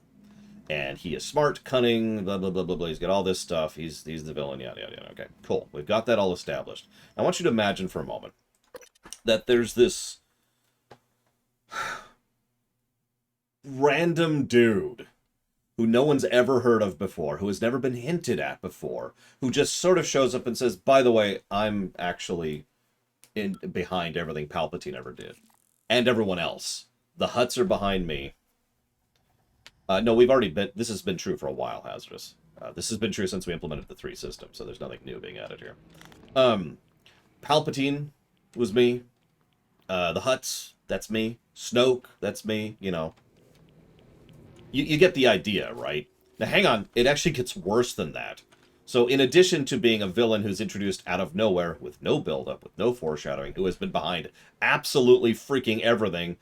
And he is smart, cunning, blah, blah, blah, blah, blah. He's got all this stuff. He's the villain, yada, yada, yada. Okay, cool. We've got that all established. I want you to imagine for a moment that there's this random dude who no one's ever heard of before, who has never been hinted at before, who just sort of shows up and says, by the way, I'm actually behind everything Palpatine ever did. And everyone else. The Hutts are behind me. No, we've already been... This has been true for a while, Hazardous. This has been true since we implemented the 3 systems, so there's nothing new being added here. Palpatine was me. The Hutts, that's me. Snoke, that's me, you know. You get the idea, right? Now, hang on. It actually gets worse than that. So, in addition to being a villain who's introduced out of nowhere, with no build-up, with no foreshadowing, who has been behind absolutely freaking everything,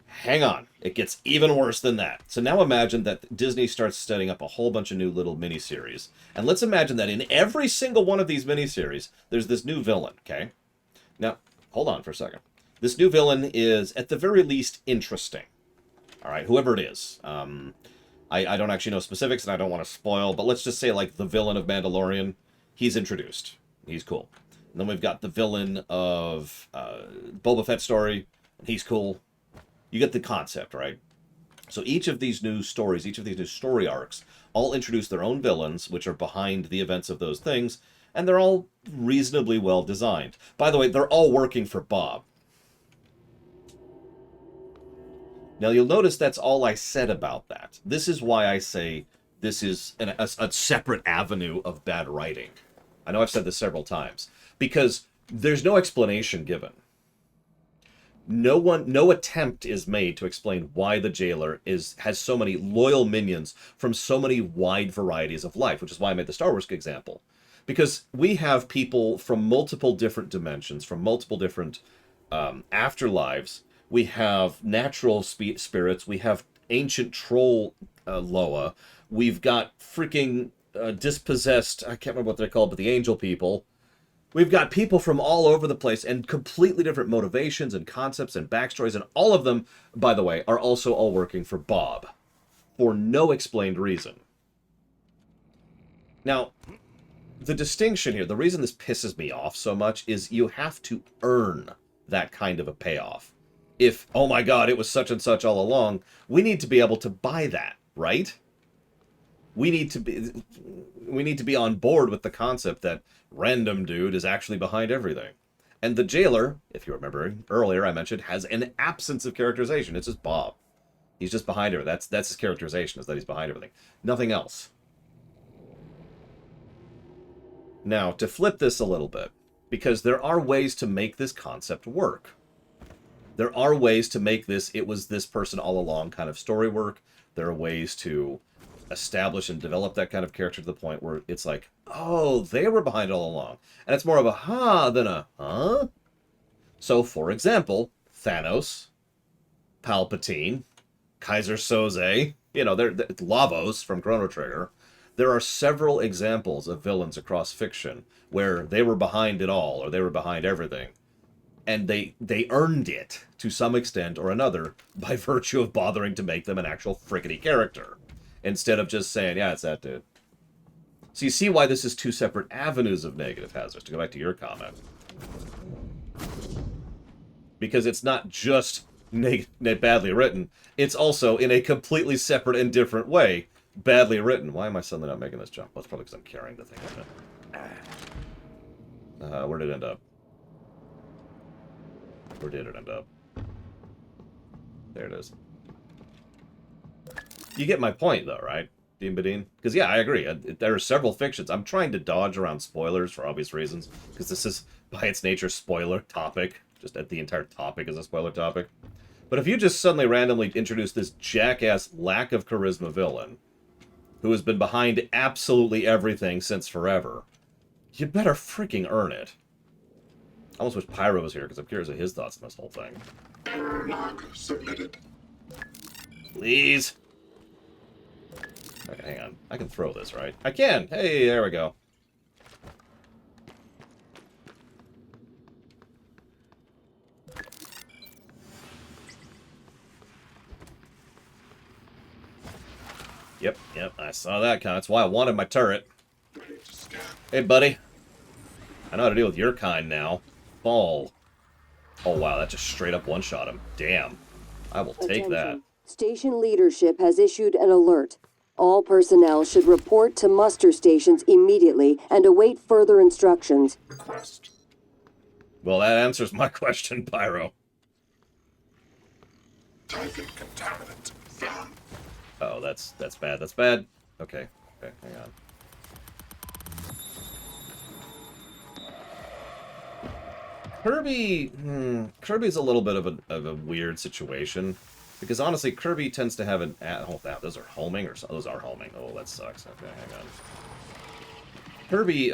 hang on. It gets even worse than that. So now imagine that Disney starts setting up a whole bunch of new little miniseries. And let's imagine that in every single one of these miniseries, there's this new villain, okay? Now, hold on for a second. This new villain is, at the very least, interesting. All right, whoever it is. I don't actually know specifics, and I don't want to spoil, but let's just say, like, the villain of Mandalorian, he's introduced. He's cool. And then we've got the villain of Boba Fett's story, and he's cool. You get the concept, right? So each of these new stories, each of these new story arcs, all introduce their own villains, which are behind the events of those things, and they're all reasonably well designed. By the way, they're all working for Bob. Now, you'll notice that's all I said about that. This is why I say this is a separate avenue of bad writing. I know I've said this several times. Because there's no explanation given. No attempt is made to explain why the Jailer has so many loyal minions from so many wide varieties of life, which is why I made the Star Wars example. Because we have people from multiple different dimensions, from multiple different afterlives. We have natural spirits. We have ancient troll Loa. We've got freaking dispossessed, I can't remember what they're called, but the angel people. We've got people from all over the place and completely different motivations and concepts and backstories. And all of them, by the way, are also all working for Bob for no explained reason. Now, the distinction here, the reason this pisses me off so much is you have to earn that kind of a payoff. If, oh my god, it was such and such all along, we need to be able to buy that, right? We need to be on board with the concept that random dude is actually behind everything. And the Jailer, if you remember earlier I mentioned, has an absence of characterization. It's just Bob. He's just behind everything. That's his characterization, is that he's behind everything. Nothing else. Now, to flip this a little bit, because there are ways to make this concept work. There are ways to make this, it was this person all along kind of story work. There are ways to establish and develop that kind of character to the point where it's like, oh, they were behind it all along. And it's more of a ha than a huh? So, for example, Thanos, Palpatine, Kaiser Soze, you know, they're Lavos from Chrono Trigger. There are several examples of villains across fiction where they were behind it all, or they were behind everything. And they earned it, to some extent or another, by virtue of bothering to make them an actual friggity character. Instead of just saying, yeah, it's that dude. So you see why this is two separate avenues of negative hazards, to go back to your comment. Because it's not just badly written, it's also, in a completely separate and different way, badly written. Why am I suddenly not making this jump? Well, it's probably because I'm carrying the thing, isn't it? Where did it end up? Where did it end up? There it is. You get my point, though, right, Dean Badine? Because, yeah, I agree. There are several fictions. I'm trying to dodge around spoilers for obvious reasons, because this is, by its nature, spoiler topic. Just the entire topic is a spoiler topic. But if you just suddenly randomly introduce this jackass lack of charisma villain, who has been behind absolutely everything since forever, you better freaking earn it. I almost wish Pyro was here, because I'm curious of his thoughts on this whole thing. Log submitted. Please. Okay, hang on. I can throw this, right? I can! Hey, there we go. Yep, I saw that kind. That's why I wanted my turret. Hey, buddy. I know how to deal with your kind now. Ball. Oh, wow, that just straight up one-shot him. Damn. I will take that. Station leadership has issued an alert. All personnel should report to muster stations immediately and await further instructions. Well, that answers my question, Pyro. Typhon contaminant found. Oh, that's bad. That's bad. Okay, hang on. Kirby's a little bit of a weird situation, because honestly, Kirby tends to have an. Oh, those are homing, or those are homing. Oh, that sucks. Okay, hang on. Kirby,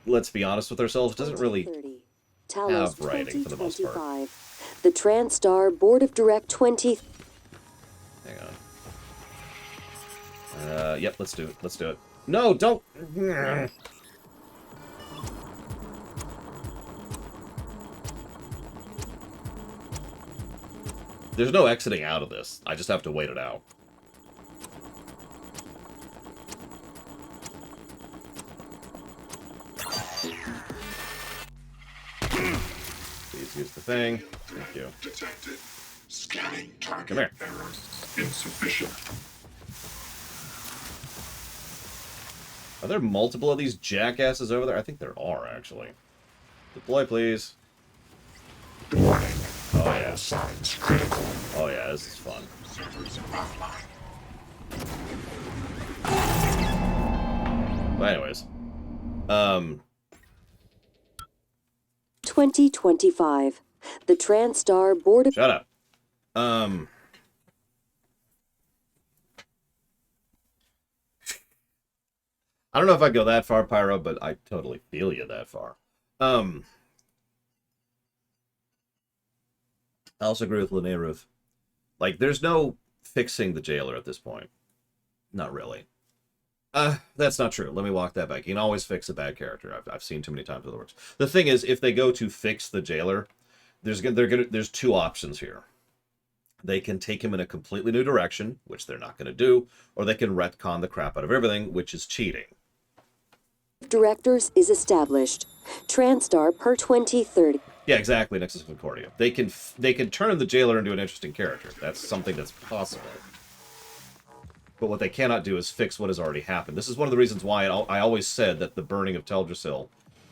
let's be honest with ourselves, doesn't really have writing for the most part. The TranStar Board of Direct 20. Hang on. Yep, let's do it. Let's do it. No, don't. There's no exiting out of this. I just have to wait it out. Please use the thing. Thank you. Detected. Scanning target. Come here. Error insufficient. Are there multiple of these jackasses over there? I think there are, actually. Deploy, please. Warning. Oh, yeah. Signs critical. Oh, yeah, this is fun. Servers offline. But anyways. 2025. The TranStar Board of... Shut up. I don't know if I'd go that far, Pyro, but I totally feel you that far. I also agree with Lene Ruth. Like, there's no fixing the jailer at this point. Not really. That's not true. Let me walk that back. You can always fix a bad character. I've seen too many times where it works. The thing is, if they go to fix the jailer, there's two options here. They can take him in a completely new direction, which they're not going to do, or they can retcon the crap out of everything, which is cheating. Directors is established. TranStar per 2030. Yeah, exactly, Nexus Concordia. They can turn the jailer into an interesting character. That's something that's possible. But what they cannot do is fix what has already happened. This is one of the reasons why I always said that the burning of Teldrassil,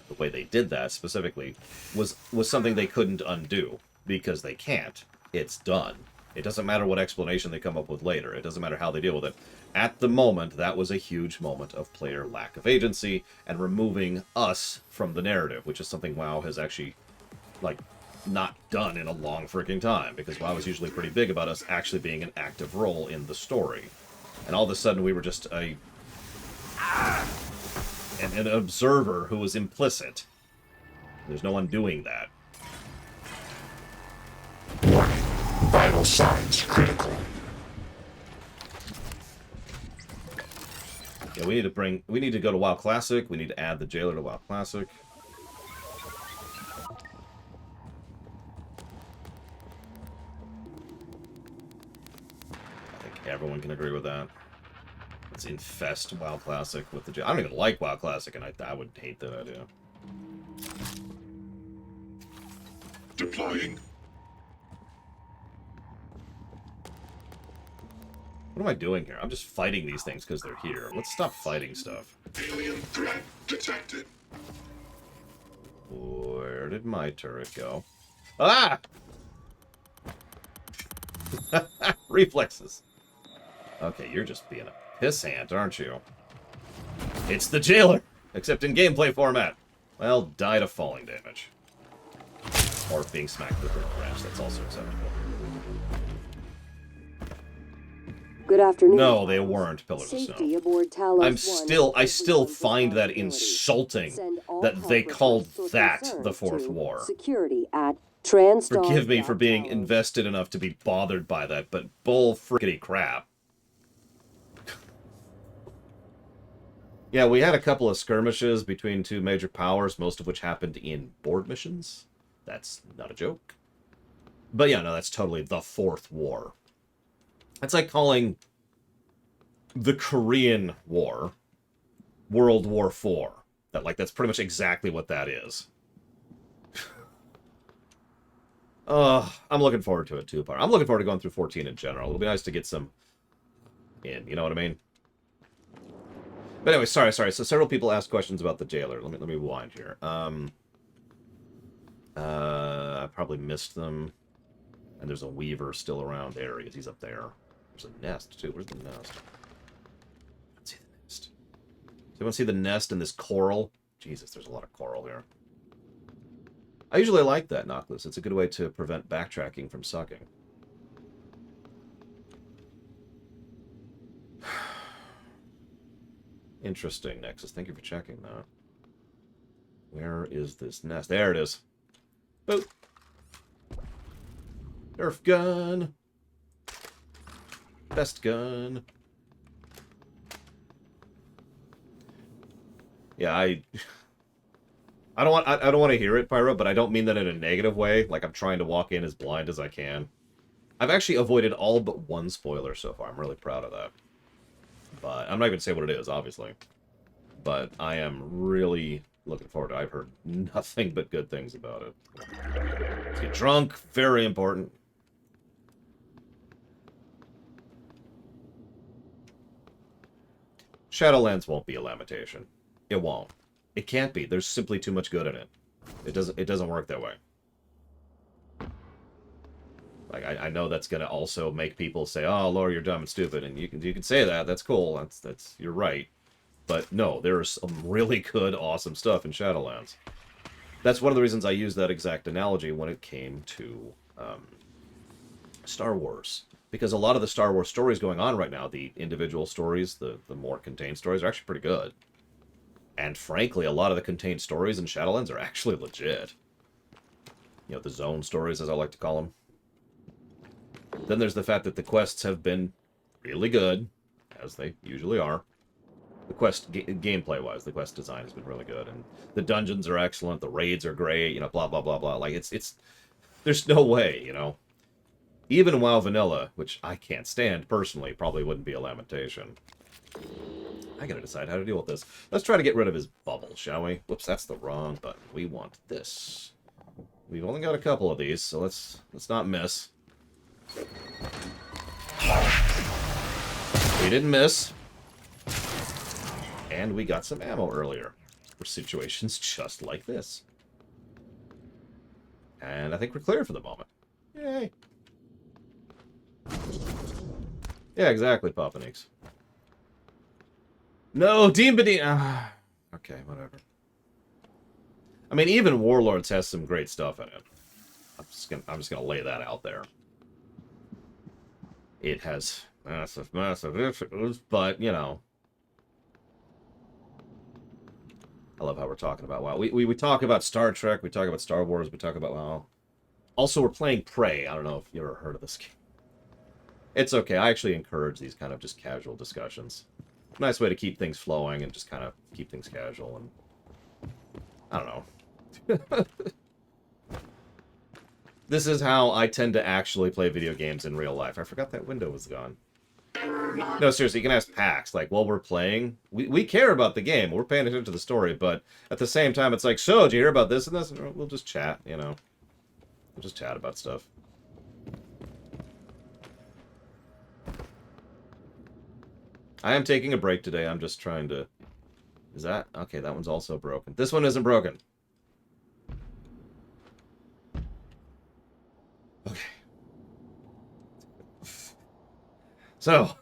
the way they did that specifically, was something they couldn't undo. Because they can't. It's done. It doesn't matter what explanation they come up with later. It doesn't matter how they deal with it. At the moment, that was a huge moment of player lack of agency and removing us from the narrative, which is something WoW has actually, like, not done in a long freaking time, because WoW is usually pretty big about us actually being an active role in the story. And all of a sudden we were just an observer who was implicit. There's no undoing that. Warning. Vital signs critical. Yeah, we need to go to WoW Classic. We need to add the jailer to WoW Classic. I think everyone can agree with that. Let's infest WoW Classic with the jailer. I don't even like WoW Classic, and I would hate that idea. Deploying. What am I doing here? I'm just fighting these things because they're here. Let's stop fighting stuff. Alien threat detected. Where did my turret go? Ah! Reflexes. Okay, you're just being a pissant, aren't you? It's the jailer, except in gameplay format. Well, die to falling damage. Or being smacked with a branch, that's also acceptable. Good afternoon. No, they weren't pillars of Safety snow. aboard Talos I still find that insulting that they called that the Fourth War. Security at Transtar. Forgive me for being invested enough to be bothered by that, but bull frickety crap. Yeah, we had a couple of skirmishes between two major powers, most of which happened in board missions. That's not a joke. But yeah, no, that's totally the Fourth War. It's like calling the Korean War World War IV. That's pretty much exactly what that is. I'm looking forward to it too. I'm looking forward to going through 14 in general. It'll be nice to get some in, you know what I mean? But anyway, sorry. So several people asked questions about the jailer. Let me rewind here. I probably missed them. And there's a weaver still around. There he is. He's up there. There's a nest too. Where's the nest? Let's see the nest. Does anyone see the nest in this coral? Jesus, there's a lot of coral here. I usually like that, Noctis. It's a good way to prevent backtracking from sucking. Interesting, Nexus. Thank you for checking that. Where is this nest? There it is. Boop. Nerf gun. Best gun. Yeah, I don't want to hear it, Pyro, but I don't mean that in a negative way. Like I'm trying to walk in as blind as I can. I've actually avoided all but one spoiler so far. I'm really proud of that. But I'm not even going to say what it is, obviously. But I am really looking forward to it. I've heard nothing but good things about it. Let's get drunk. Very important. Shadowlands won't be a lamentation. It won't. It can't be. There's simply too much good in it. It doesn't work that way. Like I know that's gonna also make people say, "Oh, Laura, you're dumb and stupid," and you can say that. That's cool. That's you're right. But no, there's some really good, awesome stuff in Shadowlands. That's one of the reasons I used that exact analogy when it came to Star Wars. Because a lot of the Star Wars stories going on right now, the individual stories, the more contained stories, are actually pretty good. And frankly, a lot of the contained stories in Shadowlands are actually legit. You know, the zone stories, as I like to call them. Then there's the fact that the quests have been really good, as they usually are. The quest, gameplay-wise, the quest design has been really good. And the dungeons are excellent, the raids are great, you know, blah, blah, blah, blah. Like, it's there's no way, you know. Even WoW Vanilla, which I can't stand personally, probably wouldn't be a lamentation. I gotta decide how to deal with this. Let's try to get rid of his bubble, shall we? Whoops, that's the wrong button. We want this. We've only got a couple of these, so let's not miss. We didn't miss. And we got some ammo earlier for situations just like this. And I think we're clear for the moment. Yay. Yeah, exactly, Papanix. No, Dean Bedine. Okay, whatever. I mean, even Warlords has some great stuff in it. I'm just gonna lay that out there. It has massive issues, but you know. I love how we're talking about WoW. We talk about Star Trek, we talk about Star Wars, we talk about WoW. Also, we're playing Prey. I don't know if you ever heard of this game. It's okay. I actually encourage these kind of just casual discussions. Nice way to keep things flowing and just kind of keep things casual and... I don't know. This is how I tend to actually play video games in real life. I forgot that window was gone. No, seriously, you can ask Pax. Like, while we're playing, we care about the game. We're paying attention to the story, but at the same time, it's like, so, did you hear about this and this? And we'll just chat, you know. We'll just chat about stuff. I am taking a break today. I'm just trying to... Is that... Okay, that one's also broken. This one isn't broken. Okay. So,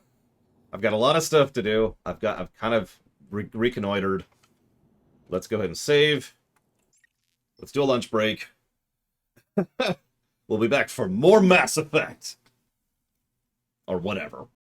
I've got a lot of stuff to do. I've kind of reconnoitered. Let's go ahead and save. Let's do a lunch break. We'll be back for more Mass Effect. Or whatever.